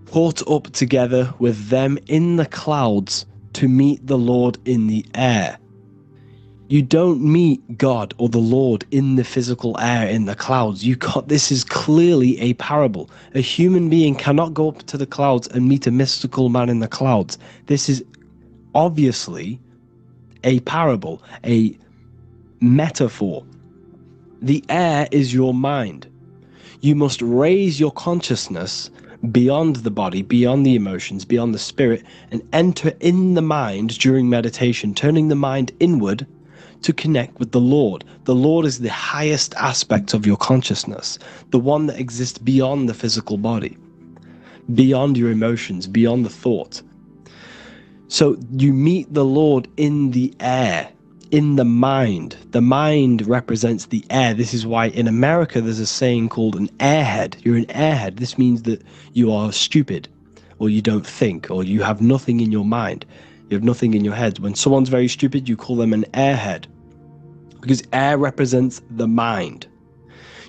"Caught up together with them in the clouds to meet the Lord in the air." You don't meet God or the Lord in the physical air, in the clouds. This is clearly a parable. A human being cannot go up to the clouds and meet a mystical man in the clouds. This is obviously a parable, a metaphor. The air is your mind. You must raise your consciousness beyond the body, beyond the emotions, beyond the spirit, and enter in the mind during meditation, turning the mind inward to connect with the Lord. The Lord is the highest aspect of your consciousness, the one that exists beyond the physical body, beyond your emotions, beyond the thought. So you meet the Lord in the air, in the mind. The mind represents the air. This is why in America there's a saying called an airhead. You're an airhead. This means that you are stupid, or you don't think, or you have nothing in your mind. You have nothing in your head. When someone's very stupid, you call them an airhead, because air represents the mind.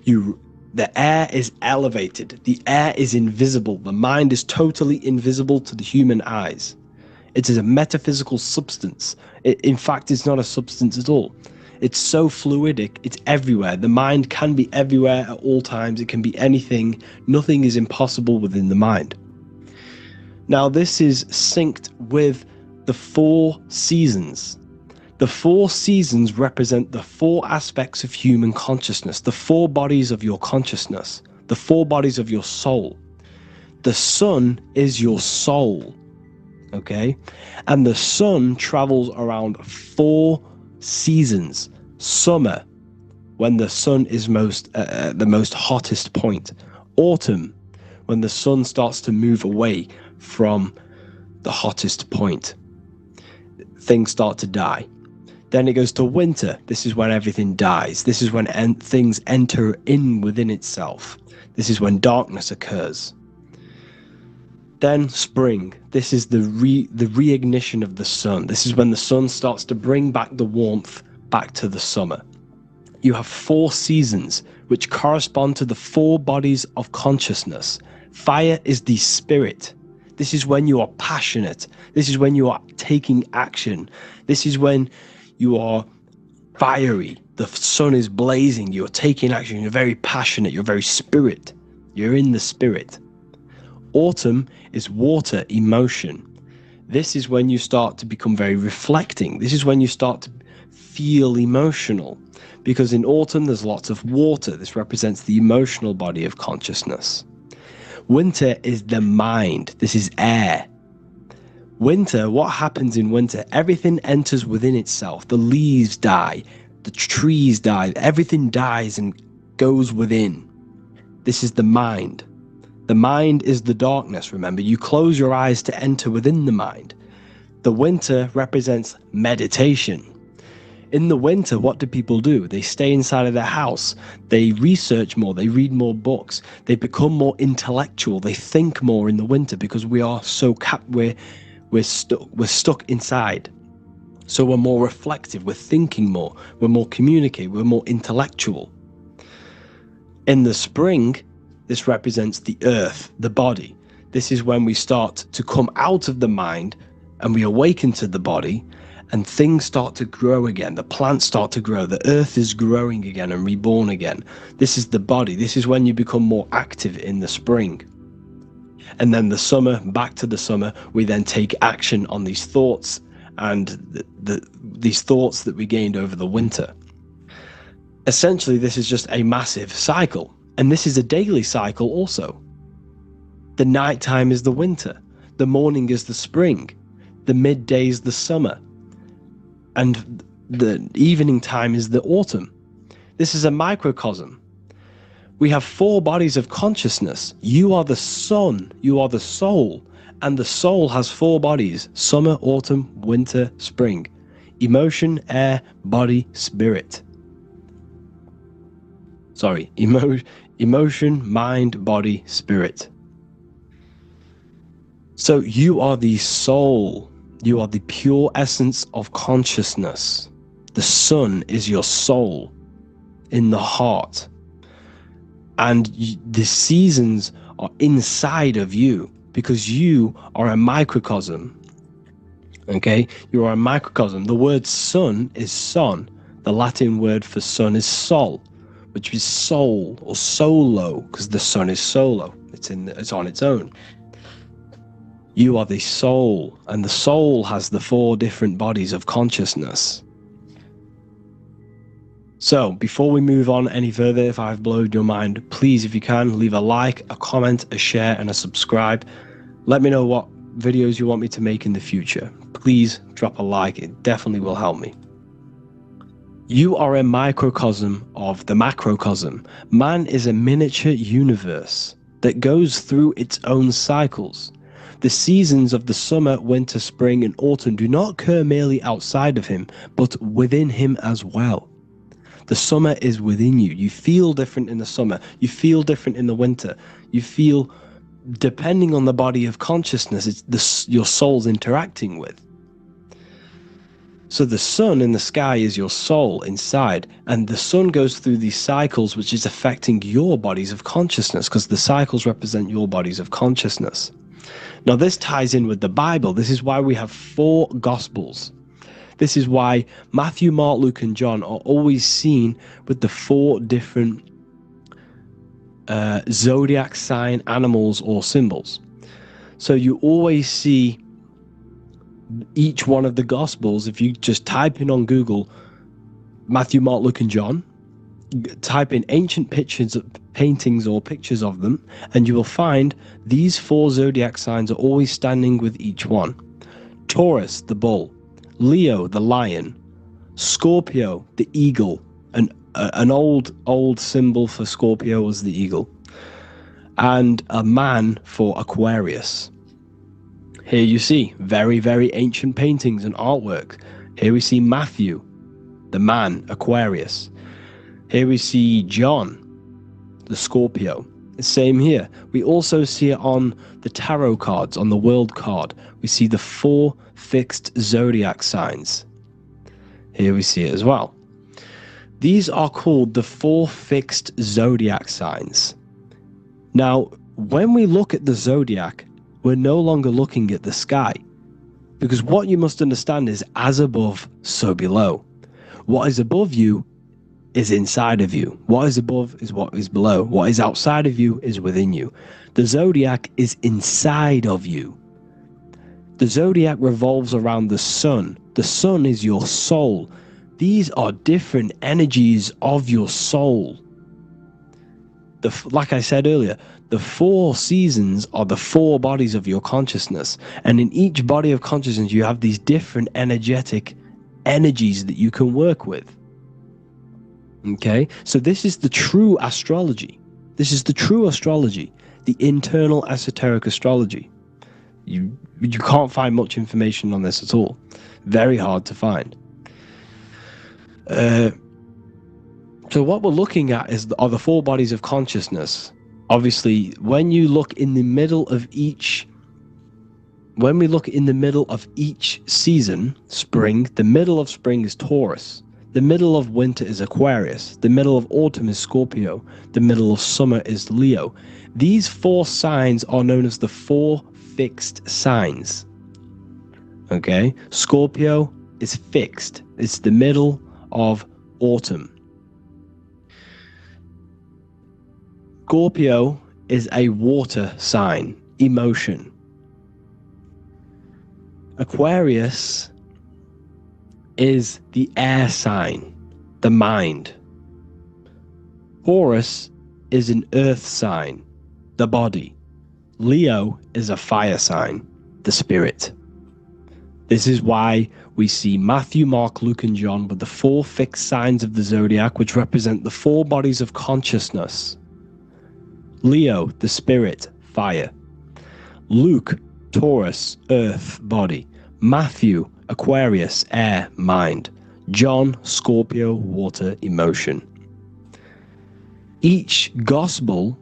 The air is elevated. The air is invisible. The mind is totally invisible to the human eyes. It is a metaphysical substance. In fact, it's not a substance at all. It's so fluidic. It's everywhere. The mind can be everywhere at all times. It can be anything. Nothing is impossible within the mind. Now, this is synced with the four seasons. The four seasons represent the four aspects of human consciousness, the four bodies of your consciousness, the four bodies of your soul. The sun is your soul, okay? And the sun travels around four seasons. Summer, when the sun is the most hottest point. Autumn, when the sun starts to move away from the hottest point. Things start to die. Then it goes to winter. This is when everything dies. This is when things enter in within itself. This is when darkness occurs. Then spring. This is the reignition of the sun. This is when the sun starts to bring back the warmth back to the summer. You have four seasons which correspond to the four bodies of consciousness. Fire is the spirit. This is when you are passionate. This is when you are taking action. This is when you are fiery. The sun is blazing. You're taking action. You're very passionate. You're very spirit. You're in the spirit. Autumn is water, emotion. This is when you start to become very reflecting. This is when you start to feel emotional. Because in autumn, there's lots of water. This represents the emotional body of consciousness. Winter is the mind. This is air. Winter, what happens in winter? Everything enters within itself. The leaves die. The trees die. Everything dies and goes within. This is the mind. The mind is the darkness, remember. You close your eyes to enter within the mind. The winter represents meditation. In the winter, what do people do? They stay inside of their house. They research more. They read more books. They become more intellectual. They think more in the winter because we are so we're stuck inside. So we're more reflective. We're thinking more. We're more communicative. We're more intellectual. In the spring, this represents the earth, the body. This is when we start to come out of the mind and we awaken to the body, and things start to grow again. The plants start to grow. The earth is growing again and reborn again. This is the body. This is when you become more active in the spring. And then the summer, back to the summer, we then take action on these thoughts and these thoughts that we gained over the winter. Essentially, this is just a massive cycle. And this is a daily cycle also. The nighttime is the winter. The morning is the spring. The midday is the summer. And the evening time is the autumn. This is a microcosm. We have 4 bodies of consciousness. You are the sun. You are the soul. And the soul has 4 bodies: summer, autumn, winter, spring. Emotion, air, body, spirit. Sorry, emotion, mind, body, spirit. So you are the soul. You are the pure essence of consciousness. The sun is your soul in the heart. And the seasons are inside of you because you are a microcosm. Okay? You are a microcosm. The word sun is son. The Latin word for sun is sol, which is soul or solo, because the sun is solo. It's on its own. You are the soul, and the soul has the 4 different bodies of consciousness. So, before we move on any further, if I've blown your mind, please, if you can, leave a like, a comment, a share, and a subscribe. Let me know what videos you want me to make in the future. Please drop a like, it definitely will help me. You are a microcosm of the macrocosm. Man is a miniature universe that goes through its own cycles. The seasons of the summer, winter, spring, and autumn do not occur merely outside of him, but within him as well. The summer is within you. You feel different in the summer. You feel different in the winter. You feel, depending on the body of consciousness, it's your soul's interacting with. So the sun in the sky is your soul inside, and the sun goes through these cycles, which is affecting your bodies of consciousness, because the cycles represent your bodies of consciousness. Now this ties in with the Bible. This is why we have 4 Gospels. This is why Matthew, Mark, Luke, and John are always seen with the 4 different zodiac sign animals or symbols. So you always see each one of the Gospels. If you just type in on Google Matthew, Mark, Luke, and John, type in ancient pictures, paintings or pictures of them, and you will find these 4 zodiac signs are always standing with each one. Taurus, the bull; Leo, the lion; Scorpio, the eagle. An old symbol for Scorpio was the eagle, and a man for Aquarius. Here you see very, very ancient paintings and artwork. Here we see Matthew, the man, Aquarius. Here we see John, the Scorpio. Same here. We also see it on the tarot cards, on the world card. We see the 4 fixed zodiac signs. Here we see it as well. These are called the 4 fixed zodiac signs. Now, when we look at the zodiac, we're no longer looking at the sky. Because what you must understand is, as above, so below. What is above you is inside of you. What is above is what is below. What is outside of you is within you. The zodiac is inside of you. The zodiac revolves around the sun. The sun is your soul. These are different energies of your soul. Like I said earlier, the 4 seasons are the 4 bodies of your consciousness. And in each body of consciousness, you have these different energetic energies that you can work with. Okay? So this is the true astrology. This is the true astrology, the internal esoteric astrology. You can't find much information on this at all. Very hard to find. So what we're looking at are the 4 bodies of consciousness. Obviously, when we look in the middle of each season, spring, the middle of spring is Taurus. The middle of winter is Aquarius. The middle of autumn is Scorpio. The middle of summer is Leo. These 4 signs are known as the 4 fixed signs. Okay? Scorpio is fixed. It's the middle of autumn. Scorpio is a water sign, emotion. Aquarius is the air sign, the mind. Taurus is an earth sign, the body. Leo is a fire sign, the spirit. This is why we see Matthew, Mark, Luke, and John with the 4 fixed signs of the zodiac, which represent the 4 bodies of consciousness. Leo, the spirit, fire. Luke, Taurus, earth, body. Matthew, Aquarius, air, mind. John, Scorpio, water, emotion. Each gospel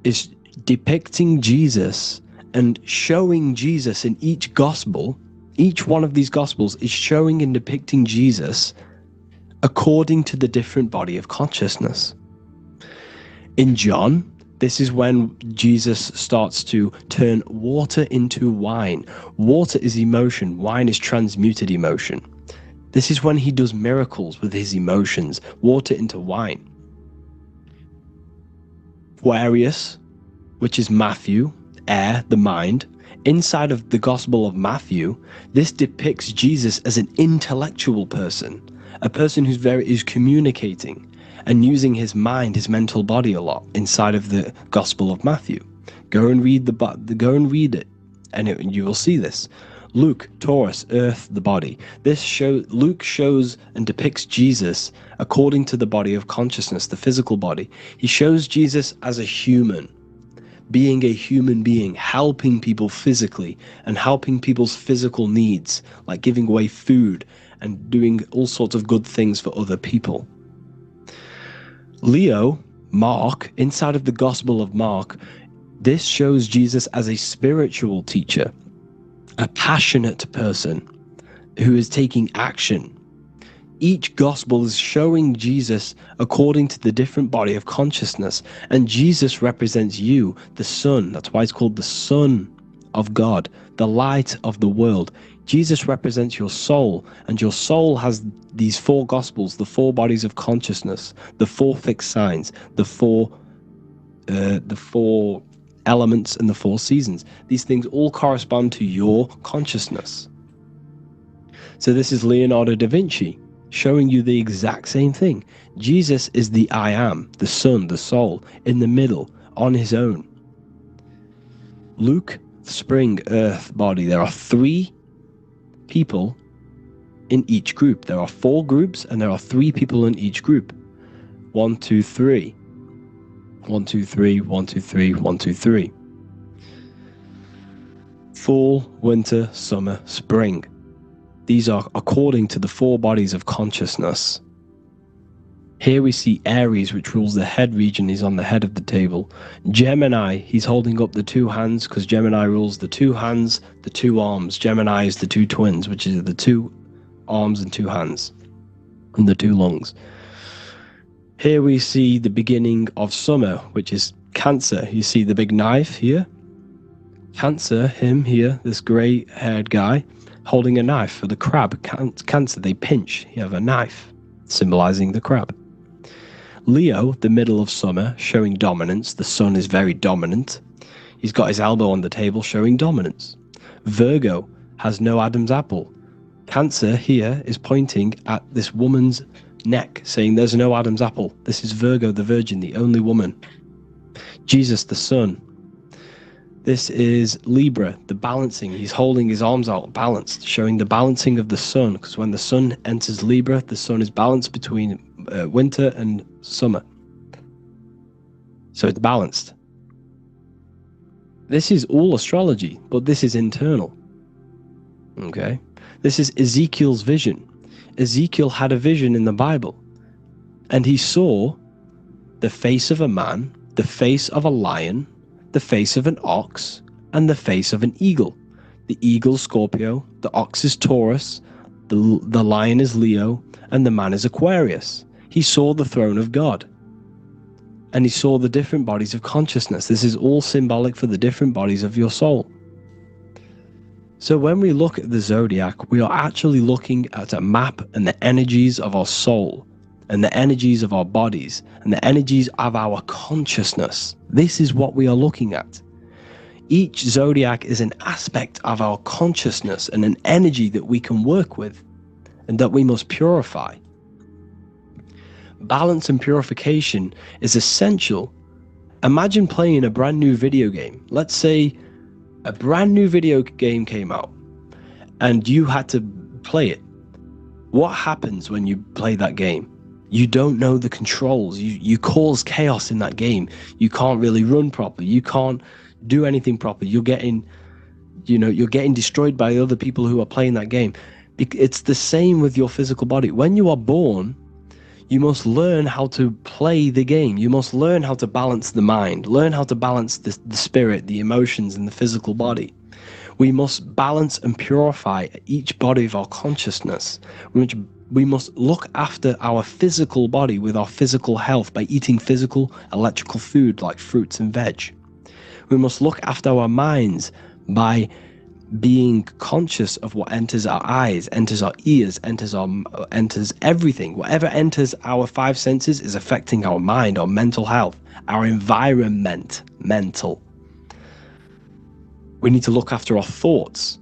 is depicting Jesus and showing Jesus in each gospel. Each one of these gospels is showing and depicting Jesus according to the different body of consciousness. In John, this is when Jesus starts to turn water into wine. Water is emotion. Wine is transmuted emotion. This is when he does miracles with his emotions. Water into wine. Aquarius, which is Matthew, air, the mind. Inside of the Gospel of Matthew, this depicts Jesus as an intellectual person. A person is communicating and using his mind, his mental body a lot inside of the Gospel of Matthew. Go and read it, and you will see this. Luke, Taurus, earth, the body. Luke shows and depicts Jesus according to the body of consciousness, the physical body. He shows Jesus as a human, being a human being, helping people physically and helping people's physical needs, like giving away food and doing all sorts of good things for other people. Leo, Mark, inside of the Gospel of Mark, this shows Jesus as a spiritual teacher, a passionate person who is taking action. Each gospel is showing Jesus according to the different body of consciousness, and Jesus represents you, the sun. That's why it's called the Son of God, the light of the world. Jesus represents your soul, and your soul has these 4 gospels, the 4 bodies of consciousness, the 4 fixed signs, the 4 elements, and the 4 seasons. These things all correspond to your consciousness. So this is Leonardo da Vinci showing you the exact same thing. Jesus is the I am, the sun, the soul, in the middle, on his own. Luke, spring, earth, body. There are 3 people in each group. There are 4 groups, and there are 3 people in each group. 1, 2, 3. 1, 2, 3, 1, 2, 3, 1, 2, 3. Fall, winter, summer, spring. These are according to the 4 bodies of consciousness. Here we see Aries, which rules the head region. He's on the head of the table. Gemini, he's holding up the 2 hands because Gemini rules the 2 hands, the 2 arms. Gemini is the 2 twins, which is the 2 arms and 2 hands, and the 2 lungs. Here we see the beginning of summer, which is Cancer. You see the big knife here? Cancer, him here, this grey-haired guy, holding a knife for the crab. Cancer, they pinch. You have a knife, symbolizing the crab. Leo, the middle of summer, showing dominance. The sun is very dominant. He's got his elbow on the table, showing dominance. Virgo has no Adam's apple. Cancer here is pointing at this woman's neck, saying there's no Adam's apple. This is Virgo, the virgin, the only woman. Jesus, the sun. This is Libra, the balancing. He's holding his arms out, balanced, showing the balancing of the sun, because when the sun enters Libra, the sun is balanced between winter and summer. So it's balanced. This is all astrology, but this is internal. Okay? This is Ezekiel's vision. Ezekiel had a vision in the Bible, and he saw the face of a man, the face of a lion, the face of an ox, and the face of an eagle. The eagle, Scorpio, the ox is Taurus, the lion is Leo, and the man is Aquarius. He saw the throne of God, and he saw the different bodies of consciousness. This is all symbolic for the different bodies of your soul. So when we look at the zodiac, we are actually looking at a map and the energies of our soul, and the energies of our bodies, and the energies of our consciousness. This is what we are looking at. Each zodiac is an aspect of our consciousness and an energy that we can work with and that we must purify. Balance and purification is essential. Imagine playing a brand new video game. Let's say a brand new video game came out and you had to play it. What happens when you play that game? You don't know the controls. You cause chaos in that game. You can't really run properly. You can't do anything properly. You're getting destroyed by other people who are playing that game. It's the same with your physical body. When you are born, you must learn how to play the game. You must learn how to balance the mind, learn how to balance the spirit, the emotions, and the physical body. We must balance and purify each body of our consciousness. We must look after our physical body with our physical health by eating physical, electrical food like fruits and veg. We must look after our minds by being conscious of what enters our eyes, enters our ears, enters everything. Whatever enters our five senses is affecting our mind, our mental health, our environment, mental. We need to look after our thoughts.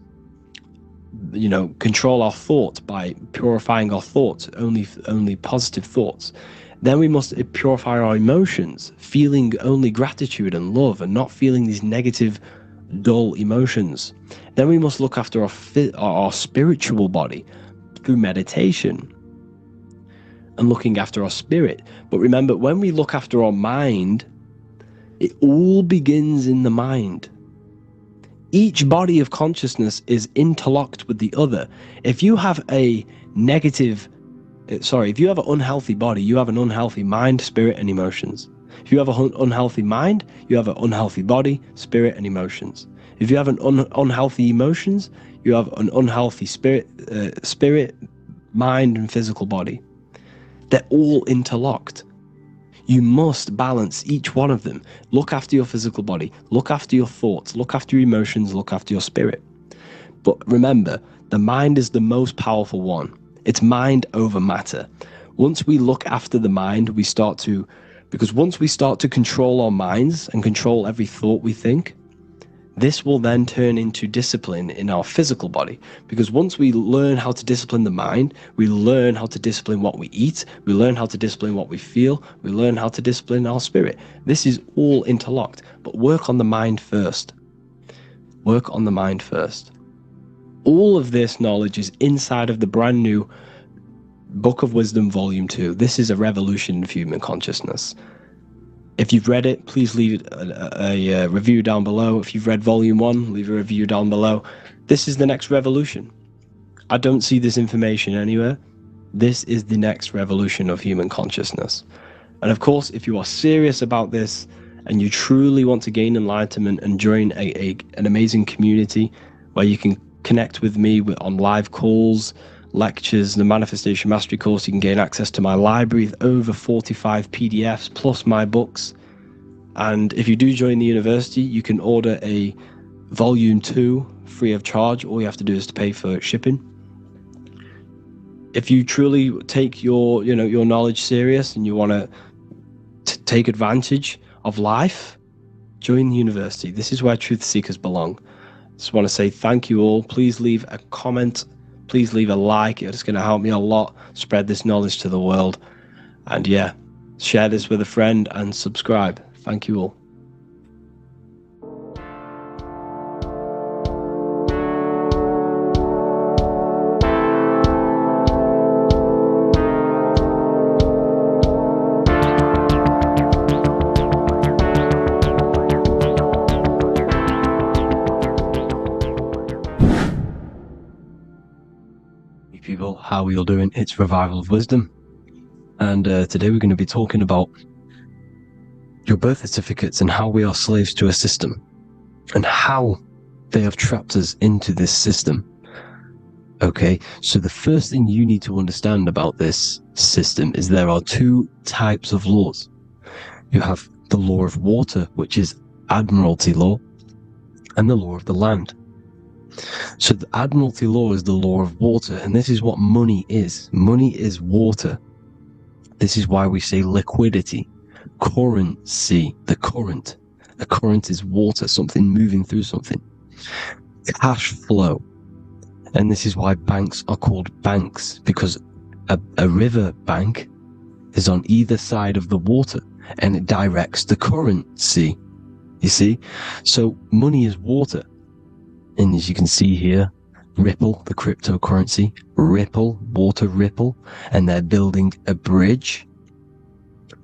Control our thoughts by purifying our thoughts, only positive thoughts. Then we must purify our emotions, feeling only gratitude and love and not feeling these negative, dull emotions. Then we must look after our spiritual body through meditation and looking after our spirit. But remember, when we look after our mind, it all begins in the mind. Each body of consciousness is interlocked with the other. If you have an unhealthy body, you have an unhealthy mind, spirit, and emotions. If you have an unhealthy mind, you have an unhealthy body, spirit, and emotions. If you have an unhealthy emotions, you have an unhealthy spirit, mind, and physical body. They're all interlocked. You must balance each one of them. Look after your physical body, look after your thoughts, look after your emotions, look after your spirit. But remember, the mind is the most powerful one. It's mind over matter. Once we look after the mind, because once we start to control our minds and control every thought we think, this will then turn into discipline in our physical body. Because once we learn how to discipline the mind, we learn how to discipline what we eat, we learn how to discipline what we feel, we learn how to discipline our spirit. This is all interlocked, but work on the mind first. Work on the mind first. All of this knowledge is inside of the brand new Book of Wisdom, Volume 2. This is a revolution of human consciousness. If you've read it, please leave a review down below. If you've read Volume 1, leave a review down below. This is the next revolution. I don't see this information anywhere. This is the next revolution of human consciousness. And of course, if you are serious about this and you truly want to gain enlightenment and join an amazing community where you can connect with me on live calls, lectures, the Manifestation Mastery course, you can gain access to my library with over 45 PDFs plus my books. And if you do join the university, you can order a Volume 2, free of charge. All you have to do is to pay for shipping. If you truly take your knowledge serious and you want to take advantage of life, join the university. This is where truth seekers belong. Just want to say thank you all. Please leave a comment. Please leave a like. It's going to help me a lot spread this knowledge to the world. And yeah, share this with a friend and subscribe. Thank you all. People, how are you all doing? It's Revival of Wisdom, and today we're going to be talking about your birth certificates and how we are slaves to a system and how they have trapped us into this system. Okay, so the first thing you need to understand about this system is there are two types of laws. You have the law of water, which is Admiralty law, and the law of the land. So the Admiralty law is the law of water, and this is what money is. Money is water. This is why we say liquidity, currency, the current. A current is water, something moving through something. Cash flow. And this is why banks are called banks, because a river bank is on either side of the water, and it directs the currency. You see? So money is water. And as you can see here, Ripple, the cryptocurrency, Ripple, water Ripple, and they're building a bridge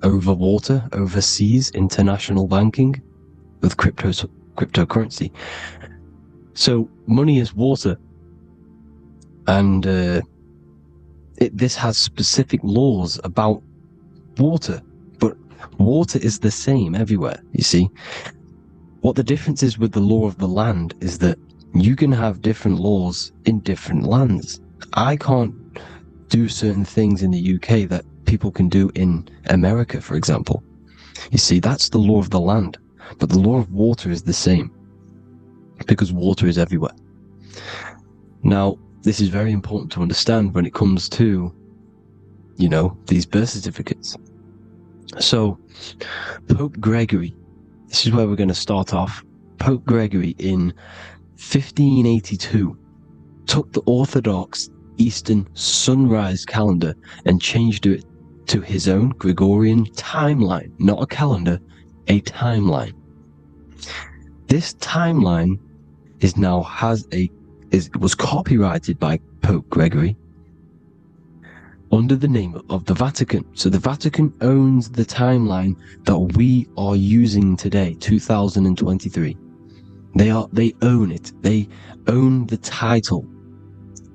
over water, overseas, international banking with cryptocurrency. So money is water, and this has specific laws about water, but water is the same everywhere, you see. What the difference is with the law of the land is that you can have different laws in different lands. I can't do certain things in the UK that people can do in America, for example. You see, that's the law of the land. But the law of water is the same, because water is everywhere. Now, this is very important to understand when it comes to, these birth certificates. So, Pope Gregory, this is where we're going to start off. Pope Gregory in 1582 took the Orthodox Eastern sunrise calendar and changed it to his own Gregorian timeline, not a calendar, a timeline. This timeline was copyrighted by Pope Gregory under the name of the Vatican. So the Vatican owns the timeline that we are using today, 2023. They own it. They own the title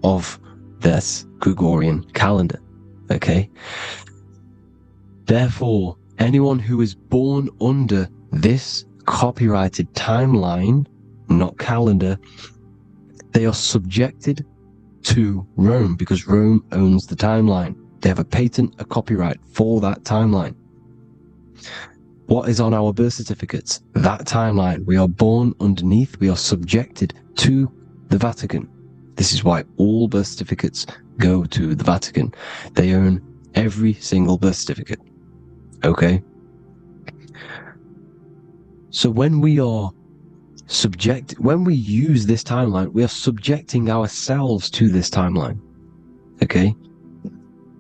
of this Gregorian calendar. Okay? Therefore, anyone who is born under this copyrighted timeline, not calendar, they are subjected to Rome, because Rome owns the timeline. They have a patent, a copyright for that timeline. What is on our birth certificates? That timeline. We are born underneath, we are subjected to the Vatican. This is why all birth certificates go to the Vatican. They own every single birth certificate. Okay? So when we use this timeline, we are subjecting ourselves to this timeline. Okay?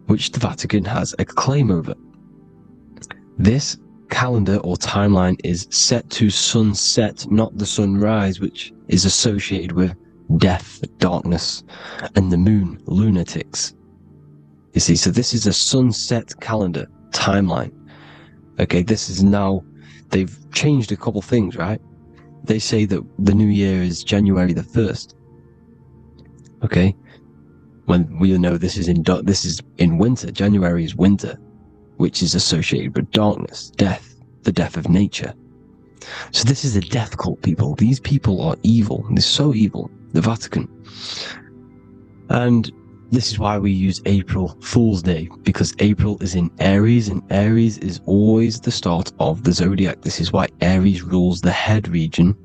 Which the Vatican has a claim over. This calendar or timeline is set to sunset, not the sunrise, which is associated with death, darkness, and the moon, lunatics. You see, so this is a sunset calendar timeline. Okay, this is now, they've changed a couple things, right? They say that the new year is January the 1st. Okay, when we know this is in winter. January is winter, which is associated with darkness, death, the death of nature. So this is a death cult, people. These people are evil. They're so evil. The Vatican. And this is why we use April Fool's Day, because April is in Aries, and Aries is always the start of the Zodiac. This is why Aries rules the head region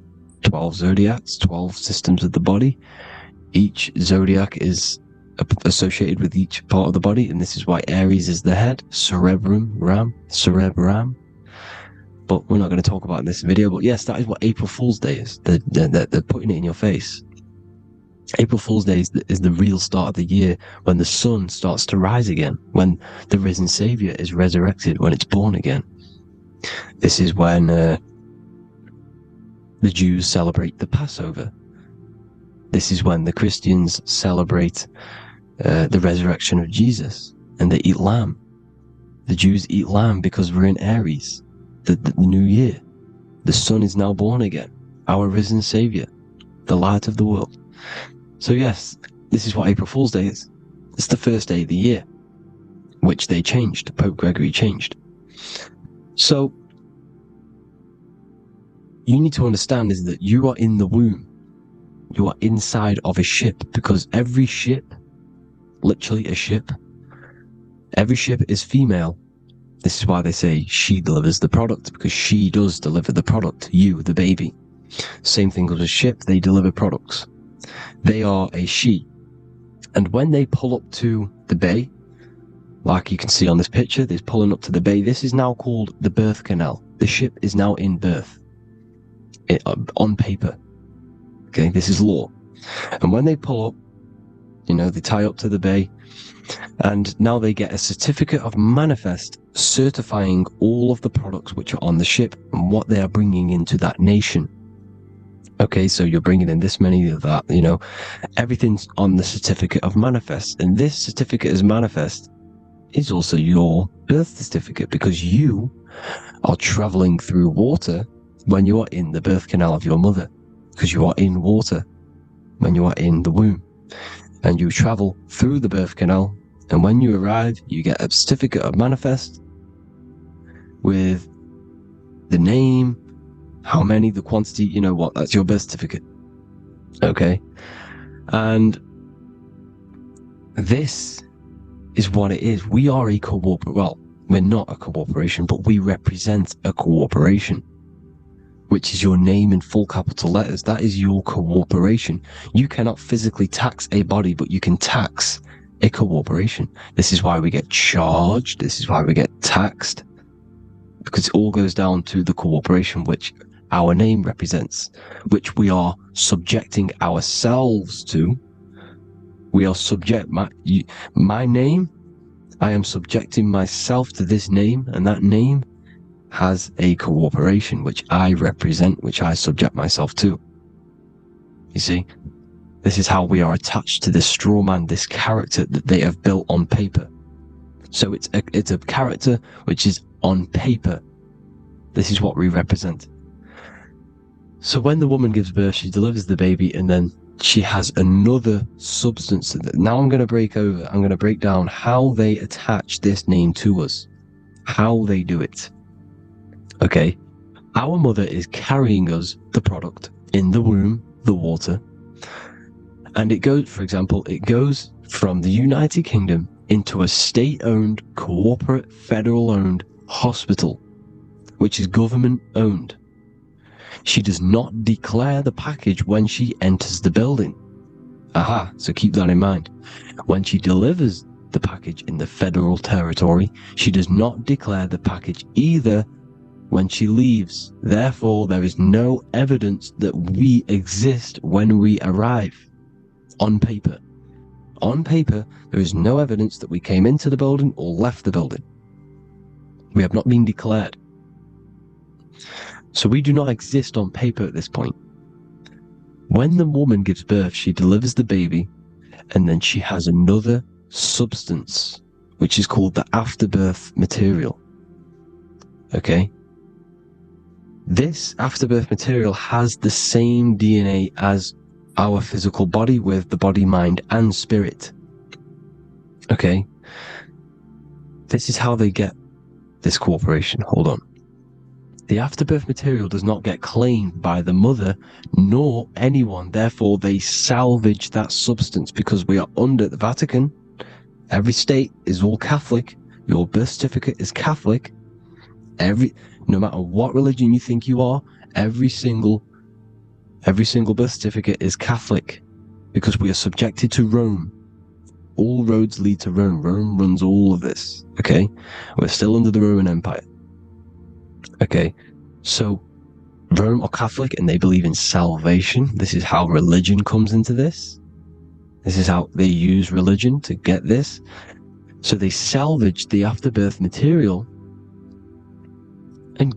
12 zodiacs, 12 systems of the body. Each zodiac is associated with each part of the body, and this is why Aries is the head, cerebrum. But we're not going to talk about it in this video. But yes, that is what April Fool's Day is. They're putting it in your face. April Fool's Day is the real start of the year, when the sun starts to rise again, when the risen Savior is resurrected, when it's born again. This is when the Jews celebrate the Passover. This is when the Christians celebrate the resurrection of Jesus, and they eat lamb. The Jews eat lamb because we're in Aries, the new year. The sun is now born again, our risen Savior, the light of the world. So yes, this is what April Fool's Day is. It's the first day of the year, which they changed. Pope Gregory changed. So you need to understand is that you are in the womb. You are inside of a ship, because every ship, literally a ship, every ship is female. This is why they say she delivers the product, because she does deliver the product, you, the baby. Same thing with a ship, they deliver products. They are a she. And when they pull up to the bay, like you can see on this picture, they're pulling up to the bay. This is now called the birth canal. The ship is now in birth, on paper. Okay, this is law. And when they pull up, they tie up to the bay, and now they get a certificate of manifest certifying all of the products which are on the ship and what they are bringing into that nation. Okay, so you're bringing in this many of that, everything's on the certificate of manifest. And this certificate of manifest is also your birth certificate, because you are traveling through water when you are in the birth canal of your mother, because you are in water when you are in the womb. And you travel through the birth canal, and when you arrive, you get a certificate of manifest with the name, how many, the quantity, that's your birth certificate. Okay. And this is what it is. We are a we're not a corporation, but we represent a corporation, which is your name in full capital letters. That is your corporation. You cannot physically tax a body, but you can tax a corporation. This is why we get charged. This is why we get taxed, because it all goes down to the corporation which our name represents, which we are subjecting ourselves to. We are my name, I am subjecting myself to this name, and that name has a corporation which I represent, which I subject myself to. You see, this is how we are attached to this Strawman, this character that they have built on paper. So it's a character which is on paper. This is what we represent. So when the woman gives birth, she delivers the baby, and then she has another substance. Now I'm going to break down how they attach this name to us, how they do it. Okay, our mother is carrying us the product in the womb, the water, and it goes, for example, it goes from the United Kingdom into a state-owned, corporate, federal-owned hospital, which is government-owned. She does not declare the package when she enters the building. Aha, so keep that in mind. When she delivers the package in the federal territory, she does not declare the package either when she leaves. Therefore, there is no evidence that we exist when we arrive. On paper. On paper, there is no evidence that we came into the building or left the building. We have not been declared. So we do not exist on paper at this point. When the woman gives birth, she delivers the baby, and then she has another substance, which is called the afterbirth material. Okay? This afterbirth material has the same DNA as our physical body, with the body, mind, and spirit. Okay? This is how they get this corporation. Hold on. The afterbirth material does not get claimed by the mother nor anyone. Therefore, they salvage that substance, because we are under the Vatican. Every state is all Catholic. Your birth certificate is Catholic. No matter what religion you think you are, every single Every single birth certificate is Catholic because we are subjected to Rome. All roads lead to Rome. Rome runs all of this, okay? We're still under the Roman Empire. Okay, so Rome are Catholic and they believe in salvation. This is how religion comes into this. This is how they use religion to get this. So they salvage the afterbirth material and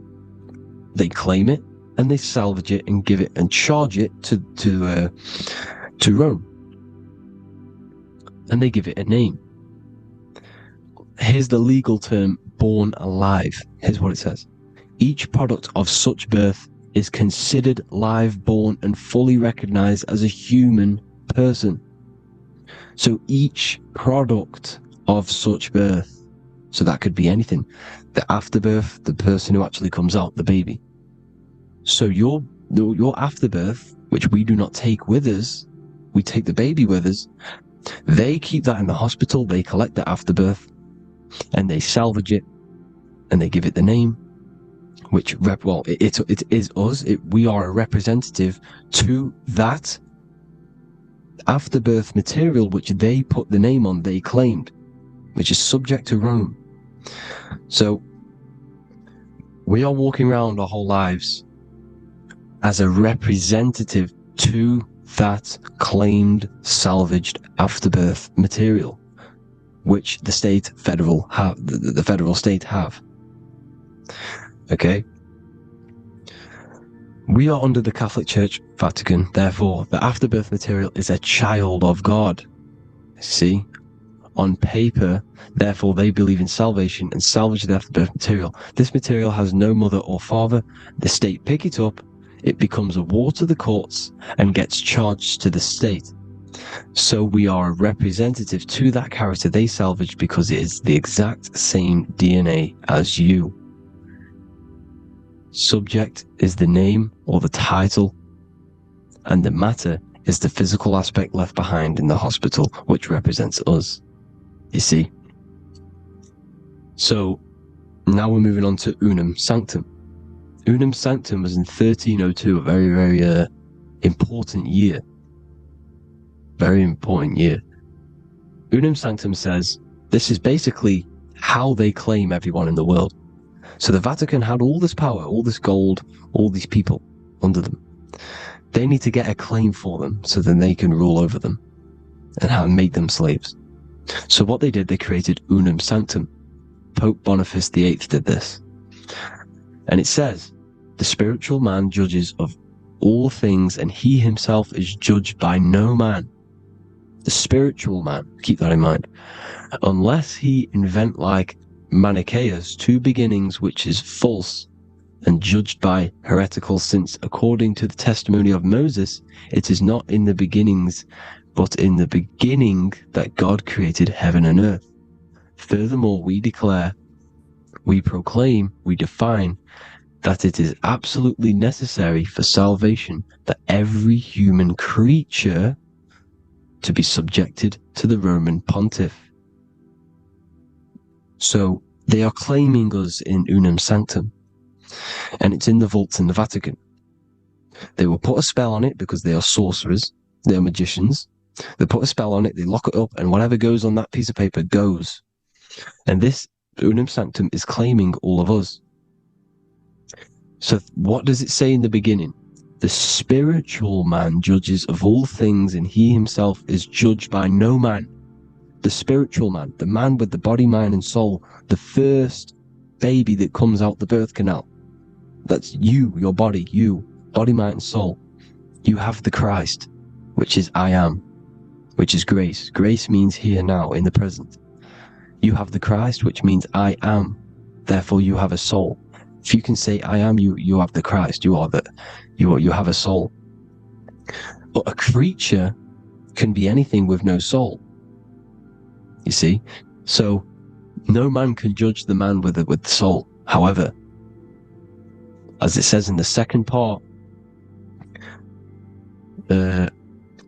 they claim it and they salvage it and give it and charge it to Rome. And they give it a name. Here's the legal term, born alive. Here's what it says. Each product of such birth is considered live born and fully recognized as a human person. So each product of such birth, so that could be anything, the afterbirth, the person who actually comes out, the baby. So your afterbirth, which we do not take with us, we take the baby with us, they keep that in the hospital, they collect the afterbirth, and they salvage it, and they give it the name, which, it is us, we are a representative to that afterbirth material which they put the name on, they claimed, which is subject to Rome. So, we are walking around our whole lives as a representative to that claimed salvaged afterbirth material, which the federal state have. Okay? We are under the Catholic Church, Vatican, therefore the afterbirth material is a child of God. See? On paper, therefore they believe in salvation and salvage the afterbirth material. This material has no mother or father. The state pick it up, it becomes a war to the courts and gets charged to the state. So we are a representative to that character they salvaged because it is the exact same DNA as you. Subject is the name or the title, and the matter is the physical aspect left behind in the hospital, which represents us. You see? So now we're moving on to Unum Sanctum. Unum Sanctum was in 1302, a very, very important year. Very important year. Unum Sanctum says this is basically how they claim everyone in the world. So the Vatican had all this power, all this gold, all these people under them. They need to get a claim for them so then they can rule over them and make them slaves. So what they did, they created Unum Sanctum. Pope Boniface VIII did this. And it says, the spiritual man judges of all things and he himself is judged by no man. The spiritual man, keep that in mind, unless he invent like Manichaeus two beginnings, which is false and judged by heretical, since according to the testimony of Moses, it is not in the beginnings, but in the beginning that God created heaven and earth. Furthermore, we declare, we proclaim, we define that it is absolutely necessary for salvation that every human creature to be subjected to the Roman pontiff. So they are claiming us in Unum Sanctum, and it's in the vaults in the Vatican. They will put a spell on it because they are sorcerers, they are magicians. They put a spell on it, they lock it up, and whatever goes on that piece of paper goes. And this Unum Sanctum is claiming all of us. So what does it say in the beginning? The spiritual man judges of all things, and he himself is judged by no man. The spiritual man, the man with the body, mind, and soul, the first baby that comes out the birth canal. That's you, your body, you, body, mind, and soul. You have the Christ, which is I am, which is grace. Grace means here, now, in the present. You have the Christ, which means I am. Therefore, you have a soul. If you can say I am, you have the Christ. You have a soul. But a creature can be anything with no soul. You see? So no man can judge the man with the soul. However, as it says in the second part,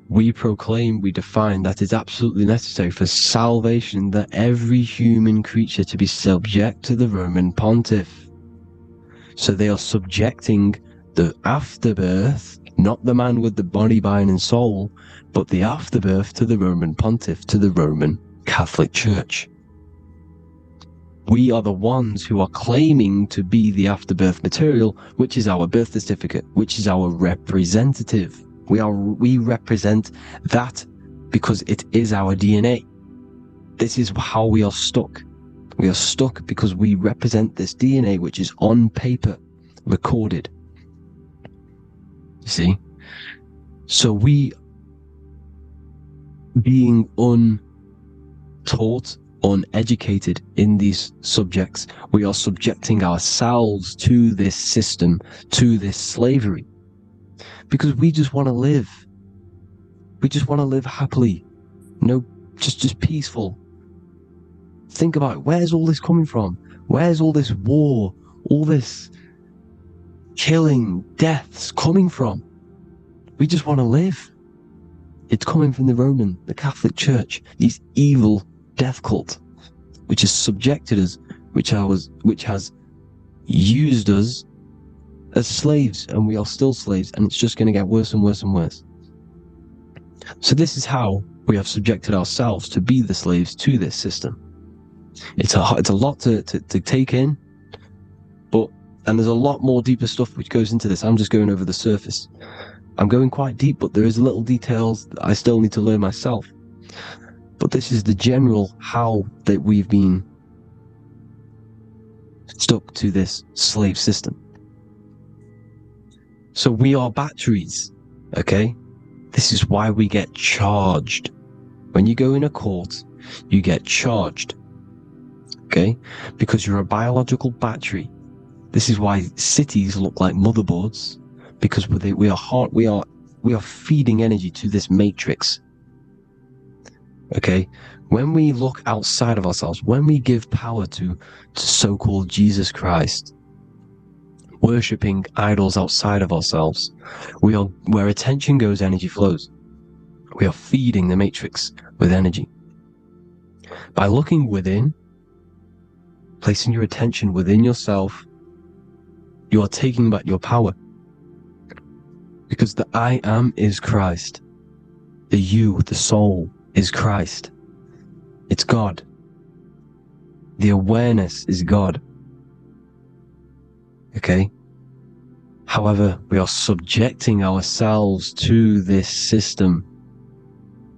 we proclaim, we define that it's absolutely necessary for salvation that every human creature to be subject to the Roman pontiff. So they are subjecting the afterbirth Not the man with the body, mind, and soul, but the afterbirth to the Roman Pontiff, to the Roman Catholic Church. We are the ones who are claiming to be the afterbirth material, which is our birth certificate, which is our representative. We represent that because it is our DNA. This is how we are stuck. We are stuck because we represent this DNA, which is on paper, recorded. You see? So we, being untaught, uneducated in these subjects, we are subjecting ourselves to this system, to this slavery, because we just want to live. We just want to live happily, just peaceful. Think about it. Where's all this coming from? Where's all this war, all this killing, deaths coming from? We just want to live. It's coming from the Catholic Church, these evil death cult, which has subjected us, which has used us as slaves, and we are still slaves, and it's just going to get worse and worse and worse. So this is how we have subjected ourselves to be the slaves to this system. It's a lot to take in, and there's a lot more deeper stuff which goes into this. I'm just going over the surface. I'm going quite deep, but there is little details that I still need to learn myself. But this is the general how that we've been stuck to this slave system. So we are batteries, okay? This is why we get charged. When you go in a court, you get charged, okay? Because you're a biological battery. This is why cities look like motherboards, because we are feeding energy to this matrix. Okay, when we look outside of ourselves, when we give power to so-called Jesus Christ, worshipping idols outside of ourselves, where attention goes, energy flows. We are feeding the matrix with energy. By looking within, placing your attention within yourself, you are taking back your power. Because the I am is Christ. The you, the soul, is Christ. It's God. The awareness is God. Okay? However, we are subjecting ourselves to this system.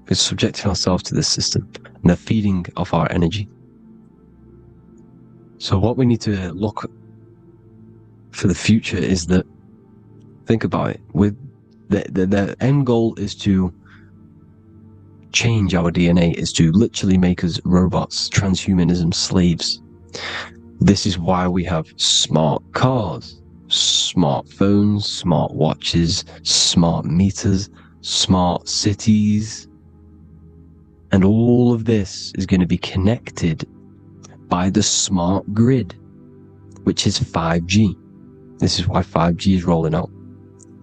We're subjecting ourselves to this system, and the feeding of our energy. So what we need to look for the future is that, think about it, with the end goal is to change our DNA, is to literally make us robots, transhumanism, slaves. This is why we have smart cars, smartphones, smart watches, smart meters, smart cities, and all of this is going to be connected by the smart grid, which is 5G. This is why 5G is rolling out.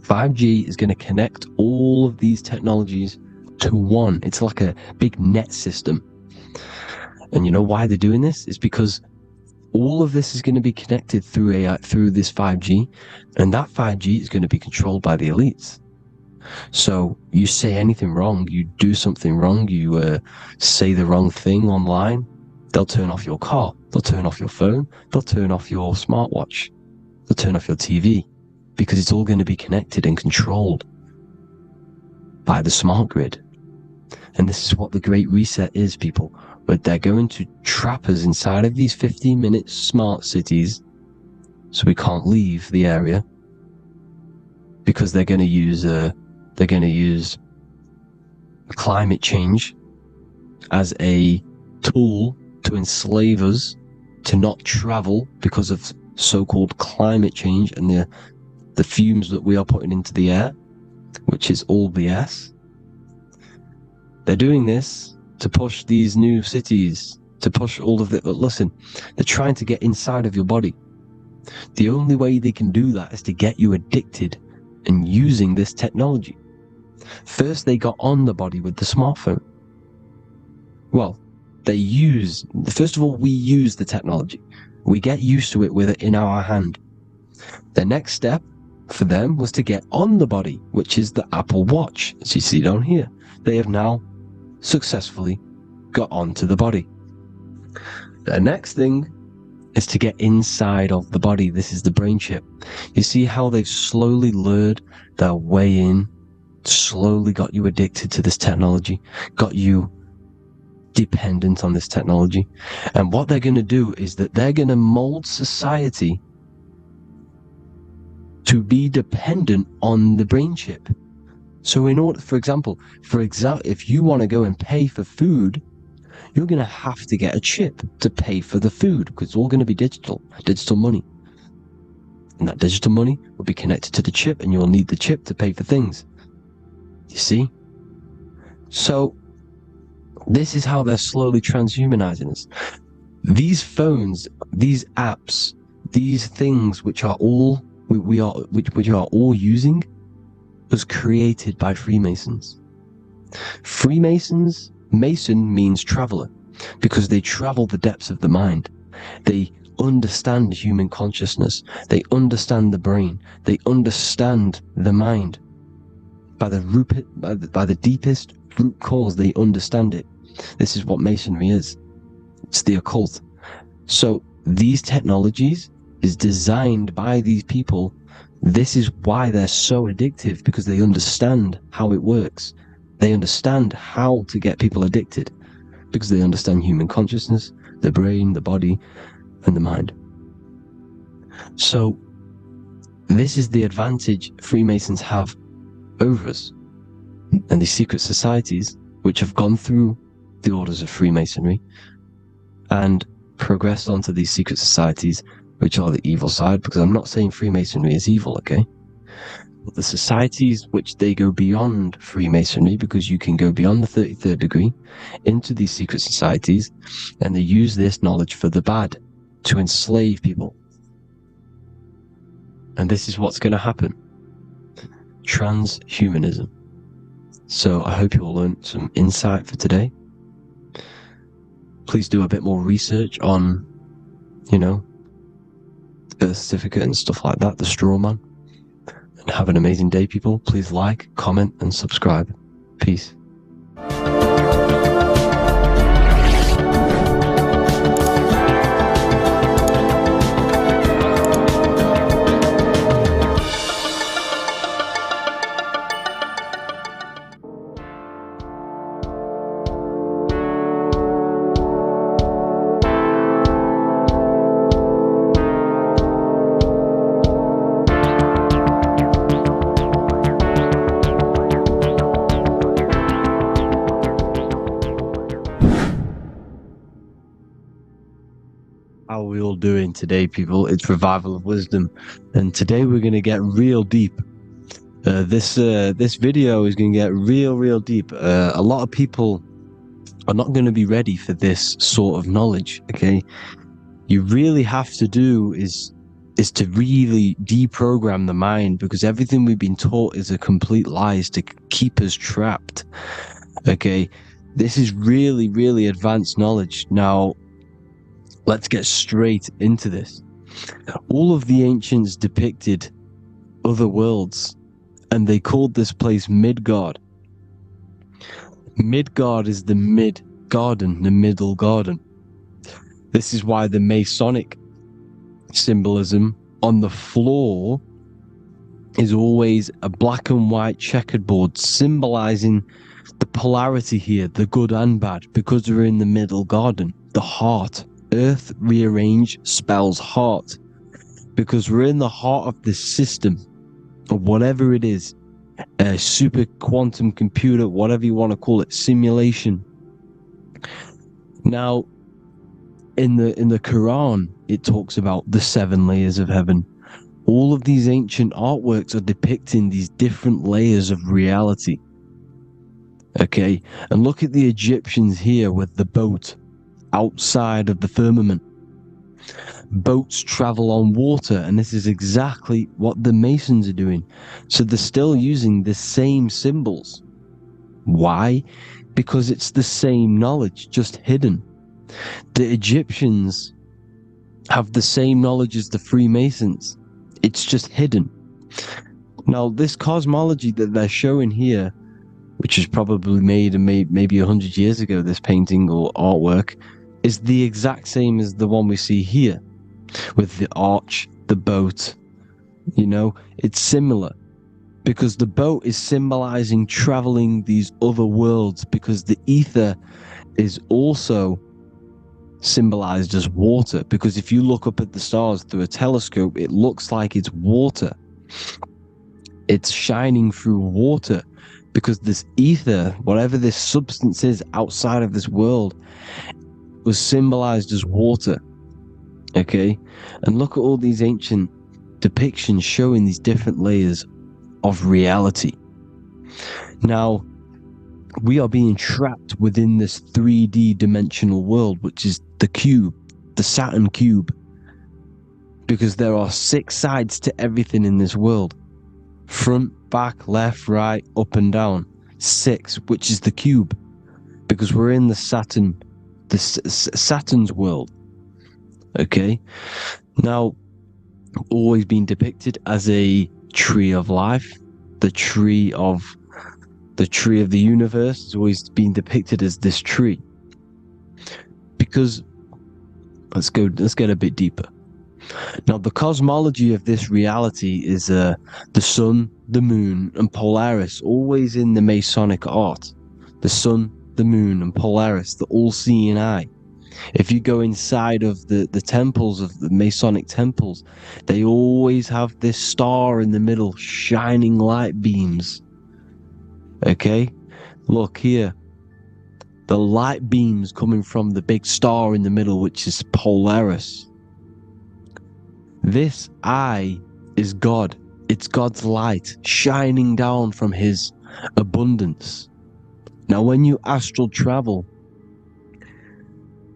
5G is going to connect all of these technologies to one. It's like a big net system. And you know why they're doing this? It's because all of this is going to be connected through AI, through this 5G, and that 5G is going to be controlled by the elites. So you say anything wrong, you do something wrong, you say the wrong thing online, they'll turn off your car, they'll turn off your phone, they'll turn off your smartwatch, they'll turn off your TV, because it's all going to be connected and controlled by the smart grid. And this is what the Great Reset is, people. But they're going to trap us inside of these 15-minute smart cities, so we can't leave the area, because they're going to use climate change as a tool to enslave us, to not travel because of so-called climate change and the fumes that we are putting into the air, which is all BS. They're doing this to push these new cities, to push all of it. But listen, they're trying to get inside of your body. The only way they can do that is to get you addicted and using this technology. First, they got on the body with the smartphone. Well, first of all, we use the technology. We get used to it with it in our hand. The next step for them was to get on the body, which is the Apple Watch, as you see down here. They have now successfully got onto the body. The next thing is to get inside of the body. This is the brain chip. You see how they've slowly lured their way in, slowly got you addicted to this technology, got you dependent on this technology. And what they're going to do is that they're going to mold society to be dependent on the brain chip. So in order, for example, if you want to go and pay for food, you're going to have to get a chip to pay for the food, because it's all going to be digital money. And that digital money will be connected to the chip, and you'll need the chip to pay for things. You see? So this is how they're slowly transhumanizing us. These phones, these apps, these things which are all we are all using, was created by Freemasons. Mason means traveler, because they travel the depths of the mind. They understand human consciousness. They understand the brain. They understand the mind. By the deepest root cause, they understand it. This is what Masonry is. It's the occult. So these technologies is designed by these people. This is why they're so addictive, because they understand how it works. They understand how to get people addicted, because they understand human consciousness, the brain, the body, and the mind. So this is the advantage Freemasons have over us. And these secret societies, which have gone through the orders of Freemasonry and progressed onto these secret societies, which are the evil side, because I'm not saying Freemasonry is evil, okay? But the societies which they go beyond Freemasonry, because you can go beyond the 33rd degree into these secret societies, and they use this knowledge for the bad, to enslave people. And this is what's going to happen. Transhumanism. So I hope you all learned some insight for today. Please do a bit more research on, the birth certificate and stuff like that, the Strawman. And have an amazing day, people. Please like, comment, and subscribe. Peace. How are we all doing today, people? It's Revival of Wisdom, and today we're going to get real deep. This video is going to get real deep. A lot of people are not going to be ready for this sort of knowledge, okay? You really have to do is to really deprogram the mind, because everything we've been taught is a complete lie, is to keep us trapped, okay? This is really advanced knowledge. Now, let's get straight into this. All of the ancients depicted other worlds, and they called this place Midgard. Midgard is the mid-garden, the middle garden. This is why the Masonic symbolism on the floor is always a black and white checkered board, symbolizing the polarity here, the good and bad, because we're in the middle garden, the heart. Earth rearranged spells heart, because we're in the heart of this system, or whatever it is, a super quantum computer, whatever you want to call it, simulation. Now, in the Quran, it talks about the 7 layers of heaven. All of these ancient artworks are depicting these different layers of reality. Okay, and look at the Egyptians here with the boat outside of the firmament. Boats travel on water, and this is exactly what the Masons are doing. So they're still using the same symbols. Why? Because it's the same knowledge, just hidden. The Egyptians have the same knowledge as the Freemasons. It's just hidden. Now, this cosmology that they're showing here, which is probably made maybe 100 years ago, this painting or artwork, is the exact same as the one we see here, with the arch, the boat. You know, it's similar, because the boat is symbolizing traveling these other worlds, because the ether is also symbolized as water, because if you look up at the stars through a telescope, it looks like it's water. It's shining through water, because this ether, whatever this substance is outside of this world, was symbolized as water. Okay? And look at all these ancient depictions showing these different layers of reality. Now, we are being trapped within this 3D dimensional world, which is the cube, the Saturn cube, because there are 6 sides to everything in this world. Front, back, left, right, up and down. 6, which is the cube, because we're in the Saturn's world. Okay? Now, always been depicted as a tree of life, the tree of the universe has always been depicted as this tree. Because let's get a bit deeper. Now, the cosmology of this reality is the sun, the moon, and Polaris, always in the Masonic art. The sun, the moon, and Polaris, the all-seeing eye. If you go inside of the temples, of the Masonic temples, they always have this star in the middle, shining light beams. Okay? Look here. The light beams coming from the big star in the middle, which is Polaris. This eye is God. It's God's light shining down from his abundance. Now, when you astral travel,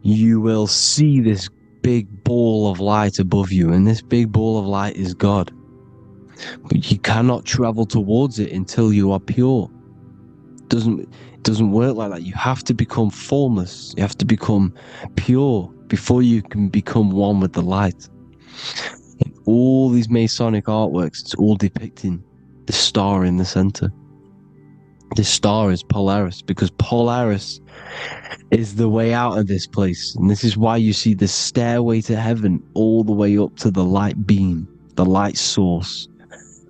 you will see this big ball of light above you, and this big ball of light is God. But you cannot travel towards it until you are pure. It doesn't work like that. You have to become formless. You have to become pure before you can become one with the light. In all these Masonic artworks, it's all depicting the star in the center. This star is Polaris, because Polaris is the way out of this place. And this is why you see the stairway to heaven all the way up to the light beam, the light source.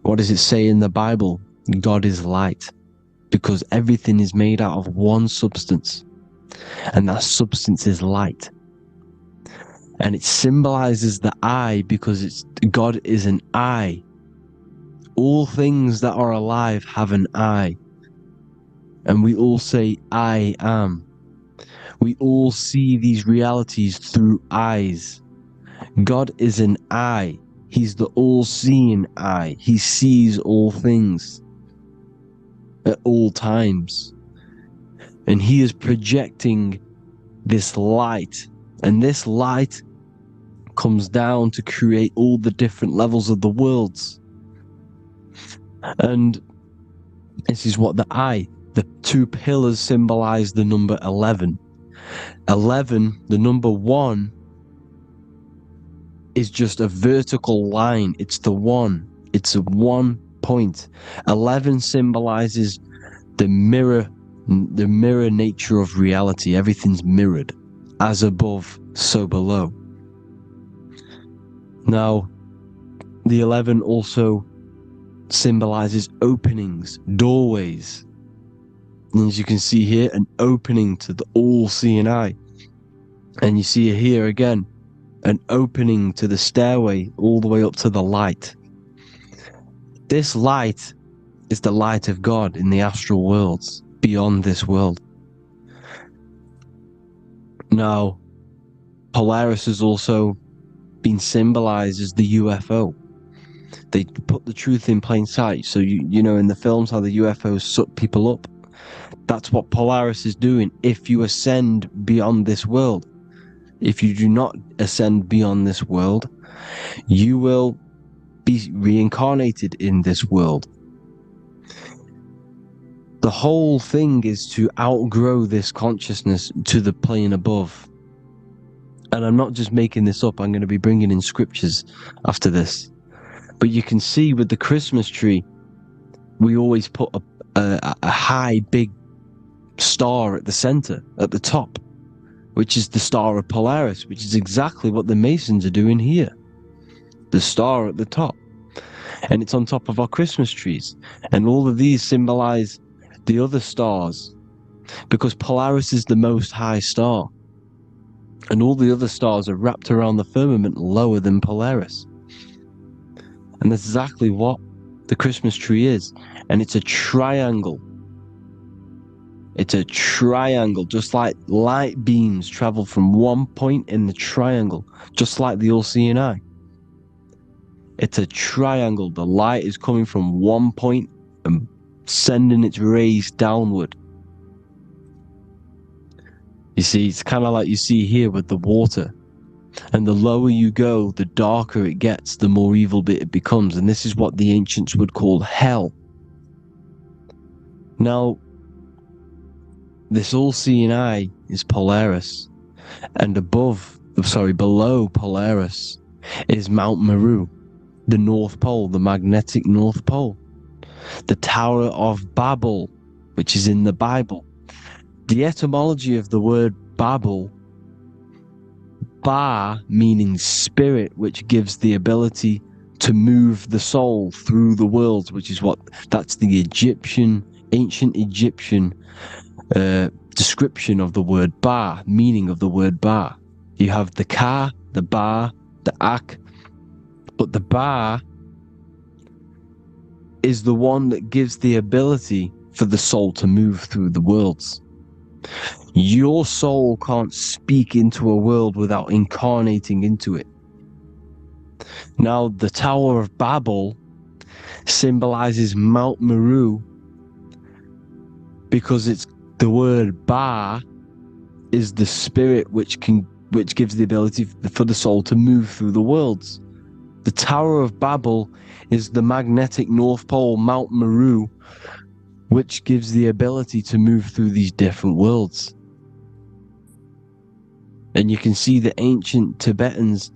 What does it say in the Bible? God is light, because everything is made out of one substance, and that substance is light. And it symbolizes the eye, because God is an eye. All things that are alive have an eye. And we all say, I am. We all see these realities through eyes. God is an eye. He's the all-seeing eye. He sees all things at all times. And he is projecting this light. And this light comes down to create all the different levels of the worlds. And this is what the 2 pillars symbolize the number 11. 11, the number 1, is just a vertical line. It's the 1. It's a 1 point. 11 symbolizes the mirror nature of reality. Everything's mirrored. As above, so below. Now, the 11 also symbolizes openings, doorways. And as you can see here, an opening to the all-seeing eye. And you see here again, an opening to the stairway all the way up to the light. This light is the light of God in the astral worlds, beyond this world. Now, Polaris has also been symbolized as the UFO. They put the truth in plain sight. So, you know in the films how the UFOs suck people up? That's what Polaris is doing if you ascend beyond this world. If you do not ascend beyond this world, you will be reincarnated in this world. The whole thing is to outgrow this consciousness to the plane above. And I'm not just making this up, I'm going to be bringing in scriptures after this. But you can see with the Christmas tree, we always put a high, big star at the center, at the top, which is the star of Polaris, which is exactly what the Masons are doing here. The star at the top. And it's on top of our Christmas trees. And all of these symbolize the other stars, because Polaris is the most high star. And all the other stars are wrapped around the firmament lower than Polaris. And that's exactly what the Christmas tree is. And it's a triangle. It's a triangle, just like light beams travel from one point in the triangle, just like the all-seeing eye. It's a triangle. The light is coming from one point and sending its rays downward. You see, it's kind of like you see here with the water. And the lower you go, the darker it gets, the more evil it becomes. And this is what the ancients would call hell. Now, this all-seeing eye is Polaris. And below Polaris is Mount Meru, the North Pole, the magnetic North Pole. The Tower of Babel, which is in the Bible. The etymology of the word Babel, Ba meaning spirit, which gives the ability to move the soul through the worlds, which is that's the ancient Egyptian description of the word Ba, meaning of the word Ba. You have the Ka, the Ba, the Ak, but the Ba is the one that gives the ability for the soul to move through the worlds. Your soul can't speak into a world without incarnating into it. Now, the Tower of Babel symbolizes Mount Meru because it's the word Ba is the spirit which gives the ability for the soul to move through the worlds. The Tower of Babel is the magnetic North Pole, Mount Meru, which gives the ability to move through these different worlds. And you can see the ancient Tibetans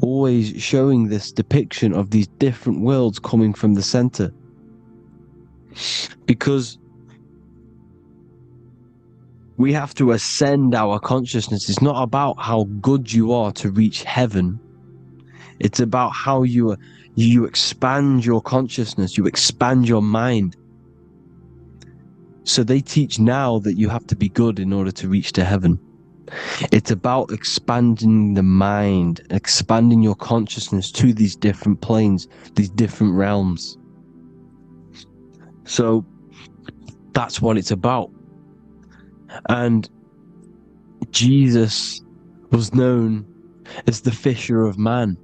always showing this depiction of these different worlds coming from the center. Because we have to ascend our consciousness. It's not about how good you are to reach heaven. It's about how you expand your consciousness, you expand your mind. So they teach now that you have to be good in order to reach to heaven. It's about expanding the mind, expanding your consciousness to these different planes, these different realms. So that's what it's about. And Jesus was known as the fisher of man.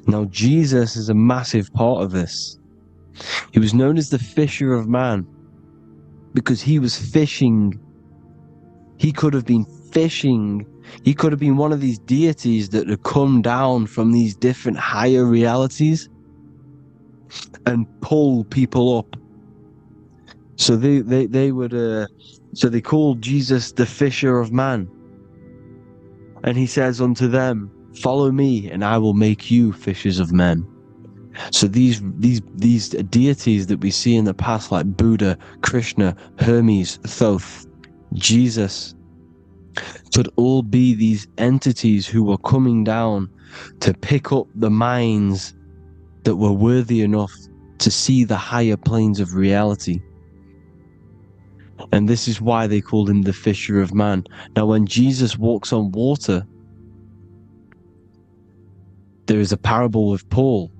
Now, Jesus is a massive part of this. He was known as the fisher of man because he was fishing. He could have been fishing. He could have been one of these deities that had come down from these different higher realities and pull people up. So they called Jesus the fisher of man. And he says unto them, follow me and I will make you fishers of men. So these deities that we see in the past, like Buddha, Krishna, Hermes, Thoth, Jesus, could all be these entities who were coming down to pick up the minds that were worthy enough to see the higher planes of reality. And this is why they called him the fisher of man. Now, when Jesus walks on water, there is a parable with Paul.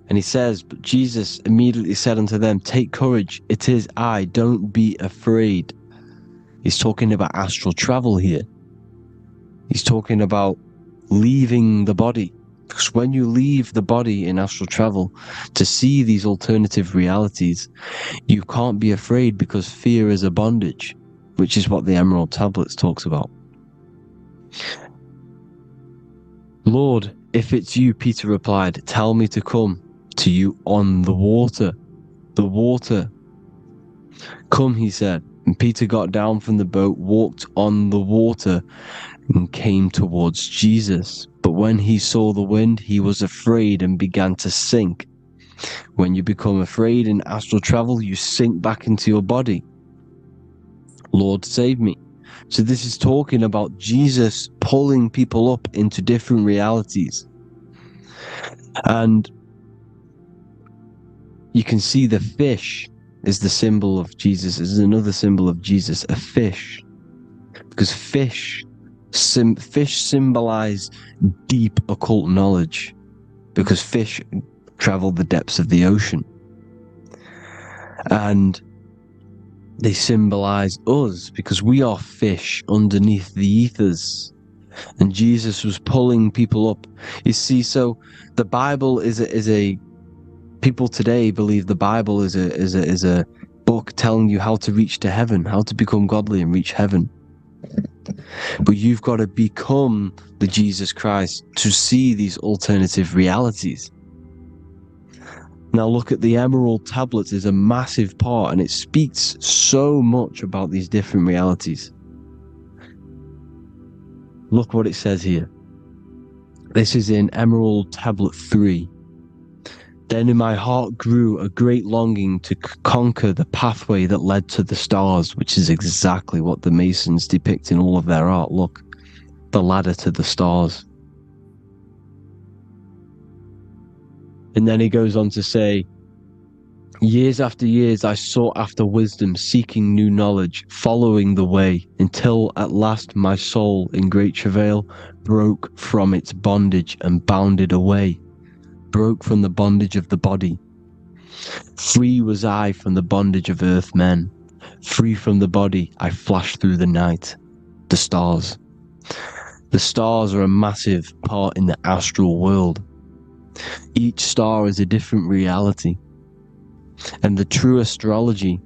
And he says, but Jesus immediately said unto them, take courage, it is I, don't be afraid. He's talking about astral travel here. He's talking about leaving the body. Because when you leave the body in astral travel to see these alternative realities, you can't be afraid because fear is a bondage, which is what the Emerald Tablets talks about. Lord, if it's you, Peter replied, tell me to come to you on the water. The water. Come, he said. And Peter got down from the boat, walked on the water, and came towards Jesus. But when he saw the wind, he was afraid and began to sink. When you become afraid in astral travel, you sink back into your body. Lord, save me. So this is talking about Jesus pulling people up into different realities. And you can see the fish is the symbol of Jesus. Is another symbol of Jesus, a fish. Because fish symbolize deep occult knowledge. Because fish travel the depths of the ocean. And they symbolize us because we are fish underneath the ethers. And Jesus was pulling people up. You see, so the Bible is a people today believe the Bible is a book telling you how to reach to heaven, how to become godly and reach heaven. But you've got to become the Jesus Christ to see these alternative realities. Now look at the emerald tablets is a massive part, and it speaks so much about these different realities. Look what it says here. This is in Emerald Tablet 3. Then in my heart grew a great longing to conquer the pathway that led to the stars, which is exactly what the Masons depict in all of their art. Look, the ladder to the stars. And then he goes on to say, years after years I sought after wisdom, seeking new knowledge, following the way, until at last my soul in great travail broke from its bondage and bounded away. Broke from the bondage of the body. Free was I from the bondage of earth men. Free from the body, I flashed through the night. The stars. The stars are a massive part in the astral world. Each star is a different reality. And the true astrology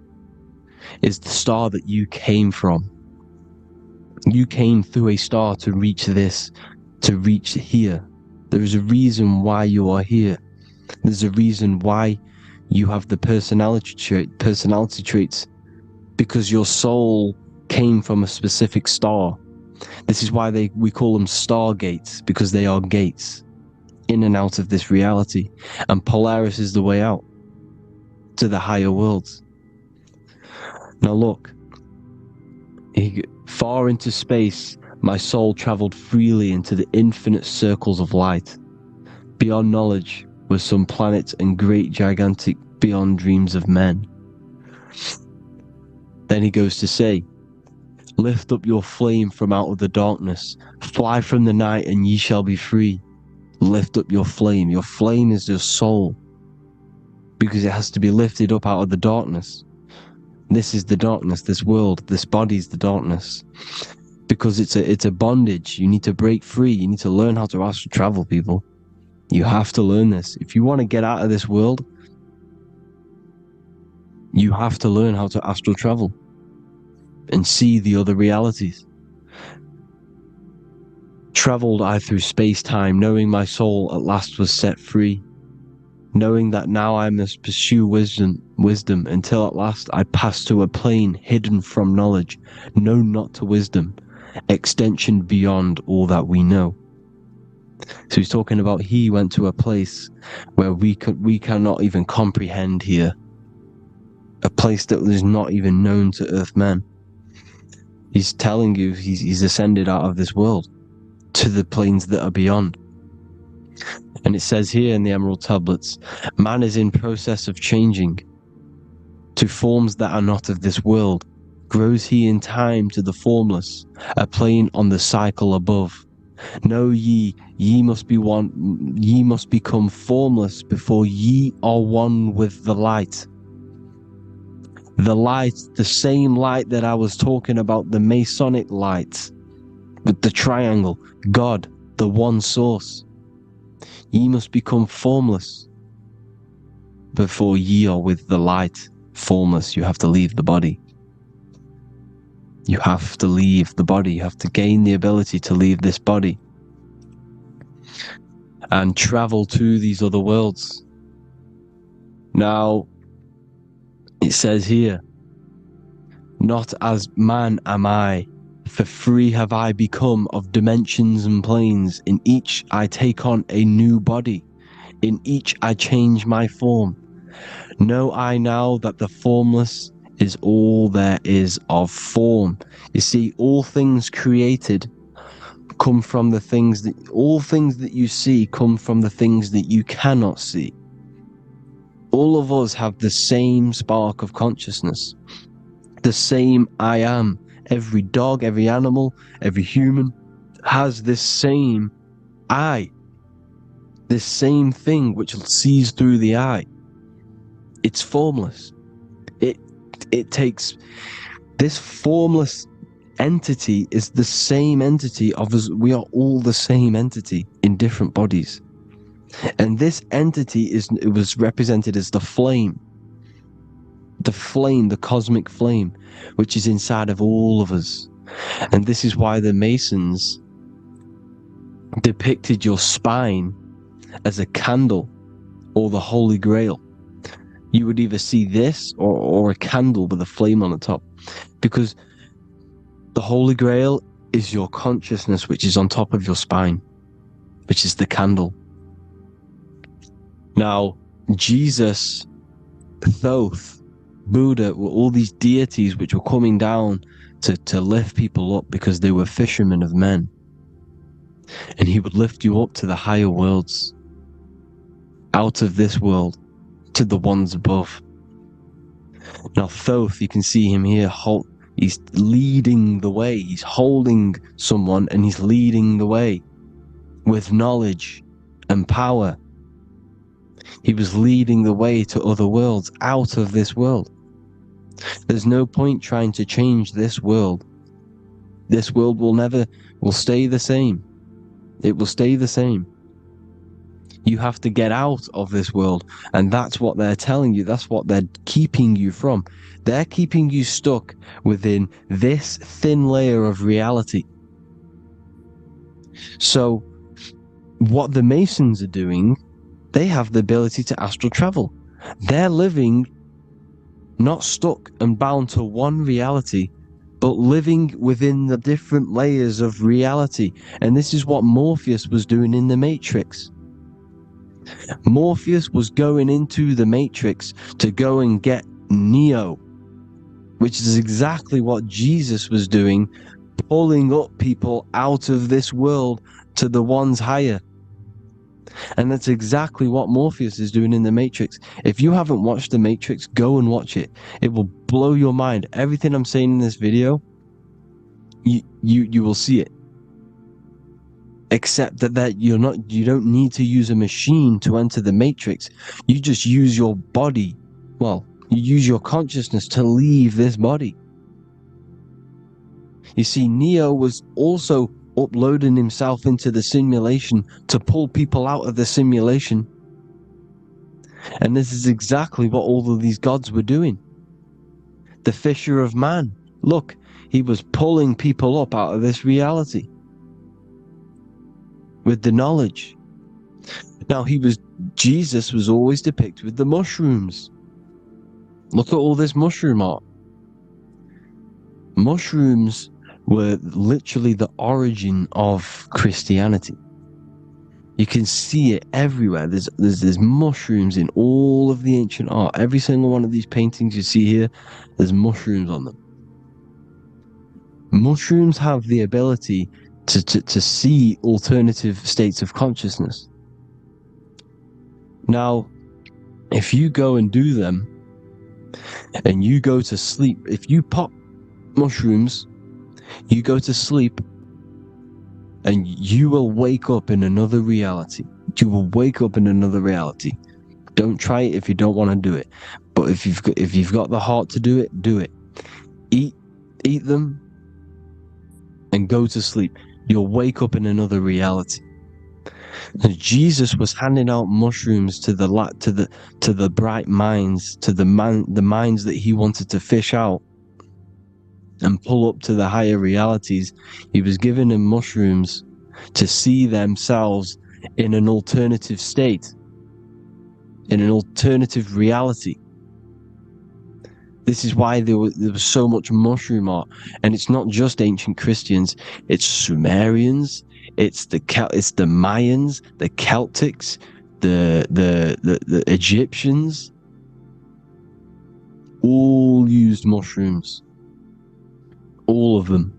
is the star that you came from. You came through a star to reach this, to reach here. There is a reason why you are here. There's a reason why you have the personality traits, because your soul came from a specific star. This is why we call them stargates, because they are gates in and out of this reality. And Polaris is the way out to the higher worlds. Now look, far into space, my soul traveled freely into the infinite circles of light. Beyond knowledge were some planets and great gigantic beyond dreams of men. Then he goes to say, lift up your flame from out of the darkness, fly from the night and ye shall be free. Lift up your flame. Your flame is your soul, because it has to be lifted up out of the darkness. This is the darkness, this world, this body is the darkness. Because it's a bondage. You need to break free. You need to learn how to astral travel, people. You have to learn this. If you want to get out of this world, you have to learn how to astral travel and see the other realities. Traveled I through space-time, knowing my soul at last was set free, knowing that now I must pursue wisdom until at last I pass to a plane hidden from knowledge, known not to wisdom, extension beyond all that we know. So he's talking about he went to a place where we cannot even comprehend here, a place that is not even known to earthmen. He's telling you he's ascended out of this world to the planes that are beyond. And it says here in the Emerald Tablets, man is in process of changing to forms that are not of this world. Grows he in time to the formless, a plane on the cycle above. Know ye must be one, ye must become formless before ye are one with the light. The light, the same light that I was talking about, the Masonic light, with the triangle, God, the one source. Ye must become formless before ye are with the light. Formless, you have to leave the body. You have to leave the body. You have to gain the ability to leave this body and travel to these other worlds. Now, it says here, Not as man am I, for free have I become of dimensions and planes. In each I take on a new body. In each I change my form. Know I now that the formless is all there is of form. You see, all things created come from the things that, all things that you see come from the things that you cannot see. All of us have the same spark of consciousness, the same I am. Every dog, every animal, every human has this same I, this same thing which sees through the eye. It's formless. It takes, this formless entity is the same entity of us. We are all the same entity in different bodies. And this entity it was represented as the flame, the cosmic flame, which is inside of all of us. And this is why the Masons depicted your spine as a candle or the Holy Grail. You would either see this or a candle with a flame on the top, because the Holy Grail is your consciousness, which is on top of your spine, which is the candle. Now, Jesus, Thoth, Buddha were all these deities which were coming down to lift people up because they were fishermen of men. And he would lift you up to the higher worlds, out of this world, to the ones above. Now, Thoth, you can see him here, he's leading the way. He's holding someone and he's leading the way with knowledge and power. He was leading the way to other worlds, out of this world. There's no point trying to change this world. This world will stay the same. It will stay the same. You have to get out of this world, and that's what they're telling you. That's what they're keeping you from. They're keeping you stuck within this thin layer of reality. So what the Masons are doing, they have the ability to astral travel. They're living not stuck and bound to one reality, but living within the different layers of reality. And this is what Morpheus was doing in the Matrix. Morpheus was going into the Matrix to go and get Neo, which is exactly what Jesus was doing, pulling up people out of this world to the ones higher. And that's exactly what Morpheus is doing in the Matrix. If you haven't watched the Matrix, go and watch it. It will blow your mind. Everything I'm saying in this video, you will see it. Except that you don't need to use a machine to enter the Matrix. You just use your body. Well, you use your consciousness to leave this body. You see, Neo was also uploading himself into the simulation to pull people out of the simulation. And this is exactly what all of these gods were doing. The fisher of man. Look, he was pulling people up out of this reality with the knowledge. Now, Jesus was always depicted with the mushrooms. Look at all this mushroom art. Mushrooms were literally the origin of Christianity. You can see it everywhere. There's mushrooms in all of the ancient art. Every single one of these paintings you see here, there's mushrooms on them. Mushrooms have the ability to see alternative states of consciousness. Now, if you go and do them, and you go to sleep, if you pop mushrooms, you go to sleep, and you will wake up in another reality. You will wake up in another reality. Don't try it if you don't want to do it. But if you've got the heart to do it, do it. Eat them, and go to sleep. You'll wake up in another reality. And Jesus was handing out mushrooms to the bright minds, to the minds that he wanted to fish out and pull up to the higher realities. He was giving them mushrooms to see themselves in an alternative state, in an alternative reality. This is why there was so much mushroom art, and it's not just ancient Christians. It's Sumerians, it's the Mayans, the Celtics, the Egyptians. All used mushrooms. All of them.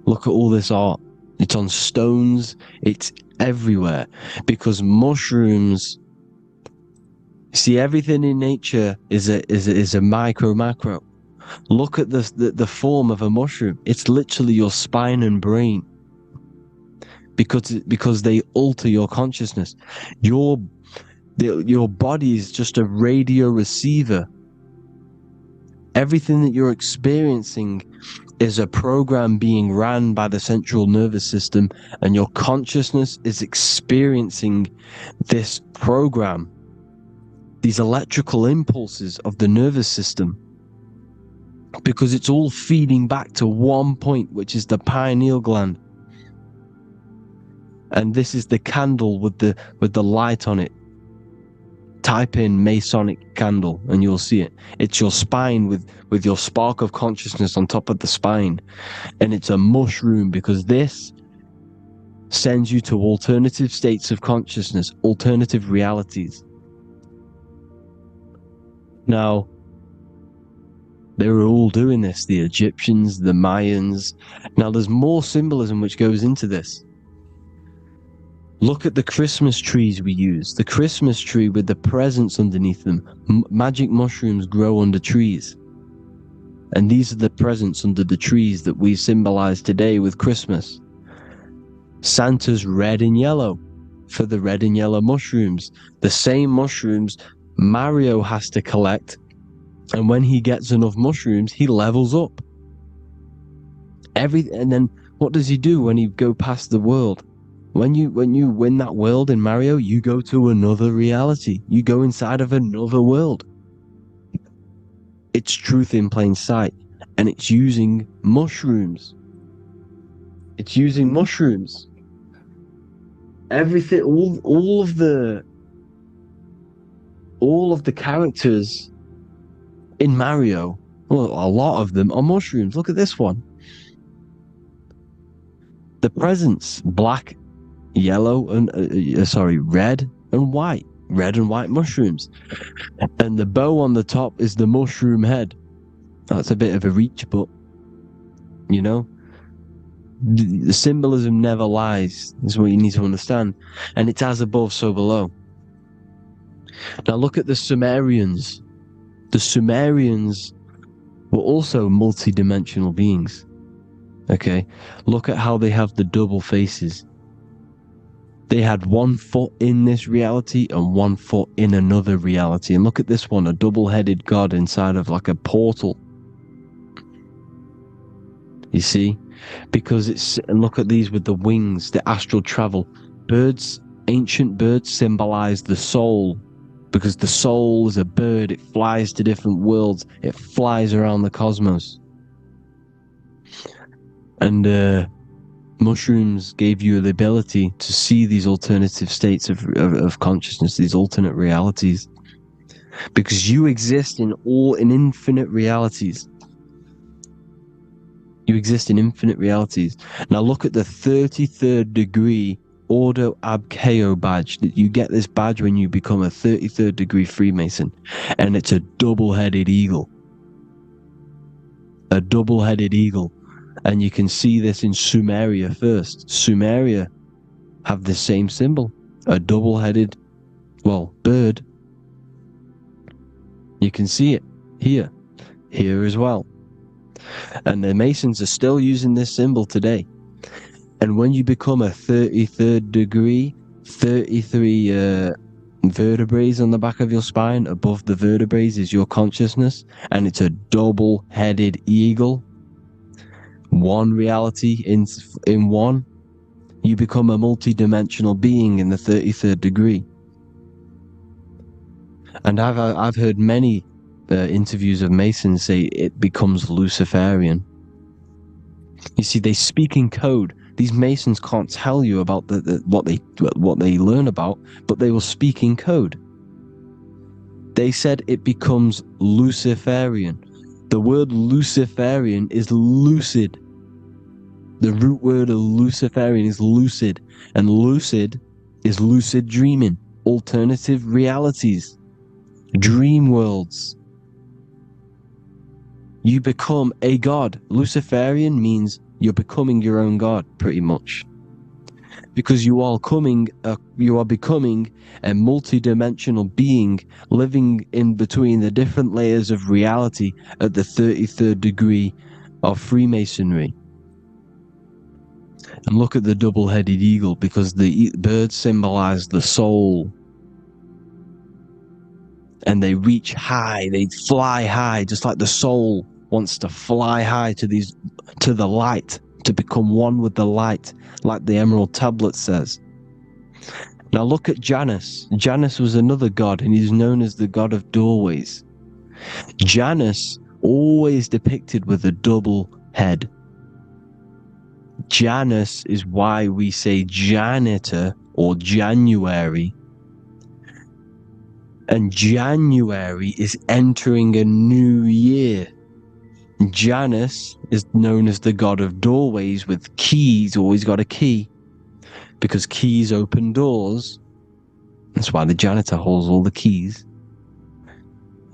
Look at all this art. It's on stones. It's everywhere because mushrooms. See, everything in nature is a macro. Look at the form of a mushroom. It's literally your spine and brain. Because they alter your consciousness. Your body is just a radio receiver. Everything that you're experiencing is a program being ran by the central nervous system, and your consciousness is experiencing this program. These electrical impulses of the nervous system, because it's all feeding back to one point, which is the pineal gland. And this is the candle with the light on it. Type in Masonic candle and you'll see it. It's your spine with your spark of consciousness on top of the spine. And it's a mushroom because this sends you to alternative states of consciousness, alternative realities. Now, they were all doing this, the Egyptians, the Mayans. Now, there's more symbolism which goes into this. Look at the Christmas trees we use. The Christmas tree with the presents underneath them. Magic mushrooms grow under trees. And these are the presents under the trees that we symbolize today with Christmas. Santa's red and yellow for the red and yellow mushrooms. The same mushrooms Mario has to collect. And when he gets enough mushrooms, he levels up. And then what does he do when he go past the world? When you win that world in Mario, you go to another reality. You go inside of another world. It's truth in plain sight. And it's using mushrooms. It's using mushrooms. Everything, all of the characters in Mario, well, a lot of them are mushrooms. Look at this one. The presents, black, yellow, and red and white. Red and white mushrooms. And the bow on the top is the mushroom head. That's a bit of a reach, but, you know, the symbolism never lies, is what you need to understand. And it's as above, so below. Now look at the Sumerians. The Sumerians were also multi-dimensional beings. Okay, look at how they have the double faces. They had 1 foot in this reality and 1 foot in another reality. And look at this one, a double-headed god inside of like a portal. You see? Because and look at these with the wings, the astral travel. Birds, ancient birds symbolize the soul. Because the soul is a bird, it flies to different worlds. It flies around the cosmos. And mushrooms gave you the ability to see these alternative states of consciousness, these alternate realities. Because you exist in infinite realities. You exist in infinite realities. Now look at the 33rd degree Ordo Ab Chao badge. You get this badge when you become a 33rd degree Freemason. And it's a double-headed eagle. A double-headed eagle. And you can see this in Sumeria first. Sumeria have the same symbol. A double-headed, bird. You can see it here. Here as well. And the Masons are still using this symbol today. And when you become a 33rd degree, 33 vertebrae on the back of your spine, above the vertebrae is your consciousness, and it's a double-headed eagle. One reality in one, you become a multi-dimensional being in the 33rd degree. And I've heard many interviews of Masons say it becomes Luciferian. You see, they speak in code. These Masons can't tell you about what they learn about, but they will speak in code. They said it becomes Luciferian. The word Luciferian is lucid. The root word of Luciferian is lucid, and lucid is lucid dreaming, alternative realities, dream worlds. You become a god. Luciferian means you're becoming your own god, pretty much, because you are becoming a multi-dimensional being living in between the different layers of reality at the 33rd degree of Freemasonry. And look at the double-headed eagle, because the birds symbolize the soul. And they reach high, they fly high, just like the soul wants to fly high to the light, to become one with the light, like the Emerald Tablet says. Now look at Janus. Janus was another god, and he's known as the god of doorways. Janus always depicted with a double head. Janus is why we say janitor or January. And January is entering a new year. Janus is known as the god of doorways with keys, always got a key, because keys open doors. That's why the janitor holds all the keys.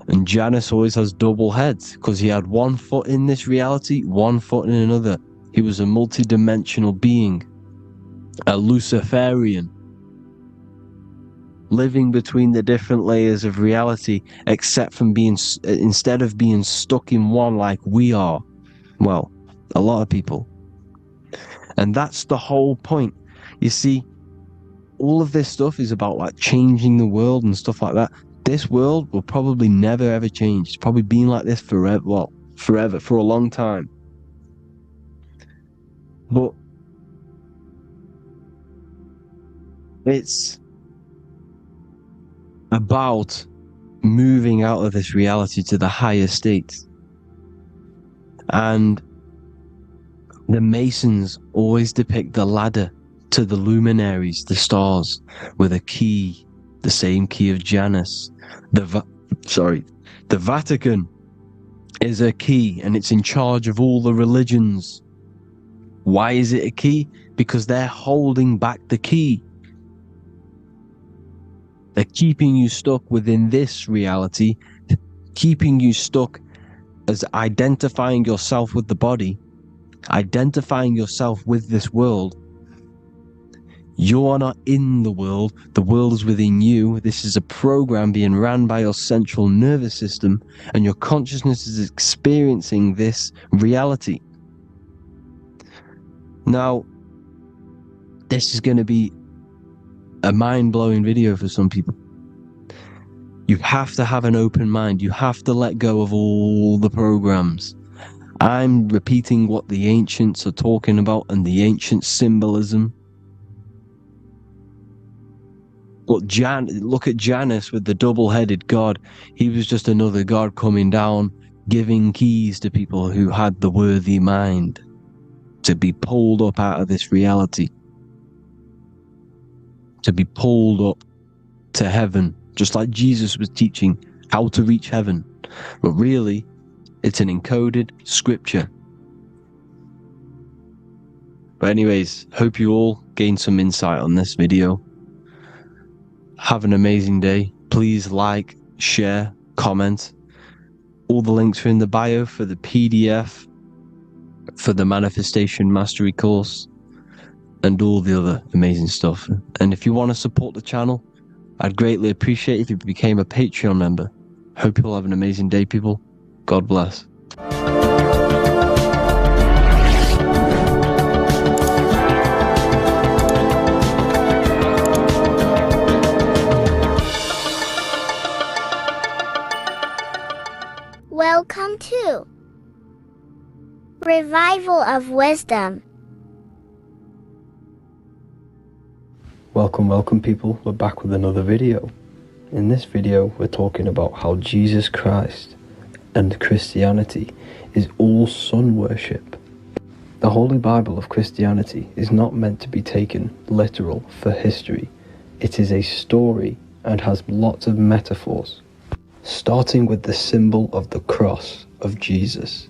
And Janus always has double heads, because he had one foot in this reality, one foot in another. He was a multi-dimensional being, a Luciferian, living between the different layers of reality, except from instead of being stuck in one like we are. Well, a lot of people. And that's the whole point. You see, all of this stuff is about like changing the world and stuff like that. This world will probably never ever change. It's probably been like this forever. Well, forever, for a long time. But it's about moving out of this reality to the higher states. And the Masons always depict the ladder to the luminaries, the stars, with a key, the same key of Janus. The Vatican is a key, and it's in charge of all the religions. Why is it a key? Because they're holding back the key. They're keeping you stuck within this reality, keeping you stuck as identifying yourself with the body, identifying yourself with this world. You are not in the world is within you. This is a program being ran by your central nervous system, and your consciousness is experiencing this reality. Now, this is going to be a mind-blowing video for some people. You have to have an open mind. You have to let go of all the programs. I'm repeating what the ancients are talking about and the ancient symbolism. Look at Janus with the double-headed god. He was just another god coming down, giving keys to people who had the worthy mind to be pulled up out of this reality, to be pulled up to heaven, just like Jesus was teaching how to reach heaven. But really, it's an encoded scripture. But anyways, hope you all gained some insight on this video. Have an amazing day. Please like, share, comment. All the links are in the bio for the PDF, for the Manifestation Mastery course, and all the other amazing stuff. And if you want to support the channel, I'd greatly appreciate if you became a Patreon member. Hope you'll have an amazing day, people. God bless. Welcome to Revival of Wisdom. Welcome people, we're back with another video. In this video we're talking about how Jesus Christ and Christianity is all sun worship. The Holy Bible of Christianity is not meant to be taken literal for history. It is a story and has lots of metaphors. starting with the symbol of the cross of Jesus.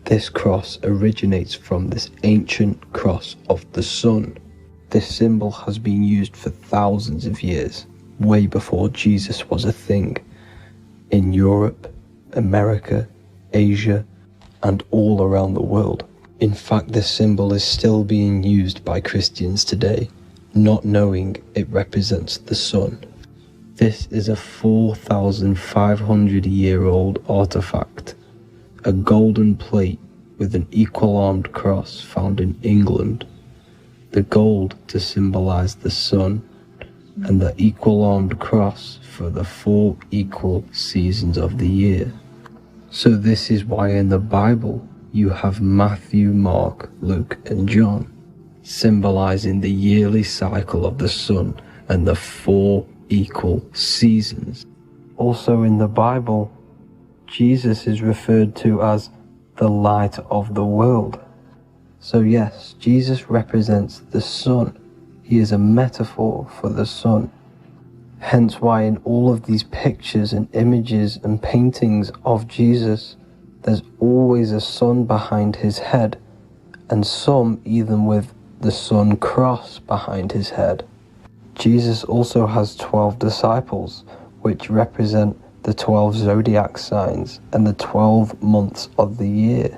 This cross originates from this ancient cross of the sun. This symbol has been used for thousands of years, way before Jesus was a thing, in Europe, America, Asia, and all around the world. In fact, this symbol is still being used by Christians today, not knowing it represents the sun. This is a 4,500-year-old artifact, a golden plate with an equal-armed cross found in England. The gold to symbolize the sun, and the equal-armed cross for the 4 equal seasons of the year. So this is why in the Bible you have Matthew, Mark, Luke, and John, symbolizing the yearly cycle of the sun and the 4 equal seasons. Also in the Bible, Jesus is referred to as the light of the world. So yes, Jesus represents the sun. He is a metaphor for the sun. Hence why in all of these pictures and images and paintings of Jesus, there's always a sun behind his head, and some even with the sun cross behind his head. Jesus also has 12 disciples, which represent the 12 zodiac signs and the 12 months of the year.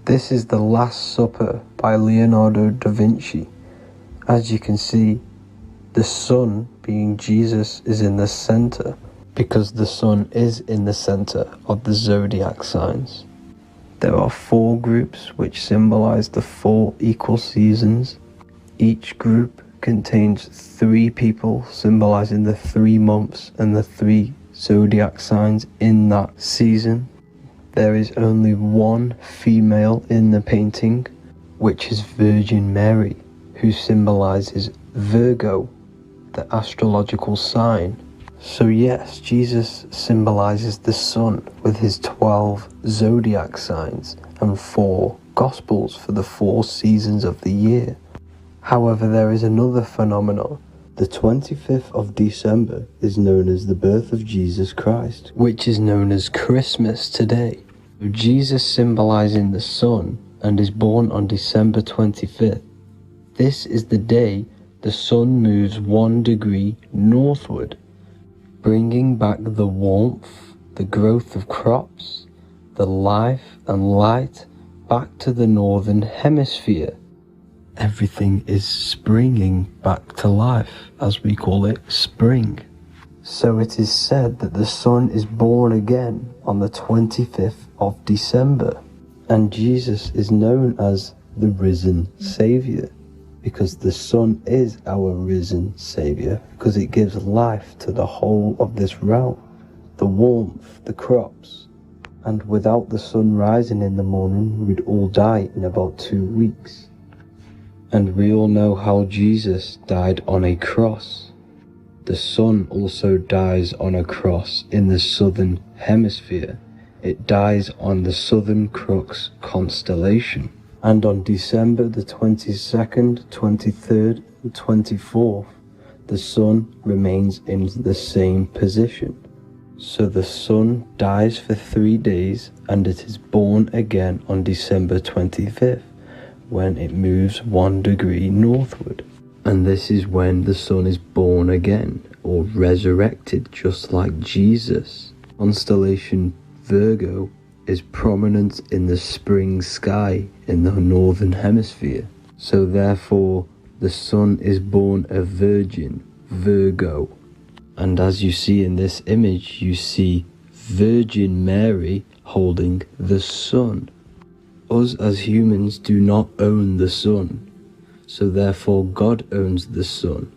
This is the Last Supper by Leonardo da Vinci. As you can see, the sun, being Jesus, is in the center, because the sun is in the center of the zodiac signs. There are 4 groups which symbolize the 4 equal seasons. Each group contains 3 people symbolizing the 3 months and the 3 zodiac signs in that season. There is only 1 female in the painting, which is Virgin Mary, who symbolizes Virgo, the astrological sign. So yes, Jesus symbolizes the sun with his 12 zodiac signs and 4 gospels for the 4 seasons of the year. However, there is another phenomenon. The 25th of December is known as the birth of Jesus Christ, which is known as Christmas today. Jesus symbolizing the sun and is born on December 25th. This is the day the sun moves 1 degree northward, bringing back the warmth, the growth of crops, the life and light back to the northern hemisphere. Everything is springing back to life, as we call it, spring. So it is said that the sun is born again on the 25th of December, and Jesus is known as the risen Saviour, because the sun is our risen Saviour, because it gives life to the whole of this realm, the warmth, the crops. And without the sun rising in the morning, we'd all die in about 2 weeks. And we all know how Jesus died on a cross. The sun also dies on a cross in the southern hemisphere. It dies on the Southern Crux constellation. And on December the 22nd, 23rd, and 24th, the sun remains in the same position. So the sun dies for 3 days, and it is born again on December 25th, when it moves 1 degree northward. And this is when the sun is born again, or resurrected, just like Jesus. Constellation Virgo is prominent in the spring sky in the northern hemisphere. So therefore, the sun is born a virgin, Virgo. And as you see in this image, you see Virgin Mary holding the sun. Us as humans do not own the sun, so therefore God owns the sun.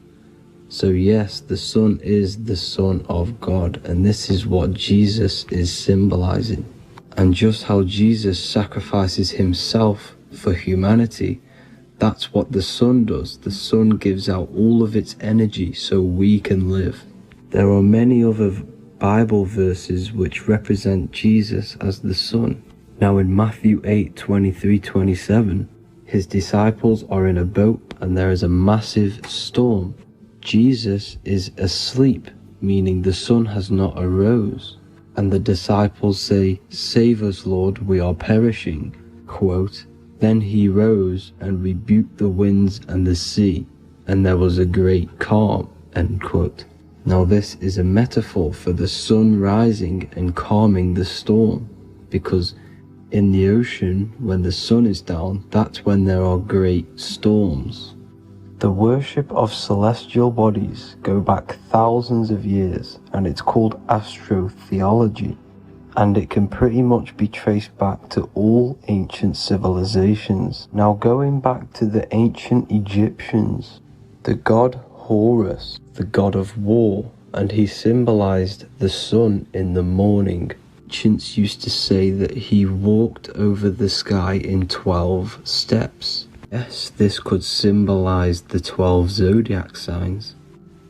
So yes, the sun is the Son of God, and this is what Jesus is symbolizing. And just how Jesus sacrifices himself for humanity, that's what the sun does. The sun gives out all of its energy so we can live. There are many other Bible verses which represent Jesus as the sun. Now in Matthew 8:23-27, his disciples are in a boat and there is a massive storm. Jesus is asleep, meaning the sun has not arose. and the disciples say, "Save us, Lord, we are perishing." Quote, "Then he rose and rebuked the winds and the sea, and there was a great calm." End quote. Now this is a metaphor for the sun rising and calming the storm, because in the ocean, when the sun is down, that's when there are great storms. The worship of celestial bodies go back thousands of years, and it's called Astro-theology, and it can pretty much be traced back to all ancient civilizations. Now going back to the ancient Egyptians, the god Horus, the god of war, and he symbolized the sun in the morning. Ancients used to say that he walked over the sky in 12 steps. Yes, this could symbolize the 12 zodiac signs.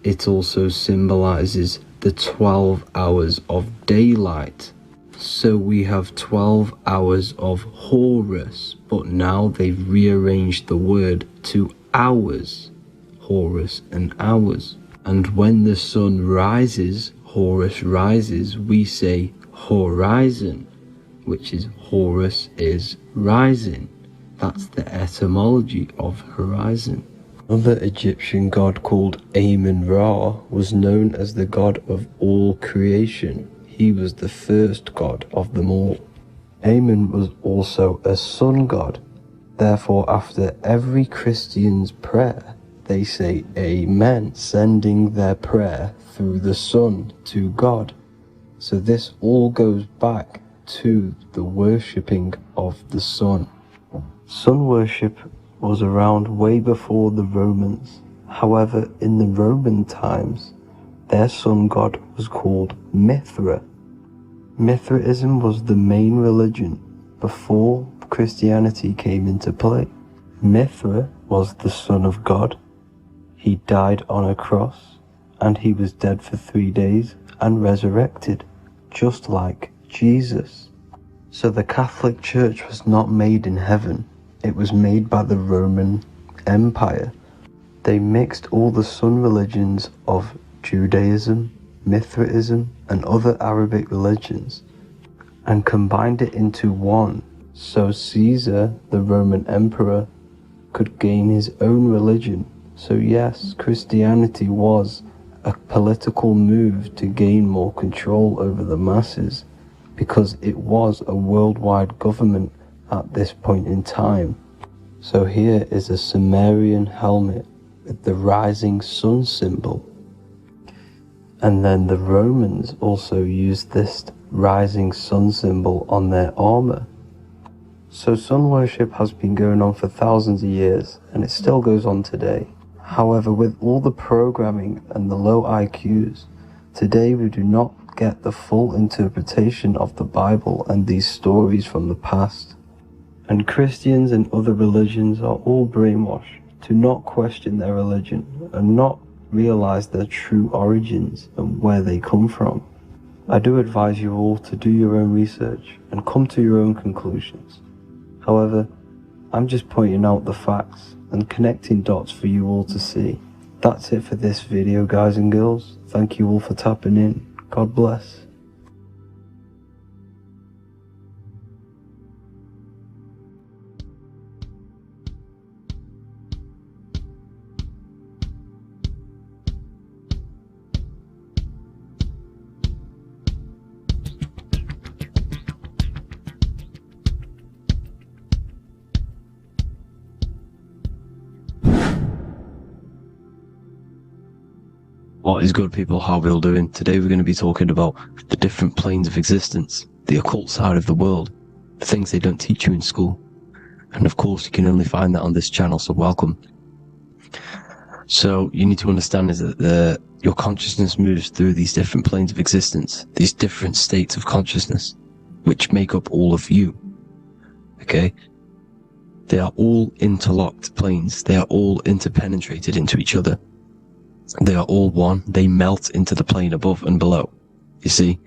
It also symbolizes the 12 hours of daylight. So we have 12 hours of Horus, but now they've rearranged the word to hours. Horus and hours. And when the sun rises, Horus rises, we say horizon, which is Horus is rising. That's the etymology of horizon. Another Egyptian god called Amun-Ra was known as the god of all creation. He was the first god of them all. Amun was also a sun god. Therefore, after every Christian's prayer, they say Amen, sending their prayer through the sun to God. So this all goes back to the worshipping of the sun. Sun worship was around way before the Romans. However, in the Roman times, their sun god was called Mithra. Mithraism was the main religion before Christianity came into play. Mithra was the son of God. He died on a cross, and he was dead for 3 days and resurrected, just like Jesus. So the Catholic Church was not made in heaven. It was made by the Roman Empire. They mixed all the sun religions of Judaism, Mithraism, and other Arabic religions and combined it into one, so Caesar, the Roman emperor, could gain his own religion. So yes, Christianity was a political move to gain more control over the masses, because it was a worldwide government at this point in time. So here is a Sumerian helmet with the rising sun symbol. And then the Romans also used this rising sun symbol on their armor. So sun worship has been going on for thousands of years, and it still goes on today. However, with all the programming and the low IQs, today we do not get the full interpretation of the Bible and these stories from the past. And Christians and other religions are all brainwashed to not question their religion and not realize their true origins and where they come from. I do advise you all to do your own research and come to your own conclusions. However, I'm just pointing out the facts and connecting dots for you all to see. That's it for this video, guys and girls. Thank you all for tapping in. God bless. What is good, people? How are we all doing? Today we're going to be talking about the different planes of existence, the occult side of the world, the things they don't teach you in school. And of course, you can only find that on this channel, so welcome. So you need to understand is that your consciousness moves through these different planes of existence, these different states of consciousness, which make up all of you. Okay? They are all interlocked planes. They are all interpenetrated into each other. They are all one. They melt into the plane above and below. You see,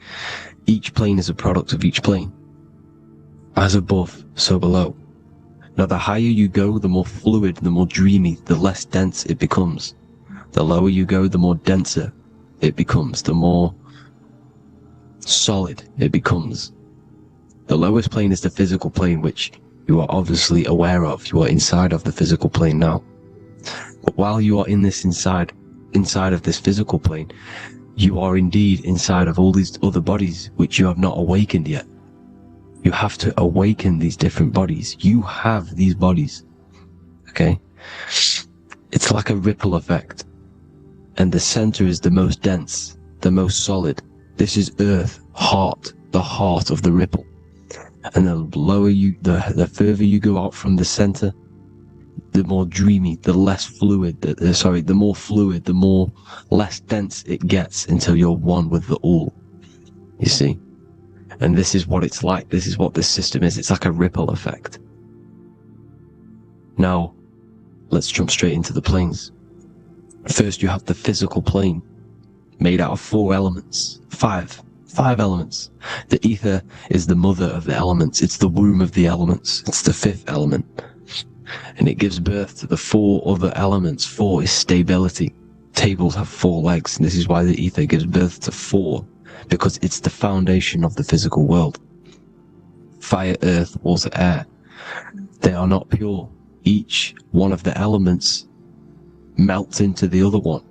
each plane is a product of each plane. As above, so below. Now, the higher you go, the more fluid, the more dreamy, the less dense it becomes. The lower you go, the more denser it becomes, the more solid it becomes. The lowest plane is the physical plane, which you are obviously aware of. You are inside of the physical plane now. But while you are in this inside of this physical plane, you are indeed inside of all these other bodies which you have not awakened yet. You have to awaken these different bodies. You have these bodies. Okay? It's like a ripple effect. And the center is the most dense, the most solid. This is Earth, heart, the heart of the ripple. And the lower you, the further you go out from the center, the more dreamy, the less fluid, the more fluid, the more less dense it gets until you're one with the all. You see? And this is what it's like. This is what this system is. It's like a ripple effect. Now, let's jump straight into the planes. First, you have the physical plane, made out of 4 elements. 5 elements. The ether is the mother of the elements. It's the womb of the elements. It's the 5th element. And it gives birth to the 4 other elements. 4 is stability. Tables have 4 legs, and this is why the ether gives birth to 4, because it's the foundation of the physical world. Fire, earth, water, air. They are not pure. Each one of the elements melts into the other one.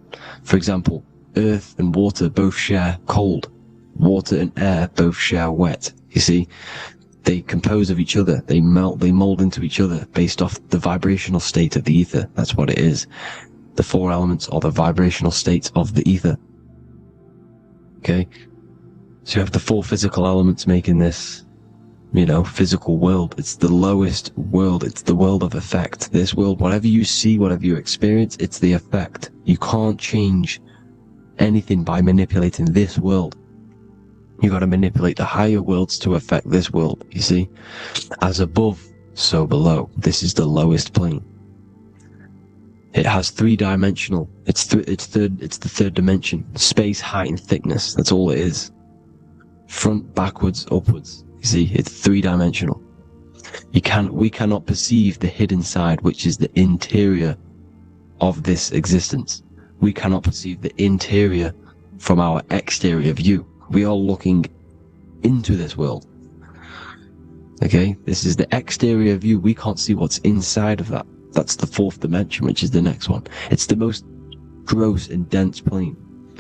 For example, earth and water both share cold. Water and air both share wet. You see, they compose of each other. They melt, they mold into each other based off the vibrational state of the ether. That's what it is. The 4 elements are the vibrational states of the ether. Okay? So you have the 4 physical elements making this, physical world. It's the lowest world. It's the world of effect. This world, whatever you see, whatever you experience, it's the effect. You can't change anything by manipulating this world. You got to manipulate the higher worlds to affect this world, you see? As above, so below. This is the lowest plane. It has 3-dimensional. It's the 3rd dimension. Space, height, and thickness. That's all it is. Front, backwards, upwards. You see, it's 3-dimensional. We cannot perceive the hidden side, which is the interior of this existence. We cannot perceive the interior from our exterior view. We are looking into this world. Okay, this is the exterior view. We can't see what's inside of that. That's the 4th dimension, which is the next one. It's the most gross and dense plane.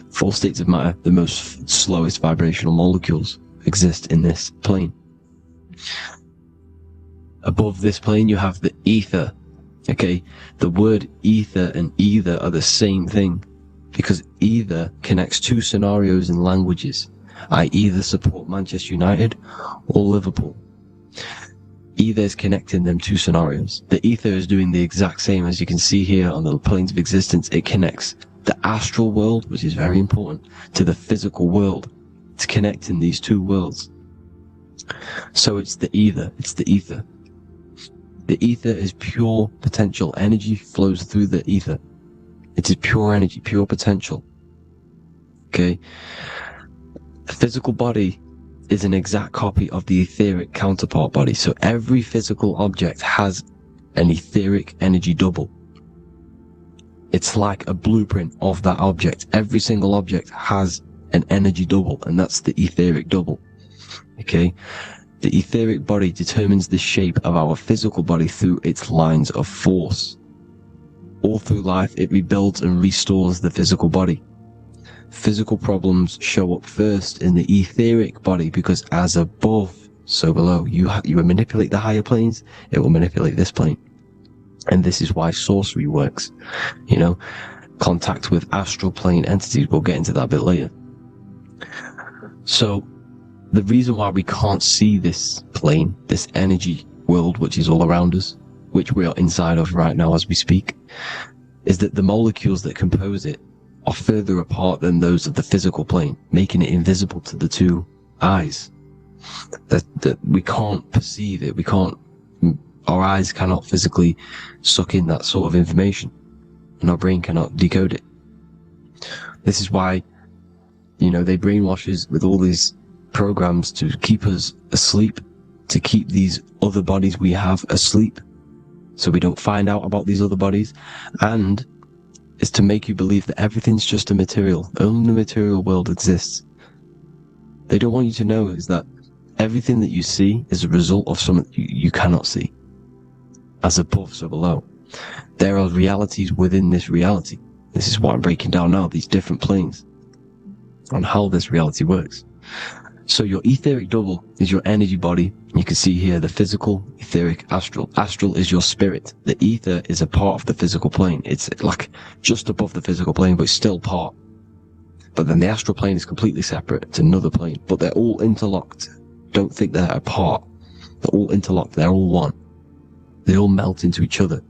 4 states of matter, the most slowest vibrational molecules, exist in this plane. Above this plane, you have the ether. Okay, the word ether and either are the same thing, because either connects 2 scenarios in languages. I either support Manchester United or Liverpool. Either is connecting them 2 scenarios. The ether is doing the exact same, as you can see here on the planes of existence. It connects the astral world, which is very important, to the physical world. It's connecting these 2 worlds. So it's the ether. It's the ether. The ether is pure potential. Energy flows through the ether. It is pure energy, pure potential. Okay? The physical body is an exact copy of the etheric counterpart body. So every physical object has an etheric energy double. It's like a blueprint of that object. Every single object has an energy double, and that's the etheric double. Okay? The etheric body determines the shape of our physical body through its lines of force. All through life, it rebuilds and restores the physical body. Physical problems show up first in the etheric body, because as above, so below. You manipulate the higher planes, it will manipulate this plane. And this is why sorcery works. Contact with astral plane entities. We'll get into that a bit later. So, the reason why we can't see this plane, this energy world which is all around us, which we are inside of right now as we speak, is that the molecules that compose it are further apart than those of the physical plane, making it invisible to the 2 eyes. That we can't perceive it. Our eyes cannot physically suck in that sort of information, and our brain cannot decode it. This is why, they brainwash us with all these programs to keep us asleep, to keep these other bodies we have asleep, so we don't find out about these other bodies, and is to make you believe that everything's just a material. Only the material world exists. they don't want you to know is that everything that you see is a result of something you cannot see. As above, so below. There are realities within this reality. This is what I'm breaking down now, these different planes, on how this reality works. So your etheric double is your energy body. You can see here the physical, etheric, astral. Astral is your spirit. The ether is a part of the physical plane. It's like just above the physical plane, but it's still part. But then the astral plane is completely separate. It's another plane, but they're all interlocked. Don't think they're apart. They're all interlocked. They're all one. They all melt into each other.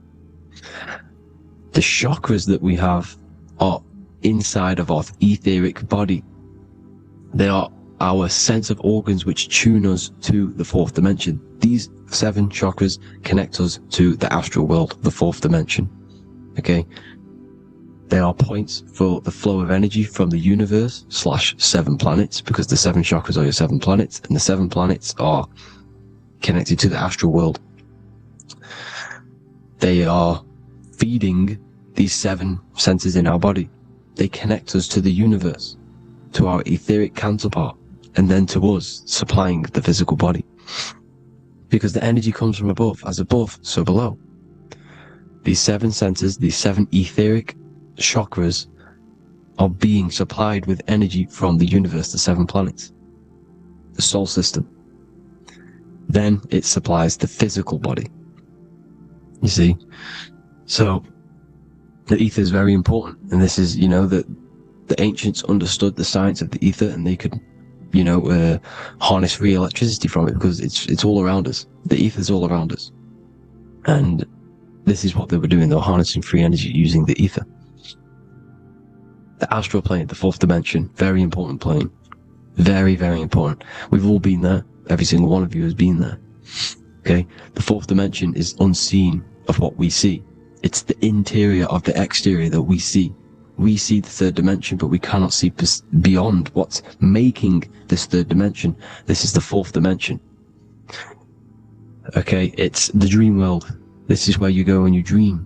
The chakras that we have are inside of our etheric body. They are our sense of organs which tune us to the fourth dimension. These 7 chakras connect us to the astral world, the fourth dimension. Okay? They are points for the flow of energy from the universe / 7 planets, because the 7 chakras are your 7 planets, and the 7 planets are connected to the astral world. They are feeding these 7 senses in our body. They connect us to the universe, to our etheric counterpart, and then to us, supplying the physical body. Because the energy comes from above. As above, so below. These 7 senses, these 7 etheric chakras, are being supplied with energy from the universe, the 7 planets, the solar system. Then it supplies the physical body. You see? So, the ether is very important. And this is, that the ancients understood the science of the ether, and they could, harness free electricity from it, because it's all around us. The ether is all around us. And this is what they were doing. They were harnessing free energy using the ether. The astral plane, the fourth dimension, very important plane. Very, very important. We've all been there. Every single one of you has been there. Okay? The fourth dimension is unseen of what we see. It's the interior of the exterior that we see. We see the third dimension, but we cannot see beyond what's making this third dimension. This is the fourth dimension. Okay? It's the dream world. This is where you go when you dream.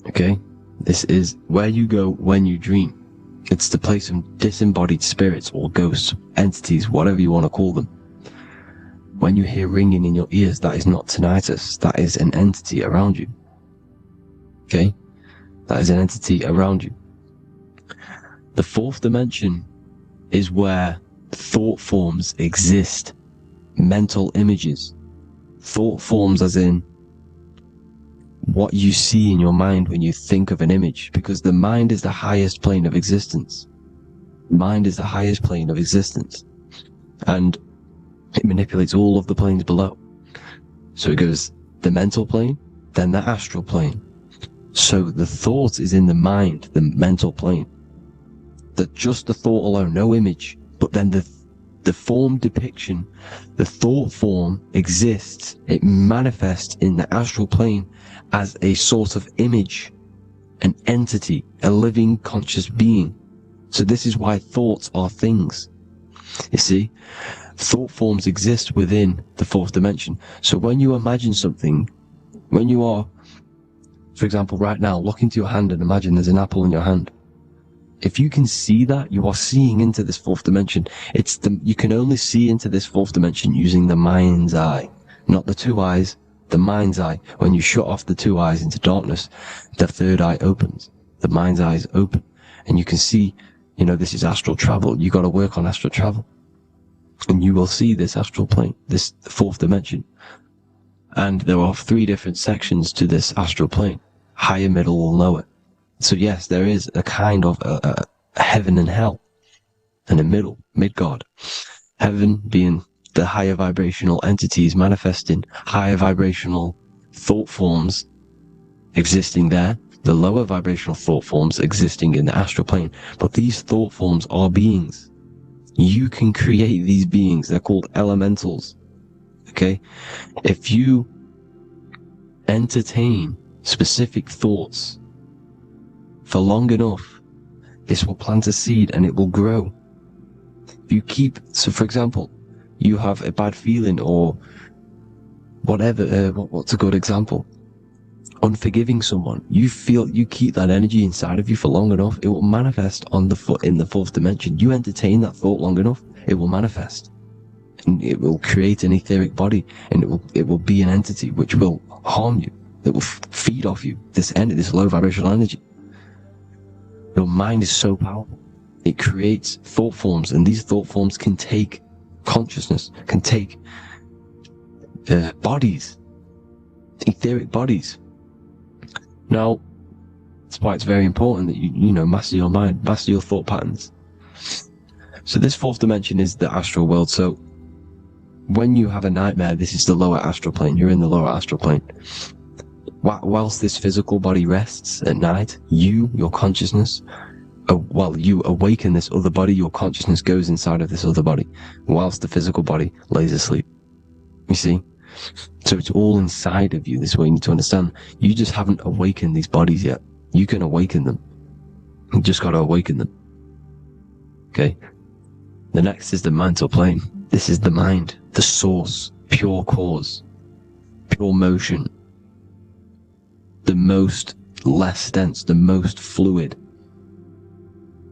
Okay? This is where you go when you dream. It's the place of disembodied spirits or ghosts, entities, whatever you want to call them. When you hear ringing in your ears, that is not tinnitus. That is an entity around you. Okay? That is an entity around you. The fourth dimension is where thought forms exist. Mental images. Thought forms as in what you see in your mind when you think of an image, because the mind is the highest plane of existence. Mind is the highest plane of existence. And it manipulates all of the planes below. So it goes the mental plane, then the astral plane. So the thought is in the mind, the mental plane. That just the thought alone, no image, but then the form depiction, the thought form exists. It manifests in the astral plane as a sort of image, an entity, a living conscious being. So this is why thoughts are things. You see, thought forms exist within the fourth dimension. So when you imagine something, when you are, for example, right now, look into your hand and imagine there's an apple in your hand. If you can see that, you are seeing into this fourth dimension. You can only see into this fourth dimension using the mind's eye, not the 2 eyes, the mind's eye. When you shut off the 2 eyes into darkness, the third eye opens. The mind's eye is open. And you can see, this is astral travel. You got to work on astral travel. And you will see this astral plane, this fourth dimension. And there are 3 different sections to this astral plane. Higher, middle, or lower. So yes, there is a kind of a heaven and hell. And a middle, Midgard. Heaven being the higher vibrational entities manifesting higher vibrational thought forms existing there. The lower vibrational thought forms existing in the astral plane. But these thought forms are beings. You can create these beings. They're called elementals. Okay? If you entertain specific thoughts for long enough, this will plant a seed and it will grow. If you so for example, you have a bad feeling or whatever, what's a good example? unforgiving someone, you keep that energy inside of you for long enough, it will manifest in the fourth dimension. You entertain that thought long enough, it will manifest. And it will create an etheric body, and it will be an entity which will harm you. It will feed off you this low vibrational energy. Your mind is so powerful. It creates thought forms, and these thought forms can take consciousness, can take bodies, etheric bodies. Now, that's why it's very important that you master your mind, master your thought patterns. So this fourth dimension is the astral world. So when you have a nightmare, this is the lower astral plane. You're in the lower astral plane. Whilst this physical body rests at night, your consciousness, while you awaken this other body, your consciousness goes inside of this other body, whilst the physical body lays asleep. You see? So it's all inside of you. This is what you need to understand. You just haven't awakened these bodies yet. You can awaken them. You just got to awaken them. Okay? The next is the mental plane. This is the mind, the source, pure cause, pure motion, the most less dense, the most fluid.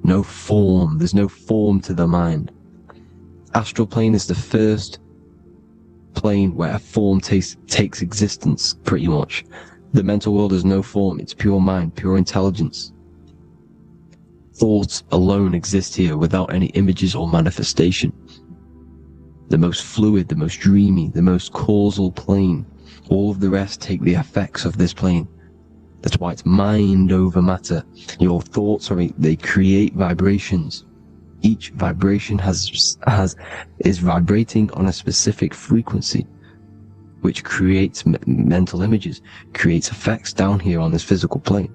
No form. There's no form to the mind. Astral plane is the first plane where a form takes existence, pretty much. The mental world has no form. It's pure mind, pure intelligence. Thoughts alone exist here without any images or manifestation. The most fluid, the most dreamy, the most causal plane. All of the rest take the effects of this plane. That's why it's mind over matter. Your thoughts they create vibrations. Each vibration is vibrating on a specific frequency, which creates mental images, creates effects down here on this physical plane.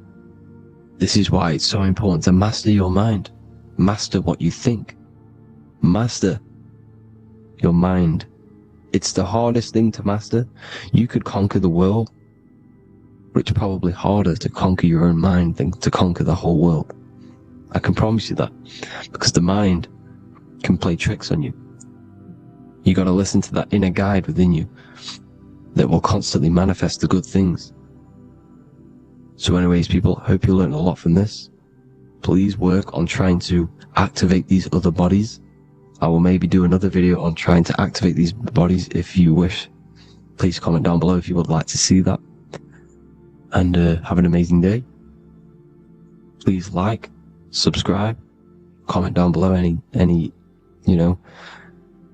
This is why it's so important to master your mind. Master what you think. Master your mind. It's the hardest thing to master. You could conquer the world, but it's probably harder to conquer your own mind than to conquer the whole world. I can promise you that, because the mind can play tricks on you. You got to listen to that inner guide within you that will constantly manifest the good things. So anyways, people, hope you learned a lot from this. Please work on trying to activate these other bodies. I will maybe do another video on trying to activate these bodies if you wish. Please comment down below if you would like to see that. And have an amazing day. Please like, subscribe, comment down below any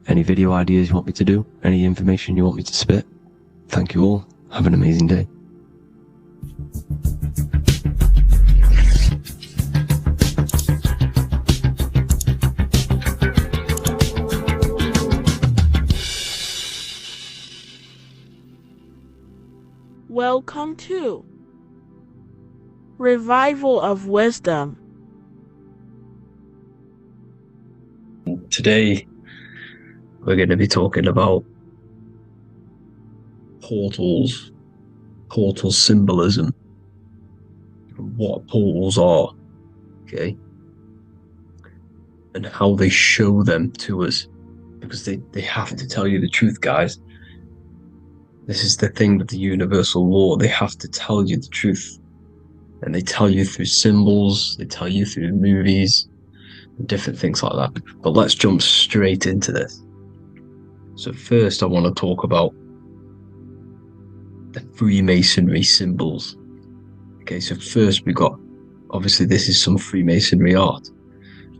video ideas you want me to do, any information you want me to spit. Thank you all. Have an amazing day. Welcome to Revival of Wisdom. Today, we're going to be talking about portals, portal symbolism, what portals are, okay, and how they show them to us, because they have to tell you the truth, guys. This is the thing with the universal law. They have to tell you the truth. And they tell you through symbols, they tell you through movies, and different things like that. But let's jump straight into this. So first I want to talk about the Freemasonry symbols. Okay, so first we got, obviously this is some Freemasonry art,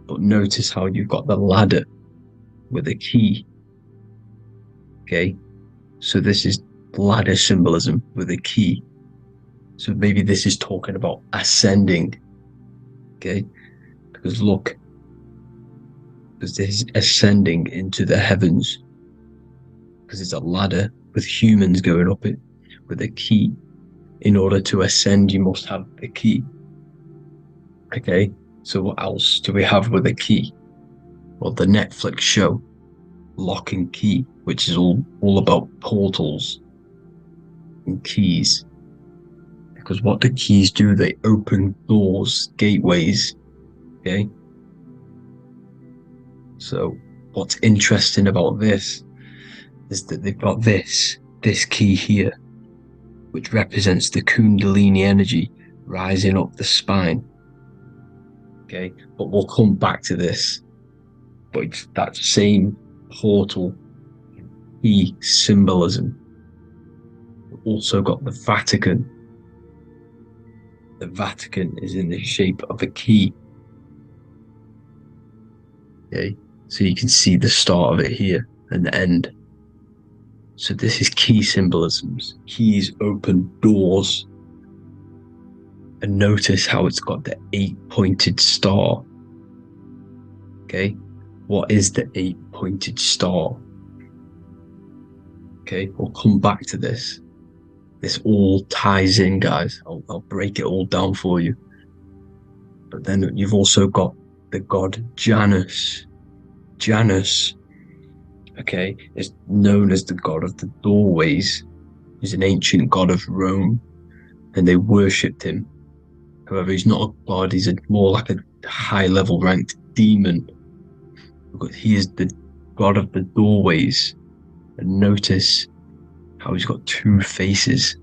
but notice how you've got the ladder with a key. Okay, so this is ladder symbolism with a key. So maybe this is talking about ascending. Okay, because look, because this is ascending into the heavens, because it's a ladder with humans going up it with a key. In order to ascend, you must have a key. Okay, so what else do we have with a key? Well, the Netflix show Lock and Key, which is all about portals and keys. Because what the keys do, they open doors, gateways. Okay, so what's interesting about this is that they've got this key here. which represents the Kundalini energy rising up the spine. Okay, but we'll come back to this. But it's that same portal key symbolism. We've also got the Vatican. The Vatican is in the shape of a key. Okay, so you can see the start of it here and the end. So this is key symbolisms. Keys open doors. And notice how it's got the 8-pointed star. Okay, what is the 8-pointed star? Okay, we'll come back to this. This all ties in, guys. I'll break it all down for you. But then you've also got the god Janus. Janus, okay, is known as the god of the doorways. He's an ancient god of Rome, and they worshipped him. However, he's not a god, he's more like a high-level ranked demon. Because he is the god of the doorways. And notice how he's got two faces.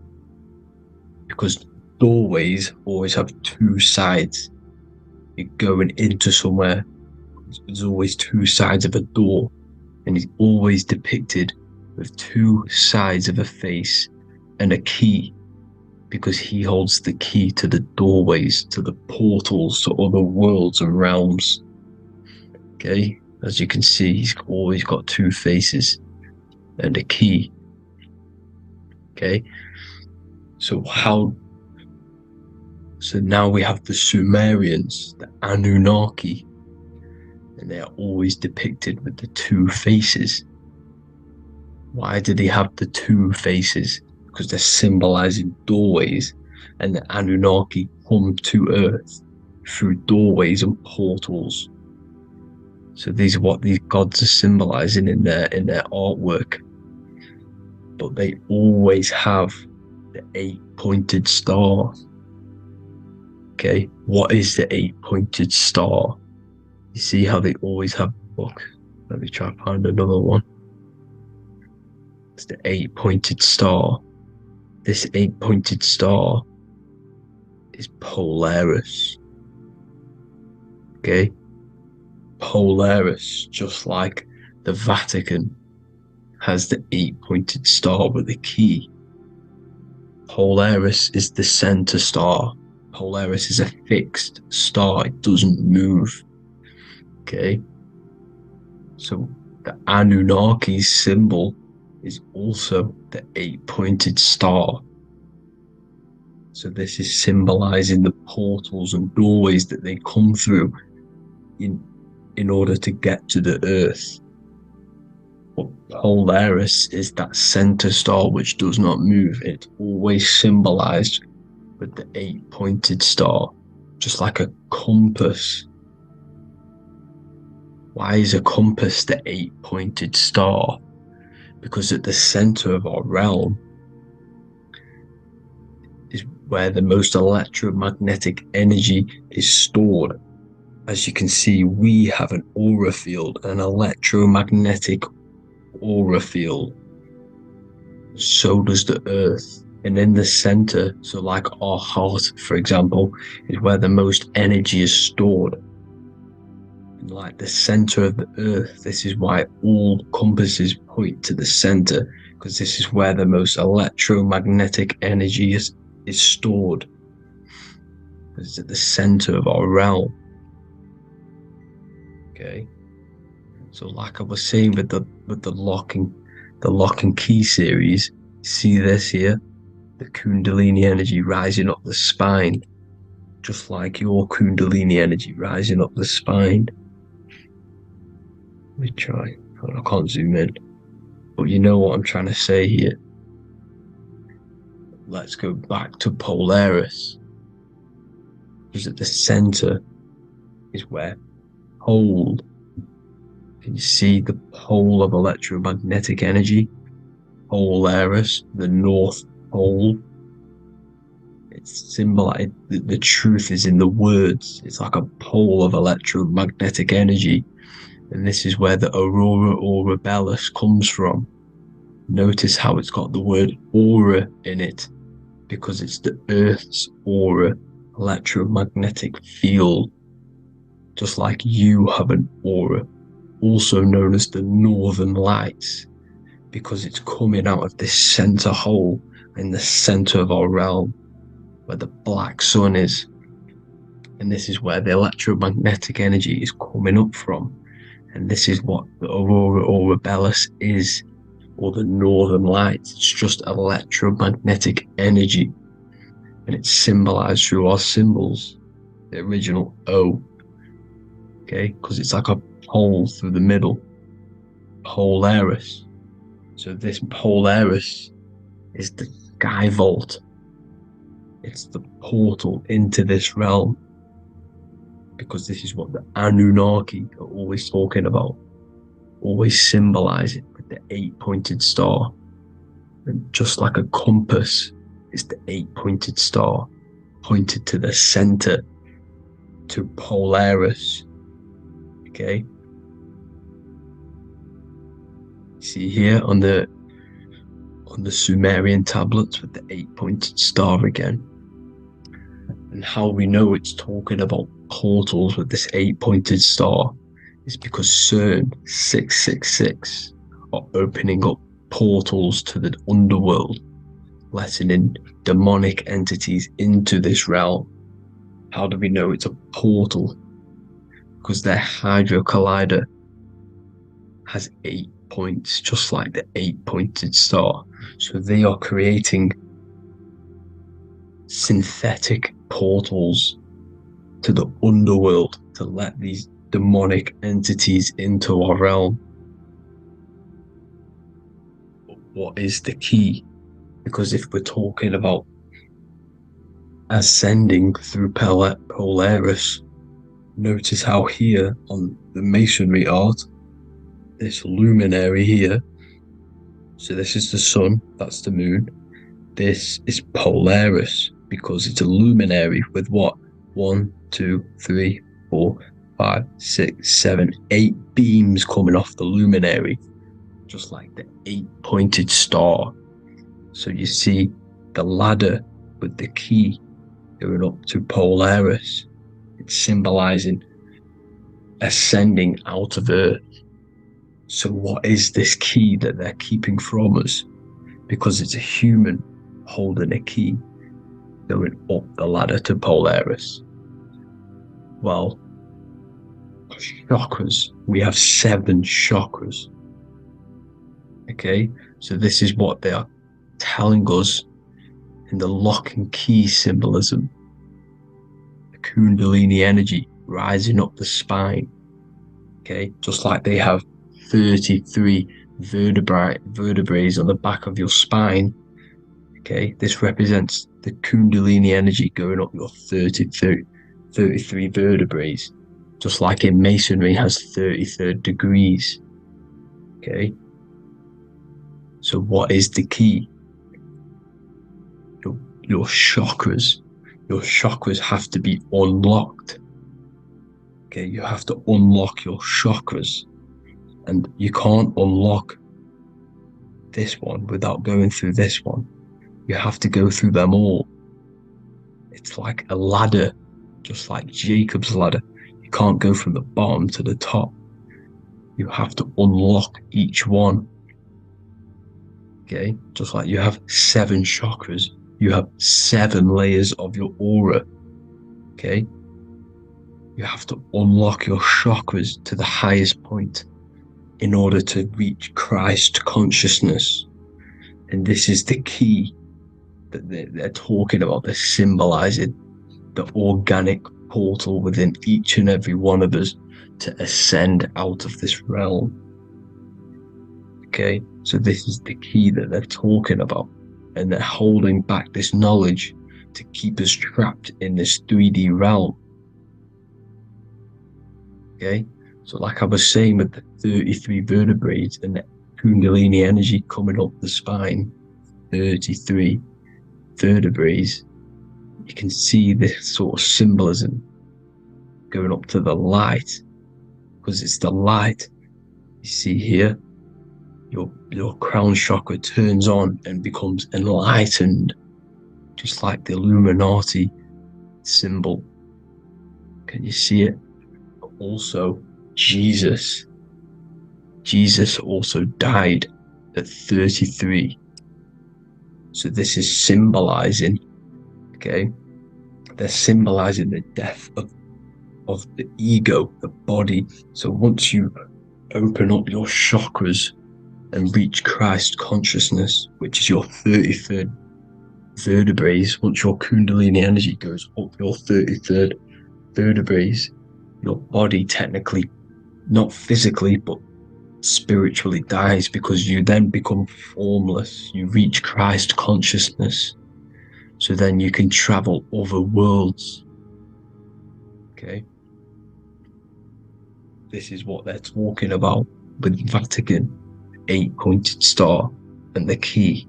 Because doorways always have two sides. You're going into somewhere, there's always two sides of a door. And he's always depicted with two sides of a face and a key. Because he holds the key to the doorways, to the portals, to other worlds and realms. Okay, as you can see, he's always got two faces and a key. Okay, so now we have the Sumerians, the Anunnaki, and they are always depicted with the two faces. Why do they have the two faces? Because they're symbolizing doorways, and the Anunnaki come to Earth through doorways and portals. So these are what these gods are symbolizing in their artwork. But they always have the 8-pointed star. Okay, what is the 8-pointed star? You see how they always have. Look, let me try to find another one. It's the 8-pointed star. This 8-pointed star is Polaris. Okay? Polaris, just like the Vatican, has the 8-pointed star with a key. Polaris is the center star. Polaris is a fixed star. It doesn't move. Okay? So the Anunnaki symbol is also the 8-pointed star. So this is symbolizing the portals and doorways that they come through in order to get to the Earth. But Polaris is that center star which does not move. It's always symbolized with the 8-pointed star, just like a compass. Why is a compass the 8-pointed star? Because at the center of our realm is where the most electromagnetic energy is stored. As you can see, we have an aura field, an electromagnetic aura field. So does the Earth. And in the center, so like our heart, for example, is where the most energy is stored. And like the center of the Earth, this is why all compasses point to the center, because this is where the most electromagnetic energy is stored. It's at the center of our realm. Okay. So like I was saying with the lock and key series, see this here? The Kundalini energy rising up the spine, just like your Kundalini energy rising up the spine. Let me try. I can't zoom in. But you know what I'm trying to say here. Let's go back to Polaris. Because at the center is where pole. Can you see the pole of electromagnetic energy? Polaris, the North Pole. It's symbolized. The truth is in the words. It's like a pole of electromagnetic energy. And this is where the aurora borealis comes from. Notice how it's got the word aura in it. because it's the Earth's aura electromagnetic field. Just like you have an aura, also known as the Northern Lights, because it's coming out of this center hole in the center of our realm, where the black sun is. And this is where the electromagnetic energy is coming up from. And this is what the aurora borealis is, or the Northern Lights. It's just electromagnetic energy. And it's symbolized through our symbols, the original O. Okay, because it's like a hole through the middle, Polaris. So this Polaris is the sky vault. It's the portal into this realm, because this is what the Anunnaki are always talking about, always symbolizing with the 8-pointed star. And just like a compass is the 8-pointed star pointed to the center, to Polaris. Okay, see here on the Sumerian tablets with the 8-pointed star again. And how we know it's talking about portals with this 8-pointed star is because CERN 666 are opening up portals to the underworld, letting in demonic entities into this realm. How do we know it's a portal? Because their Hydra Collider has 8 points, just like the 8-pointed star. So they are creating synthetic portals to the underworld to let these demonic entities into our realm. But what is the key? Because if we're talking about ascending through Polaris, notice how here on the masonry art, this luminary here, so this is the sun, that's the moon, this is Polaris, because it's a luminary with what? 1, 2, 3, 4, 5, 6, 7, 8 beams coming off the luminary, just like the 8-pointed star. So you see the ladder with the key going up to Polaris. It's symbolizing ascending out of Earth. So what is this key that they're keeping from us? Because it's a human holding a key going up the ladder to Polaris. Well, chakras. We have 7 chakras. Okay, so this is what they are telling us in the lock and key symbolism. The Kundalini energy rising up the spine. Okay, just like they have 33 vertebrae on the back of your spine. Okay, this represents the Kundalini energy going up your 33 vertebrae, just like in masonry has 33rd degrees. Okay, so what is the key? Your chakras. Your chakras have to be unlocked. Okay, you have to unlock your chakras, and you can't unlock this one without going through this one. You have to go through them all. It's like a ladder, just like Jacob's ladder. You can't go from the bottom to the top. You have to unlock each one. Okay, just like you have 7 chakras, you have 7 layers of your aura. Okay, you have to unlock your chakras to the highest point in order to reach Christ consciousness. And this is the key that they're talking about. They're symbolizing the organic portal within each and every one of us to ascend out of this realm. Okay, so this is the key that they're talking about, and they're holding back this knowledge to keep us trapped in this 3D realm. Okay, so like I was saying with the 33 vertebrae and the Kundalini energy coming up the spine, 33 vertebrae, you can see this sort of symbolism going up to the light, because it's the light. You see here, your crown chakra turns on and becomes enlightened. just like the Illuminati symbol. Can you see it? Also, Jesus also died at 33. So this is symbolizing, okay? They're symbolizing the death of the ego, the body. So once you open up your chakras and reach Christ consciousness, which is your 33rd vertebrae, once your Kundalini energy goes up your 33rd vertebrae, your body technically, not physically, but spiritually dies, because you then become formless. You reach Christ consciousness. So then you can travel other worlds. Okay? This is what they're talking about with Vatican, 8-pointed star, and the key.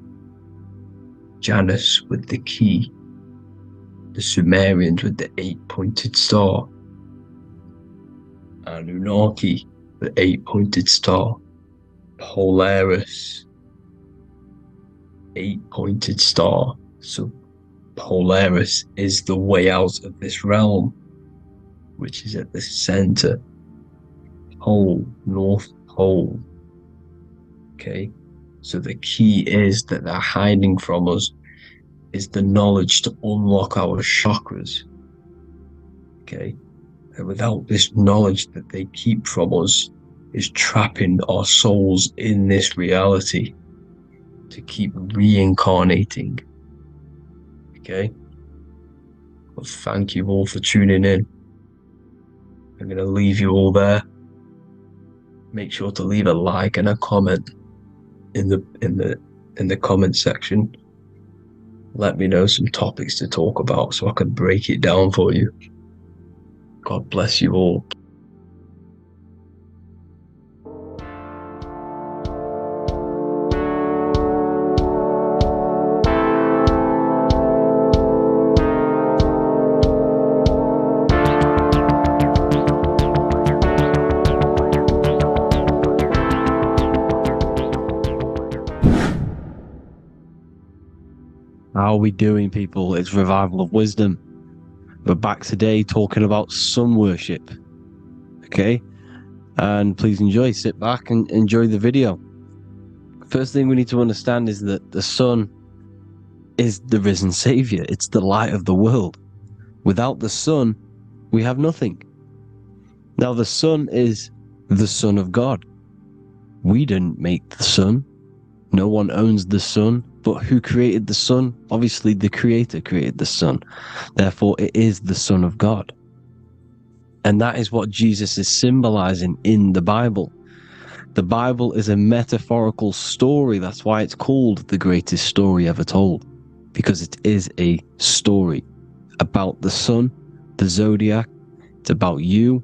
Janus with the key. The Sumerians with the 8-pointed star. Anunnaki, the 8-pointed star. Polaris, 8-pointed star. So Polaris is the way out of this realm, which is at the center. Pole, North Pole. Okay, so the key is that they're hiding from us is the knowledge to unlock our chakras. Okay, and without this knowledge that they keep from us is trapping our souls in this reality to keep reincarnating. Okay, well, thank you all for tuning in. I'm going to leave you all there. Make sure to leave a like and a comment in the comment section. Let me know some topics to talk about so I can break it down for you. God bless you all. How are we doing, people? It's Revival of Wisdom. We're back today talking about sun worship. Okay? And please enjoy, sit back and enjoy the video. First thing we need to understand is that the sun is the risen savior. It's the light of the world. Without the sun, we have nothing. Now, the sun is the Son of God. We didn't make the sun. No one owns the sun. But who created the sun? Obviously, the Creator created the sun. Therefore, it is the Son of God. And that is what Jesus is symbolizing in the Bible. The Bible is a metaphorical story. That's why it's called the greatest story ever told. Because it is a story about the sun, the Zodiac. It's about you,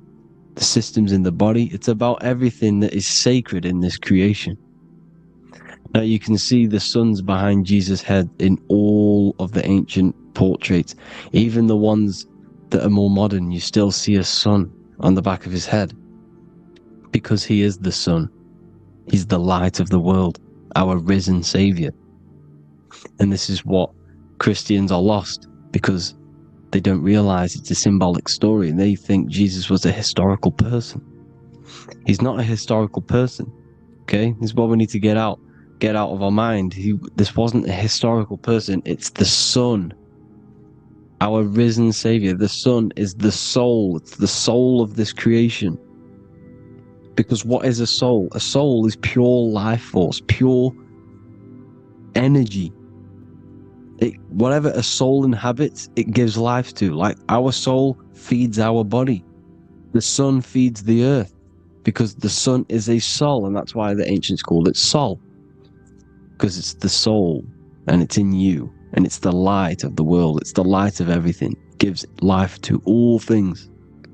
the systems in the body. It's about everything that is sacred in this creation. Now you can see the suns behind Jesus' head in all of the ancient portraits. Even the ones that are more modern, you still see a sun on the back of his head. Because he is the sun. He's the light of the world, our risen savior. And this is what Christians are lost, because they don't realize it's a symbolic story and they think Jesus was a historical person. He's not a historical person. Okay? This is what we need to get out of our mind. This wasn't a historical person. It's the sun, our risen savior. The sun is the soul. It's the soul of this creation. Because what is a soul? A soul is pure life force, pure energy. Whatever a soul inhabits, it gives life to. Like our soul feeds our body. The sun feeds the earth, because the sun is a soul, and that's why the ancients called it Sol. Because it's the soul, and it's in you, and it's the light of the world. It's the light of everything. It gives life to all things.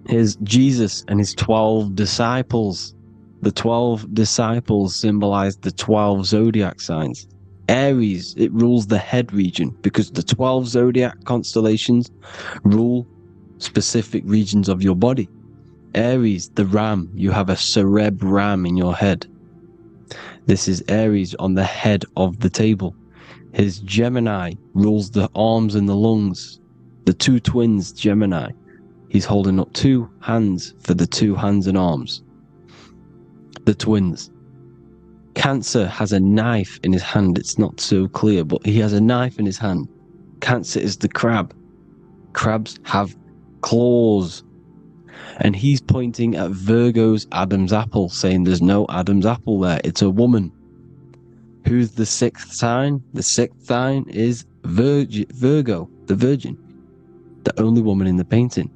Here's Jesus and his 12 disciples. The 12 disciples symbolize the 12 zodiac signs. Aries, it rules the head region, because the 12 zodiac constellations rule specific regions of your body. Aries, the ram, you have a cerebram in your head. This is Aries on the head of the table. His Gemini rules the arms and the lungs. The two twins, Gemini. He's holding up two hands for the two hands and arms. The twins. Cancer has a knife in his hand. It's not so clear, but he has a knife in his hand. Cancer is the crab. Crabs have claws. And he's pointing at Virgo's Adam's apple, saying there's no Adam's apple there. It's a woman. Who's the sixth sign? The sixth sign is Virgo, the Virgin. The only woman in the painting.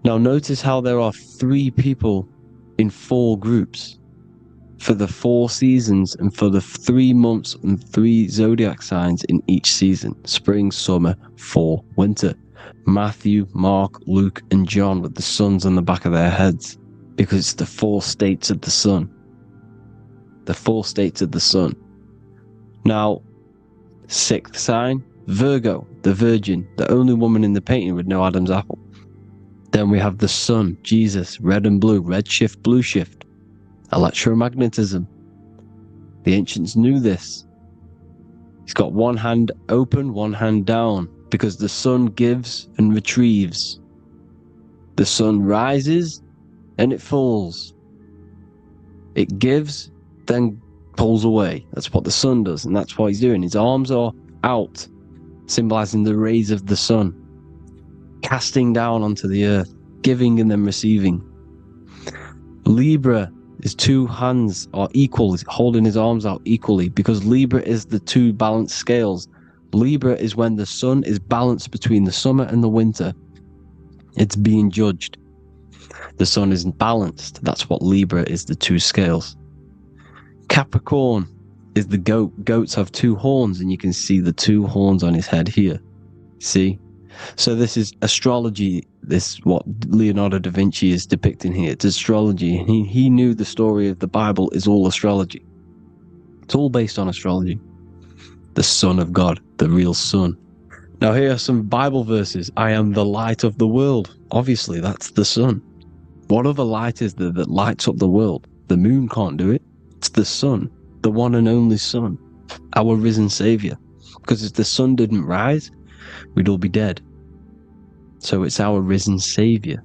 Now notice how there are 3 people in 4 groups for the 4 seasons and for the 3 months and 3 zodiac signs in each season. Spring, summer, fall, winter. Matthew, Mark, Luke, and John with the suns on the back of their heads, because it's the 4 states of the sun. The 4 states of the sun. Now, 6th sign, Virgo, the Virgin, the only woman in the painting with no Adam's apple. Then we have the sun, Jesus, red and blue, red shift, blue shift. Electromagnetism. The ancients knew this. He's got one hand open, one hand down, because the sun gives and retrieves. The sun rises and it falls. It gives, then pulls away. That's what the sun does, and that's what he's doing. His arms are out, symbolizing the rays of the sun, casting down onto the earth, giving and then receiving. Libra, his 2 hands are equal, he's holding his arms out equally, because Libra is the 2 balanced scales. Libra is when the sun is balanced between the summer and the winter. It's being judged. The sun isn't balanced. That's what Libra is, the 2 scales. Capricorn is the goat. Goats have 2 horns, and you can see the 2 horns on his head here. See? So this is astrology. This is what Leonardo da Vinci is depicting here. It's astrology. He knew the story of the Bible is all astrology. It's all based on astrology. The Son of God, the real sun. Now here are some Bible verses. I am the light of the world. Obviously, that's the sun. What other light is there that lights up the world? The moon can't do it. It's the sun, the one and only sun, our risen Savior. Because if the sun didn't rise, we'd all be dead. So it's our risen Savior.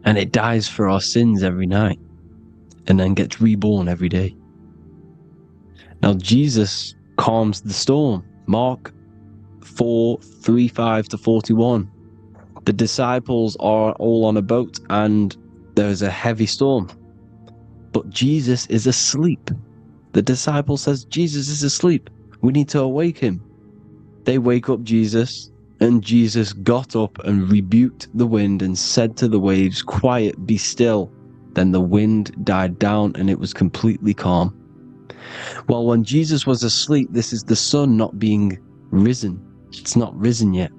And it dies for our sins every night and then gets reborn every day. Now Jesus calms the storm. Mark 4:35-41. The disciples are all on a boat and there's a heavy storm. But Jesus is asleep. The disciple says, Jesus is asleep. We need to awake him. They wake up Jesus, and Jesus got up and rebuked the wind and said to the waves, quiet, be still. Then the wind died down and it was completely calm. Well, when Jesus was asleep, this is the sun not being risen. It's not risen yet.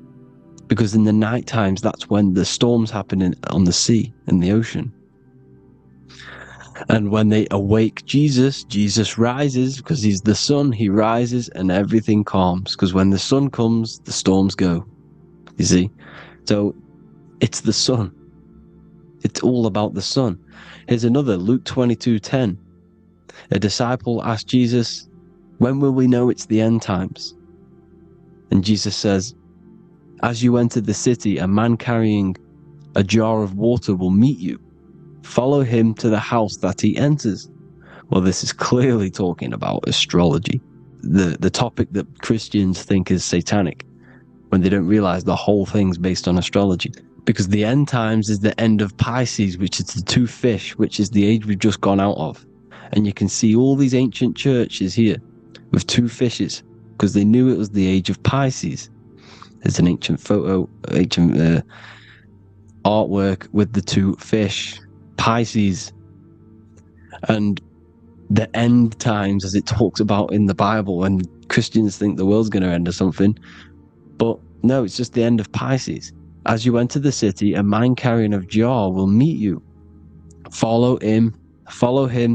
Because in the night times, that's when the storms happen on the sea, in the ocean. And when they awake Jesus, Jesus rises because he's the sun. He rises and everything calms. Because when the sun comes, the storms go. You see? So it's the sun. It's all about the sun. Here's another, Luke 22:10. A disciple asked Jesus, when will we know it's the end times? And Jesus says, as you enter the city, a man carrying a jar of water will meet you. Follow him to the house that he enters. Well, this is clearly talking about astrology, the topic that Christians think is satanic, when they don't realize the whole thing's based on astrology. Because the end times is the end of Pisces, which is the 2 fish, which is the age we've just gone out of. And you can see all these ancient churches here with 2 fishes, because they knew it was the age of Pisces. There's an ancient photo, ancient artwork with the 2 fish. Pisces. And the end times, as it talks about in the Bible, and Christians think the world's going to end or something, but no, it's just the end of Pisces. As you enter the city, a man carrying a jar will meet you. Follow him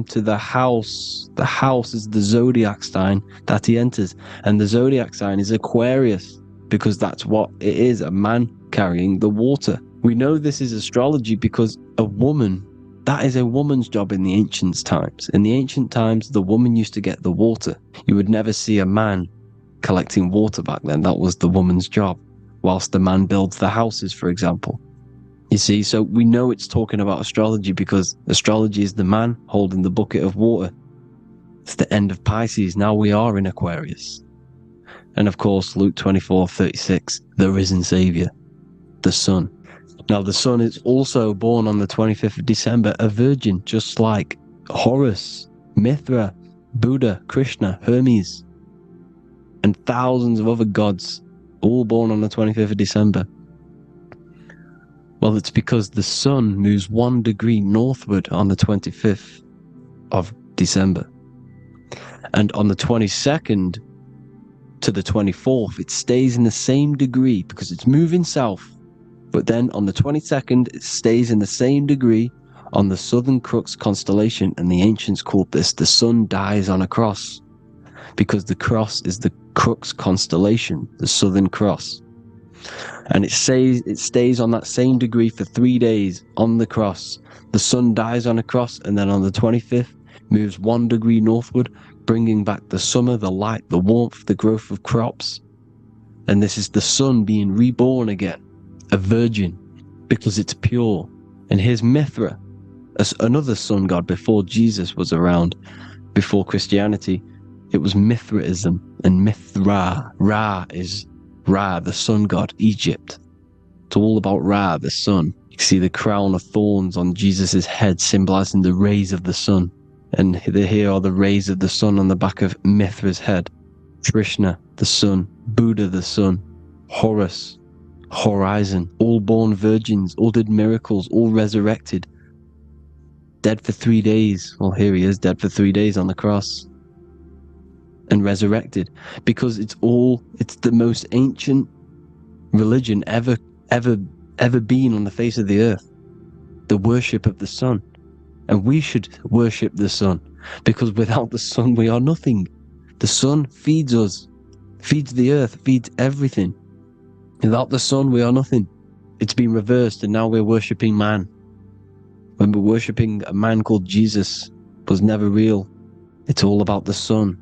to the house. The house is the Zodiac sign that he enters, and the Zodiac sign is Aquarius, because that's what it is, a man carrying the water. We know this is astrology because a woman That is a woman's job in the ancient times. In the ancient times, the woman used to get the water. You would never see a man collecting water back then. That was the woman's job, whilst the man builds the houses, for example. You see, so we know it's talking about astrology because astrology is the man holding the bucket of water. It's the end of Pisces. Now we are in Aquarius. And of course, Luke 24:36, the risen Savior, the Son. Now, the Son is also born on the 25th of December, a virgin, just like Horus, Mithra, Buddha, Krishna, Hermes, and thousands of other gods, all born on the 25th of December. Well, it's because the Sun moves 1 degree northward on the 25th of December. And on the 22nd to the 24th, it stays in the same degree because it's moving south. But then on the 22nd, it stays in the same degree on the Southern Crux constellation, and the ancients called this the Sun dies on a cross, because the cross is the Crux constellation, the Southern Cross. And it stays on that same degree for 3 days on the cross. The Sun dies on a cross, and then on the 25th, moves 1 degree northward, bringing back the summer, the light, the warmth, the growth of crops. And this is the Sun being reborn again, a virgin, because it's pure. And here's Mithra, another sun god before Jesus was around, before Christianity. It was Mithraism, and Mithra, Ra is Ra, the sun god, Egypt. It's all about Ra, the sun. You see the crown of thorns on Jesus' head, symbolizing the rays of the sun. And here are the rays of the sun on the back of Mithra's head. Krishna, the sun. Buddha, the sun. Horus, horizon. All born virgins, all did miracles, all resurrected. Dead for 3 days. Well, here he is, dead for 3 days on the cross. And resurrected. Because it's the most ancient religion ever been on the face of the earth. The worship of the sun. And we should worship the sun, because without the sun we are nothing. The sun feeds us, feeds the earth, feeds everything. Without the sun we are nothing. It's been reversed, and now we're worshipping man. When we're worshipping a man called Jesus, was never real. It's all about the sun,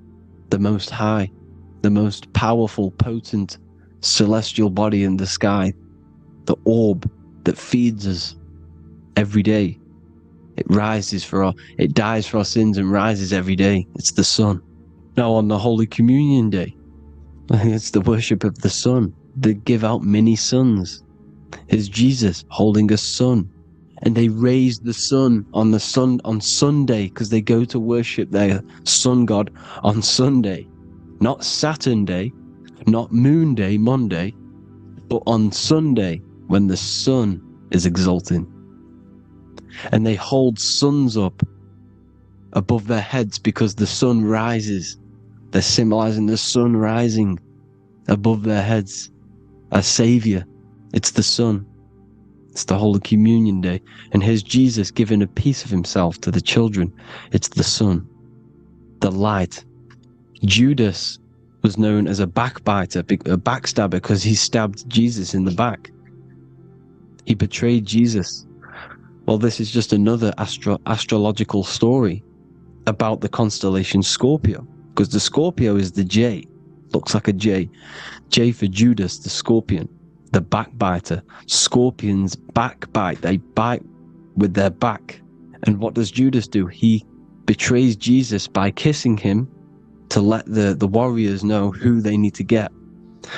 the most high, the most powerful, potent, celestial body in the sky, the orb that feeds us every day. It dies for our sins and rises every day. It's the sun. Now on the Holy Communion Day, it's the worship of the sun. They give out mini suns. Here's Jesus holding a sun. And they raise the sun on Sunday, because they go to worship their sun god on Sunday. Not Saturn Day, not Moon Day, Monday, but on Sunday when the sun is exalting. And they hold suns up above their heads because the sun rises. They're symbolizing the sun rising above their heads as Savior. It's the sun. It's the Holy Communion Day. And here's Jesus giving a piece of himself to the children. It's the sun, the light. Judas was known as a backbiter, a backstabber, because he stabbed Jesus in the back. He betrayed Jesus. Well, this is just another astrological story about the constellation Scorpio, because the Scorpio is the J, looks like a J. J for Judas, the scorpion, the backbiter. Scorpions backbite, they bite with their back. And what does Judas do? He betrays Jesus by kissing him to let the warriors know who they need to get.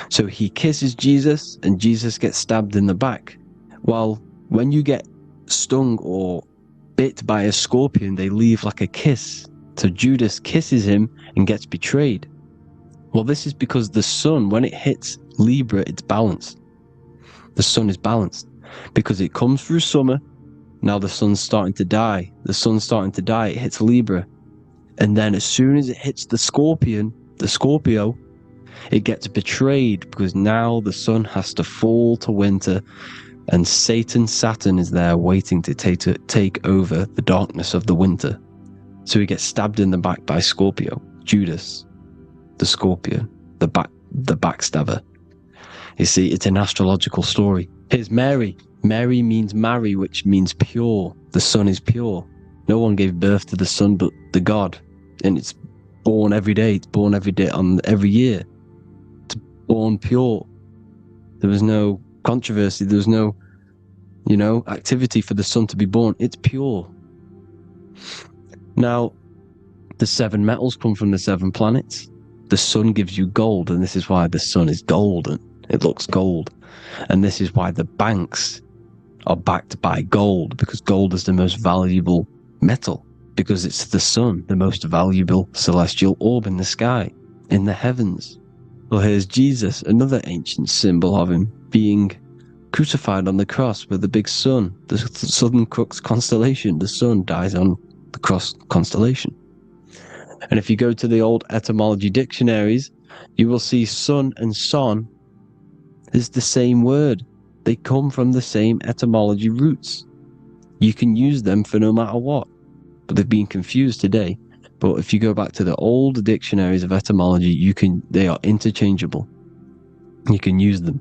So he kisses Jesus, and Jesus gets stabbed in the back. Well, when you get stung or bit by a scorpion, they leave like a kiss. So Judas kisses him and gets betrayed. Well, this is because the sun, when it hits Libra, it's balanced. The sun is balanced because it comes through summer. Now the sun's starting to die. The sun's starting to die. It hits Libra. And then as soon as it hits the Scorpio, it gets betrayed, because now the sun has to fall to winter. And Saturn is there waiting to take over the darkness of the winter. So he gets stabbed in the back by Scorpio, Judas, the scorpion, the backstabber. You see, it's an astrological story. Here's Mary, Mary means marry, which means pure. The sun is pure. No one gave birth to the sun but the God. And it's born every day. It's born every day on every year. It's born pure. There was no controversy. There was no, activity for the sun to be born. It's pure. Now, the 7 metals come from the 7 planets. The sun gives you gold, and this is why the sun is golden. It looks gold. And this is why the banks are backed by gold, because gold is the most valuable metal, because it's the sun, the most valuable celestial orb in the sky, in the heavens. Well, here's Jesus, another ancient symbol of him being crucified on the cross with the big sun, the southern crux constellation. The sun dies on the cross constellation. And if you go to the old etymology dictionaries, you will see sun and son is the same word. They come from the same etymology roots. You can use them for no matter what, but they've been confused today. But if you go back to the old dictionaries of etymology, they are interchangeable. You can use them.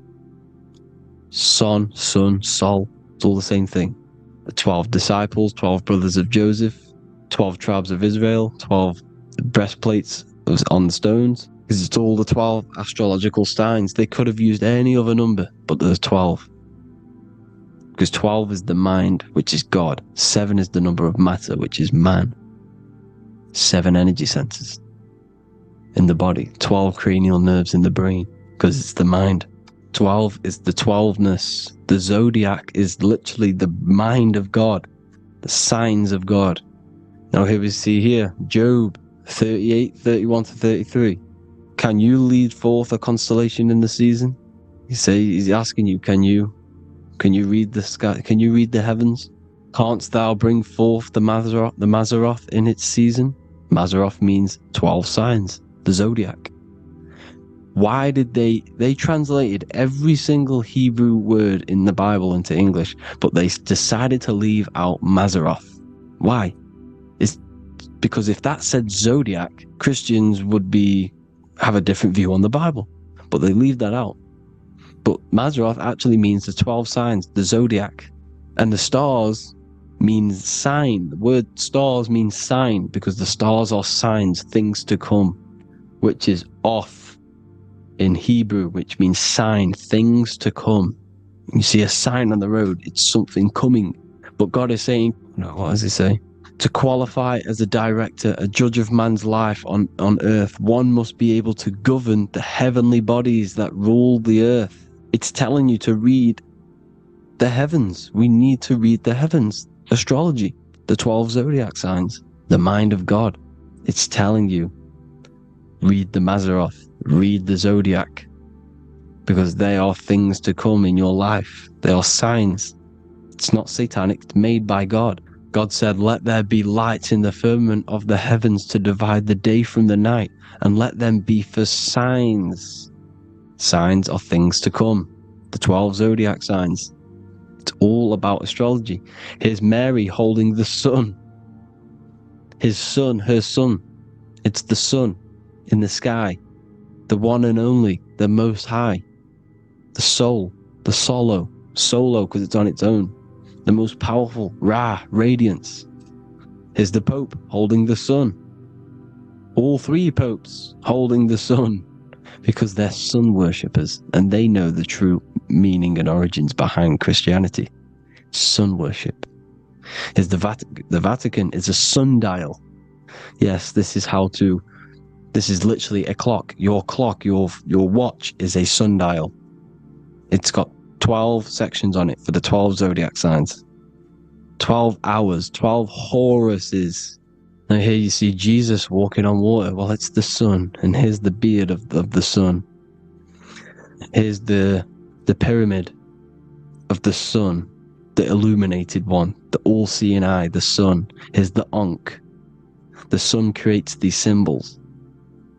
Son, sun, sol, it's all the same thing. The 12 disciples, 12 brothers of Joseph, 12 tribes of Israel, 12 breastplates on the stones, because it's all the 12 astrological signs. They could have used any other number, but there's 12. Because 12 is the mind, which is God. 7 is the number of matter, which is man. 7 energy centers in the body. 12 cranial nerves in the brain, because it's the mind. 12 is the 12ness. The Zodiac is literally the mind of God, the signs of God. Now here we see here, Job 38, 31 to 33. Can you lead forth a constellation in the season? He's asking you, can you read the sky? Can you read the heavens? Canst thou bring forth the Mazzaroth in its season? Mazzaroth means 12 signs, the Zodiac. Why did they translated every single Hebrew word in the Bible into English, but they decided to leave out Mazzaroth? Why? It's because if that said Zodiac, Christians would have a different view on the Bible, but they leave that out. But Mazzaroth actually means the 12 signs, the Zodiac. And the stars means sign. The word stars means sign, because the stars are signs, things to come, which is off in Hebrew, which means sign, things to come. You see a sign on the road, it's something coming. But God is saying, what does he say? To qualify as a director, a judge of man's life on earth, one must be able to govern the heavenly bodies that rule the earth. It's telling you to read the heavens. We need to read the heavens. Astrology, the 12 zodiac signs, the mind of God. It's telling you, read the Mazzaroth, read the Zodiac, because they are things to come in your life. They are signs. It's not satanic, it's made by God. God said, let there be lights in the firmament of the heavens to divide the day from the night, and let them be for signs. Signs are things to come. The 12 zodiac signs. It's all about astrology. Here's Mary holding the sun. His son, her son. It's the sun in the sky. The one and only, the most high. The soul, the solo because it's on its own. The most powerful, Ra, radiance. Here's the Pope holding the sun. All 3 popes holding the sun, because they're sun worshippers and they know the true meaning and origins behind Christianity. Sun worship. Here's the Vatican is a sundial. Yes, this is literally a clock. Your watch is a sundial. It's got 12 sections on it for the 12 zodiac signs. 12 hours, 12 Horuses. Now here you see Jesus walking on water. Well, it's the sun, and here's the beard of the sun. Here's the pyramid of the sun, the illuminated one, the all-seeing eye, the sun. Here's the Ankh. The sun creates these symbols.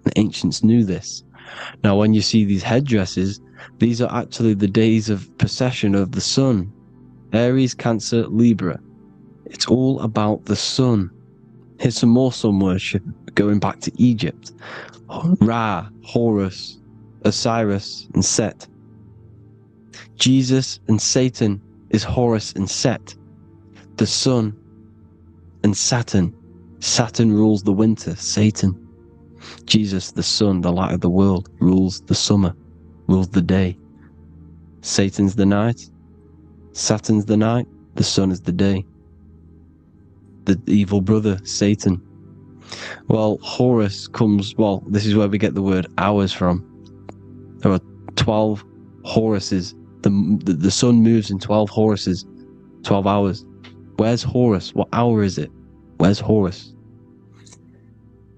The ancients knew this. Now, when you see these headdresses, these are actually the days of procession of the sun. Aries, Cancer, Libra. It's all about the sun. Here's some more sun worship going back to Egypt. Ra, Horus, Osiris, and Set. Jesus and Satan is Horus and Set. The sun and Saturn. Saturn rules the winter, Satan. Jesus, the sun, the light of the world, rules the summer, rules the day. Satan's the night, Saturn's the night, the sun is the day. The evil brother, Satan. Well, Horus comes, well, this is where we get the word hours from. There are 12 Horuses. The sun moves in 12 Horuses, 12 hours. Where's Horus? What hour is it? Where's Horus?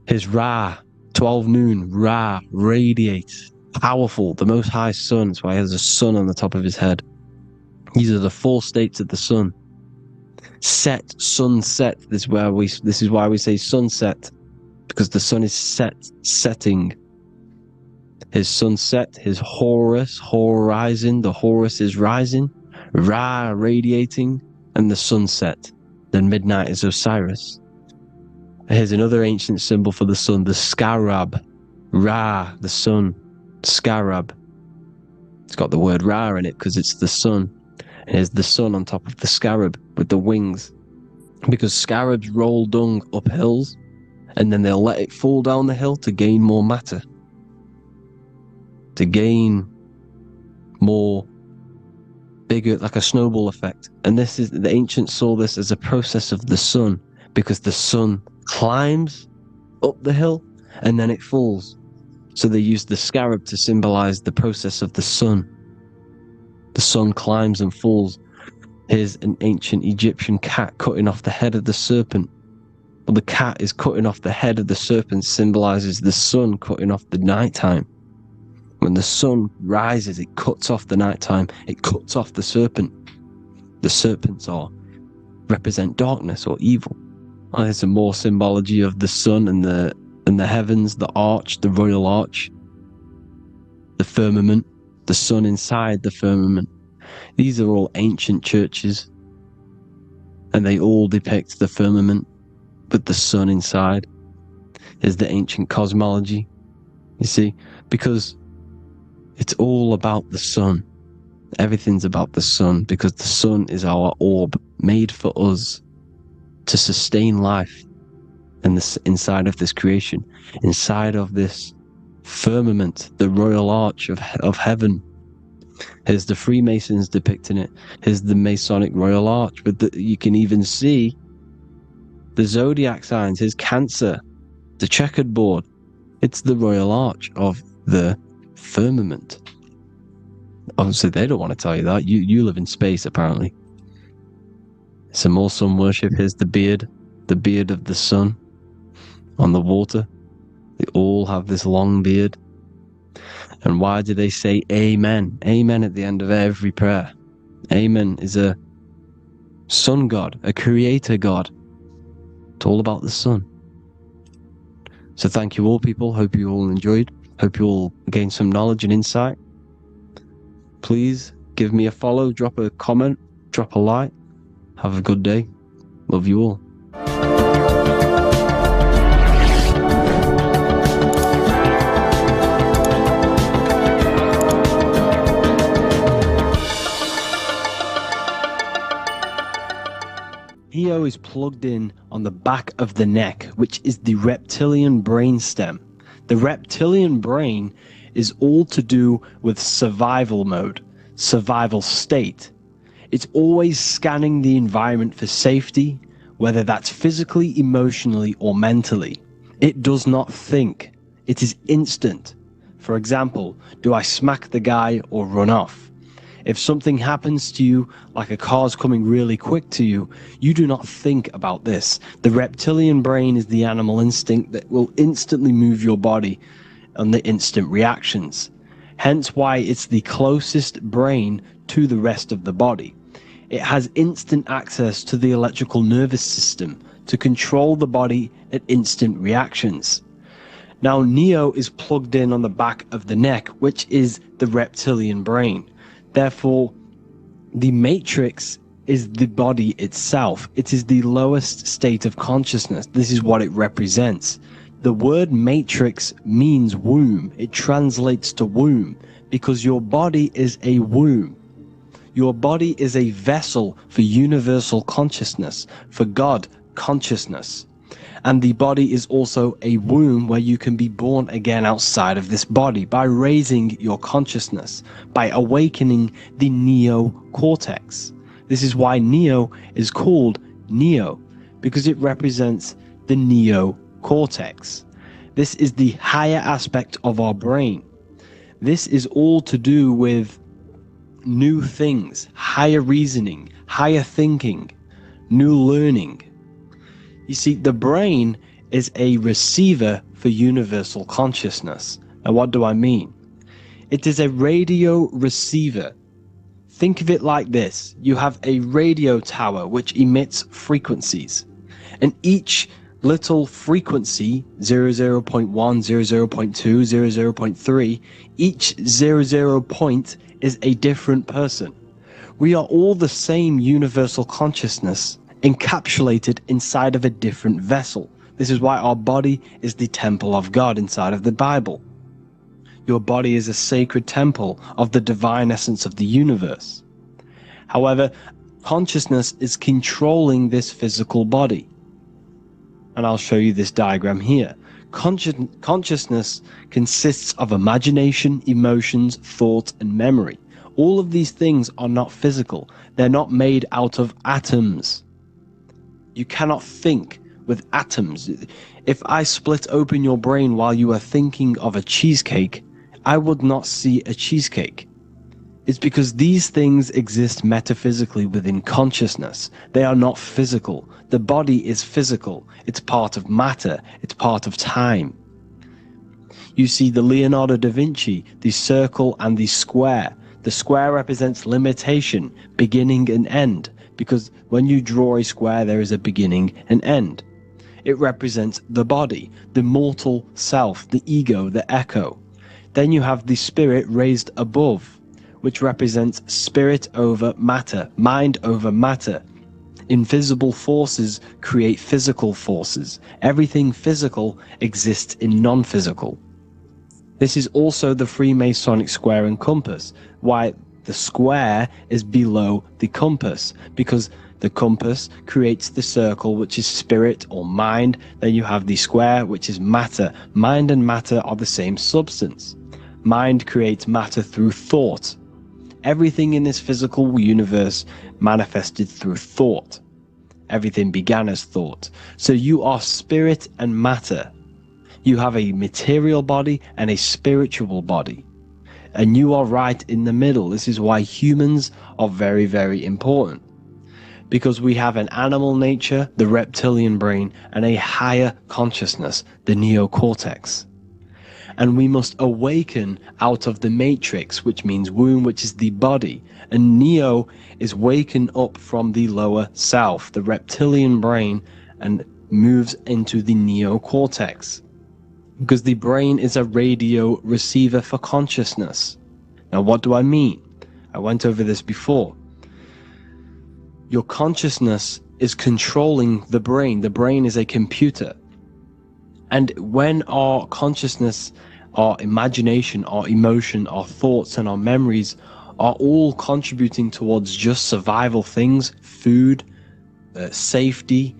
His Ra, 12 noon, Ra, radiates, powerful, the most high sun. That's why he has a sun on the top of his head. These are the 4 states of the sun. Set, sunset. This is why we say sunset, because the sun is setting. His sunset, his Horus, horizon. The Horus is rising, Ra radiating, and the sunset. Then midnight is Osiris. Here's another ancient symbol for the sun, the scarab. Ra, the sun, scarab. It's got the word Ra in it because it's the sun. And here's the sun on top of the scarab with the wings. Because scarabs roll dung up hills, and then they'll let it fall down the hill to gain more matter. To gain more bigger, like a snowball effect. And this is, the ancients saw this as a process of the sun, because the sun climbs up the hill and then it falls. So they used the scarab to symbolize the process of the sun. The sun climbs and falls. Here's an ancient Egyptian cat cutting off the head of the serpent. Well, the cat is cutting off the head of the serpent, symbolizes the sun cutting off the nighttime. When the sun rises, it cuts off the nighttime. It cuts off the serpent. The serpents represent darkness or evil. Oh, there's some more symbology of the sun and the heavens, the arch, the royal arch, the firmament, the sun inside the firmament. These are all ancient churches, and they all depict the firmament with the sun inside. There's the ancient cosmology, you see, because it's all about the sun. Everything's about the sun, because the sun is our orb made for us to sustain life and this inside of this creation, inside of this firmament, the royal arch of heaven. Here's the Freemasons depicting it. Here's the Masonic royal arch. You can even see the Zodiac signs. Here's Cancer, the checkered board. It's the royal arch of the firmament. Obviously, they don't want to tell you that. You live in space, apparently. Some more sun worship. Here's the beard of the sun on the water. They all have this long beard. And why do they say amen? Amen at the end of every prayer. Amen is a sun god, a creator god. It's all about the sun. So thank you all, people. Hope you all enjoyed. Hope you all gained some knowledge and insight. Please give me a follow, drop a comment, drop a like. Have a good day. Love you all. Neo is plugged in on the back of the neck, which is the reptilian brainstem. The reptilian brain is all to do with survival mode, survival state. It's always scanning the environment for safety, whether that's physically, emotionally, or mentally. It does not think. It is instant. For example, do I smack the guy or run off? If something happens to you, like a car's coming really quick to you, you do not think about this. The reptilian brain is the animal instinct that will instantly move your body on the instant reactions. Hence why it's the closest brain to the rest of the body. It has instant access to the electrical nervous system to control the body at instant reactions. Now, Neo is plugged in on the back of the neck, which is the reptilian brain. Therefore, the matrix is the body itself. It is the lowest state of consciousness. This is what it represents. The word matrix means womb. It translates to womb because your body is a womb. Your body is a vessel for universal consciousness, for God consciousness. And the body is also a womb where you can be born again outside of this body by raising your consciousness, by awakening the neocortex. This is why Neo is called Neo, because it represents the neocortex. This is the higher aspect of our brain. This is all to do with new things, higher reasoning, higher thinking, new learning. You see, the brain is a receiver for universal consciousness. Now, what do I mean? It is a radio receiver. Think of it like this. You have a radio tower which emits frequencies, and each little frequency, 00.1, 00.2, 00.3, each 00 point is a different person. We are all the same universal consciousness encapsulated inside of a different vessel. This is why our body is the temple of God inside of the Bible. Your body is a sacred temple of the divine essence of the universe. However, consciousness is controlling this physical body. And I'll show you this diagram here. Consciousness consists of imagination, emotions, thought, and memory. All of these things are not physical. They're not made out of atoms. You cannot think with atoms. If I split open your brain while you are thinking of a cheesecake, I would not see a cheesecake. It's because these things exist metaphysically within consciousness. They are not physical. The body is physical. It's part of matter. It's part of time. You see the Leonardo da Vinci, the circle and the square. The square represents limitation, beginning and end, because when you draw a square, there is a beginning and end. It represents the body, the mortal self, the ego, the echo. Then you have the spirit raised above, which represents spirit over matter, mind over matter. Invisible forces create physical forces. Everything physical exists in non-physical. This is also the Freemasonic square and compass, why the square is below the compass, because the compass creates the circle, which is spirit or mind. Then you have the square, which is matter. Mind and matter are the same substance. Mind creates matter through thought. Everything in this physical universe manifested through thought. Everything began as thought. So you are spirit and matter. You have a material body and a spiritual body. And you are right in the middle. This is why humans are very, very important. Because we have an animal nature, the reptilian brain, and a higher consciousness, the neocortex. And we must awaken out of the matrix, which means womb, which is the body. And Neo is waken up from the lower self, the reptilian brain, and moves into the neocortex. Because the brain is a radio receiver for consciousness. Now, what do I mean? I went over this before. Your consciousness is controlling the brain. The brain is a computer. And when our consciousness, our imagination, our emotion, our thoughts, and our memories are all contributing towards just survival things, food, safety,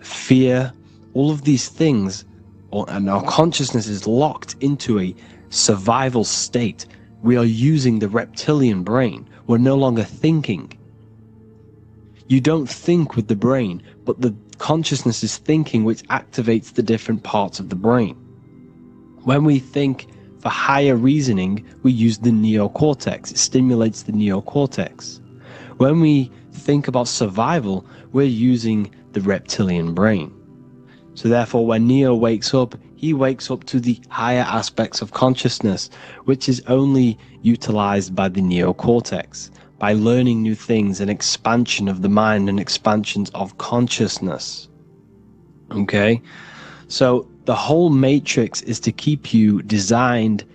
fear, all of these things, and our consciousness is locked into a survival state, we are using the reptilian brain. We're no longer thinking. You don't think with the brain, but the consciousness is thinking, which activates the different parts of the brain. When we think for higher reasoning, we use the neocortex. It stimulates the neocortex. When we think about survival, we're using the reptilian brain. So therefore, when Neo wakes up, he wakes up to the higher aspects of consciousness, which is only utilized by the neocortex, by learning new things and expansion of the mind and expansions of consciousness. Okay? So the whole matrix is to keep you designed,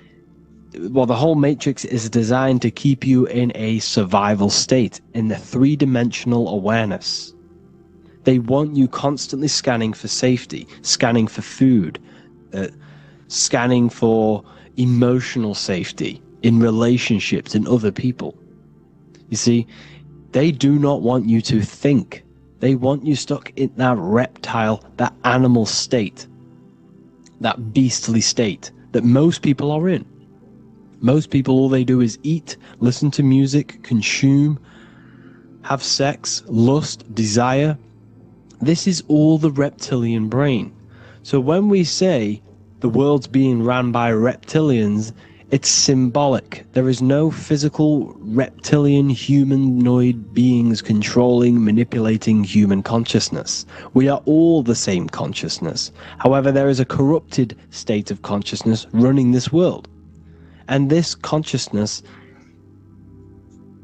well, the whole matrix is designed to keep you in a survival state, in the three-dimensional awareness. They want you constantly scanning for safety, scanning for food, scanning for emotional safety in relationships and other people. You see, they do not want you to think. They want you stuck in that reptile, that animal state, that beastly state that most people are in. Most people, all they do is eat, listen to music, consume, have sex, lust, desire. This is all the reptilian brain. So when we say the world's being ran by reptilians, it's symbolic. There is no physical reptilian humanoid beings controlling, manipulating human consciousness. We are all the same consciousness. However, there is a corrupted state of consciousness running this world. And this consciousness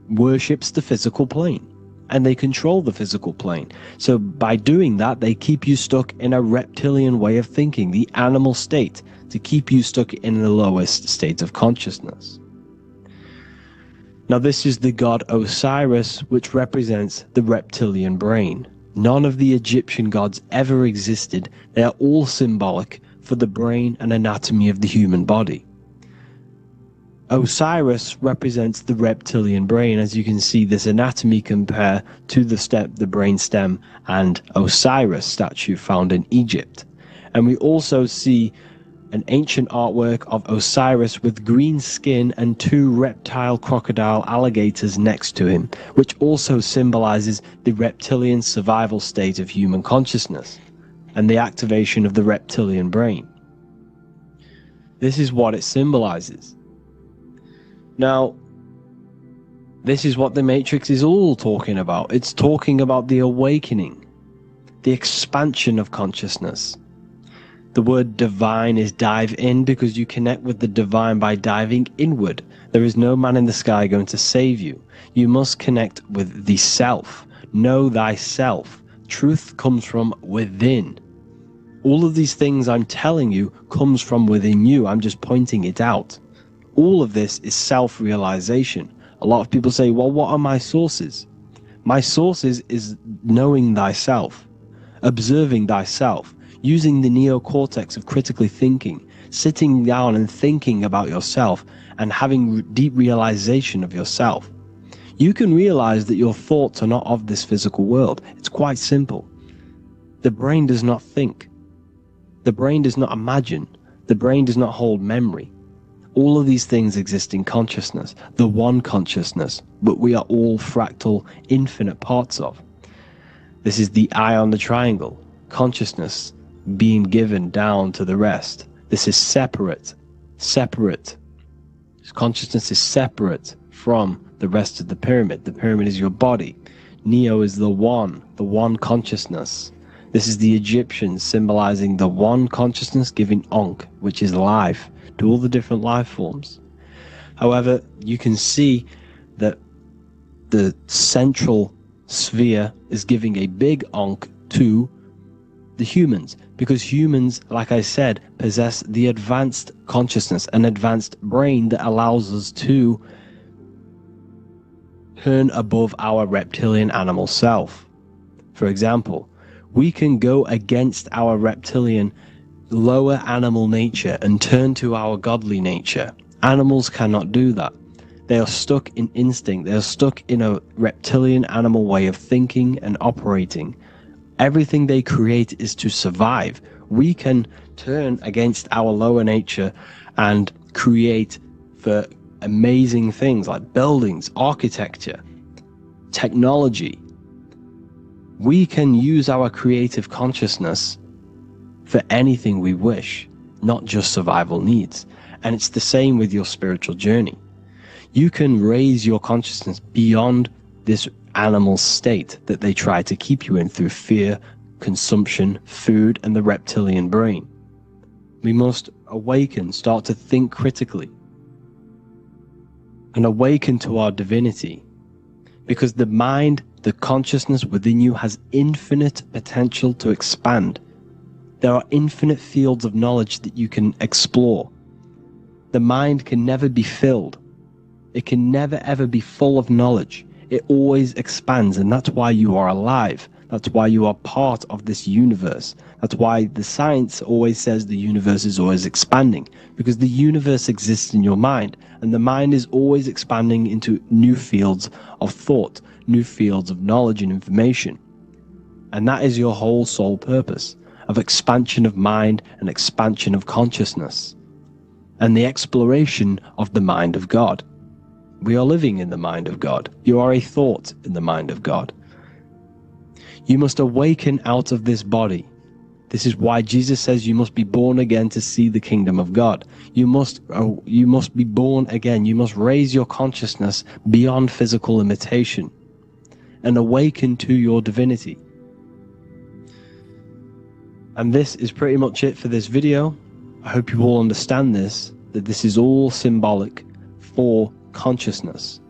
worships the physical plane. And they control the physical plane. So by doing that, they keep you stuck in a reptilian way of thinking, the animal state, to keep you stuck in the lowest state of consciousness. Now this is the god Osiris, which represents the reptilian brain. None of the Egyptian gods ever existed. They are all symbolic for the brain and anatomy of the human body. Osiris represents the reptilian brain. As you can see, this anatomy compare to the brain stem and Osiris statue found in Egypt. And we also see an ancient artwork of Osiris with green skin and two reptile crocodile alligators next to him, which also symbolizes the reptilian survival state of human consciousness and the activation of the reptilian brain. This is what it symbolizes. Now, this is what the Matrix is all talking about. It's talking about the awakening, the expansion of consciousness. The word divine is dive in because you connect with the divine by diving inward. There is no man in the sky going to save you. You must connect with the self. Know thyself. Truth comes from within. All of these things I'm telling you comes from within you. I'm just pointing it out. All of this is self-realization. A lot of people say, well, what are my sources? My sources is knowing thyself, observing thyself, using the neocortex of critically thinking, sitting down and thinking about yourself and having deep realization of yourself. You can realize that your thoughts are not of this physical world. It's quite simple. The brain does not think. The brain does not imagine. The brain does not hold memory. All of these things exist in consciousness, the one consciousness, but we are all fractal, infinite parts of. This is the eye on the triangle, consciousness being given down to the rest. This is separate. Consciousness is separate from the rest of the pyramid. The pyramid is your body. Neo is the one consciousness. This is the Egyptians symbolizing the one consciousness giving Ankh, which is life, to all the different life forms. However, you can see that the central sphere is giving a big Ankh to the humans, because humans, like I said, possess the advanced consciousness, an advanced brain that allows us to turn above our reptilian animal self. For example, we can go against our reptilian lower animal nature and turn to our godly nature. Animals cannot do that. They are stuck in instinct. They are stuck in a reptilian animal way of thinking and operating. Everything they create is to survive. We can turn against our lower nature and create for amazing things like buildings, architecture, technology. We can use our creative consciousness for anything we wish, not just survival needs. And it's the same with your spiritual journey. You can raise your consciousness beyond this animal state that they try to keep you in through fear, consumption, food, and the reptilian brain. We must awaken, start to think critically, and awaken to our divinity, because the mind, the consciousness within you has infinite potential to expand. There are infinite fields of knowledge that you can explore. The mind can never be filled. It can never ever be full of knowledge. It always expands, and that's why you are alive. That's why you are part of this universe. That's why the science always says the universe is always expanding, because the universe exists in your mind, and the mind is always expanding into new fields of thought, new fields of knowledge and information. And that is your whole sole purpose, of expansion of mind and expansion of consciousness, and the exploration of the mind of God. We are living in the mind of God. You are a thought in the mind of God. You must awaken out of this body. This is why Jesus says you must be born again to see the kingdom of God. You must be born again. You must raise your consciousness beyond physical limitation and awaken to your divinity. And this is pretty much it for this video. I hope you all understand this, that this is all symbolic for consciousness.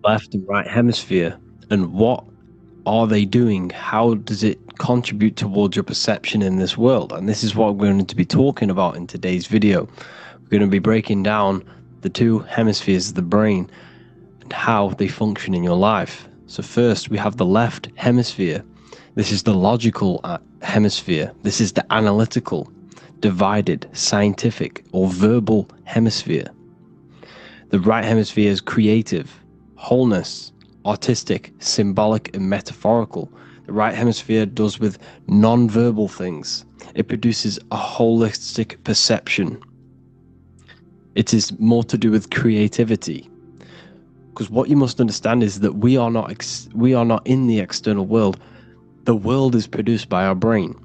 Left and right hemisphere, and what are they doing? How does it contribute towards your perception in this world? And this is what we're going to be talking about in today's video. We're going to be breaking down the two hemispheres of the brain and how they function in your life. So first we have the left hemisphere. This is the logical hemisphere. This is the analytical, divided, scientific or verbal hemisphere. The right hemisphere is creative, wholeness, artistic, symbolic and metaphorical. The right hemisphere does with non-verbal things. It produces a holistic perception. It is more to do with creativity. Because what you must understand is that we are not in the external world. The world is produced by our brain.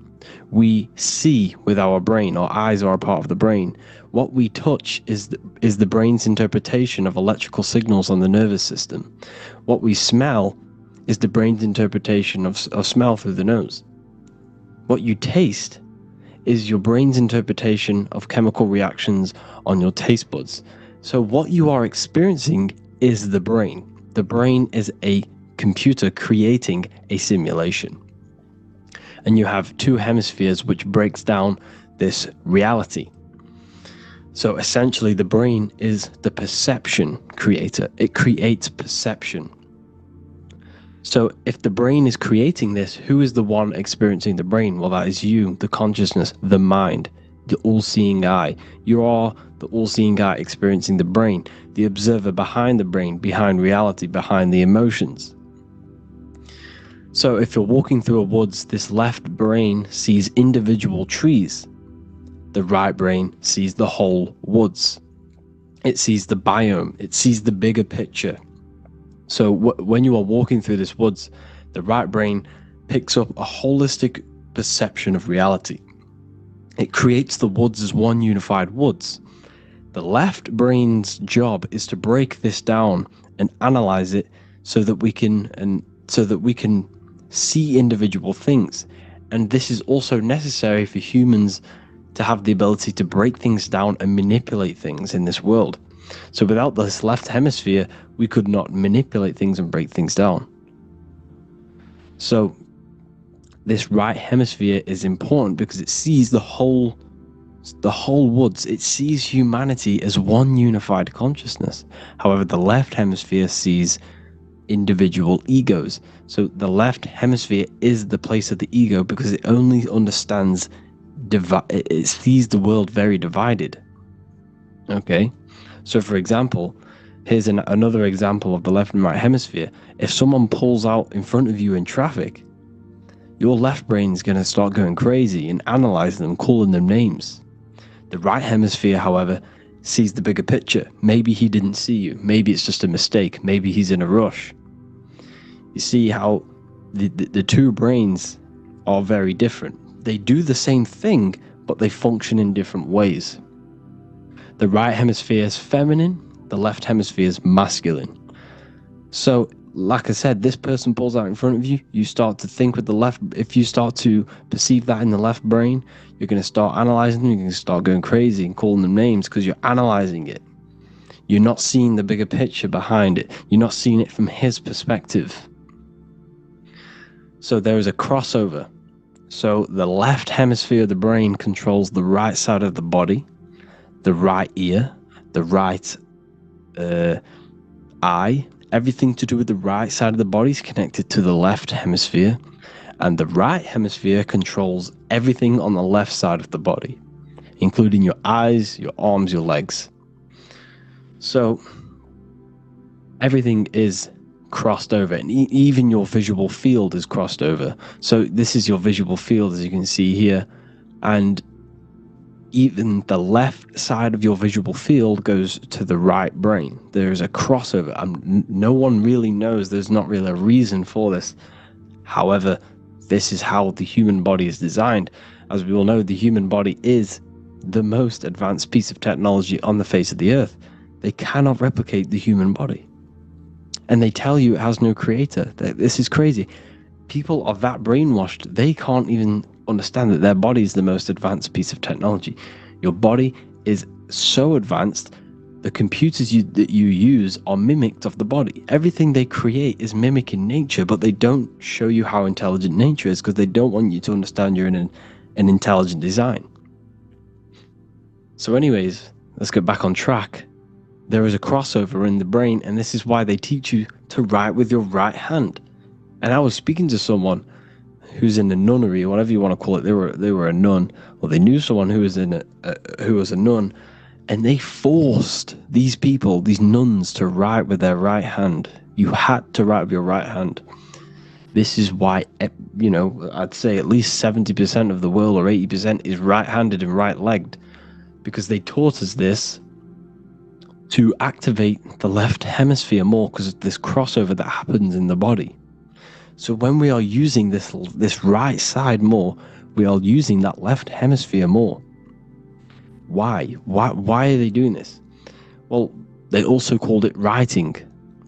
We see with our brain. Our eyes are a part of the brain. What we touch is the brain's interpretation of electrical signals on the nervous system. What we smell is the brain's interpretation of smell through the nose. What you taste is your brain's interpretation of chemical reactions on your taste buds. So what you are experiencing is the brain. The brain is a computer creating a simulation. And you have two hemispheres which breaks down this reality. So essentially the brain is the perception creator. It creates perception. So if the brain is creating this, who is the one experiencing the brain? Well, that is you, the consciousness, the mind, the all-seeing eye. You are the all-seeing eye experiencing the brain, the observer behind the brain, behind reality, behind the emotions. So if you're walking through a woods, this left brain sees individual trees. The right brain sees the whole woods. It sees the biome. It sees the bigger picture. So when you are walking through this woods, the right brain picks up a holistic perception of reality. It creates the woods as one unified woods. The left brain's job is to break this down and analyze it so that we can see individual things. And this is also necessary for humans to have the ability to break things down and manipulate things in this world. So without this left hemisphere, we could not manipulate things and break things down. So this right hemisphere is important because it sees the whole woods. It sees humanity as one unified consciousness. However, the left hemisphere sees individual egos. So the left hemisphere is the place of the ego because it only understands it sees the world very divided. Okay, so for example, here's another example of the left and right hemisphere. If someone pulls out in front of you in traffic, your left brain is going to start going crazy and analyzing them, calling them names. The right hemisphere, however, sees the bigger picture. Maybe he didn't see you. Maybe it's just a mistake. Maybe he's in a rush. You see how the two brains are very different. They do the same thing, but they function in different ways. The right hemisphere is feminine, the left hemisphere is masculine. So, like I said, this person pulls out in front of you. You start to think with the left. If you start to perceive that in the left brain, you're going to start analyzing them. You're going to start going crazy and calling them names because you're analyzing it. You're not seeing the bigger picture behind it. You're not seeing it from his perspective. So there is a crossover. So the left hemisphere of the brain controls the right side of the body, the right ear, the right eye. Everything to do with the right side of the body is connected to the left hemisphere, and the right hemisphere controls everything on the left side of the body, including your eyes, your arms, your legs. So everything is crossed over, and even your visual field is crossed over. So this is your visual field, as you can see here, and even the left side of your visual field goes to the right brain. There's a crossover. No one really knows. There's not really a reason for this. However, this is how the human body is designed. As we all know, the human body is the most advanced piece of technology on the face of the earth. They cannot replicate the human body. And they tell you it has no creator. This is crazy. People are that brainwashed, they can't even understand that their body is the most advanced piece of technology. Your body is so advanced, the computers that you use are mimicked of the body. Everything they create is mimicking nature, but they don't show you how intelligent nature is because they don't want you to understand you're in an intelligent design. So anyways, let's get back on track. There is a crossover in the brain, and this is why they teach you to write with your right hand. And I was speaking to someone who's in a nunnery, or whatever you want to call it. They were a nun, or they knew someone who was a nun, and they forced these people, these nuns, to write with their right hand. You had to write with your right hand. This is why, I'd say at least 70% of the world, or 80%, is right-handed and right-legged, because they taught us this to activate the left hemisphere more, because of this crossover that happens in the body. So when we are using this right side more, we are using that left hemisphere more. Why? Why are they doing this? Well, they also called it writing.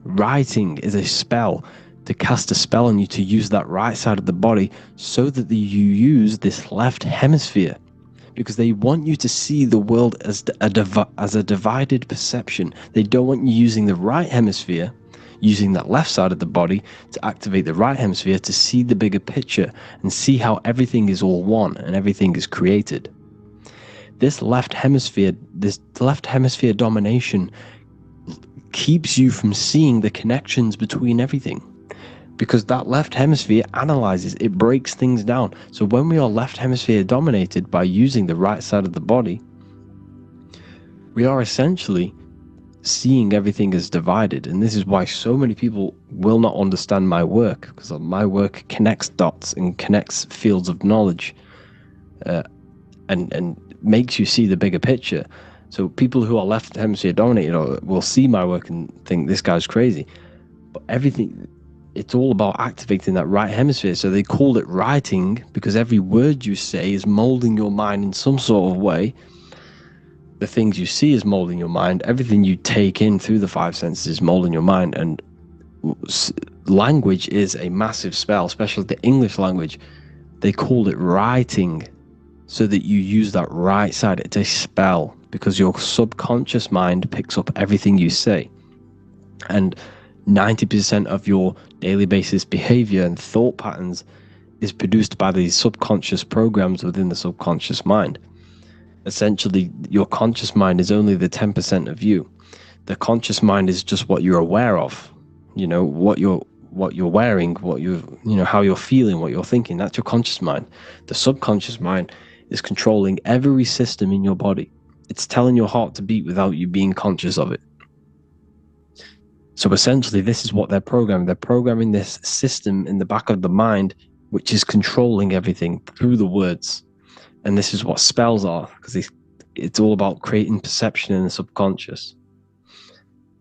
Writing is a spell, to cast a spell on you to use that right side of the body so that you use this left hemisphere, because they want you to see the world as a divided perception. They don't want you using the right hemisphere, using that left side of the body to activate the right hemisphere to see the bigger picture and see how everything is all one and everything is created. This left hemisphere domination keeps you from seeing the connections between everything, because that left hemisphere analyzes, it breaks things down. So when we are left hemisphere dominated by using the right side of the body, we are essentially seeing everything as divided. And this is why so many people will not understand my work, because my work connects dots and connects fields of knowledge, and makes you see the bigger picture. So people who are left hemisphere dominated will see my work and think this guy's crazy. But it's all about activating that right hemisphere. So they called it writing because every word you say is molding your mind in some sort of way. The things you see is molding your mind. Everything you take in through the five senses is molding your mind. And language is a massive spell, especially the English language. They called it writing so that you use that right side. It's a spell because your subconscious mind picks up everything you say. And 90% of your daily basis behavior and thought patterns is produced by these subconscious programs within the subconscious mind. Essentially, your conscious mind is only the 10% of you. The conscious mind is just what you're aware of, what you're wearing, how you're feeling, what you're thinking. That's your conscious mind. The subconscious mind is controlling every system in your body. It's telling your heart to beat without you being conscious of it. So essentially, this is what they're programming. They're programming this system in the back of the mind, which is controlling everything through the words. And this is what spells are, because it's all about creating perception in the subconscious.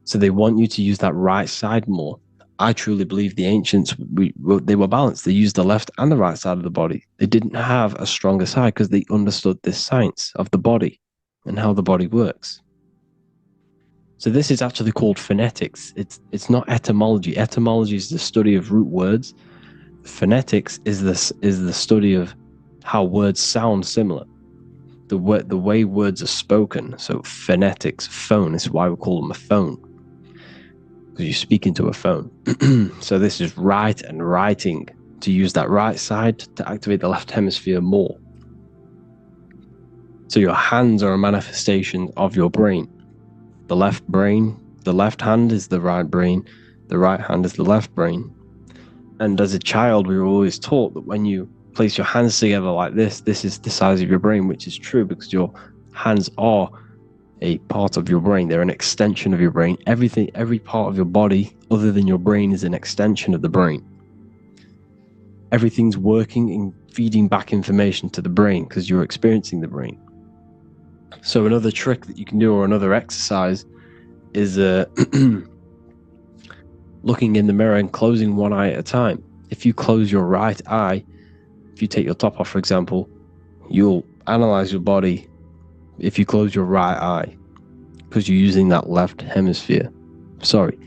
So they want you to use that right side more. I truly believe the ancients, they were balanced. They used the left and the right side of the body. They didn't have a stronger side because they understood this science of the body and how the body works. So this is actually called phonetics. It's not etymology. Etymology is the study of root words. Phonetics is the study of how words sound similar. The way words are spoken. So phonetics, phone, is why we call them a phone. Because you speak into a phone. So this is write and writing, to use that right side to activate the left hemisphere more. So your hands are a manifestation of your brain. The left hand is the right brain, the right hand is the left brain. And as a child, we were always taught that when you place your hands together like this is the size of your brain, which is true because your hands are a part of your brain. They're an extension of your brain. Every part of your body other than your brain is an extension of the brain. Everything's working and feeding back information to the brain because you're experiencing the brain. So another trick that you can do, or another exercise, is looking in the mirror and closing one eye at a time. If you close your right eye, if you take your top off, for example, you'll analyze your body if you close your right eye, because you're using that left hemisphere. Sorry,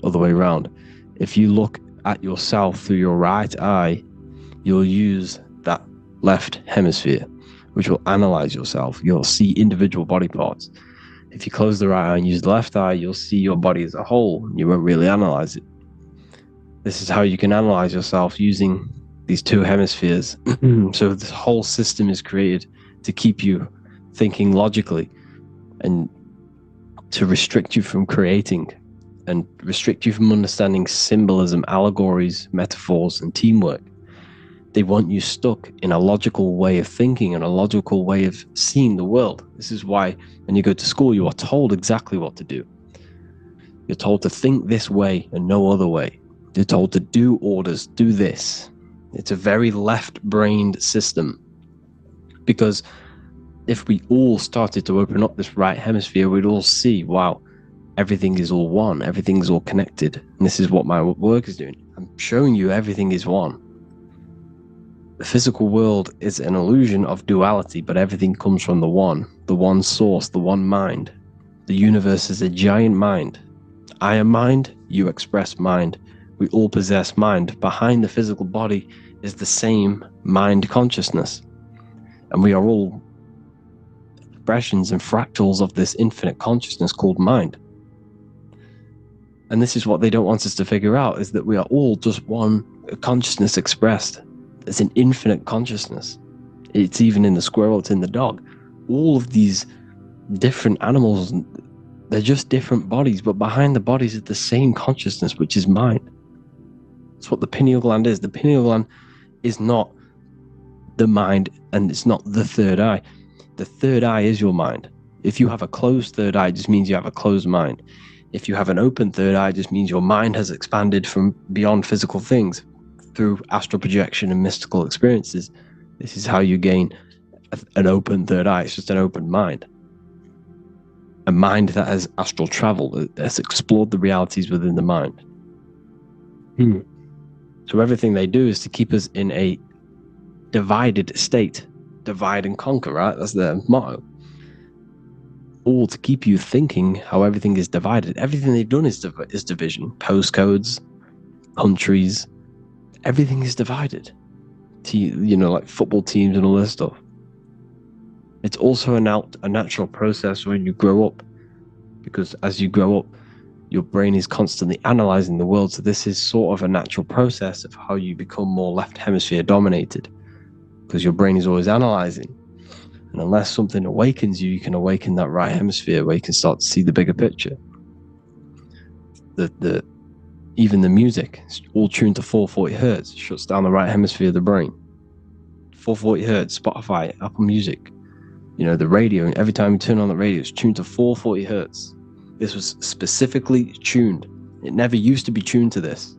other way around. If you look at yourself through your right eye, you'll use that left hemisphere, which will analyze yourself. You'll see individual body parts. If you close the right eye and use the left eye, you'll see your body as a whole. You won't really analyze it. This is how you can analyze yourself using these two hemispheres. So this whole system is created to keep you thinking logically and to restrict you from creating and restrict you from understanding symbolism, allegories, metaphors, and teamwork. They want you stuck in a logical way of thinking and a logical way of seeing the world. This is why when you go to school, you are told exactly what to do. You're told to think this way and no other way. You're told to do orders, do this. It's a very left-brained system. Because if we all started to open up this right hemisphere, we'd all see, wow, everything is all one. Everything's all connected. And this is what my work is doing. I'm showing you everything is one. The physical world is an illusion of duality, but everything comes from the one source, the one mind. The universe is a giant mind. I am mind, you express mind. We all possess mind. Behind the physical body is the same mind consciousness. And we are all expressions and fractals of this infinite consciousness called mind. And this is what they don't want us to figure out, is that we are all just one consciousness expressed. It's an infinite consciousness. It's even in the squirrel, it's in the dog. All of these different animals, they're just different bodies, but behind the bodies is the same consciousness, which is mind. That's what the pineal gland is. The pineal gland is not the mind, and it's not the third eye. The third eye is your mind. If you have a closed third eye, it just means you have a closed mind. If you have an open third eye, it just means your mind has expanded from beyond physical things through astral projection and mystical experiences. This is how you gain an open third eye. It's just an open mind. A mind that has astral travel, that has explored the realities within the mind. So everything they do is to keep us in a divided state. Divide and conquer, right? That's their motto. All to keep you thinking how everything is divided. Everything they've done is division. Postcodes, countries, everything is divided. Like football teams and all this stuff. It's also a natural process when you grow up, because as you grow up, your brain is constantly analyzing the world. So this is sort of a natural process of how you become more left hemisphere dominated, because your brain is always analyzing. And unless something awakens you, you can awaken that right hemisphere where you can start to see the bigger picture. Even the music, it's all tuned to 440 hertz, shuts down the right hemisphere of the brain. 440 hertz, Spotify, Apple Music, the radio, every time you turn on the radio, it's tuned to 440 hertz. This was specifically tuned. It never used to be tuned to this.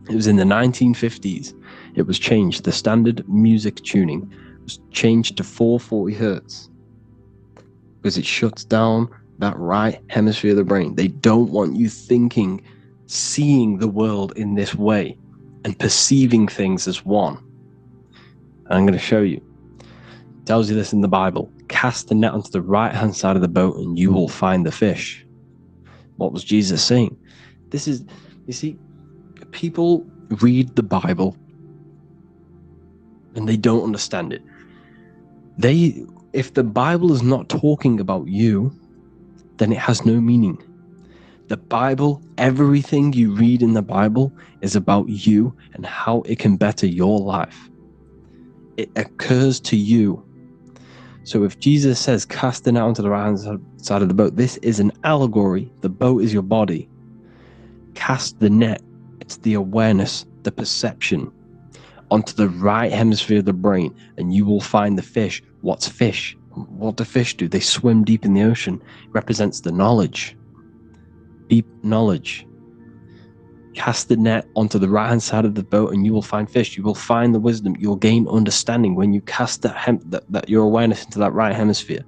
It was in the 1950s. It was changed. The standard music tuning was changed to 440 hertz because it shuts down that right hemisphere of the brain. They don't want you thinking, seeing the world in this way and perceiving things as one. And I'm going to show you. It tells you this in the Bible. Cast the net onto the right hand side of the boat and you will find the fish. What was Jesus saying? This is, you see, people read the Bible and they don't understand it. If the Bible is not talking about you, then it has no meaning. The Bible, everything you read in the Bible is about you and how it can better your life. It occurs to you. So if Jesus says, cast the net onto the right hand side of the boat, this is an allegory. The boat is your body. Cast the net. It's the awareness, the perception, onto the right hemisphere of the brain, and you will find the fish. What's fish? What do fish do? They swim deep in the ocean. It represents the knowledge. Deep knowledge. Cast the net onto the right hand side of the boat and you will find fish. You will find the wisdom. You'll gain understanding when you cast that your awareness into that right hemisphere.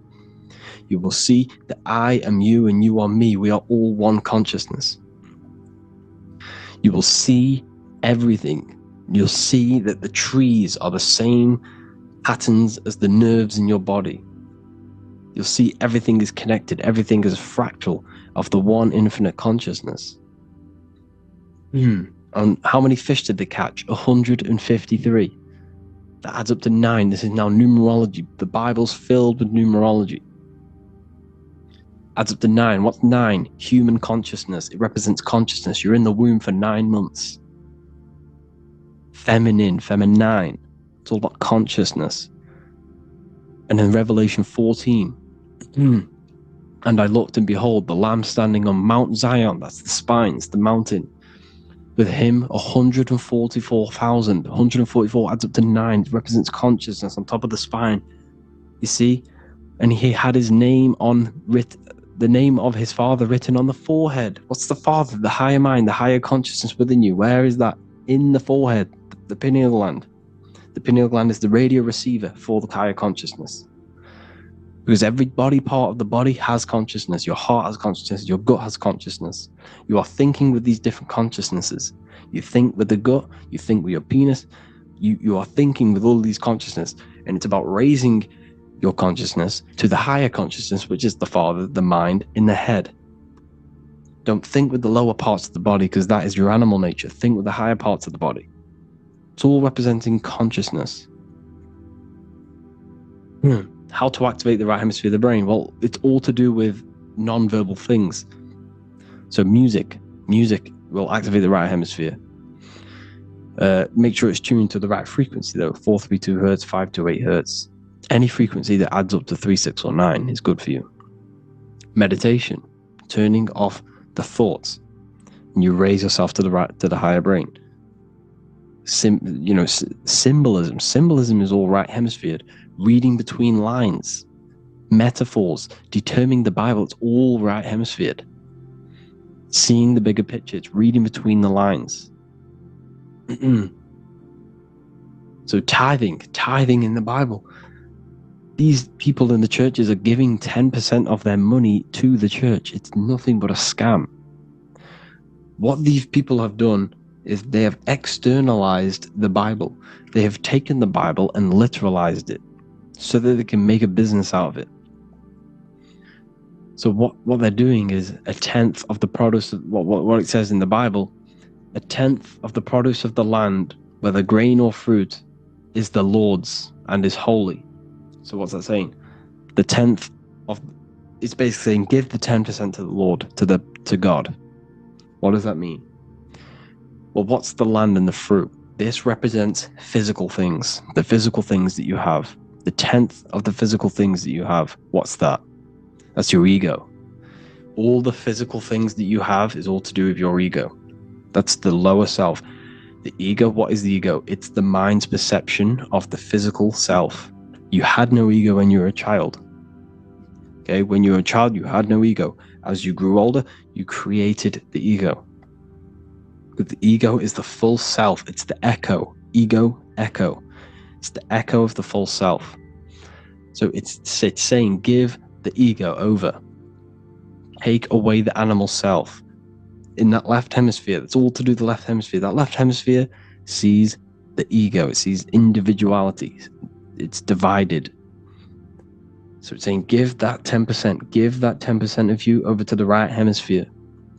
You will see that I am you and you are me. We are all one consciousness. You will see everything. You'll see that the trees are the same patterns as the nerves in your body. You'll see everything is connected. Everything is a fractal of the one infinite consciousness. And how many fish did they catch? 153. That adds up to 9. This is now numerology. The Bible's filled with numerology. Adds up to 9. What's 9? Human consciousness. It represents consciousness. You're in the womb for 9 months. Feminine. It's all about consciousness. And in Revelation 14, and I looked, and behold, the Lamb standing on Mount Zion, that's the spines, the mountain, with him 144,000. 144 adds up to 9. It represents consciousness on top of the spine. You see? And he had his name the name of his Father written on the forehead. What's the Father? The higher mind, the higher consciousness within you. Where is that? In the forehead, the pineal gland. The pineal gland is the radio receiver for the higher consciousness. Because every body part of the body has consciousness. Your heart has consciousness. Your gut has consciousness. You are thinking with these different consciousnesses. You think with the gut. You think with your penis. You are thinking with all these consciousness. And it's about raising your consciousness to the higher consciousness, which is the Father, the mind, in the head. Don't think with the lower parts of the body, because that is your animal nature. Think with the higher parts of the body. It's all representing consciousness. How to activate the right hemisphere of the brain? Well, it's all to do with non-verbal things. So music will activate the right hemisphere. Make sure it's tuned to the right frequency though. 432 hertz, 528 hertz. Any frequency that adds up to 3, 6, or 9 is good for you. Meditation, turning off the thoughts, and you raise yourself to the higher brain. Symbolism. Symbolism is all right hemisphere. Reading between lines, metaphors, determining the Bible, it's all right hemisphered. Seeing the bigger picture, it's reading between the lines. So tithing in the Bible. These people in the churches are giving 10% of their money to the church. It's nothing but a scam. What these people have done is they have externalized the Bible. They have taken the Bible and literalized it, so that they can make a business out of it. So what they're doing is 1/10 of the produce of what it says in the Bible, 1/10 of the produce of the land, whether grain or fruit, is the Lord's and is holy. So what's that saying? The 10th of, it's basically saying give the 10% to the Lord, to God. What does that mean? Well, what's the land and the fruit? This represents physical things, the physical things that you have. The 10th of the physical things that you have, what's that? That's your ego. All the physical things that you have is all to do with your ego. That's the lower self. The ego, what is the ego? It's the mind's perception of the physical self. You had no ego when you were a child. Okay, when you were a child, you had no ego. As you grew older, you created the ego. But the ego is the full self. It's the echo. Ego, echo. It's the echo of the full self. So it's saying give the ego over. Take away the animal self. In that left hemisphere, that's all to do with the left hemisphere. That left hemisphere sees the ego. It sees individuality. It's divided. So it's saying give that 10%. Give that 10% of you over to the right hemisphere.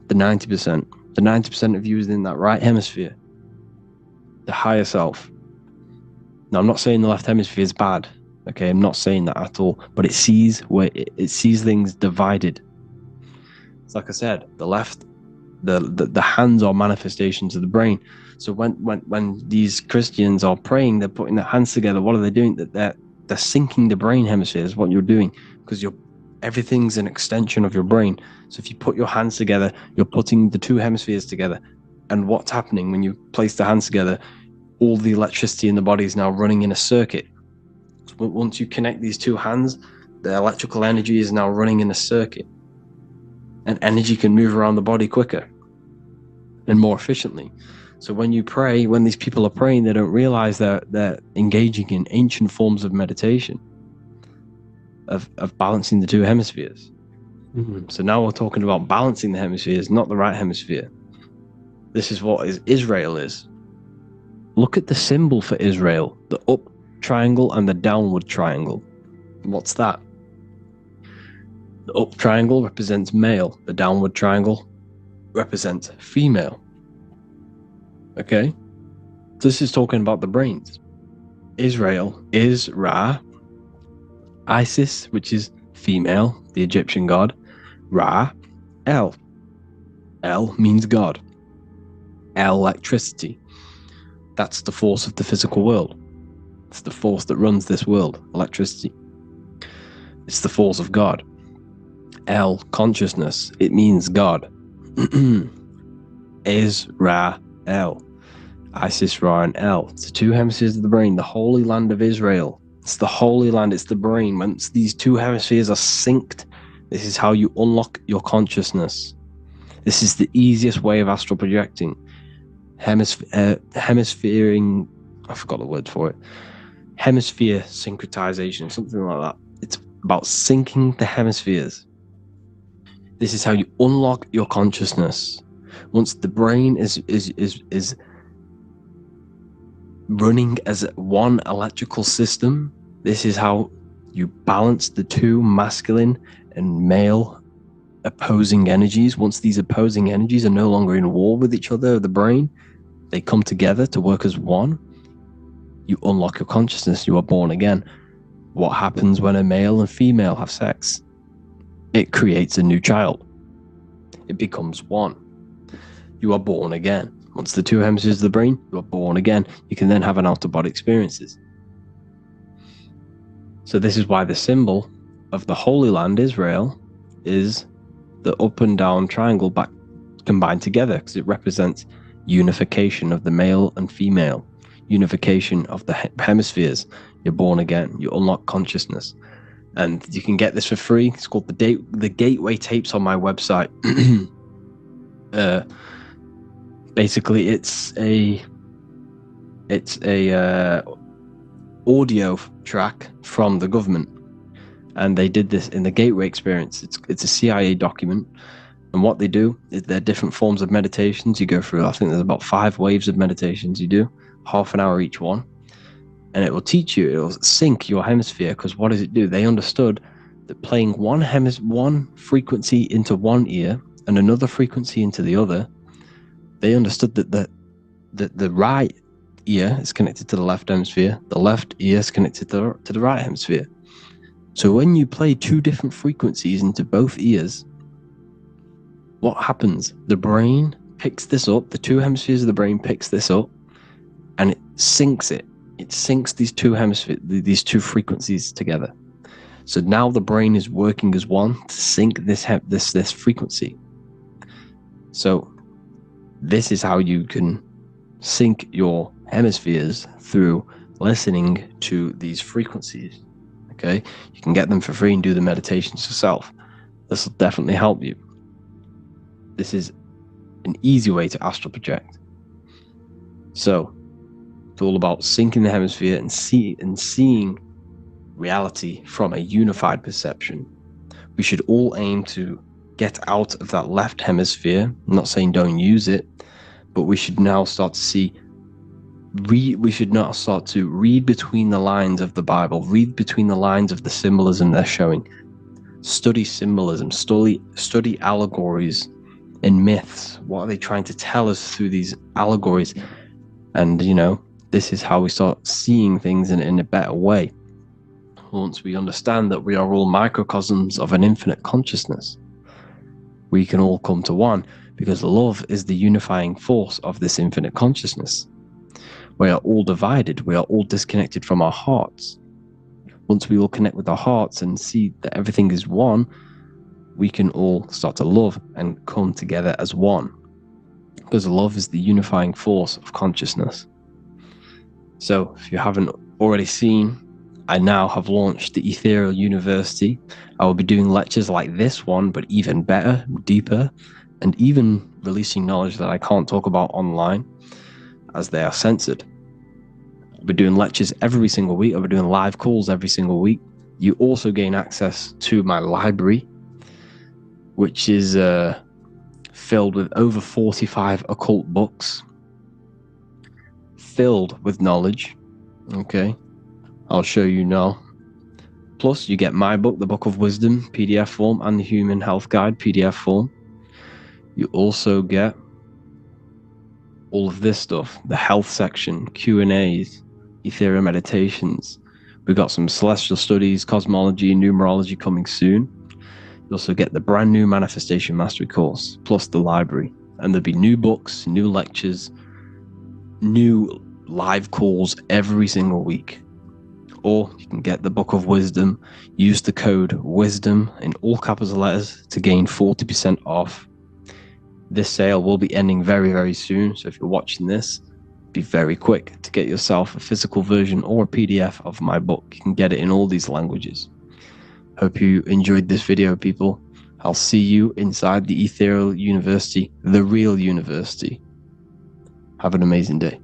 the 90%. The 90% of you is in that right hemisphere, the higher self. Now, I'm not saying the left hemisphere is bad. Okay, I'm not saying that at all. But it sees things divided. It's like I said, the left, the hands are manifestations of the brain. So when these Christians are praying, they're putting their hands together. What are they doing? They're syncing the brain hemispheres. What you're doing, because everything's an extension of your brain. So if you put your hands together, you're putting the two hemispheres together. And what's happening when you place the hands together? All the electricity in the body is now running in a circuit. So once you connect these two hands, the electrical energy is now running in a circuit. And energy can move around the body quicker and more efficiently. So when you pray, when these people are praying, they don't realize they're engaging in ancient forms of meditation, of balancing the two hemispheres. So now we're talking about balancing the hemispheres, not the right hemisphere. This is what Israel is. Look at the symbol for Israel, the up triangle and the downward triangle. What's that? The up triangle represents male. The downward triangle represents female. Okay? This is talking about the brains. Israel is Ra. Isis, which is female, the Egyptian god. Ra. El. El means God. Electricity. That's the force of the physical world. It's the force that runs this world, electricity. It's the force of God. El, consciousness. It means God. Israel. Isis, Ra, and El. It's the two hemispheres of the brain, the Holy Land of Israel. It's the Holy Land, it's the brain. Once these two hemispheres are synced, this is how you unlock your consciousness. This is the easiest way of astral projecting. Hemisphering, I forgot the word for it. Hemisphere syncretization, something like that. It's about syncing the hemispheres. This is how you unlock your consciousness. Once the brain is running as one electrical system, this is how you balance the two masculine and male opposing energies. Once these opposing energies are no longer in war with each other, the brain, they come together to work as one. You unlock your consciousness. You are born again. What happens when a male and female have sex? It creates a new child. It becomes one. You are born again. Once the two hemispheres of the brain, you are born again. You can then have an out-of-body experiences. So this is why the symbol of the Holy Land, Israel, is the up and down triangle back combined together, because it represents unification of the male and female, unification of the hemispheres. You're born again. You unlock consciousness. And you can get this for free. It's called the Gateway Tapes on my website. Basically, it's a audio track from the government, and they did this in the Gateway Experience. It's a CIA document, and what they do is there are different forms of meditations you go through. I think there's about 5 waves of meditations you do, half an hour each one. And it will teach you, it will sync your hemisphere, because what does it do? They understood that playing one frequency into one ear and another frequency into the other, they understood that the right ear is connected to the left hemisphere, the left ear is connected to the right hemisphere. So when you play 2 different frequencies into both ears, what happens? The brain picks this up, the 2 hemispheres of the brain picks this up, and it syncs it. It syncs these 2 hemispheres, these 2 frequencies together. So now the brain is working as one to sync this frequency. So this is how you can sync your hemispheres, through listening to these frequencies. Okay, you can get them for free and do the meditations yourself. This will definitely help you. This is an easy way to astral project. So it's all about syncing the hemisphere and seeing reality from a unified perception. We should all aim to get out of that left hemisphere. I'm not saying don't use it, but we should now start to read between the lines of the Bible, read between the lines of the symbolism they're showing. Study symbolism, study allegories, in myths? What are they trying to tell us through these allegories? And, you know, this is how we start seeing things in a better way. Once we understand that we are all microcosms of an infinite consciousness, we can all come to one, because love is the unifying force of this infinite consciousness. We are all divided. We are all disconnected from our hearts. Once we all connect with our hearts and see that everything is one, we can all start to love and come together as one. Because love is the unifying force of consciousness. So, if you haven't already seen, I now have launched the Ethereal University. I will be doing lectures like this one, but even better, deeper, and even releasing knowledge that I can't talk about online, as they are censored. I'll be doing lectures every single week. I'll be doing live calls every single week. You also gain access to my library, which is filled with over 45 occult books, filled with knowledge. Okay, I'll show you now. Plus, you get my book, the Book of Wisdom, PDF form, and the Human Health Guide, PDF form. You also get all of this stuff, the health section, Q&As, ethereal meditations. We've got some celestial studies, cosmology, numerology coming soon. You also get the brand new Manifestation Mastery course, plus the library. And there'll be new books, new lectures, new live calls every single week. Or you can get the Book of Wisdom, use the code WISDOM in all capital letters to gain 40% off. This sale will be ending very, very soon, so if you're watching this, be very quick to get yourself a physical version or a PDF of my book. You can get it in all these languages. Hope you enjoyed this video, people. I'll see you inside the Ethereal University, the real university. Have an amazing day.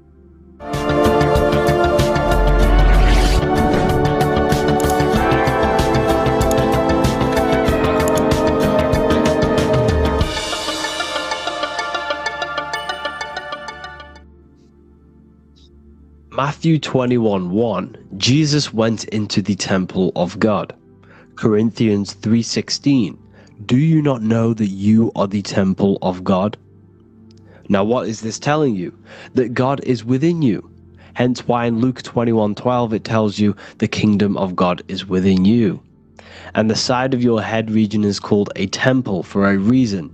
Matthew 21:1, Jesus went into the temple of God. Corinthians 3:16, do you not know that you are the temple of God? Now what is this telling you? That God is within you. Hence why in Luke 21:12 it tells you the kingdom of God is within you. And the side of your head region is called a temple for a reason.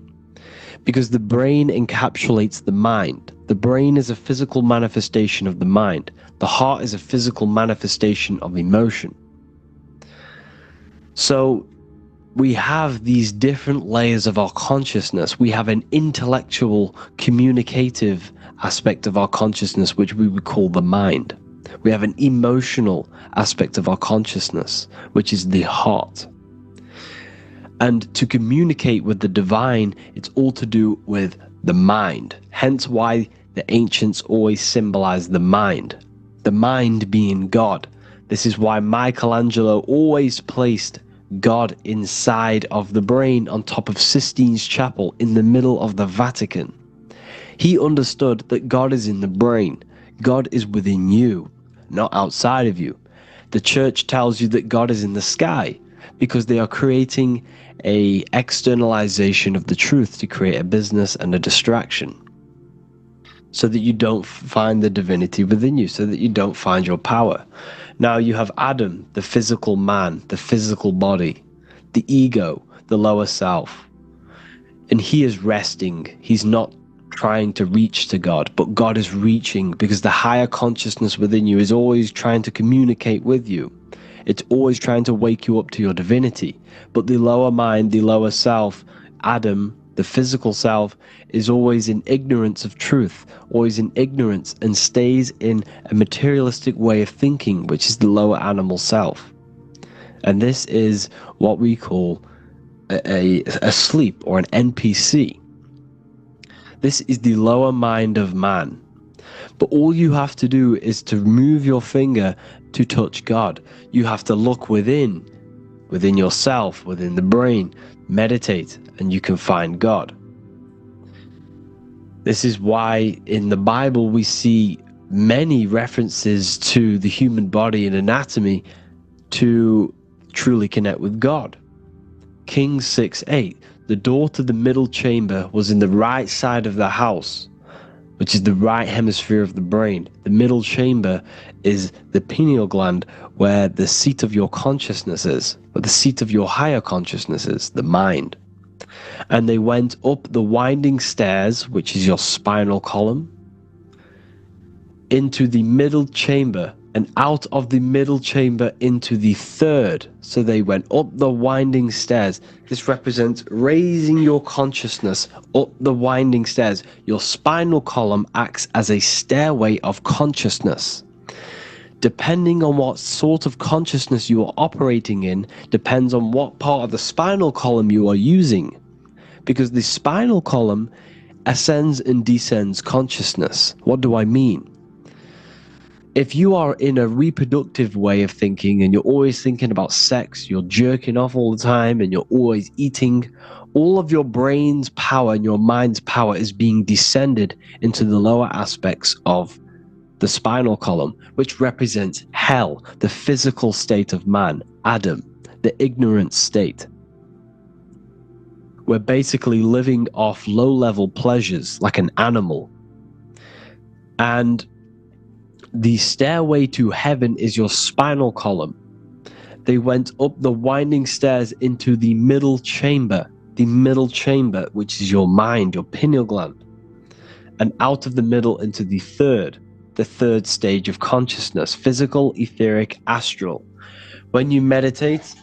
Because the brain encapsulates the mind. The brain is a physical manifestation of the mind. The heart is a physical manifestation of emotion. So we have these different layers of our consciousness. We have an intellectual, communicative aspect of our consciousness, which we would call the mind. We have an emotional aspect of our consciousness, which is the heart. And to communicate with the divine, it's all to do with the mind. Hence why the ancients always symbolize the mind being God. This is why Michelangelo always placed God inside of the brain on top of Sistine Chapel in the middle of the Vatican. He understood that God is in the brain. God is within you, not outside of you. The church tells you that God is in the sky because they are creating a externalization of the truth to create a business and a distraction, so that you don't find the divinity within you, so that you don't find your power. Now you have Adam, the physical man, the physical body, the ego, the lower self, and he is resting. He's not trying to reach to God, but God is reaching, because the higher consciousness within you is always trying to communicate with you. It's always trying to wake you up to your divinity. But the lower mind, the lower self, Adam, the physical self, is always in ignorance of truth, always in ignorance, and stays in a materialistic way of thinking, which is the lower animal self. And this is what we call a sleep, or an NPC. This is the lower mind of man. But all you have to do is to move your finger to touch God. You have to look within yourself, within the brain, meditate, and you can find God. This is why in the Bible we see many references to the human body and anatomy to truly connect with God. Kings 6:8, The door to the middle chamber was in the right side of the house, which is the right hemisphere of the brain. The middle chamber is the pineal gland, where the seat of your consciousness is, where the seat of your higher consciousness is, the mind. And they went up the winding stairs, which is your spinal column, into the middle chamber, and out of the middle chamber into the third. So they went up the winding stairs. This represents raising your consciousness up the winding stairs. Your spinal column acts as a stairway of consciousness. Depending on what sort of consciousness you are operating in, depends on what part of the spinal column you are using. Because the spinal column ascends and descends consciousness. What do I mean? If you are in a reproductive way of thinking and you're always thinking about sex, you're jerking off all the time and you're always eating, all of your brain's power and your mind's power is being descended into the lower aspects of the spinal column, which represents hell, the physical state of man, Adam, the ignorant state. We're basically living off low-level pleasures like an animal. And the stairway to heaven is your spinal column. They went up the winding stairs into the middle chamber, which is your mind, your pineal gland, and out of the middle into the third stage of consciousness, physical, etheric, astral. When you meditate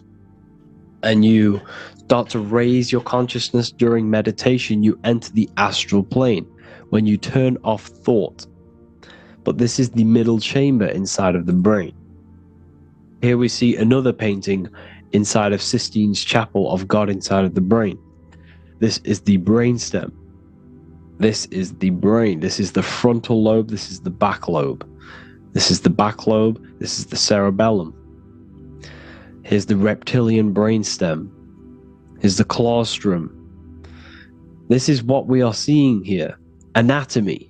and you start to raise your consciousness during meditation, you enter the astral plane when you turn off thought. But this is the middle chamber inside of the brain. Here we see another painting inside of Sistine's chapel of God inside of the brain. This is the brainstem. This is the brain. This is the frontal lobe. This is the back lobe. This is the back lobe. This is the cerebellum. Here's the reptilian brainstem. Here's the claustrum. This is what we are seeing here. Anatomy.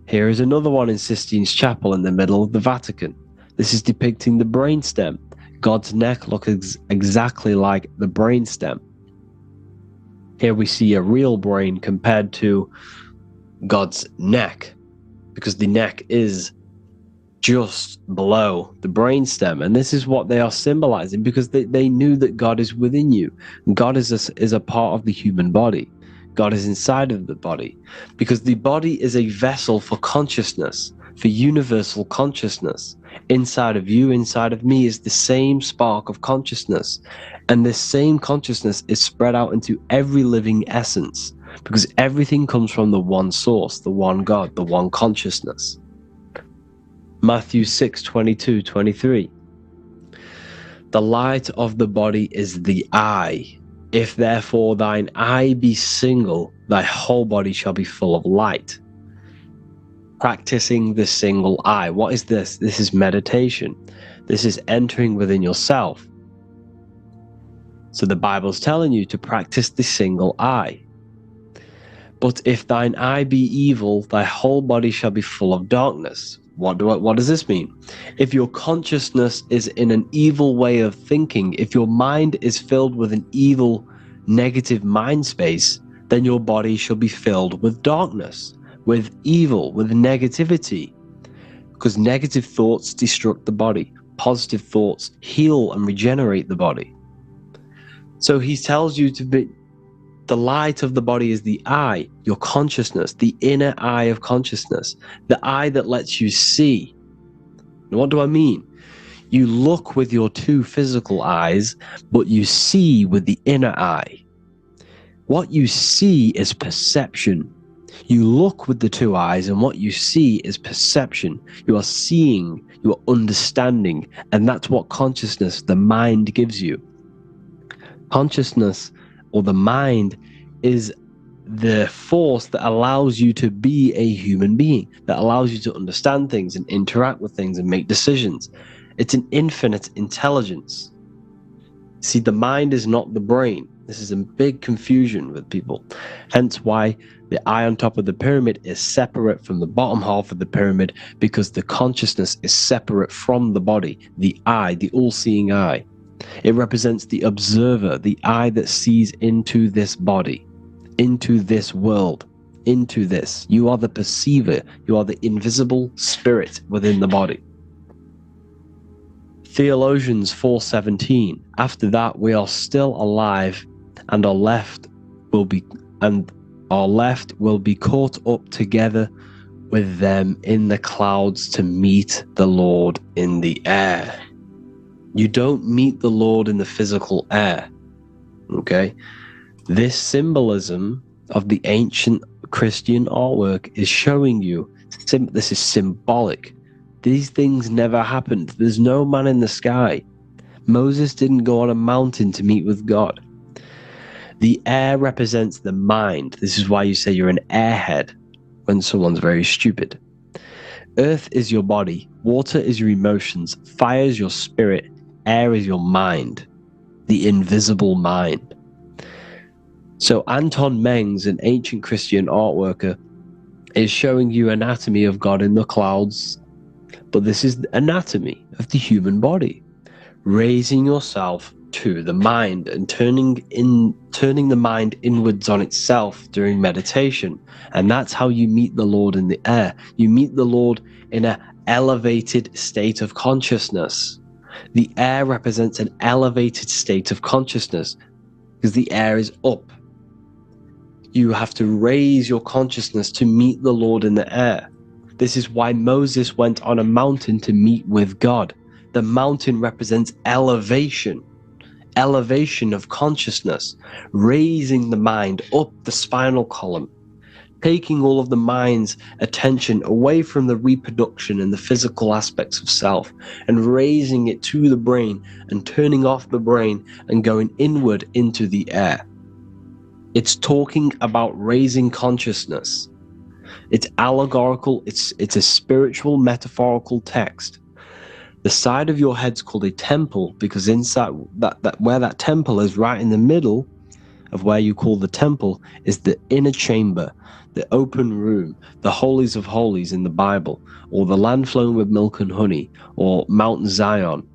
Here is another one in Sistine's chapel in the middle of the Vatican. This is depicting the brainstem. God's neck looks exactly like the brainstem. Here we see a real brain compared to God's neck, because the neck is just below the brainstem. And this is what they are symbolizing, because they knew that God is within you. God is a part of the human body. God is inside of the body, because the body is a vessel for consciousness, for universal consciousness. Inside of you, inside of me, is the same spark of consciousness. And this same consciousness is spread out into every living essence, because everything comes from the one source, the one God, the one consciousness. Matthew 6:22-23. The light of the body is the eye. If therefore thine eye be single, thy whole body shall be full of light. Practicing the single eye. What is this? This is meditation. This is entering within yourself. So the Bible's telling you to practice the single eye. But if thine eye be evil, thy whole body shall be full of darkness. What does this mean? If your consciousness is in an evil way of thinking, if your mind is filled with an evil, negative mind space, then your body shall be filled with darkness, with evil, with negativity. Because negative thoughts destruct the body. Positive thoughts heal and regenerate the body. So he tells you to be, the light of the body is the eye, your consciousness, the inner eye of consciousness, the eye that lets you see. And what do I mean? You look with your two physical eyes, but you see with the inner eye. What you see is perception. You look with the two eyes, and what you see is perception. You are seeing, you are understanding, and that's what consciousness, the mind, gives you. Consciousness, or the mind, is the force that allows you to be a human being, that allows you to understand things and interact with things and make decisions. It's an infinite intelligence. See, the mind is not the brain. This is a big confusion with people. Hence why the eye on top of the pyramid is separate from the bottom half of the pyramid, because the consciousness is separate from the body, the eye, the all-seeing eye. It represents the observer, the eye that sees into this body, into this world, into this. You are the perceiver. You are the invisible spirit within the body. Theologians 4:17. After that, we are still alive, and our left will be caught up together with them in the clouds to meet the Lord in the air. You don't meet the Lord in the physical air. Okay? This symbolism of the ancient Christian artwork is showing you this is symbolic. These things never happened. There's no man in the sky. Moses didn't go on a mountain to meet with God. The air represents the mind. This is why you say you're an airhead when someone's very stupid. Earth is your body. Water is your emotions. Fire is your spirit. Air is your mind. The invisible mind. So Anton Mengs, an ancient Christian art worker, is showing you anatomy of God in the clouds. But this is the anatomy of the human body. Raising yourself to the mind and turning the mind inwards on itself during meditation. And that's how you meet the Lord in the air. You meet the Lord in an elevated state of consciousness. The air represents an elevated state of consciousness because the air is up. You have to raise your consciousness to meet the Lord in the air. This is why Moses went on a mountain to meet with God. The mountain represents elevation of consciousness, raising the mind up the spinal column, taking all of the mind's attention away from the reproduction and the physical aspects of self and raising it to the brain and turning off the brain and going inward into the air. It's talking about raising consciousness. It's allegorical, it's a spiritual metaphorical text. The side of your head's called a temple because inside that where that temple is, right in the middle of where you call the temple, is the inner chamber, the open room, the holies of holies in the Bible, or the land flowing with milk and honey, or Mount Zion.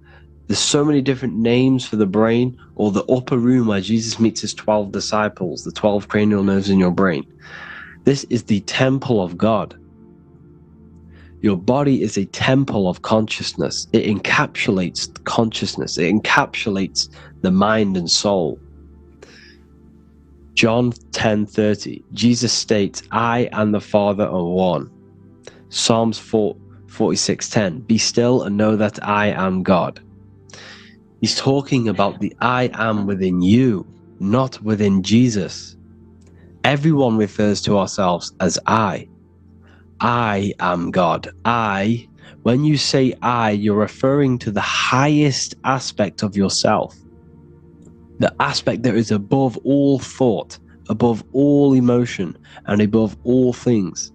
There's so many different names for the brain, or the upper room where Jesus meets his 12 disciples, the 12 cranial nerves in your brain. This is the temple of God. Your body is a temple of consciousness. It encapsulates consciousness. It encapsulates the mind and soul. John 10:30, Jesus states, I and the Father are one. Psalms 46:10, be still and know that I am God. He's talking about the I am within you, not within Jesus. Everyone refers to ourselves as I. I am God. I, when you say I, you're referring to the highest aspect of yourself. The aspect that is above all thought, above all emotion, and above all things.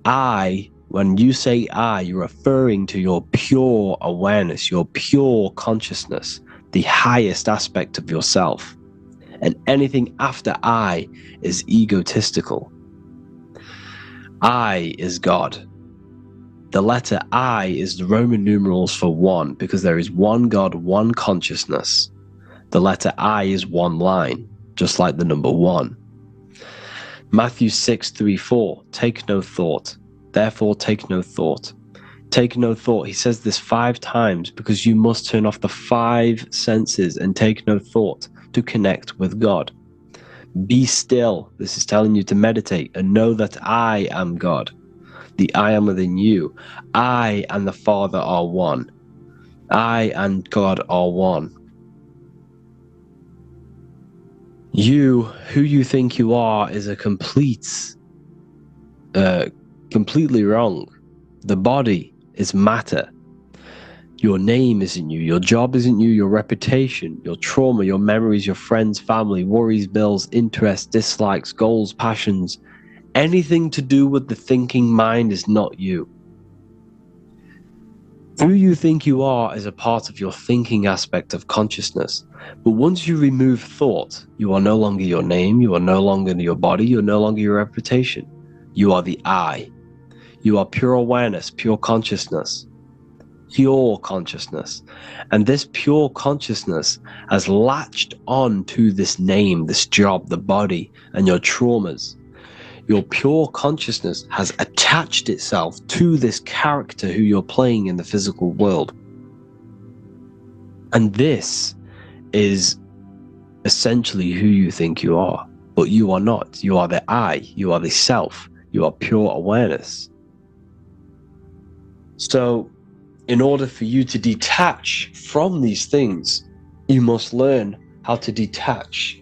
I, when you say I, you're referring to your pure awareness, your pure consciousness, the highest aspect of yourself. And anything after I is egotistical. I is God. The letter I is the Roman numerals for one, because there is one God, one consciousness. The letter I is one line, just like the number one. Matthew 6:3-4, take no thought. Therefore take no thought. Take no thought. He says this 5 times because you must turn off the 5 senses and take no thought to connect with God. Be still. This is telling you to meditate and know that I am God. The I am within you. I and the Father are one. I and God are one. You, who you think you are, is a completely wrong. The body is matter. Your name isn't you. Your job isn't you. Your reputation, your trauma, your memories, your friends, family, worries, bills, interests, dislikes, goals, passions. Anything to do with the thinking mind is not you. Who you think you are is a part of your thinking aspect of consciousness. But once you remove thought, you are no longer your name. You are no longer your body. You are no longer your reputation. You are the I. You are pure awareness, pure consciousness. pure consciousness. And this pure consciousness has latched on to this name, this job, the body, and your traumas. Your pure consciousness has attached itself to this character who you're playing in the physical world. And this is essentially who you think you are. But you are not. You are the I. You are the self. You are pure awareness. So, in order for you to detach from these things, you must learn how to detach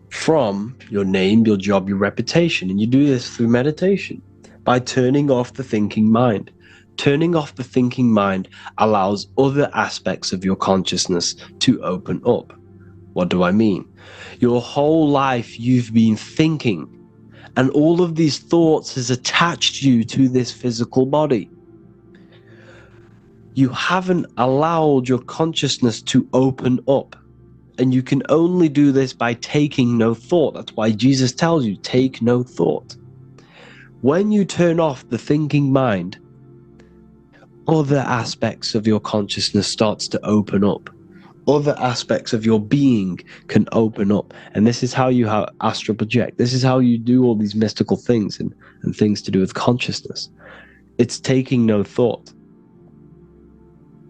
from your name, your job, your reputation. And you do this through meditation, by turning off the thinking mind. Turning off the thinking mind allows other aspects of your consciousness to open up. What do I mean? Your whole life you've been thinking, and all of these thoughts has attached you to this physical body. You haven't allowed your consciousness to open up. And you can only do this by taking no thought. That's why Jesus tells you, take no thought. When you turn off the thinking mind, other aspects of your consciousness starts to open up. Other aspects of your being can open up. And this is how you astral project. This is how you do all these mystical things and things to do with consciousness. It's taking no thought.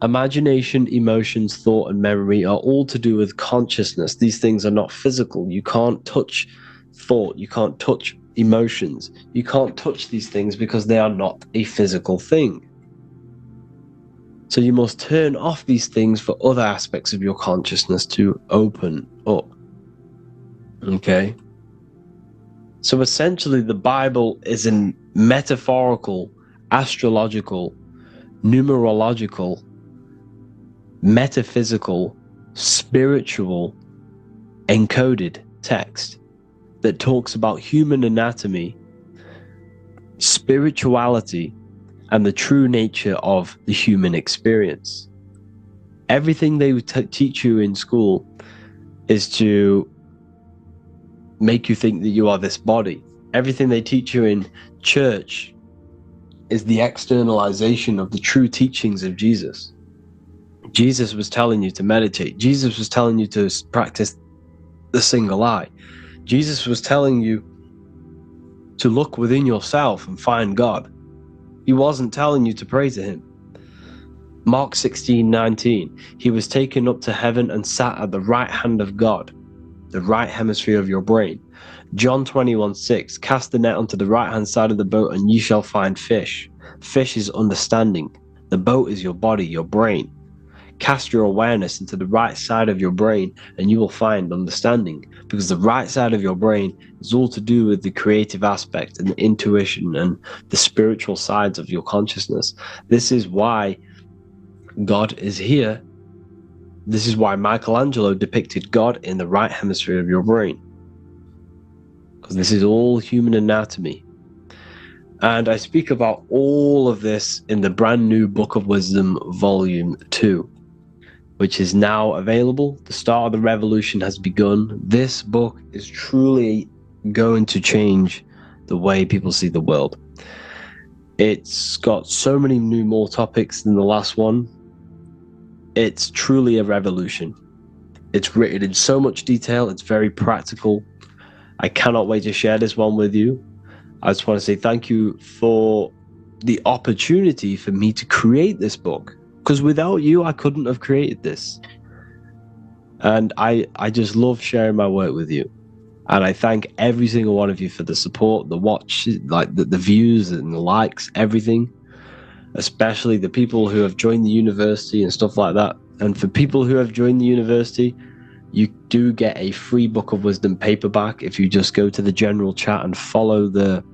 Imagination, emotions, thought, and memory are all to do with consciousness. These things are not physical. You can't touch thought. You can't touch emotions. You can't touch these things because they are not a physical thing. So you must turn off these things for other aspects of your consciousness to open up. Okay? So essentially, the Bible is a metaphorical, astrological, numerological, metaphysical, spiritual, encoded text that talks about human anatomy, spirituality, and the true nature of the human experience. Everything they teach you in school is to make you think that you are this body. Everything they teach you in church is the externalization of the true teachings of Jesus. Jesus was telling you to meditate. Jesus was telling you to practice the single eye. Jesus was telling you to look within yourself and find God. He wasn't telling you to pray to him. Mark 16:19, he was taken up to heaven and sat at the right hand of God, the right hemisphere of your brain. John 21:6, cast the net onto the right hand side of the boat and ye shall find fish. Fish is understanding. The boat is your body, your brain. Cast your awareness into the right side of your brain and you will find understanding, because the right side of your brain is all to do with the creative aspect and the intuition and the spiritual sides of your consciousness. This is why God is here. This is why Michelangelo depicted God in the right hemisphere of your brain, because this is all human anatomy. And I speak about all of this in the brand new Book of Wisdom, Volume 2. Which is now available. The start of the revolution has begun. This book is truly going to change the way people see the world. It's got so many more topics than the last one. It's truly a revolution. It's written in so much detail. It's very practical. I cannot wait to share this one with you. I just want to say thank you for the opportunity for me to create this book. Because without you, I couldn't have created this. And I just love sharing my work with you. And I thank every single one of you for the support, the watch, like the views and the likes, everything. Especially the people who have joined the university and stuff like that. And for people who have joined the university, you do get a free Book of Wisdom paperback if you just go to the general chat and follow the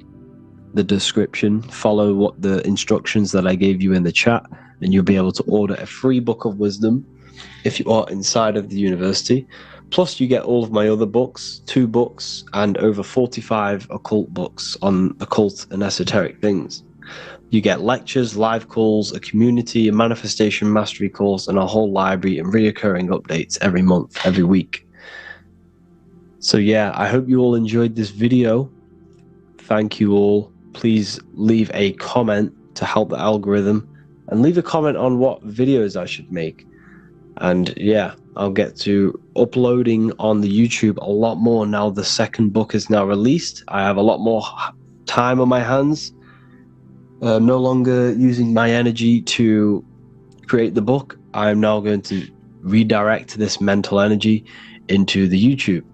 description, follow what the instructions that I gave you in the chat. And you'll be able to order a free Book of Wisdom if you are inside of the university. Plus you get all of my other books, 2 books, and over 45 occult books on occult and esoteric things. You get lectures, live calls, a community, a manifestation mastery course, and a whole library and reoccurring updates every month, every week. So yeah, I hope you all enjoyed this video. Thank you all. Please leave a comment to help the algorithm and leave a comment on what videos I should make. And yeah, I'll get to uploading on the YouTube a lot more now the second book is now released. I have a lot more time on my hands. No longer using my energy to create the book. I'm now going to redirect this mental energy into the YouTube.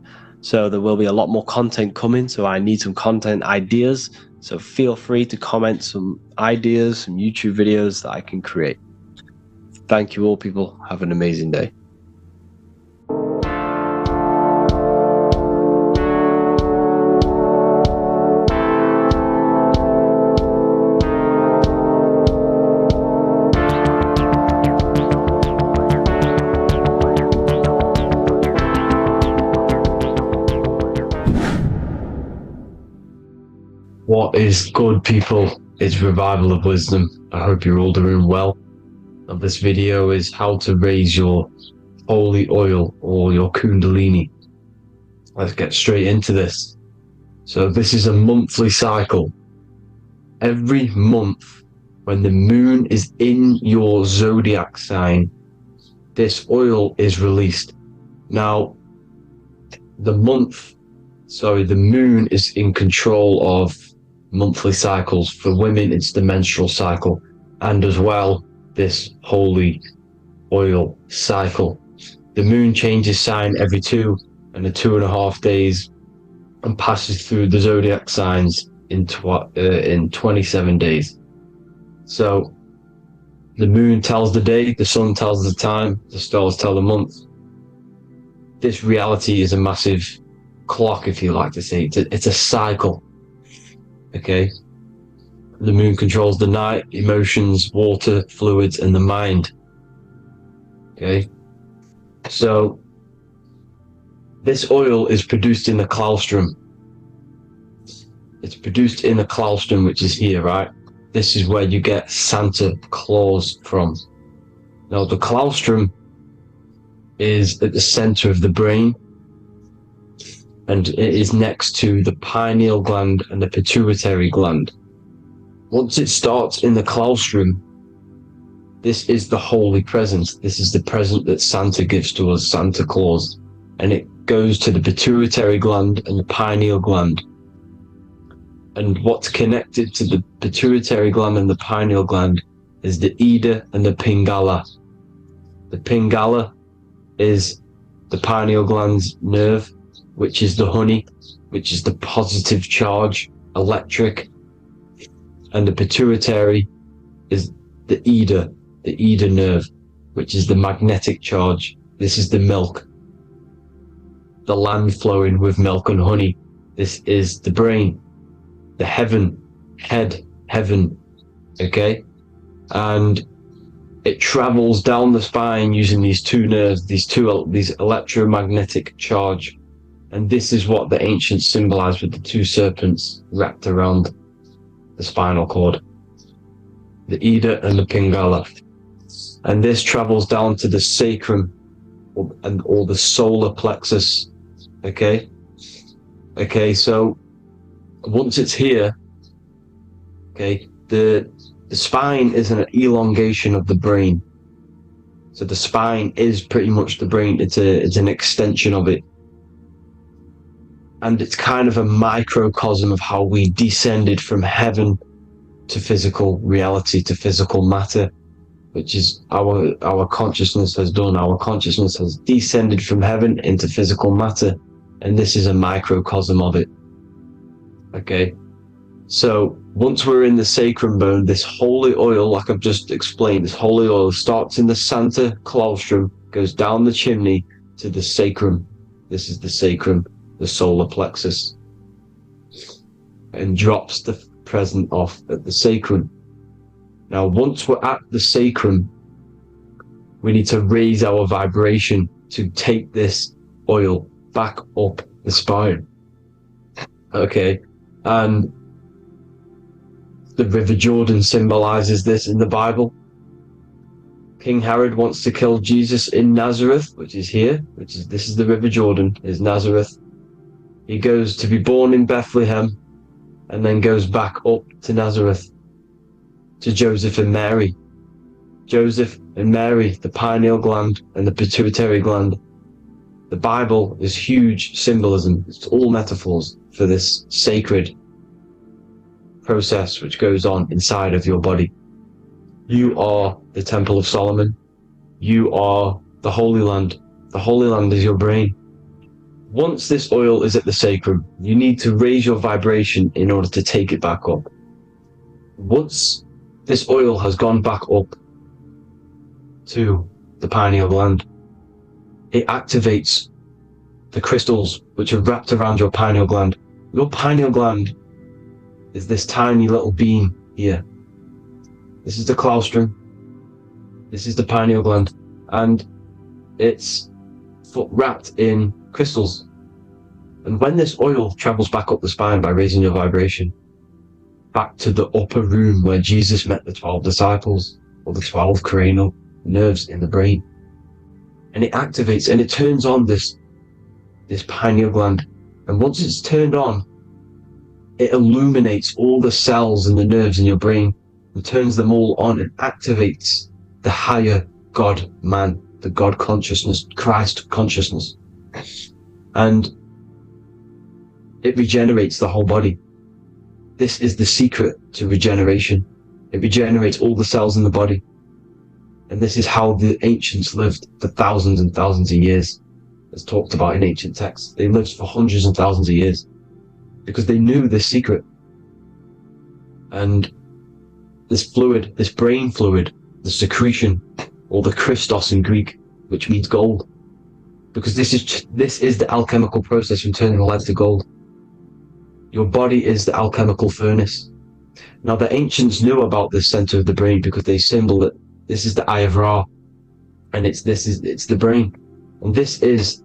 So there will be a lot more content coming. So I need some content ideas. So feel free to comment some ideas, some YouTube videos that I can create. Thank you all, people. Have an amazing day. What is good, people? It's Revival of Wisdom. I hope you're all doing well. And this video is how to raise your holy oil or your kundalini. Let's get straight into this. So this is a monthly cycle. Every month, when the moon is in your zodiac sign, this oil is released. Now, the moon is in control of monthly cycles. For women, it's the menstrual cycle, and as well, this holy oil cycle. The moon changes sign every 2.5 days and passes through the zodiac signs in 27 days. So the moon tells the day, the sun tells the time, the stars tell the month. This reality is a massive clock, if you like to say. It's a cycle. Okay? The moon controls the night, emotions, water, fluids, and the mind. Okay? So this oil is produced in the claustrum. It's produced in the claustrum, which is here, right? This is where you get Santa Claus from. Now, the claustrum is at the center of the brain, and it is next to the pineal gland and the pituitary gland. Once it starts in the claustrum, this is the holy present. This is the present that Santa gives to us, Santa Claus. And it goes to the pituitary gland and the pineal gland. And what's connected to the pituitary gland and the pineal gland is the Ida and the Pingala. The Pingala is the pineal gland's nerve, which is the honey, which is the positive charge, electric. And the pituitary is the Ida nerve, which is the magnetic charge. This is the milk, the land flowing with milk and honey. This is the brain, the heaven, okay? And it travels down the spine using these two nerves, these electromagnetic charge. And this is what the ancients symbolized with the two serpents wrapped around the spinal cord, the Ida and the Pingala. And this travels down to the sacrum or the solar plexus. Okay, so once it's here, okay, the spine is an elongation of the brain. So the spine is pretty much the brain. It's an extension of it. And it's kind of a microcosm of how we descended from heaven to physical reality, to physical matter, which is our consciousness has done. Our consciousness has descended from heaven into physical matter, and this is a microcosm of it. Okay, so once we're in the sacrum bone, this holy oil, like I've just explained, this holy oil starts in the Santa Claustrum, goes down the chimney to the sacrum. This is the sacrum, the solar plexus, and drops the present off at the sacrum. Now, once we're at the sacrum, we need to raise our vibration to take this oil back up the spine. Okay, and the River Jordan symbolizes this in the Bible. King Herod wants to kill Jesus in Nazareth, which is here, this is the River Jordan, is Nazareth. He goes to be born in Bethlehem and then goes back up to Nazareth, to Joseph and Mary. Joseph and Mary, the pineal gland and the pituitary gland. The Bible is huge symbolism. It's all metaphors for this sacred process which goes on inside of your body. You are the Temple of Solomon. You are the Holy Land. The Holy Land is your brain. Once this oil is at the sacrum, you need to raise your vibration in order to take it back up. Once this oil has gone back up to the pineal gland, it activates the crystals which are wrapped around your pineal gland. Your pineal gland is this tiny little beam here. This is the claustrum. This is the pineal gland, and it's wrapped in crystals. And when this oil travels back up the spine by raising your vibration, back to the upper room where Jesus met the 12 disciples, or the 12 cranial nerves in the brain, and it activates and it turns on this pineal gland. And once it's turned on, it illuminates all the cells and the nerves in your brain and turns them all on and activates the higher God man, the God consciousness, Christ consciousness. And it regenerates the whole body. This is the secret to regeneration. It regenerates all the cells in the body. And this is how the ancients lived for thousands and thousands of years. As talked about in ancient texts. They lived for hundreds and thousands of years because they knew this secret. And this fluid, this brain fluid, the secretion, or the Christos in Greek, which means gold, because this is the alchemical process from turning lead to gold. Your body is the alchemical furnace. Now the ancients knew about this center of the brain because they symbol it. This is the Eye of Ra, and it's the brain, and this is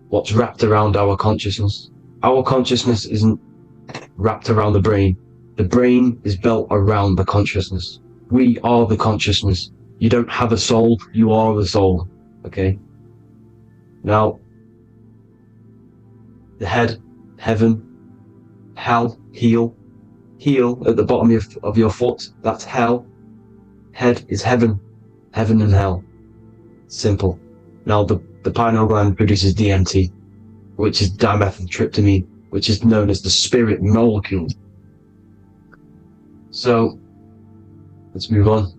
what's wrapped around our consciousness. Our consciousness isn't wrapped around the brain. The brain is built around the consciousness. We are the consciousness. You don't have a soul, you are the soul. Okay? Now, the head, heaven, hell, heel at the bottom of your foot, that's hell. Head is heaven and hell. Simple. Now, the pineal gland produces DMT, which is dimethyltryptamine, which is known as the spirit molecule. So, let's move on.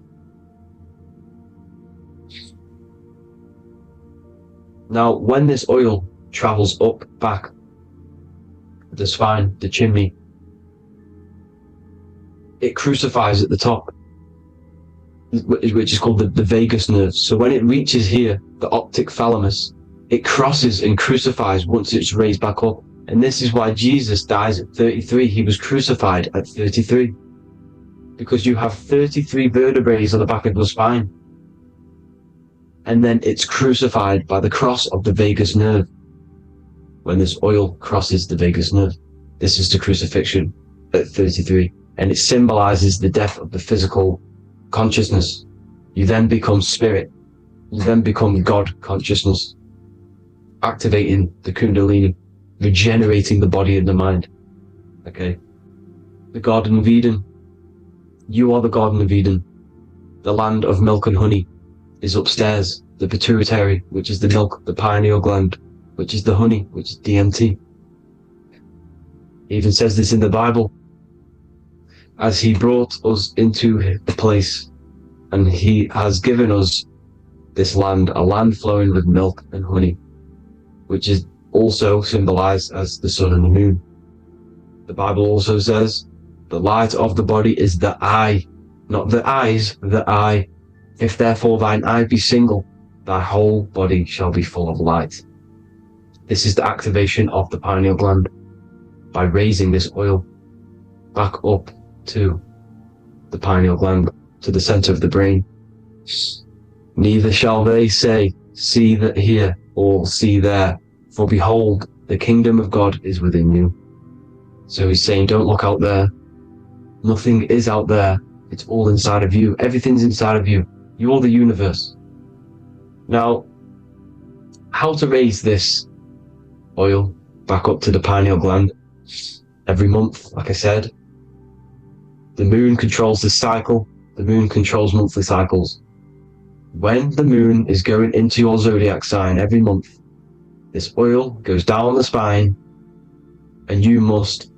Now, when this oil travels up, back, the spine, the chimney, it crucifies at the top, which is called the vagus nerve. So when it reaches here, the optic thalamus, it crosses and crucifies once it's raised back up. And this is why Jesus dies at 33. He was crucified at 33. Because you have 33 vertebrae on the back of your spine. And then it's crucified by the cross of the vagus nerve. When this oil crosses the vagus nerve, this is the crucifixion at 33. And it symbolizes the death of the physical consciousness. You then become spirit. You then become God consciousness, activating the Kundalini, regenerating the body and the mind. Okay? The Garden of Eden. You are the Garden of Eden. The land of milk and honey is upstairs. The pituitary, which is the milk, the pineal gland, which is the honey, which is DMT. It even says this in the Bible. As he brought us into the place, and he has given us this land, a land flowing with milk and honey, which is also symbolized as the sun and the moon. The Bible also says, the light of the body is the eye, not the eyes, the eye. If therefore thine eye be single, thy whole body shall be full of light. This is the activation of the pineal gland by raising this oil back up to the pineal gland, to the center of the brain. Neither shall they say, see that here, or see there, for behold, the kingdom of God is within you. So he's saying, don't look out there. Nothing is out there. It's all inside of you. Everything's inside of you. You're the universe. Now, how to raise this oil back up to the pineal gland? Every month, like I said. The moon controls this cycle. The moon controls monthly cycles. When the moon is going into your zodiac sign every month, this oil goes down the spine, and you must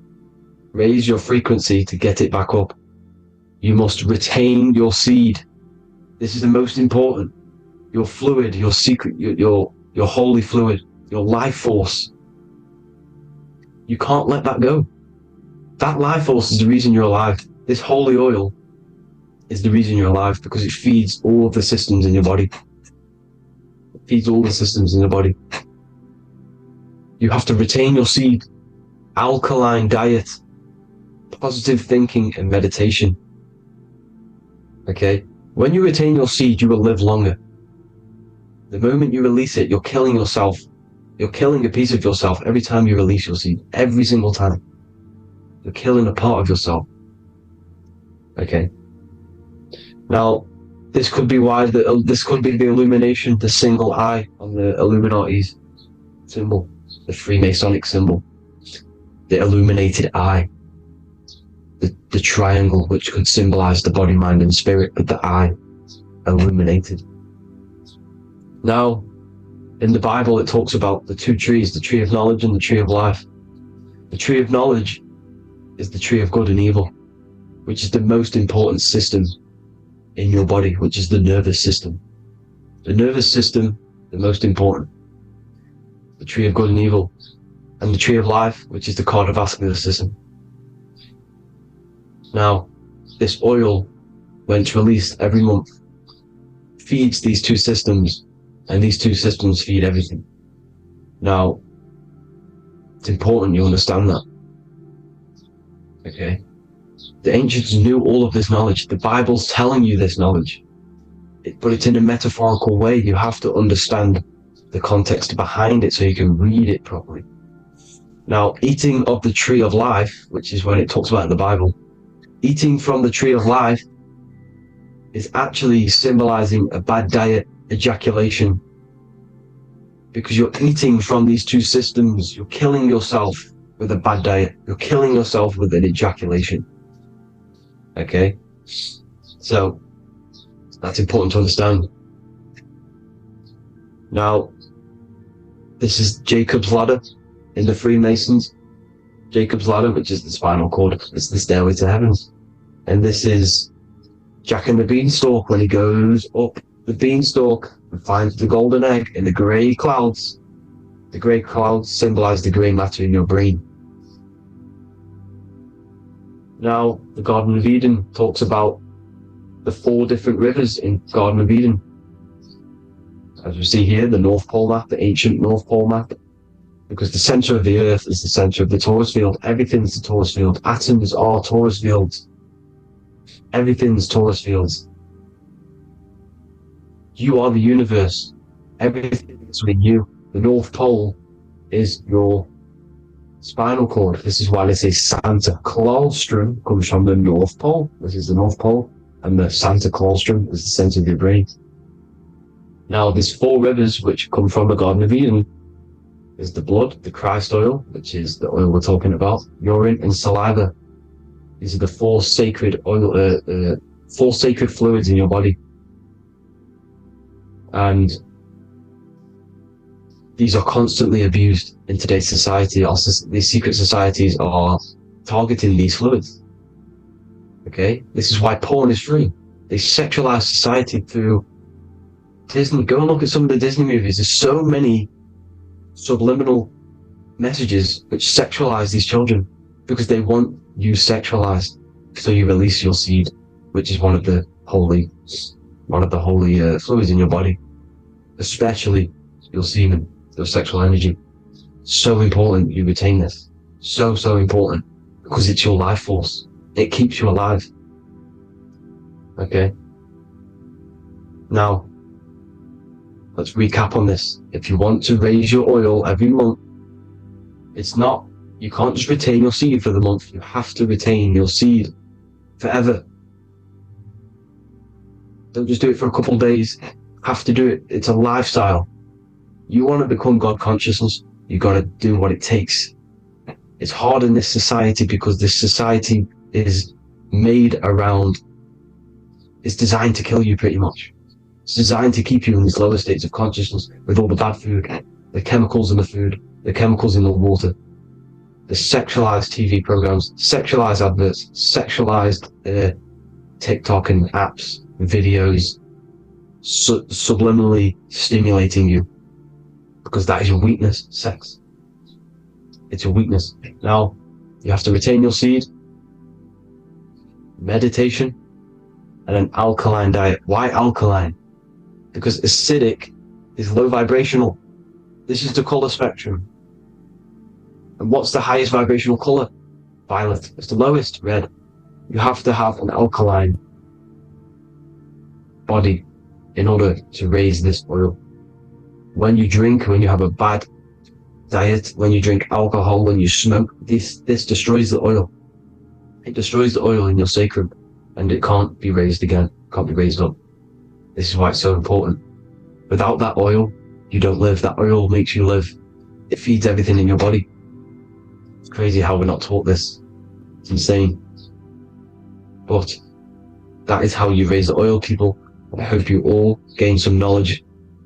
raise your frequency to get it back up. You must retain your seed. This is the most important. Your fluid, your secret, your holy fluid, your life force. You can't let that go. That life force is the reason you're alive. This holy oil is the reason you're alive, because it feeds all of the systems in your body. It feeds all the systems in your body. You have to retain your seed. Alkaline diet, positive thinking, and meditation. Okay? When you retain your seed, you will live longer. The moment you release it, you're killing yourself. You're killing a piece of yourself every time you release your seed. Every single time. You're killing a part of yourself. Okay? Now, this could be why this could be the illumination, the single eye on the Illuminati's symbol, the Freemasonic symbol, the illuminated eye, the triangle, which could symbolize the body, mind, and spirit, but the eye illuminated. Now, in the Bible, it talks about the two trees, the tree of knowledge and the tree of life. The tree of knowledge is the tree of good and evil, which is the most important system in your body, which is the nervous system. The nervous system, the most important. The tree of good and evil. And the tree of life, which is the cardiovascular system. Now, this oil, when it's released every month, feeds these two systems, and these two systems feed everything. Now, it's important you understand that. Okay? The ancients knew all of this knowledge. The Bible's telling you this knowledge. But it's in a metaphorical way. You have to understand the context behind it so you can read it properly. Now, eating of the tree of life, which is when it talks about in the Bible, eating from the tree of life is actually symbolizing a bad diet, ejaculation, because you're eating from these two systems. You're killing yourself with a bad diet. You're killing yourself with an ejaculation. Okay? So, that's important to understand. Now, this is Jacob's ladder in the Freemasons. Jacob's ladder, which is the spinal cord, it's the stairway to heaven. And this is Jack and the Beanstalk when he goes up the beanstalk and finds the golden egg in the grey clouds. The grey clouds symbolize the grey matter in your brain. Now, the Garden of Eden talks about the 4 different rivers in Garden of Eden. As we see here, the North Pole map, the ancient North Pole map. Because the center of the earth is the center of the torus field. Everything's the torus field. Atoms are torus fields. Everything's torus fields. You are the universe. Everything is within you. The North Pole is your spinal cord. This is why they say Santa Claustrum comes from the North Pole. This is the North Pole. And the Santa Claustrum is the center of your brain. Now, there's 4 rivers which come from the Garden of Eden. Is the blood, the Christ oil, which is the oil we're talking about, urine, and saliva. These are the 4 sacred oil, 4 sacred fluids in your body. And these are constantly abused in today's society. These secret societies are targeting these fluids. Okay? This is why porn is free. They sexualize society through Disney. Go and look at some of the Disney movies. There's so many subliminal messages which sexualize these children because they want you sexualized, so you release your seed, which is one of the holy fluids in your body, especially your semen, your sexual energy. So important you retain this. So important, because it's your life force. It keeps you alive. Okay? Now, let's recap on this. If you want to raise your oil every month, you can't just retain your seed for the month. You have to retain your seed forever. Don't just do it for a couple of days. You have to do it. It's a lifestyle. You want to become God consciousness, you got to do what it takes. It's hard in this society because this society is made around, it's designed to kill you pretty much. It's designed to keep you in these lower states of consciousness with all the bad food, the chemicals in the food, the chemicals in the water, the sexualized TV programs, sexualized adverts, sexualized TikTok and apps, videos, subliminally stimulating you, because that is your weakness, sex. It's your weakness. Now, you have to retain your seed, meditation, and an alkaline diet. Why alkaline? Because acidic is low vibrational. This is the color spectrum. And what's the highest vibrational color? Violet. It's the lowest, red. You have to have an alkaline body in order to raise this oil. When you drink, when you have a bad diet, when you drink alcohol, when you smoke, this destroys the oil. It destroys the oil in your sacrum, and it can't be raised again, can't be raised up. This is why it's so important. Without that oil, you don't live. That oil makes you live. It feeds everything in your body. It's crazy how we're not taught this. It's insane. But that is how you raise the oil, people. I hope you all gain some knowledge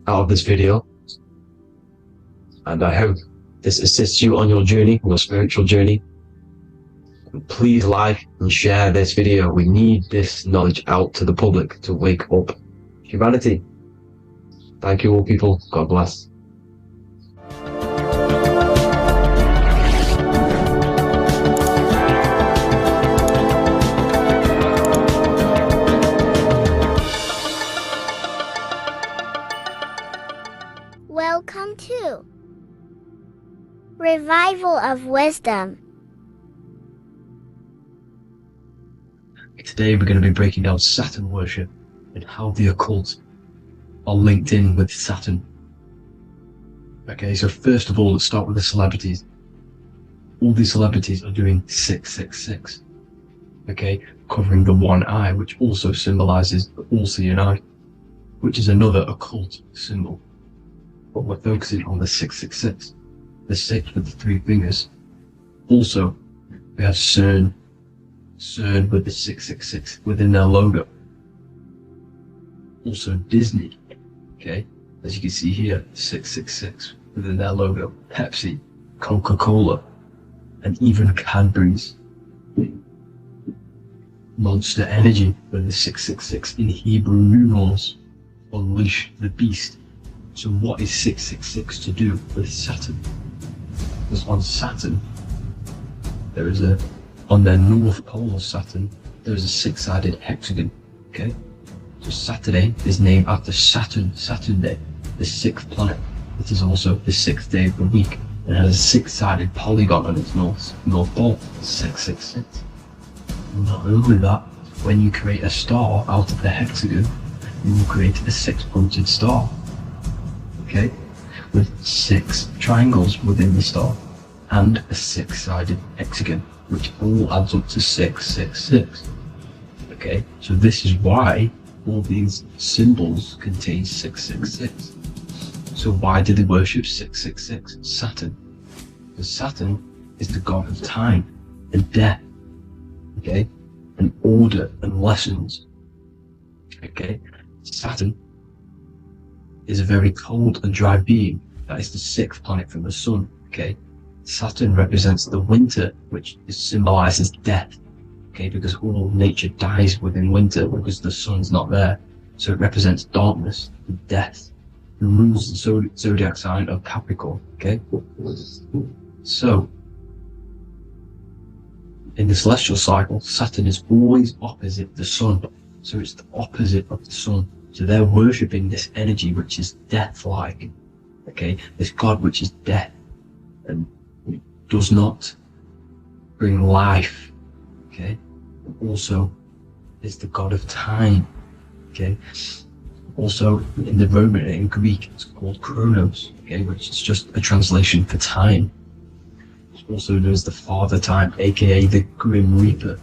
out of this video. And I hope this assists you on your journey, on your spiritual journey. And please like and share this video. We need this knowledge out to the public to wake up humanity. Thank you all, people. God bless. Welcome to Revival of Wisdom. Today we're going to be breaking down Saturn worship and how the occult are linked in with Saturn. Okay, so first of all, let's start with the celebrities. All these celebrities are doing 666. Okay, covering the one eye, which also symbolizes the all-seeing eye, which is another occult symbol. But we're focusing on the 666, the 6 with the 3 fingers. Also, we have CERN with the 666 within their logo. Also Disney, okay, as you can see here, 666 within their logo. Pepsi, Coca-Cola, and even Cadbury's. Monster Energy with the 666 in Hebrew numerals. Unleash the beast. So what is 666 to do with Saturn? Because on Saturn, there is on their north pole of Saturn, there is a 6-sided hexagon, okay? So Saturday is named after Saturn Day, the 6th planet. It is also the 6th day of the week, and has a 6-sided polygon on its north pole, 666. And not only that, when you create a star out of the hexagon, you will create a 6-pointed star, okay? With 6 triangles within the star, and a 6-sided hexagon, which all adds up to 666. Okay, so this is why all these symbols contain 666. So why do they worship 666? Saturn. Because Saturn is the god of time and death, okay, and order and lessons. Okay, Saturn is a very cold and dry being. That is the 6th planet from the sun. Okay, Saturn represents the winter, which symbolizes death, okay, because all nature dies within winter because the sun's not there. So it represents darkness and death. It rules the zodiac sign of Capricorn, okay? So, in the celestial cycle, Saturn is always opposite the sun. So it's the opposite of the sun. So they're worshipping this energy which is death-like, okay? This god which is death and does not bring life, okay? Also is the god of time, okay? Also in the Roman and in Greek it's called Chronos, okay, which is just a translation for time. It's also known as the Father Time, aka the Grim Reaper,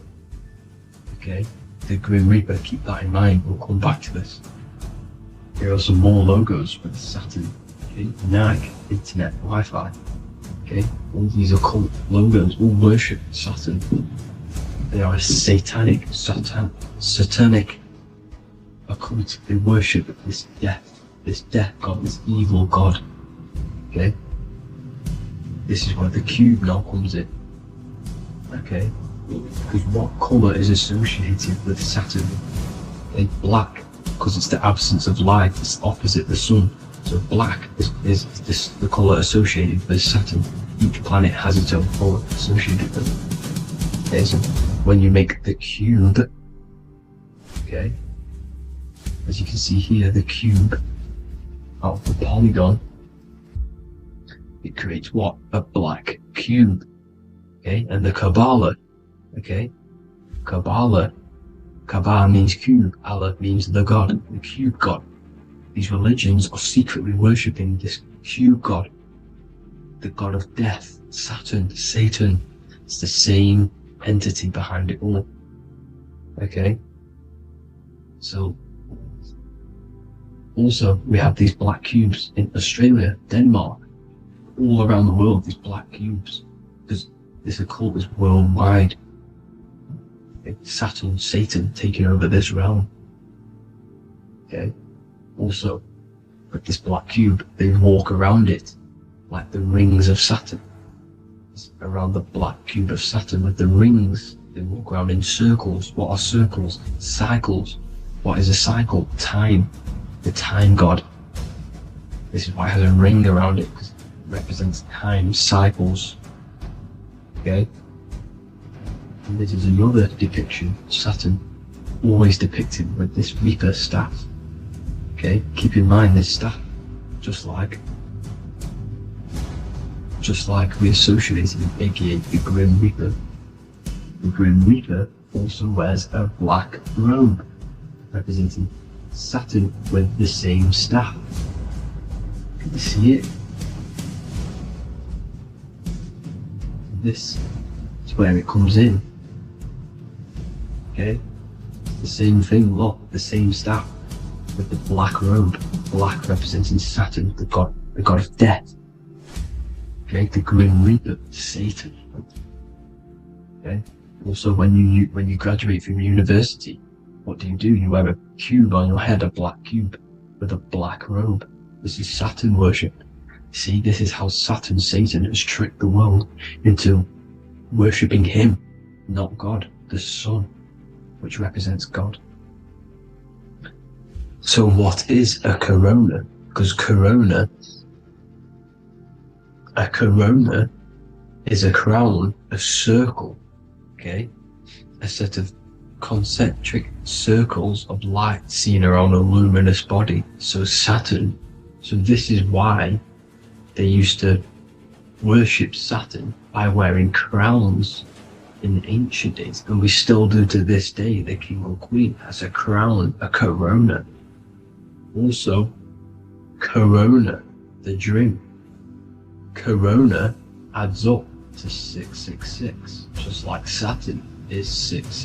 okay? The Grim Reaper, keep that in mind, we'll come back to this. Here are some more logos with Saturn, okay? Nike, Internet, Wi-Fi. Okay, all these occult logos all worship Saturn. They are satanic, occult, they worship this death god, this evil god. Okay? This is where the cube now comes in. Okay? Because what colour is associated with Saturn? Okay? Black, because it's the absence of light, it's opposite the sun. So black is the colour associated with Saturn. Each planet has its own colour associated with it. Okay, so when you make the cube, okay, as you can see here, the cube out of the polygon, it creates what? A black cube. Okay, and the Kabbalah, okay, Kabbalah means cube, Allah means the god, the cube god. These religions are secretly worshipping this cube god, the god of death, Saturn, Satan. It's the same entity behind it all. Okay? So, also, we have these black cubes in Australia, Denmark, all around the world, these black cubes. Because this occult is worldwide. It's Saturn, Satan taking over this realm. Okay? Also, with this black cube, they walk around it like the rings of Saturn. It's around the black cube of Saturn with the rings. They walk around in circles. What are circles? Cycles. What is a cycle? Time. The time god. This is why it has a ring around it, because it represents time, cycles. Okay? And this is another depiction of Saturn, always depicted with this Reaper staff. Okay, keep in mind this staff, just like we associated with aka the Grim Reaper. The Grim Reaper also wears a black robe, representing Saturn with the same staff. Can you see it? This is where it comes in. Okay, the same thing, look, the same staff. With the black robe, black representing Saturn, the god of death. Okay, the Grim Reaper, Satan. Okay. Also, when you graduate from university, what do? You wear a cube on your head, a black cube with a black robe. This is Saturn worship. See, this is how Saturn, Satan, has tricked the world into worshipping him, not God, the sun, which represents God. So what is a corona? Because a corona is a crown, a circle, okay? A set of concentric circles of light seen around a luminous body. So Saturn. So this is why they used to worship Saturn by wearing crowns in ancient days. And we still do to this day. The king or queen has a crown, a corona. Also, corona, the dream. Corona adds up to 666, just like Saturn is 666.